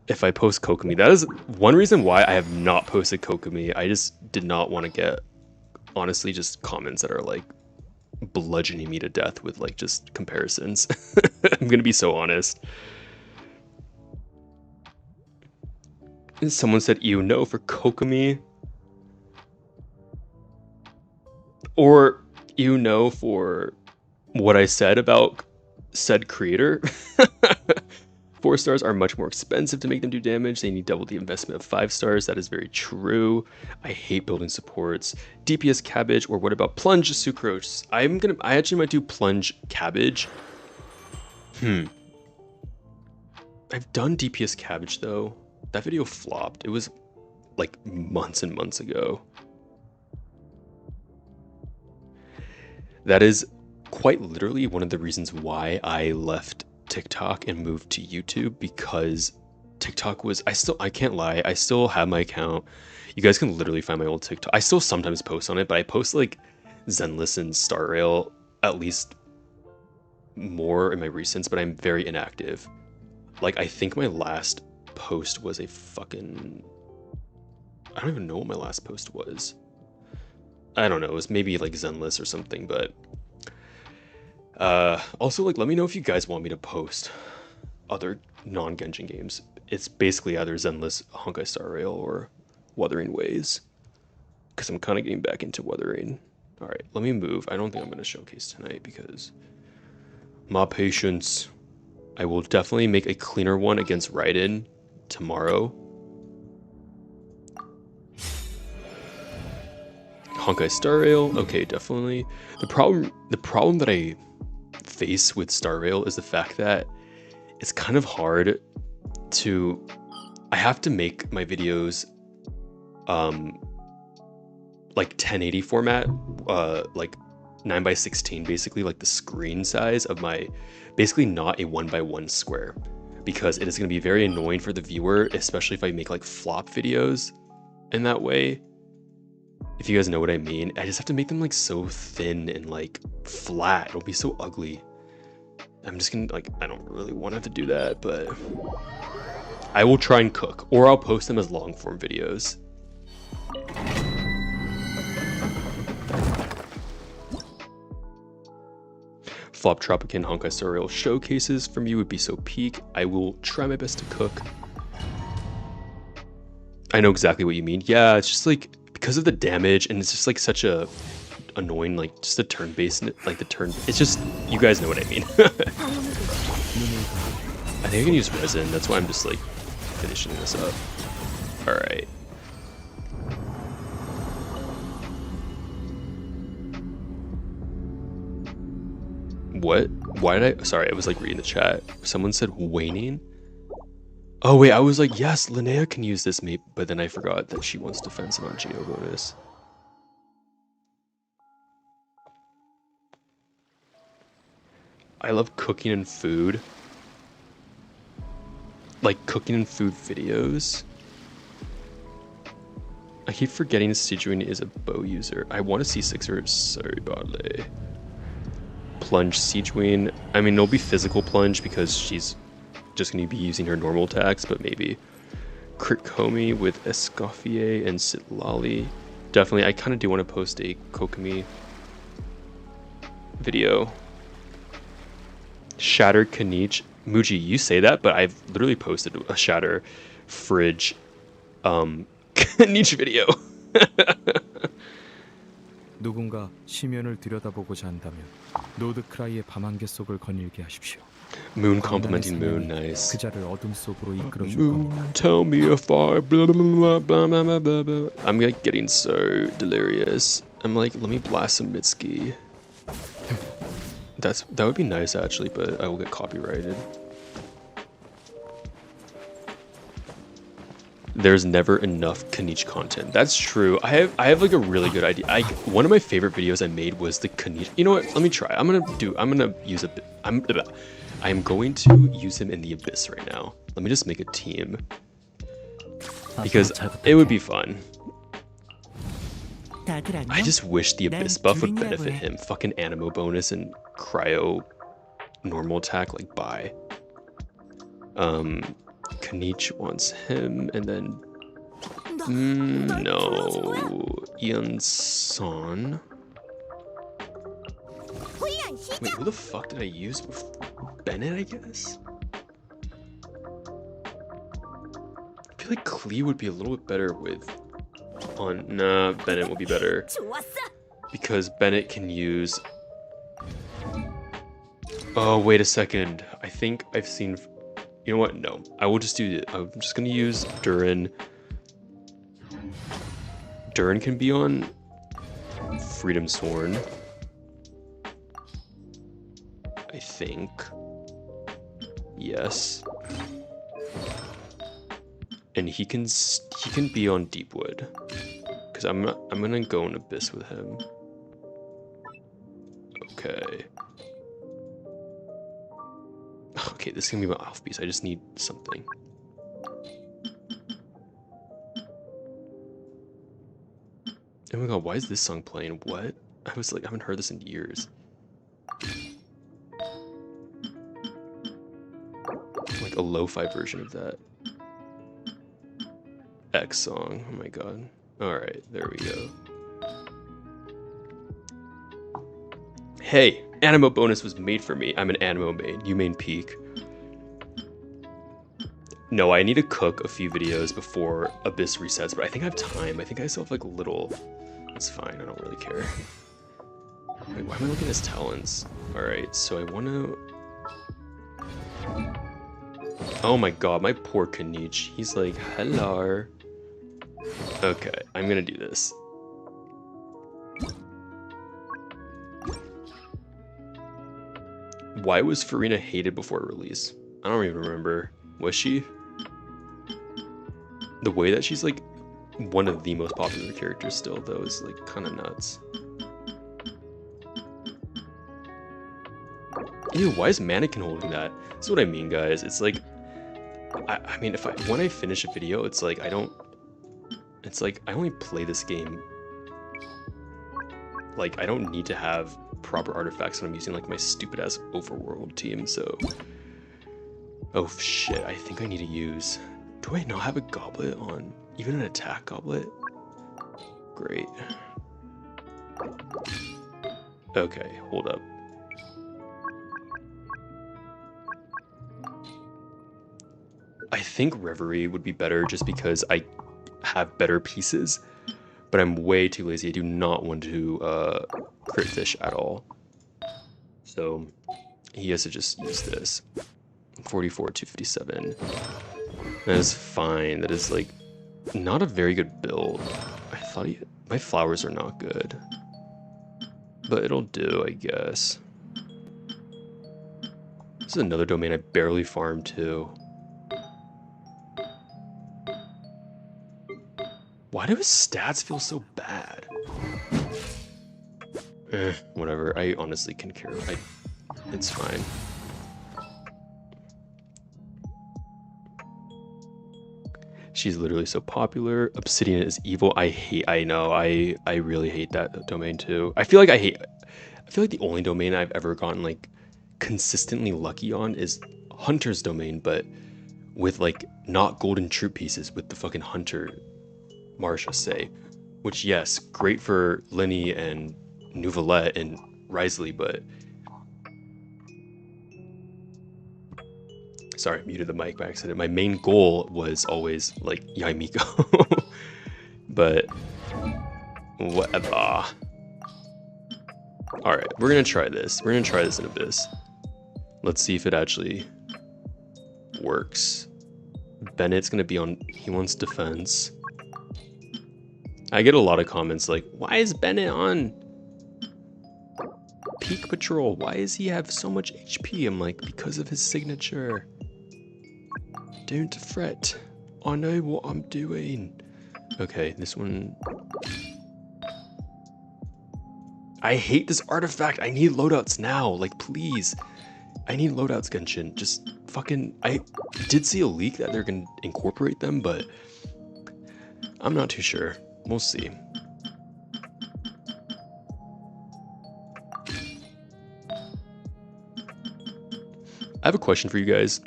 [SPEAKER 2] if I post Kokomi, that is one reason why I have not posted Kokomi. I just did not want to get, honestly, just comments that are like bludgeoning me to death with like just comparisons. I'm gonna be so honest. Someone said, ew, no for Kokomi. Or, ew, no for what I said about said creator. 4 stars are much more expensive to make them do damage. They need double the investment of 5 stars. That is very true. I hate building supports. DPS Cabbage, or what about Plunge Sucrose? I actually might do Plunge Cabbage. I've done DPS Cabbage though. That video flopped. It was like months and months ago. That is quite literally one of the reasons why I left TikTok and moved to YouTube, because TikTok was, I can't lie, I still have my account. You guys can literally find my old TikTok. I still sometimes post on it, but I post like Zenless and Star Rail at least more in my recents, but I'm very inactive. Like, I think my last post was a fucking, I don't even know what my last post was. I don't know, it was maybe like Zenless or something, but also, like, let me know if you guys want me to post other non-Genshin games. It's basically either Zenless, Honkai Star Rail, or Wuthering Ways, because I'm kind of getting back into Wuthering. All right, let me move. I don't think I'm going to showcase tonight because my patience. I will definitely make a cleaner one against Raiden tomorrow. Honkai Star Rail, okay, definitely. The problem that I face with Star Rail is the fact that it's kind of hard to, I have to make my videos like 1080 format, like 9:16, basically, like the screen size of my, basically not a 1:1 square, because it is going to be very annoying for the viewer, especially if I make like flop videos in that way. If you guys know what I mean, I just have to make them like so thin and like flat. It'll be so ugly. I'm just gonna, like, I don't really want to have to do that, but I will try and cook, or I'll post them as long form videos. Flop Tropican Honkai Star Rail showcases for me would be so peak. I will try my best to cook. I know exactly what you mean. Yeah, it's just like, because of the damage, and it's just like such a annoying, like just the turn-based, like the turn, it's just, you guys know what I mean. I think I can use resin, that's why I'm just like finishing this up. All right. What? Why did I, sorry, I was like reading the chat. Someone said waning. Oh wait, I was like, yes, Linnea can use this mate, but then I forgot that she wants defensive on Geo bonus. I love cooking and food. Like cooking and food videos. I keep forgetting Sijuin is a bow user. I want to see Sixer. Sorry, Barley. Plunge Sijuin. I mean, it'll be physical plunge because she's just going to be using her normal attacks, but maybe Crit Komi with Escoffier and Sitlali. Definitely, I kind of do want to post a Kokomi video. Shatter Kanich. Muji, you say that, but I've literally posted a Shatter Fridge Kanich video.
[SPEAKER 4] 누군가 심연을 들여다보고자 한다면 노드크라이의 밤안개 속을 거닐게 하십시오.
[SPEAKER 2] Moon complimenting Moon, nice.
[SPEAKER 4] 그자를 어둠 속으로 이끌어 줄
[SPEAKER 2] Moon,
[SPEAKER 4] 겁니다.
[SPEAKER 2] tell me if I blah, blah, blah, blah, blah, blah, blah. I'm like getting so delirious. I'm like, let me blast some Mitsuki. That would be nice actually, but I will get copyrighted. There's never enough Kanich content. That's true. I have like a really good idea. One of my favorite videos I made was the Kanich. You know what? Let me try. I'm gonna use a bit. I am going to use him in the Abyss right now. Let me just make a team because it would be fun. I just wish the Abyss buff would benefit him. Fucking Animo bonus and Cryo normal attack, like bye. Kanich wants him, and then no, Ian-san. Wait, who the fuck did I use before? Bennett, I guess? I feel like Klee would be a little bit better with nah, Bennett will be better. Because Bennett can use... Oh, wait a second. I think I've seen... You know what? No. I will just do it. I'm just gonna use Durin. Durin can be on Freedom's Horn. I think. Yes. And he can be on Deepwood. Because I'm gonna go in Abyss with him. Okay. Okay, this is gonna be my off piece. I just need something. Oh my god, why is this song playing? What? I was like, I haven't heard this in years. Like a lo-fi version of that. X song. Oh my god. Alright, there we go. Hey! Animo bonus was made for me. I'm an Animo main. You main Peak. No, I need to cook a few videos before Abyss resets, but I think I have time. I think I still have like a little... That's fine, I don't really care. Wait, why am I looking at his talents? Alright, so I want to... Oh my god, my poor Kanich. He's like, hello. Okay, I'm gonna do this. Why was Farina hated before release? I don't even remember. Was she? The way that she's like one of the most popular characters still, though, is like kind of nuts. Ew, why is Mannequin holding that? That's what I mean, guys. It's like, I mean, when I finish a video, it's like I only play this game. Like, I don't need to have proper artifacts when I'm using like my stupid ass overworld team, so... Oh shit, I think I need to use... Do I not have a goblet on? Even an attack goblet? Great. Okay, hold up. I think Reverie would be better just because I have better pieces, but I'm way too lazy. I do not want to crit fish at all. So he has to just use this. 44 to 57. That is fine. That is like not a very good build. I thought my flowers are not good, but it'll do, I guess. This is another domain I barely farmed too. Why do his stats feel so bad? Whatever. I honestly can care. It's fine. She's literally so popular. Obsidian is evil. I know. I really hate that domain too. I feel like the only domain I've ever gotten like consistently lucky on is Hunter's domain, but with like not golden troop pieces with the fucking Hunter Marsha say. Which yes, great for Lenny and Nouvelette and Risley, but sorry, I muted the mic by accident. My main goal was always like Yayy Miko. But whatever. Alright, we're gonna try this. We're gonna try this in Abyss. Let's see if it actually works. Bennett's gonna be on, he wants defense. I get a lot of comments like, why is Bennett on Peak Patrol? Why does he have so much HP? I'm like, because of his signature. Don't fret. I know what I'm doing. Okay, this one. I hate this artifact. I need loadouts now. Like, please. I need loadouts, Genshin. Just fucking. I did see a leak that they're gonna incorporate them, but I'm not too sure. We'll see. I have a question for you guys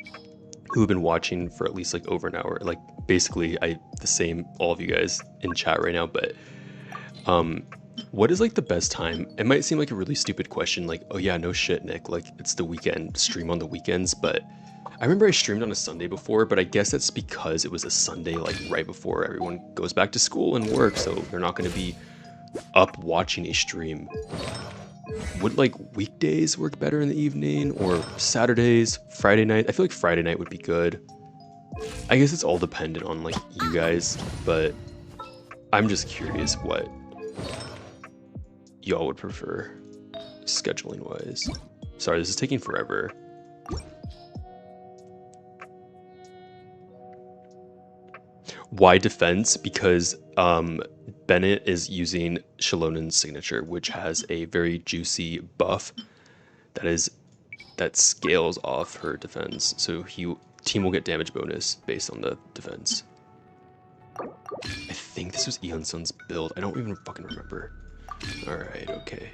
[SPEAKER 2] who have been watching for at least like over an hour. Like basically the same all of you guys in chat right now, but what is like the best time? It might seem like a really stupid question, like, oh yeah, no shit, Nick, like it's the weekend, stream on the weekends, but I remember I streamed on a Sunday before, but I guess that's because it was a Sunday like right before everyone goes back to school and work, so they're not going to be up watching a stream. Would like weekdays work better in the evening, or Saturdays, Friday night? I feel like Friday night would be good. I guess it's all dependent on like you guys, but I'm just curious what y'all would prefer scheduling wise. Sorry, this is taking forever. Why defense? Because Bennett is using Shalonen's signature, which has a very juicy buff that scales off her defense. So team will get damage bonus based on the defense. I think this was Eon Sun's build. I don't even fucking remember. Alright, okay.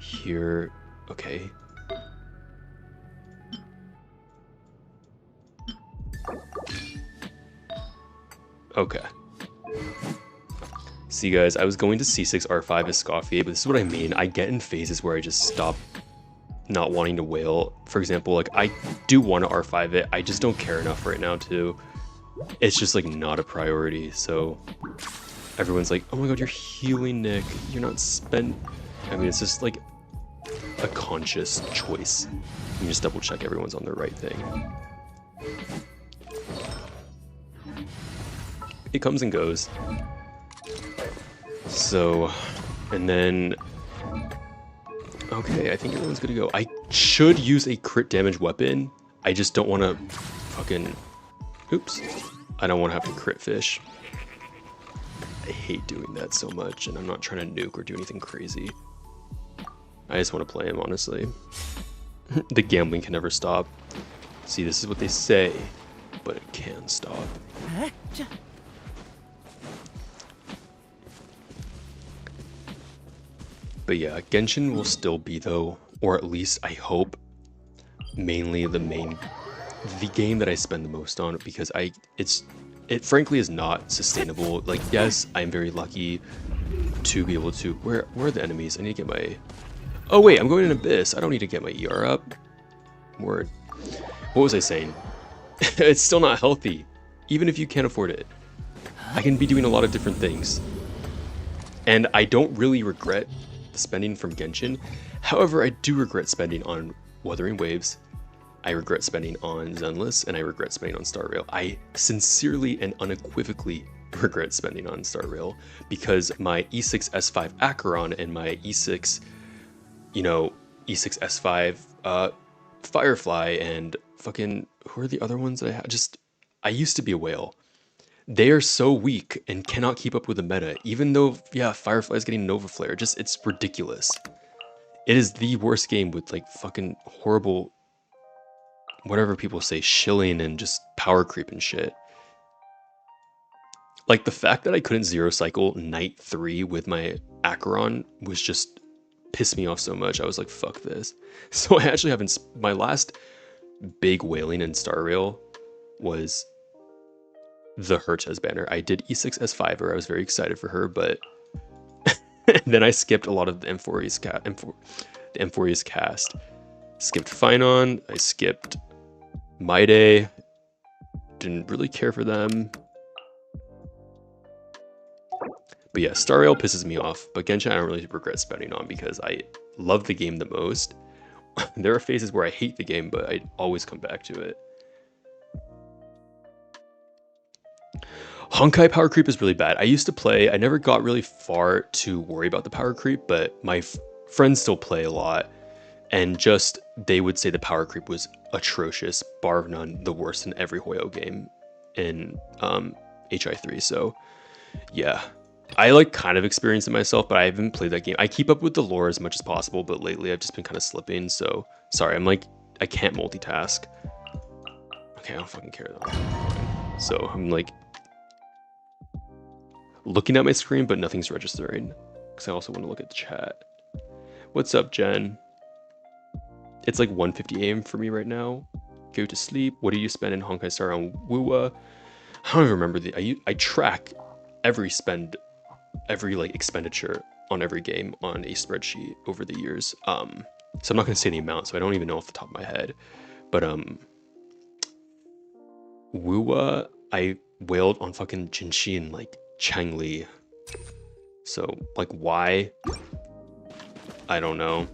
[SPEAKER 2] Here, okay. Okay. See guys, I was going to C6 R5 Escoffier, but this is what I mean. I get in phases where I just stop not wanting to whale. For example, like I do want to R5 it, I just don't care enough right now to. It's just like not a priority, so everyone's like, oh my god, you're healing, Nick. You're not spent. I mean, it's just like a conscious choice. You just double check everyone's on the right thing. It comes and goes. So, and then, okay, I think everyone's good to go. I should use a crit damage weapon. I just don't want to fucking, oops. I don't want to have to crit fish. I hate doing that so much, and I'm not trying to nuke or do anything crazy. I just want to play him, honestly. The gambling can never stop. See, this is what they say, but it can stop. But yeah, Genshin will still be though, or at least I hope, mainly the game that I spend the most on, because it frankly is not sustainable. Like, yes, I'm very lucky to be able to, where are the enemies? I need to get my, oh wait, I'm going in Abyss. I don't need to get my ER up. Word. What was I saying? It's still not healthy, even if you can't afford it. I can be doing a lot of different things. And I don't really regret the spending from Genshin. However, I do regret spending on Wuthering Waves. I regret spending on Zenless, and I regret spending on Star Rail. I sincerely and unequivocally regret spending on Star Rail because my E6S5 Acheron and my E6, E6S5 Firefly and fucking, who are the other ones that I had? I used to be a whale. They are so weak and cannot keep up with the meta, even though, yeah, Firefly's getting Nova Flare. It's ridiculous. It is the worst game with, like, fucking horrible, whatever people say, shilling and just power creep and shit. Like the fact that I couldn't zero cycle night 3 with my Acheron was just pissed me off so much. I was like, fuck this. So I actually haven't. My last big whaling in Star Rail was the Hertez banner. I did E6S5 her. I was very excited for her, but then I skipped a lot of the M4's cast. Skipped Finon. I skipped Maide. Didn't really care for them. But yeah, Star Rail pisses me off, but Genshin I don't really regret spending on because I love the game the most. There are phases where I hate the game, but I always come back to it. Honkai power creep is really bad. I used to play, I never got really far to worry about the power creep, but my friends still play a lot. And just, they would say the power creep was atrocious, bar none, the worst in every Hoyo game in HI3. So yeah. I like kind of experienced it myself, but I haven't played that game. I keep up with the lore as much as possible, but lately I've just been kind of slipping. So sorry, I'm like, I can't multitask. Okay, I don't fucking care though. So I'm like looking at my screen, but nothing's registering because I also want to look at the chat. What's up, Jen? It's like 1:50 a.m. for me right now. Go to sleep. What do you spend in Honkai Star on Wuwa? I don't even remember I track every spend. Every like expenditure on every game on a spreadsheet over the years. So I'm not gonna say the amount, so I don't even know off the top of my head. But Wuwa, I wailed on fucking Genshin like Changli. So like why? I don't know.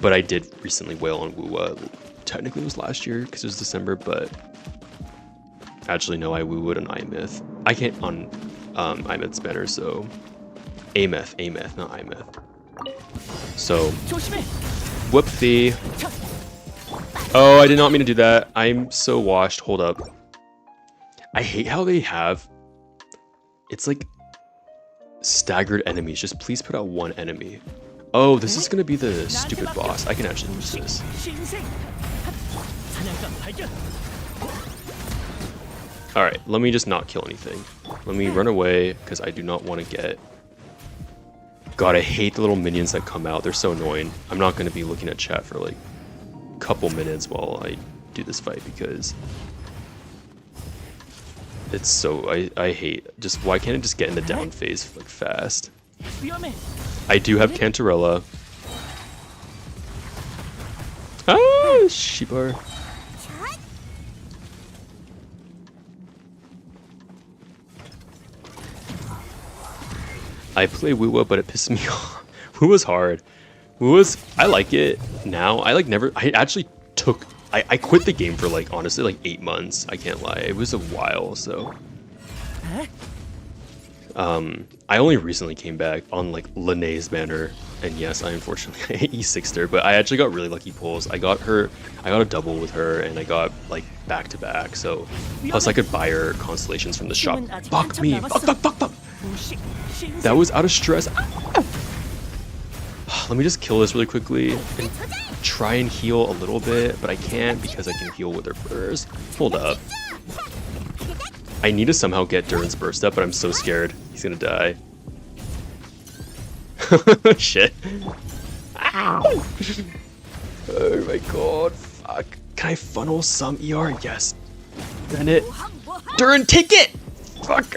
[SPEAKER 2] But I did recently wail on Wuwa. Technically it was last year because it was December, but actually no, I wooed on iMyth. I can't on iMyth's banner, so Ameth, not iMyth. So whoopsie. Oh, I did not mean to do that. I'm so washed. Hold up. I hate how they have, it's like staggered enemies. Just please put out one enemy. Oh, this is gonna be the stupid boss. I can actually use this. Alright, let me just not kill anything. Let me run away, because I do not want to get... God, I hate the little minions that come out. They're so annoying. I'm not going to be looking at chat for like a couple minutes while I do this fight, because... It's so... I hate... Just, why can't it just get in the down phase like fast? I do have Cantarella. Ah, Sheebar. I play Wuwa, but it pisses me off. Wuwa's hard. Wuwa's, I like it now. I like never, I actually took, I quit the game for like, honestly, like 8 months. I can't lie. It was a while, so. I only recently came back on like Linnea's banner. And yes, I unfortunately E6'd her, but I actually got really lucky pulls. I got a double with her, and I got like back-to-back, so. Plus I could buy her constellations from the shop. Fuck me, fuck. That was out of stress. Let me just kill this really quickly and try and heal a little bit, but I can't because I can heal with her first. Hold up. I need to somehow get Durin's burst up, but I'm so scared. He's gonna die. Shit. Ow. Oh my god, fuck. Can I funnel some ER? Yes. Then it. Durin, take it! Fuck.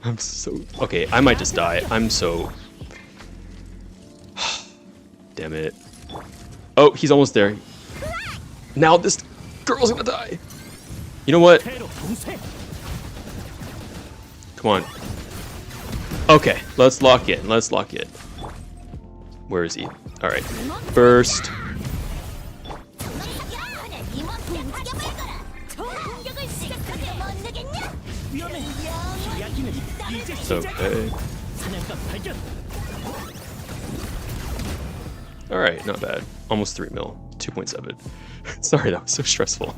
[SPEAKER 2] I'm so... Okay, I might just die. I'm so... Damn it. Oh, he's almost there. Now this girl's gonna die. You know what? Come on. Okay, let's lock in. Let's lock in. Where is he? Alright. Burst. It's okay. Alright, not bad. Almost 3 mil. 2.7. Sorry, that was so stressful.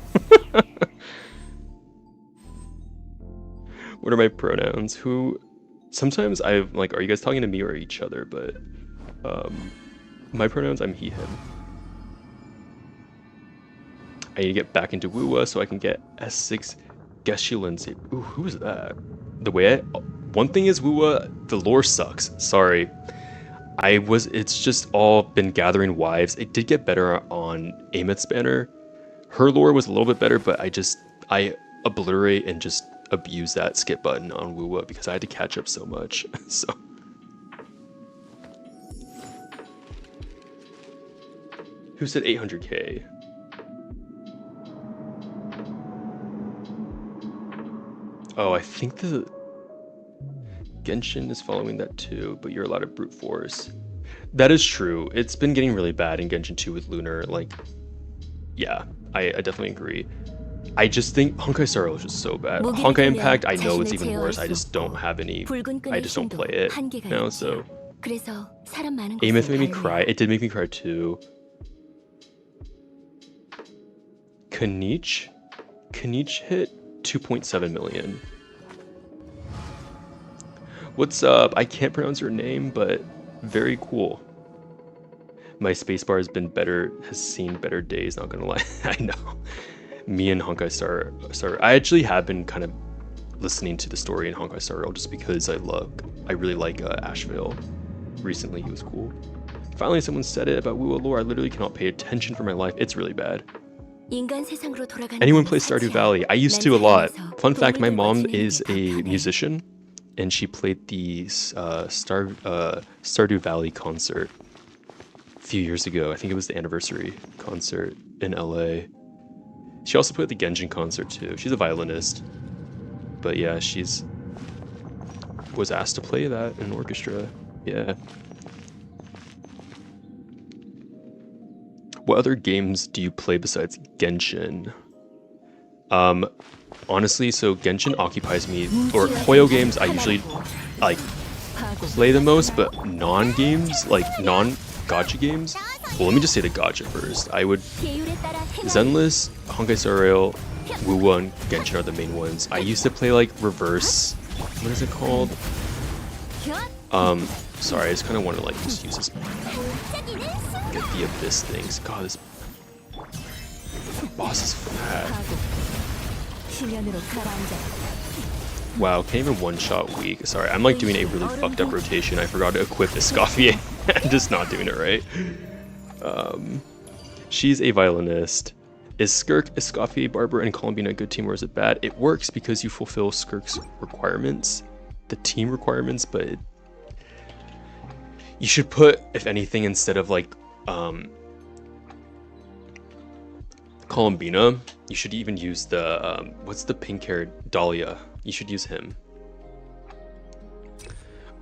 [SPEAKER 2] What are my pronouns? Who... Sometimes I'm like, are you guys talking to me or each other? But my pronouns, I'm he, him. I need to get back into Wuwa so I can get S6 Gesshi Lindsay. Ooh, who was that? The way one thing is Wuwa, the lore sucks. Sorry. It's just all been gathering wives. It did get better on Ameth's banner. Her lore was a little bit better, but I obliterate and just abuse that skip button on Wuwa because I had to catch up so much. So who said 800k? Oh, I think the Genshin is following that too, but you're allowed to brute force. That is true. It's been getting really bad in Genshin 2 with Lunar. Like, yeah, I definitely agree. I just think Honkai Star Rail is just so bad. Honkai Impact, I know it's even worse. I just don't have any. I just don't play it. You know, so. Ameth made me cry. It did make me cry too. Kanich hit 2.7 million. What's up? I can't pronounce your name, but very cool. My spacebar has seen better days, not gonna lie. I know. Me and Honkai Star I actually have been kind of listening to the story in Honkai Star Rail just because I really like Ashvale. Recently he was cool. Finally someone said it about Wuwa lore. I literally cannot pay attention for my life. It's really bad. Anyone play Stardew Valley? I used to a lot. Fun fact, my mom is a musician and she played the Stardew Valley concert a few years ago. I think it was the anniversary concert in LA. She also played the Genshin concert too. She's a violinist. But yeah, was asked to play that in an orchestra. Yeah. What other games do you play besides Genshin? Honestly, so Genshin occupies me, or Hoyo games I usually like play the most, but non-games, like non-gacha games. Well, let me just say the gacha first. I would Zenless, Honkai Star Rail, Wuwa, and Genshin are the main ones. I used to play like Reverse. What is it called? Sorry, I just kind of want to like just use this. Get the Abyss things. God, this boss is fat. Wow, can't even one-shot weak. Sorry, I'm like doing a really fucked up rotation. I forgot to equip Escoffier. I'm just not doing it right. She's a violinist. Is Skirk, Escoffier, Barber, and Columbina a good team or is it bad? It works because you fulfill Skirk's requirements, the team requirements, but you should put, if anything, instead of like Columbina, you should even use the what's the pink-haired Dahlia? You should use him.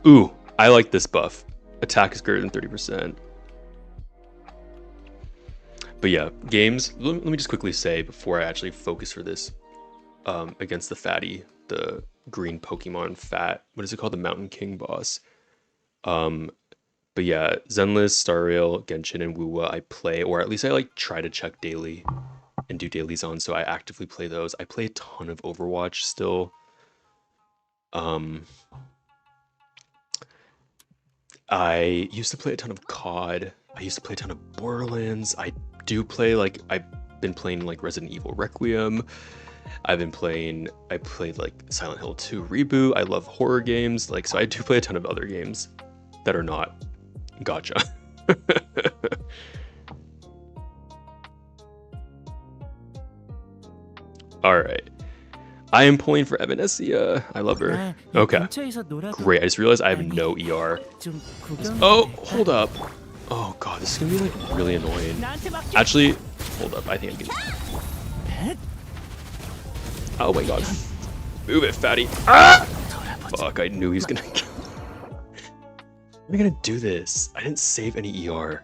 [SPEAKER 2] Ooh, I like this buff. Attack is greater than 30%. But yeah, games. Let me just quickly say before I actually focus for this, against the fatty, the green Pokemon fat. What is it called? The Mountain King boss. But yeah, Zenless, Star Rail, Genshin, and Wuwa I play, or at least I like try to check daily and do dailies on, so I actively play those. I play a ton of Overwatch still. I used to play a ton of COD. I used to play a ton of Borderlands. I do play, like, I've been playing like Resident Evil Requiem. I played like Silent Hill 2 Reboot. I love horror games. Like, so I do play a ton of other games that are not gacha. All right. I am pulling for Evanesia. I love her. Okay. Great. I just realized I have no ER. Oh, hold up. Oh god, this is gonna be like really annoying. Actually, hold up. I think I can. Oh my god. Move it, fatty. Ah! Fuck, I knew he was gonna. How am I gonna do this? I didn't save any ER.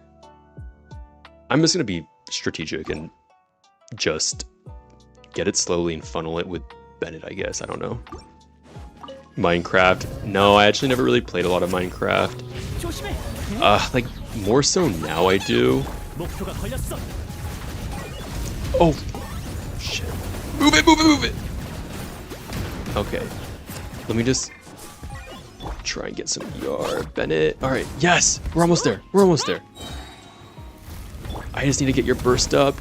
[SPEAKER 2] I'm just gonna be strategic and just get it slowly and funnel it with Bennett, I guess. I don't know. Minecraft. No, I actually never really played a lot of Minecraft. Like, more so now I do. Oh, shit. Move it, move it, move it! Okay. Let me just try and get some ER. Bennett. Alright, yes! We're almost there. We're almost there. I just need to get your burst up.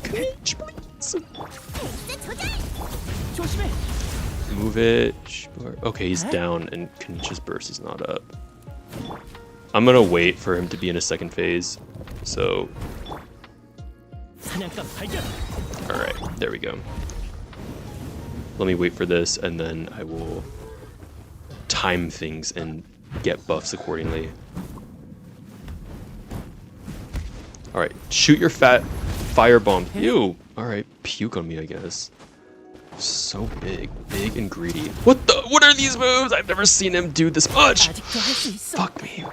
[SPEAKER 2] move it. Okay, he's down and Kenichi's burst is not up. I'm gonna wait for him to be in a second phase. So, alright, there we go. Let me wait for this and then I will time things and get buffs accordingly. Alright, shoot your fat firebomb. Ew! Alright, puke on me, I guess. So big and greedy. What the? What are these moves? I've never seen him do this much! Fuck me.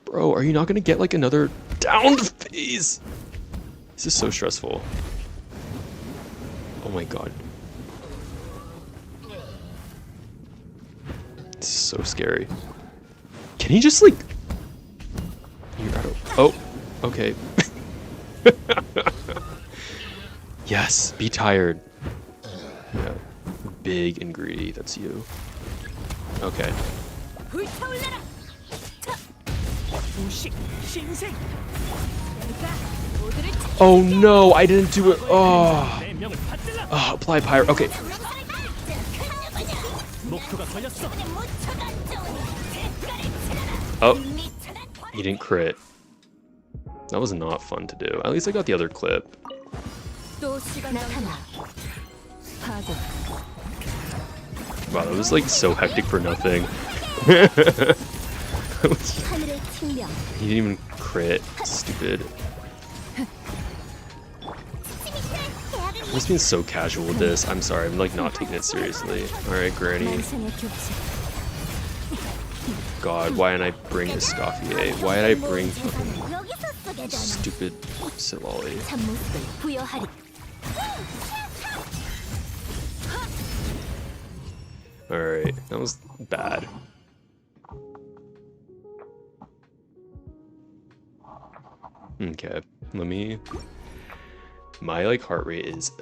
[SPEAKER 2] Bro, are you not gonna get like another down phase? This is so stressful. Oh my god. This is so scary. Can he just like... Oh, okay. Yes, be tired. Yeah. Big and greedy, that's you. Okay. Oh no, I didn't do it. Oh, apply pyro. Okay. Oh, he didn't crit. That was not fun to do. At least I got the other clip. Wow, that was like so hectic for nothing. He didn't even crit. Stupid. I'm just being so casual with this. I'm sorry, I'm like not taking it seriously. Alright, Granny. God, why didn't I bring Escoffier? Why did I bring fucking stupid Silali? Alright, that was bad. Okay, let me... My like heart rate is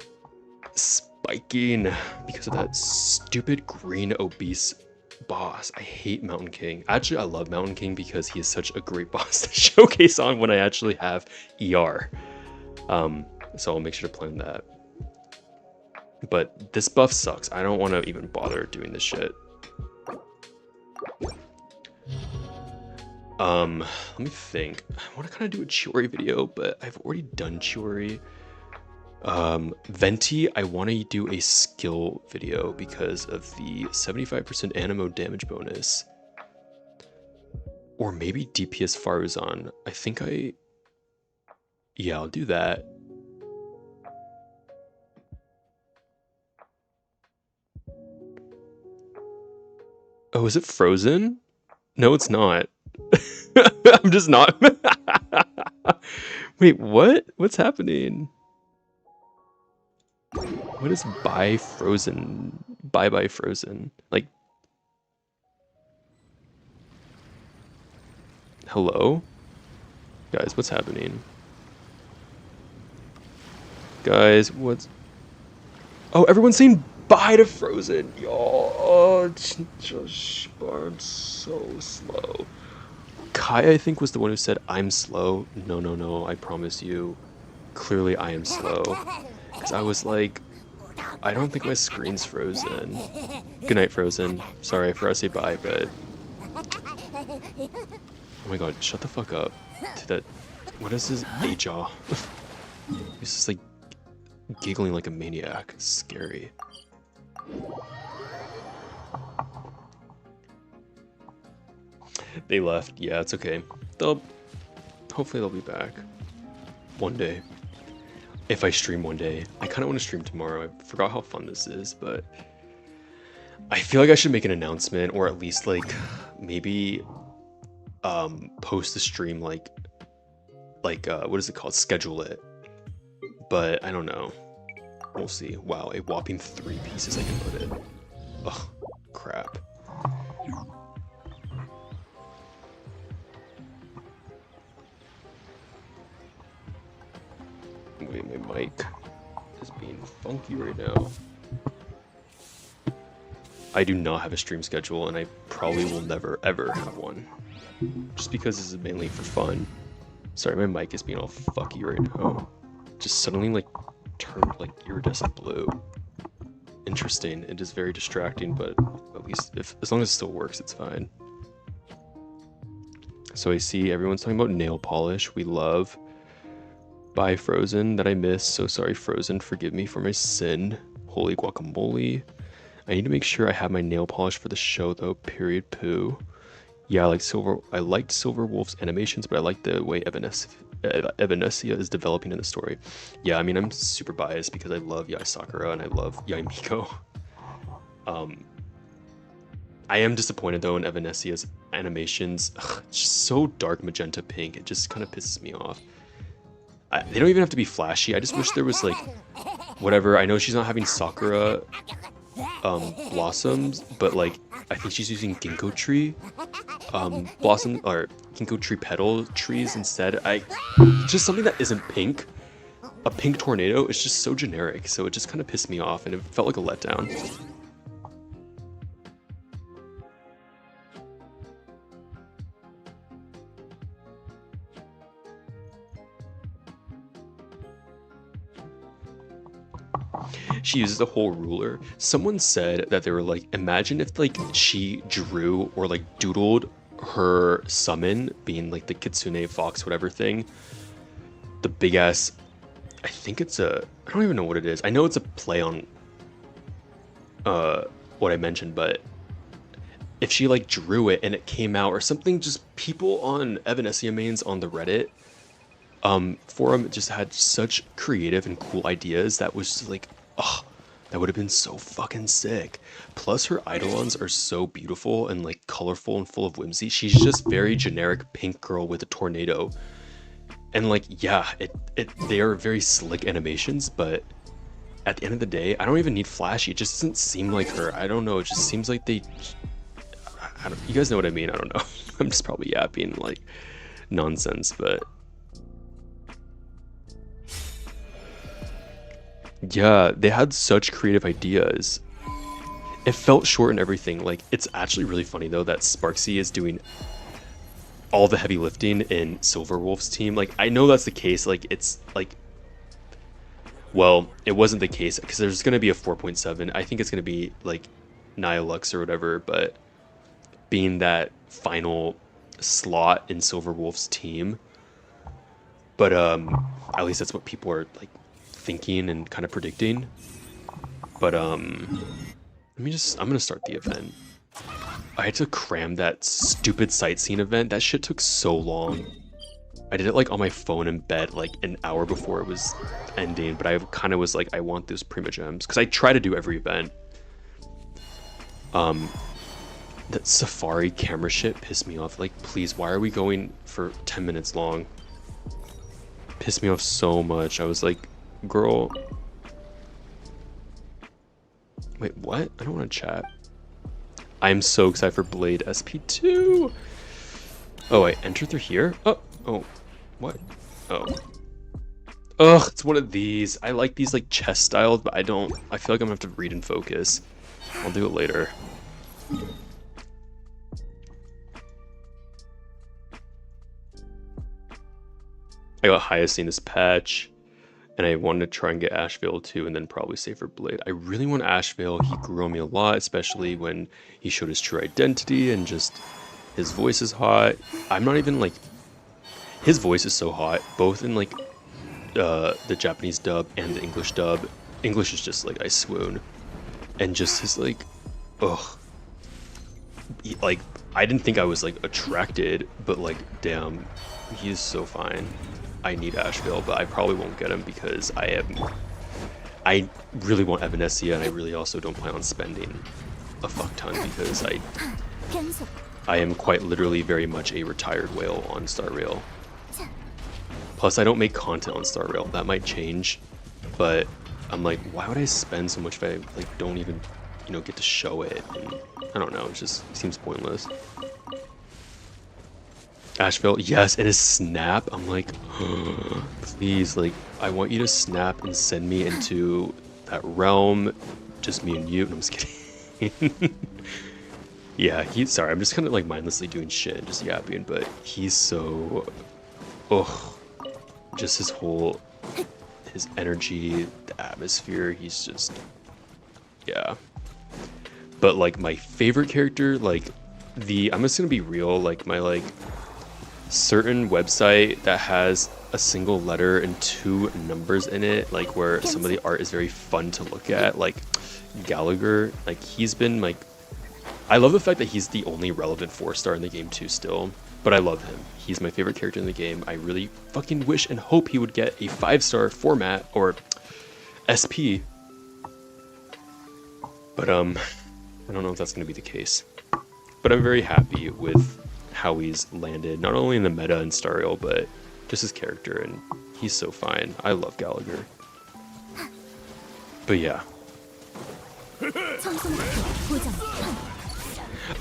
[SPEAKER 2] spiking because of that stupid green obese boss. I hate Mountain King. Actually, I love Mountain King because he is such a great boss to showcase on when I actually have ER. So I'll make sure to plan that. But this buff sucks. I don't want to even bother doing this shit. Let me think. I want to kind of do a Chiori video, but I've already done Chiori. Venti, I want to do a skill video because of the 75% animo damage bonus. Or maybe DPS Faruzan. I think yeah, I'll do that. Oh, is it frozen? No, it's not. I'm just not. Wait, what? What's happening? What is buy frozen? Bye frozen? Like, hello? Guys, what's happening? Guys, what's... Oh, everyone's saying bye to frozen. Y'all, oh, just I'm so slow. Kai, I think, was the one who said, I'm slow. No, I promise you. Clearly, I am slow. Because I was like, I don't think my screen's frozen. Good night, Frozen. Sorry, I forgot to say bye, but... Oh my god, shut the fuck up. To that... What is his A-jaw? He's just like, giggling like a maniac. It's scary. They left. Yeah, it's okay. Hopefully they'll be back. One day. If I stream one day. I kind of want to stream tomorrow. I forgot how fun this is, but... I feel like I should make an announcement, or at least, like, maybe... post the stream, like, what is it called? Schedule it. But, I don't know. We'll see. Wow, a whopping 3 pieces I can put in. Ugh, crap. Wait, my mic is being funky right now. I do not have a stream schedule, and I probably will never, ever have one. Just because this is mainly for fun. Sorry, my mic is being all fucky right now. Just suddenly, like, turned, like, iridescent blue. interesting. It is very distracting, but at least as long as it still works, it's fine. So I see everyone's talking about nail polish. We love. Bye, Frozen, that I missed. So sorry, Frozen. Forgive me for my sin. Holy guacamole. I need to make sure I have my nail polish for the show, though. Period. Poo. Yeah, I liked Silver Wolf's animations, but I like the way Evanesia is developing in the story. Yeah, I mean, I'm super biased because I love Yae Sakura and I love Yae Miko. I am disappointed though in Evanesia's animations. Ugh, it's just so dark magenta pink. It just kind of pisses me off. They don't even have to be flashy. I just wish there was like whatever. I know she's not having Sakura blossoms, but like I think she's using ginkgo tree blossom or ginkgo tree petal trees instead. Just something that isn't pink. A pink tornado is just so generic, so it just kind of pissed me off and it felt like a letdown. She uses a whole ruler. Someone said that they were like, imagine if like she drew or like doodled her summon being like the kitsune fox whatever thing, the big ass, I think it's I don't even know what it is. I know it's a play on what I mentioned, but if she like drew it and it came out or something, just people on Evanesia mains on the Reddit forum just had such creative and cool ideas that was just like, oh, that would have been so fucking sick. Plus her eidolons are so beautiful and like colorful and full of whimsy. She's just very generic pink girl with a tornado. And like, yeah, they are very slick animations, but at the end of the day, I don't even need flashy. It just doesn't seem like her. I don't know. It just seems like you guys know what I mean. I don't know. I'm just probably yapping like nonsense, but yeah, they had such creative ideas. It felt short and everything. Like, it's actually really funny though that Sparksy is doing all the heavy lifting in Silver Wolf's team. Like, I know that's the case. Like, it's like, well, it wasn't the case because there's going to be a 4.7. I think it's going to be like Nihilux or whatever, but being that final slot in Silver Wolf's team. But at least that's what people are like thinking and kind of predicting. But I'm gonna start the event. I had to cram that stupid sightseeing event. That shit took so long. I did it like on my phone in bed like an hour before it was ending, but I kind of was like, I want those Prima Gems because I try to do every event. That safari camera shit pissed me off. Like, please, why are we going for 10 minutes long? Pissed me off so much. I was like, girl, wait, what? I don't want to chat. I'm so excited for Blade SP2. Oh, I enter through here? Oh, what? Oh. Ugh, it's one of these. I like these like chest styles, but I feel like I'm gonna have to read and focus. I'll do it later. I got Hyacinthus patch, and I wanted to try and get Ashvale too, and then probably save for Blade. I really want Ashvale. He grew on me a lot, especially when he showed his true identity, and just his voice is hot. I'm not even like, his voice is so hot, both in like the Japanese dub and the English dub. English is just like, I swoon. And just his like, ugh. Like, I didn't think I was like attracted, but like, damn, he's so fine. I need Ashvale, but I probably won't get him because I really want Evanesia, and I really also don't plan on spending a fuck ton because I am quite literally very much a retired whale on Star Rail. Plus, I don't make content on Star Rail. That might change, but I'm like, why would I spend so much if I like don't even, get to show it? And I don't know. It just seems pointless. Ashvale, yes, and his snap. I'm like, please, like, I want you to snap and send me into that realm. Just me and you. No, I'm just kidding. Yeah, sorry, I'm just kind of like mindlessly doing shit and just yapping, but he's so, just his energy, the atmosphere, he's just, Yeah. But like my favorite character, like I'm just gonna be real, like my like certain website that has a single letter and 2 numbers in it, like where some of the art is very fun to look at, like Gallagher, like he's been like, I love the fact that he's the only relevant 4-star in the game too still, but I love him. He's my favorite character in the game. I really fucking wish and hope he would get a 5-star format or SP. But I don't know if that's going to be the case. But I'm very happy with how he's landed, not only in the meta and Stariel, but just his character, and he's so fine. I love Gallagher. But yeah.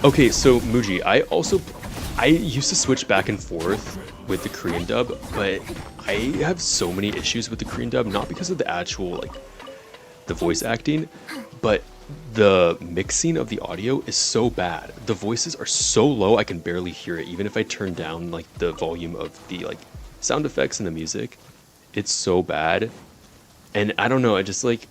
[SPEAKER 2] Okay, so Muji, I used to switch back and forth with the Korean dub, but I have so many issues with the Korean dub, not because of the actual, like, the voice acting, but the mixing of the audio is so bad. The voices are so low I can barely hear it, even if I turn down, like, the volume of the, like, sound effects and the music. It's so bad. And I don't know, I just, like,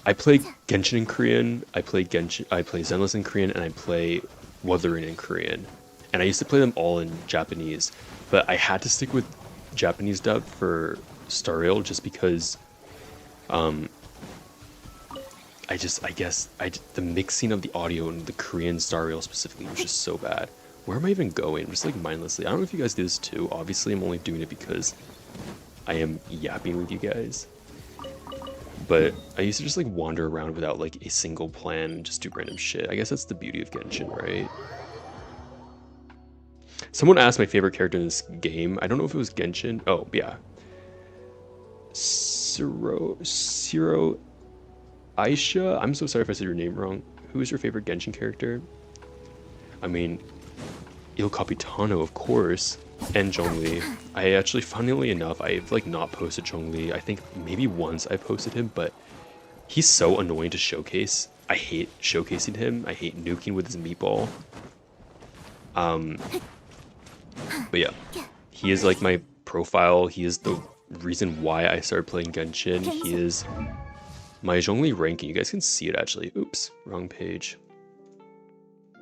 [SPEAKER 2] I play Genshin in Korean, I play Zenless in Korean, and I play Wuthering in Korean. And I used to play them all in Japanese, but I had to stick with Japanese dub for Stariel just because the mixing of the audio in the Korean Stariel specifically was just so bad. Where am I even going? Just like mindlessly. I don't know if you guys do this too. Obviously, I'm only doing it because I am yapping with you guys. But I used to just like wander around without like a single plan and just do random shit. I guess that's the beauty of Genshin, right? Someone asked my favorite character in this game. I don't know if it was Genshin. Oh, yeah. Siro Aisha? I'm so sorry if I said your name wrong. Who is your favorite Genshin character? I mean, Il Capitano, of course, and Zhongli. I actually, funnily enough, I've like not posted Zhongli. I think maybe once I posted him, but he's so annoying to showcase. I hate showcasing him. I hate nuking with his meatball. But yeah, he is like my profile. He is the reason why I started playing Genshin. He is my Zhongli ranking. You guys can see it actually. Oops, wrong page.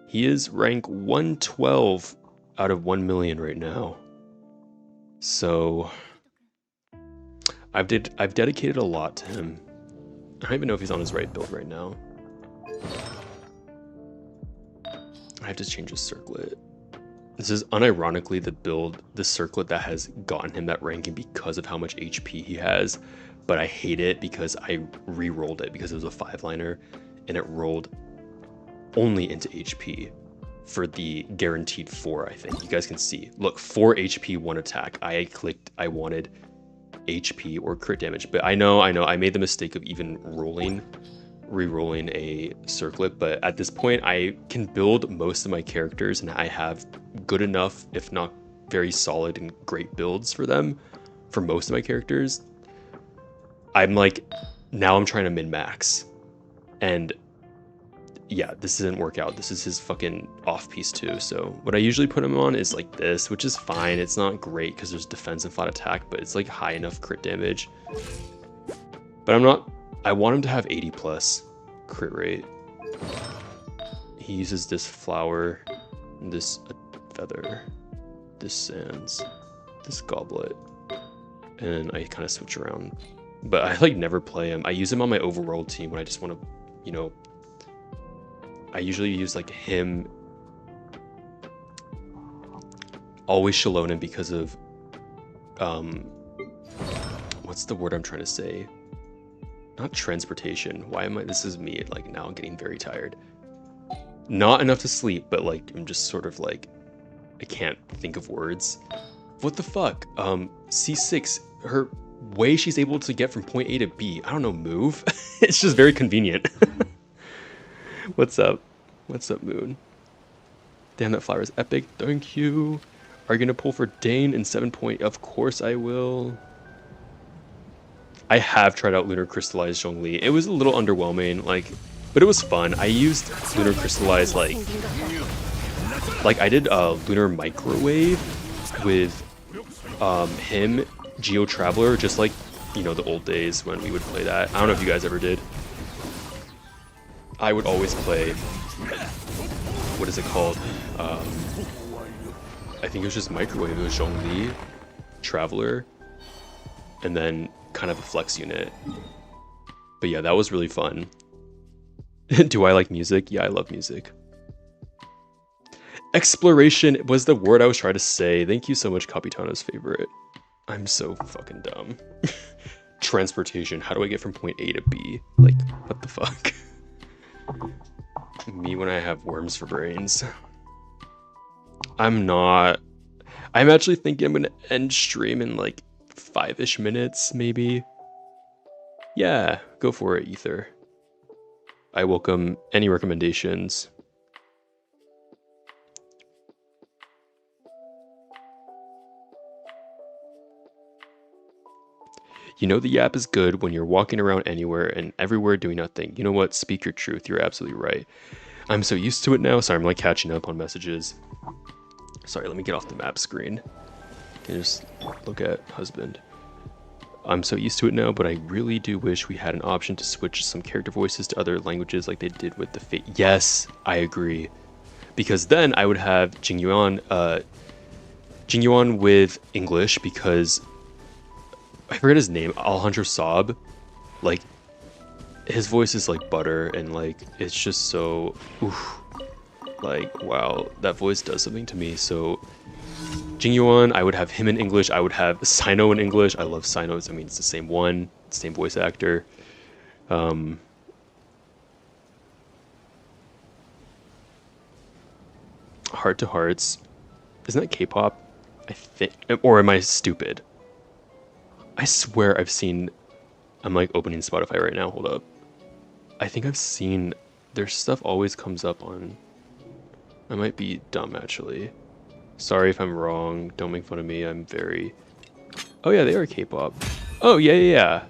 [SPEAKER 2] He is rank 112 out of 1 million right now. So I've dedicated a lot to him. I don't even know if he's on his right build right now. I have to change his circlet. This is unironically the circlet that has gotten him that ranking because of how much HP he has. But I hate it because I re-rolled it because it was a 5-liner and it rolled only into HP for the guaranteed 4, I think. You guys can see. Look, 4 HP, 1 attack. I clicked, I wanted HP or crit damage. But I know, I made the mistake of even re-rolling a circlet. But at this point, I can build most of my characters and I have good enough, if not very solid and great builds for them, for most of my characters. I'm like, now I'm trying to min-max. And yeah, this didn't work out. This is his fucking off piece too. So what I usually put him on is like this, which is fine. It's not great because there's defense and flat attack, but it's like high enough crit damage. But I want him to have 80 plus crit rate. He uses this flower, this feather, this sands, this goblet, and I kind of switch around. But I like never play him. I use him on my overworld team when I just want to, you know, I usually use like him, always Shalonen because of, what's the word I'm trying to say? Not transportation. Why am I, this is me like now getting very tired. Not enough to sleep, but like, I'm just sort of like, I can't think of words. What the fuck? C6, her way she's able to get from point A to B, I don't know, move? It's just very convenient. What's up? What's up, Moon? Damn, that flower is epic. Thank you. Are you gonna pull for Dane in 7 point? Of course I will. I have tried out Lunar Crystallized Zhongli. It was a little underwhelming, like, but it was fun. I used Lunar Crystallized like I did Lunar Microwave with him, Geo Traveler, just like, you know, the old days when we would play that. I don't know if you guys ever did. I would always play, what is it called? I think it was just Microwave. It was Zhongli, Traveler, and then kind of a flex unit. But yeah, that was really fun. Do I like music? Yeah, I love music. Exploration was the word I was trying to say. Thank you so much, Capitano's favorite. I'm so fucking dumb. Transportation. How do I get from point A to B? Like, what the fuck? Me when I have worms for brains. I'm actually thinking I'm gonna end stream in like 5-ish minutes, maybe. Yeah, go for it, Ether. I welcome any recommendations. You know the app is good when you're walking around anywhere and everywhere doing nothing. You know what? Speak your truth. You're absolutely right. I'm so used to it now. Sorry, I'm like catching up on messages. Sorry, let me get off the map screen. Can just look at husband. I'm so used to it now, but I really do wish we had an option to switch some character voices to other languages like they did with the Fate. Yes, I agree. Because then I would have Jingyuan with English, because I forget his name, Alejandro Saab. Like, his voice is like butter, and like it's just so oof. Like, wow, that voice does something to me. So Jingyuan, I would have him in English. I would have Sino in English. I love Sino. I mean, it's the same one, same voice actor. Heart to Hearts. Isn't that K-pop? I think, or am I stupid? I swear I've seen, I'm like opening Spotify right now, hold up. I think I've seen, their stuff always comes up on, I might be dumb actually. Sorry if I'm wrong, don't make fun of me, I'm very, oh yeah, they are K-pop. Oh yeah.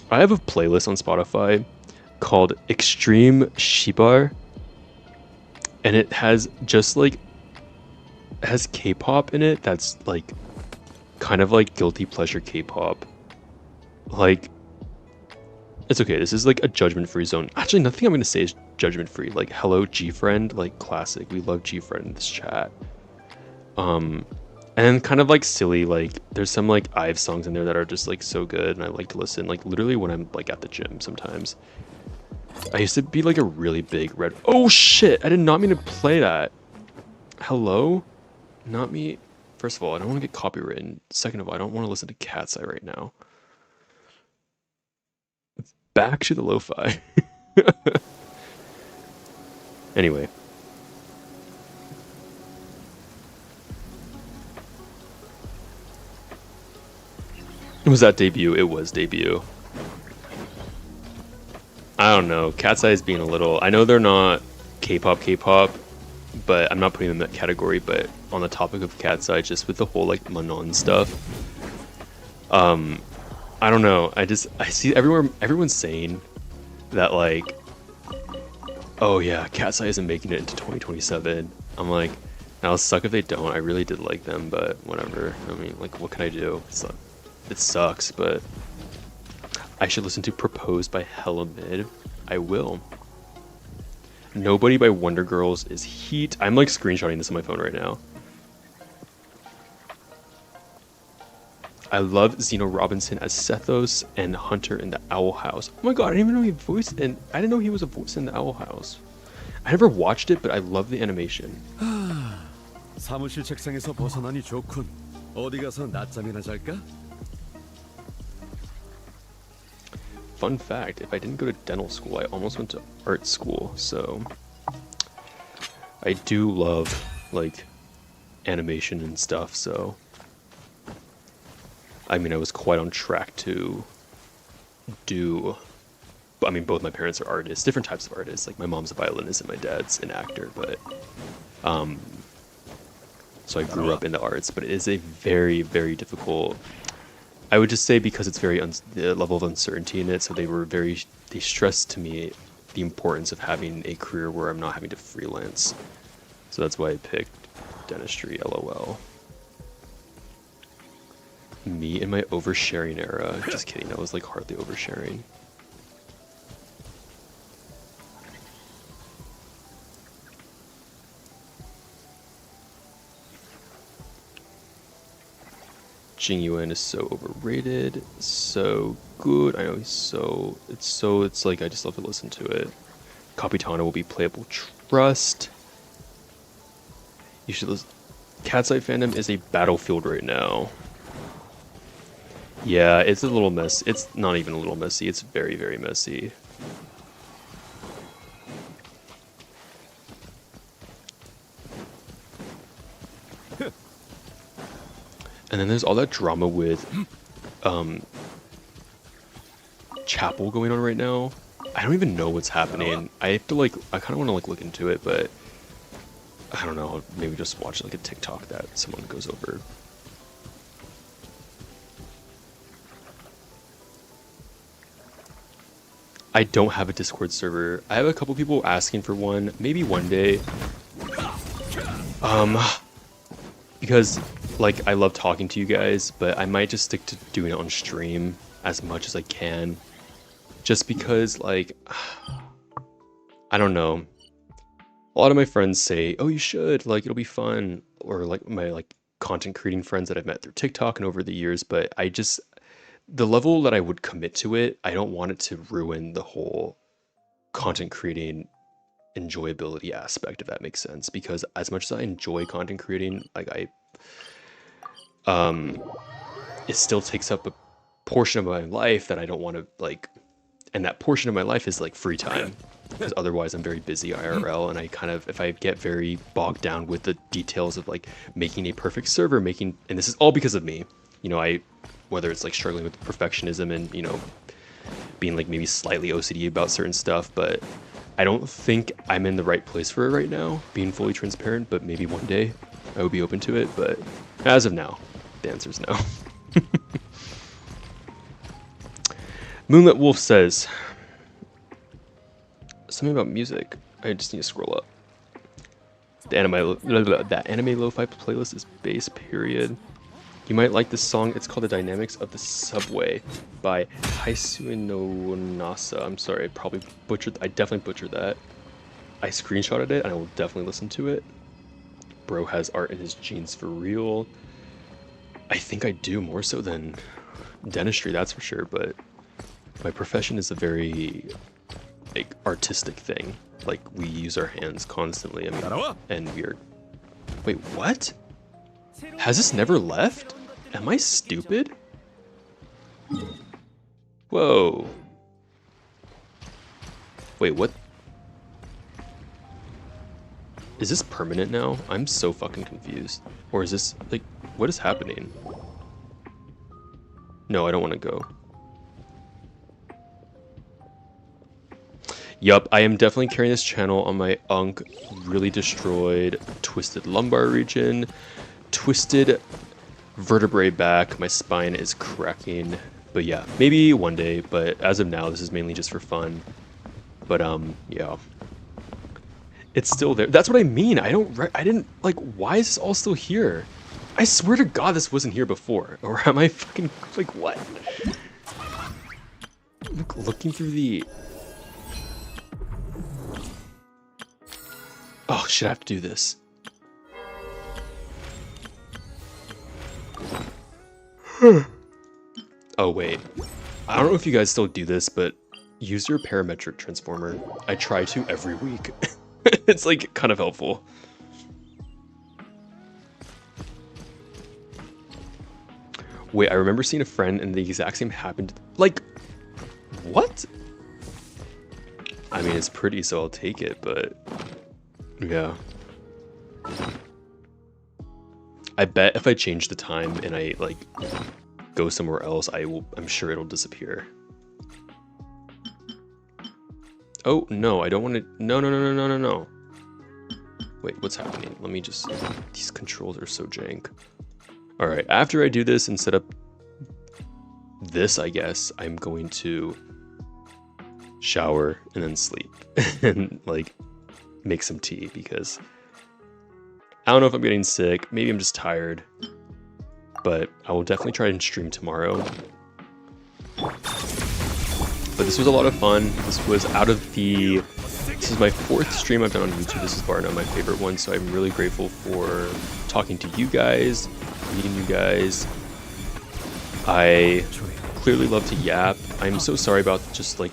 [SPEAKER 2] I have a playlist on Spotify called Extreme Shibar, and it has just like, it has K-pop in it that's like, kind of like guilty pleasure K-pop. Like, it's okay, this is like a judgment-free zone. Actually, nothing I'm gonna say is judgment-free. Like, hello G-Friend, like classic, we love G-Friend in this chat. And kind of like silly, like there's some like IVE songs in there that are just like so good and I like to listen, like literally when I'm like at the gym sometimes. I used to be like a really big red, oh shit, I did not mean to play that. Hello? Not me. First of all, I don't want to get copywritten. Second of all, I don't want to listen to Cat's Eye right now. Back to the lo-fi. Anyway. Was that debut? It was debut. I don't know. Cat's Eye is being a little... I know they're not K-pop, but I'm not putting them in that category, but on the topic of Cat's Eye, just with the whole like Manon stuff, I don't know, I see everyone's saying that like, oh yeah, Cat's Eye isn't making it into 2027. I'm like, now it'll suck if they don't. I really did like them, but whatever. I mean, like, what can I do? It sucks, but I should listen to Proposed by Hella Mid. I will. Nobody by Wonder Girls is heat. I'm like screenshotting this on my phone right now. I love Zeno Robinson as Sethos and Hunter in the Owl House. Oh my god, I didn't even know I didn't know he was a voice in the Owl House. I never watched it, but I love the animation.
[SPEAKER 3] 사무실 책상에서 벗어나니 좋군. 어디 가서 낮잠이나 잘까?
[SPEAKER 2] Fun fact, if I didn't go to dental school, I almost went to art school, so I do love like animation and stuff, so I mean I was quite on track to do, I mean both my parents are artists, different types of artists, like my mom's a violinist and my dad's an actor, but so I grew up in the arts, but it is a very, very difficult, I would just say, because it's very the level of uncertainty in it, so they stressed to me the importance of having a career where I'm not having to freelance. So that's why I picked dentistry, LOL. Me in my oversharing era. Just kidding, that was like hardly oversharing. Jing Yuan is so overrated. So good. I know he's so... It's like, I just love to listen to it. Capitana will be playable trust. You should listen. Cat's Eye fandom is a battlefield right now. Yeah, it's a little mess. It's not even a little messy. It's very, very messy. And then there's all that drama with Chapel going on right now. I don't even know what's happening. I have to like, I kind of want to like look into it, but I don't know. Maybe just watch like a TikTok that someone goes over. I don't have a Discord server. I have a couple people asking for one, maybe one day. Because like I love talking to you guys, but I might just stick to doing it on stream as much as I can. Just because like, I don't know. A lot of my friends say, oh, you should, like, it'll be fun. Or like my like content creating friends that I've met through TikTok and over the years, but I just, the level that I would commit to it, I don't want it to ruin the whole content creating enjoyability aspect, if that makes sense. Because as much as I enjoy content creating, like it still takes up a portion of my life that I don't want to like, and that portion of my life is like free time. Because otherwise I'm very busy IRL, and I kind of, if I get very bogged down with the details of like making a perfect server, and this is all because of me, you know, whether it's like struggling with perfectionism and, you know, being like maybe slightly OCD about certain stuff, but I don't think I'm in the right place for it right now, being fully transparent, but maybe one day I would be open to it, but as of now, the answer is no. Moonlit Wolf says, something about music. I just need to scroll up. The anime lo-fi playlist is bass, period. You might like this song. It's called The Dynamics of the Subway by Haisuno Nasa. I'm sorry, I definitely butchered that. I screenshotted it and I will definitely listen to it. Bro has art in his jeans for real. I think I do, more so than dentistry, that's for sure, but my profession is a very like artistic thing. Like we use our hands constantly. I mean, and we're... Wait, what? Has this never left? Am I stupid? Whoa. Wait, what? Is this permanent now? I'm so fucking confused. Or is this, like, what is happening? No, I don't want to go. Yup, I am definitely carrying this channel on my really destroyed, twisted lumbar region, twisted vertebrae back, my spine is cracking. But yeah, maybe one day, but as of now, this is mainly just for fun. But yeah. It's still there. That's what I mean. I didn't, like, why is this all still here? I swear to God this wasn't here before. Or am I fucking, like, what? Looking through the... Oh, shit, I have to do this. Oh, wait. I don't know if you guys still do this, but use your parametric transformer. I try to every week. It's, like, kind of helpful. Wait, I remember seeing a friend and the exact same happened. Like, what? I mean, it's pretty, so I'll take it, but... Yeah. I bet if I change the time and I, like, go somewhere else, I'm sure it'll disappear. Oh, no, I don't want to... No. Wait, what's happening? Let me just... These controls are so jank. Alright, after I do this and set up this, I guess, I'm going to shower and then sleep. And, like, make some tea, because I don't know if I'm getting sick. Maybe I'm just tired. But I will definitely try and stream tomorrow. But this was a lot of fun. This was this is my 4th stream I've done on YouTube. This is bar none my favorite one, so I'm really grateful for talking to you guys, meeting you guys, I
[SPEAKER 4] 조용.
[SPEAKER 2] clearly love to yap. I'm so sorry about just like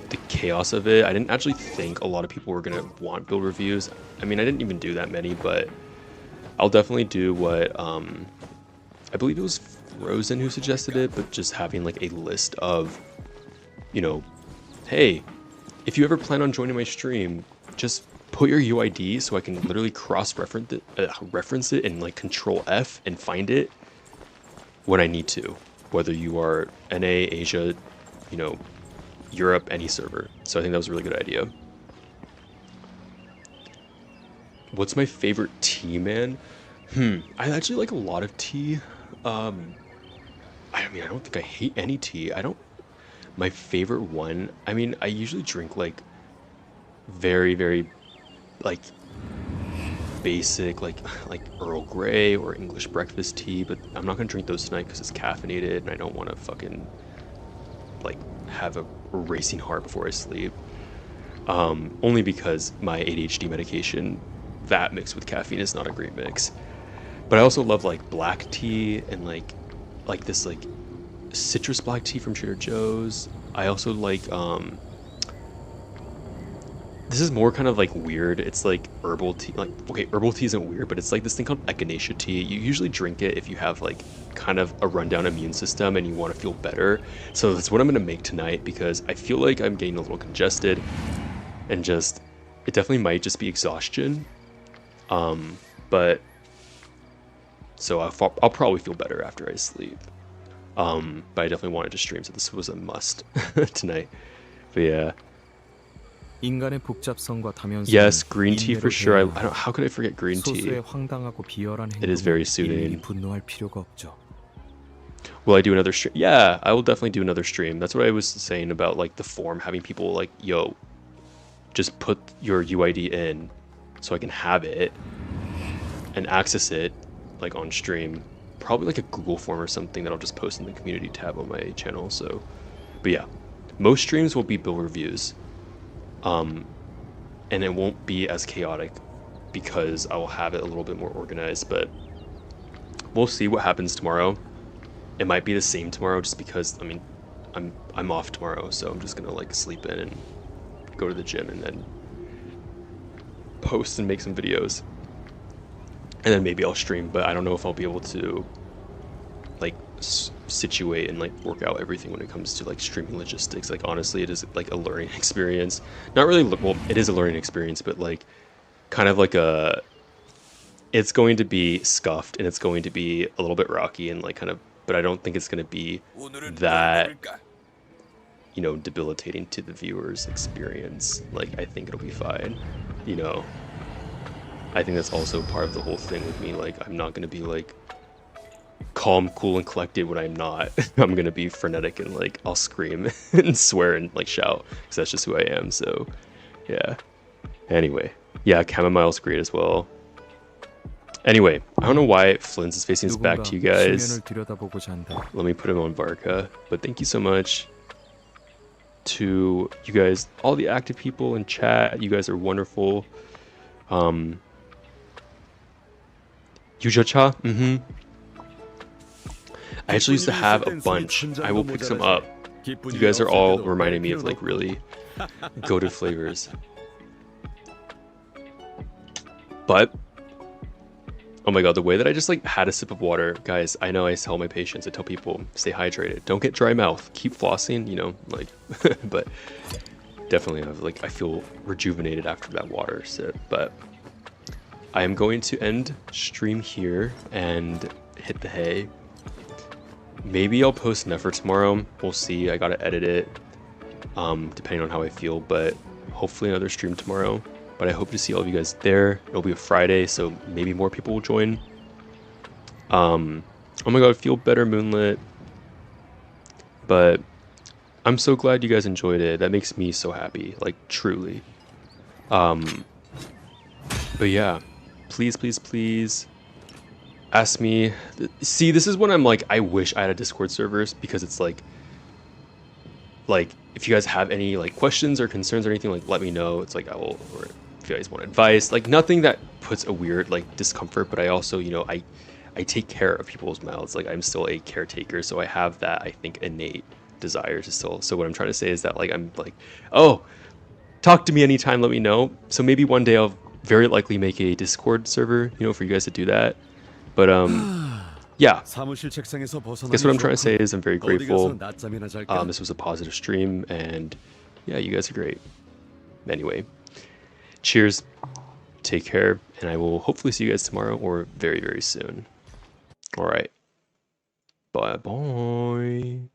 [SPEAKER 2] the chaos of it. I didn't actually think a lot of people were gonna want build reviews. I mean, I didn't even do that many, but I'll definitely do what I believe it was Frozen who suggested it, but just having like a list of, you know, hey, if you ever plan on joining my stream, just put your UID so I can literally cross-reference it and like Control F and find it when I need to, whether you are NA, Asia, you know, Europe, any server. So I think that was a really good idea. What's my favorite tea, man? I actually like a lot of tea. I mean, I don't think I hate any tea. My favorite one, I mean, I usually drink like very, very like basic, like Earl Grey or English breakfast tea, but I'm not gonna drink those tonight because it's caffeinated and I don't want to fucking like have a racing heart before I sleep. Only because my ADHD medication, that mixed with caffeine is not a great mix. But I also love like black tea and like this like citrus black tea from Trader Joe's. I also like this is more kind of like weird. It's like herbal tea. Like, okay, herbal tea isn't weird, but it's like this thing called echinacea tea. You usually drink it if you have like kind of a rundown immune system and you want to feel better. So that's what I'm gonna make tonight because I feel like I'm getting a little congested and just it definitely might just be exhaustion. But so I'll probably feel better after I sleep. But I definitely wanted to stream, so this was a must tonight. But yeah.
[SPEAKER 4] 인간의 복잡성과 다면성은
[SPEAKER 2] Yes, green tea
[SPEAKER 4] 인내로
[SPEAKER 2] for sure. I
[SPEAKER 4] 대응하라.
[SPEAKER 2] don't. How could I forget green tea?
[SPEAKER 4] 소수의 황당하고 비열한
[SPEAKER 2] It is very
[SPEAKER 4] 행동에
[SPEAKER 2] soothing.
[SPEAKER 4] 일일이 분노할 필요가 없죠.
[SPEAKER 2] Will I do another stream? Yeah, I will definitely do another stream. That's what I was saying about like the form, having people like, yo, just put your UID in so I can have it and access it like on stream. Probably like a Google form or something that I'll just post in the community tab on my channel. So, but yeah, most streams will be build reviews. And it won't be as chaotic because I will have it a little bit more organized, but we'll see what happens tomorrow. It might be the same tomorrow just because, I mean, I'm off tomorrow, so I'm just gonna like sleep in and go to the gym and then post and make some videos. And then maybe I'll stream, but I don't know if I'll be able to like situate and like work out everything when it comes to like streaming logistics. Like honestly, it is like a learning experience. Not really, well, it is a learning experience, but like kind of like it's going to be scuffed and it's going to be a little bit rocky and like kind of, but I don't think it's going to be that, you know, debilitating to the viewer's experience. Like I think it'll be fine, you know. I think that's also part of the whole thing with me. Like I'm not going to be like calm, cool, and collected when I'm not. I'm gonna be frenetic and like I'll scream and swear and like shout because that's just who I am. So yeah. Anyway, yeah, chamomile's great as well. Anyway, I don't know why Flynn's is facing his back to you guys.
[SPEAKER 4] 시면을 들여다보고 잔다.
[SPEAKER 2] Let me put him on Varka. But thank you so much to you guys, all the active people in chat. You guys are wonderful. Yujacha? I actually used to have a bunch. I will pick some up. You guys are all reminding me of like really goated flavors. But oh my god, the way that I just like had a sip of water, guys, I know I tell my patients, I tell people, stay hydrated. Don't get dry mouth. Keep flossing, you know, like but definitely I feel rejuvenated after that water sip. But I am going to end stream here and hit the hay. Maybe I'll post Nefer tomorrow. We'll see. I gotta edit it, depending on how I feel. But hopefully another stream tomorrow. But I hope to see all of you guys there. It'll be a Friday, so maybe more people will join. Oh my god, feel better, Moonlit. But I'm so glad you guys enjoyed it. That makes me so happy, like truly. But yeah, please, please, please. Ask me. See, this is when I'm like, I wish I had a Discord servers because it's like if you guys have any like questions or concerns or anything, like let me know. It's like I will, or if you guys want advice, like nothing that puts a weird like discomfort. But I also, you know, I take care of people's mouths. Like I'm still a caretaker, so I have that, I think, innate desire to still. So what I'm trying to say is that like I'm like, oh, talk to me anytime, let me know. So maybe one day I'll very likely make a Discord server, you know, for you guys to do that. But yeah,
[SPEAKER 3] 사무실 책상에서 벗어나니
[SPEAKER 2] guess what I'm trying to say
[SPEAKER 3] 좋고
[SPEAKER 2] is I'm very
[SPEAKER 3] 어디
[SPEAKER 2] grateful.
[SPEAKER 3] 가서 낮잠이나 잘까?
[SPEAKER 2] This was a positive stream, and yeah, you guys are great. Anyway, cheers, take care, and I will hopefully see you guys tomorrow or very, very soon. All right, bye bye.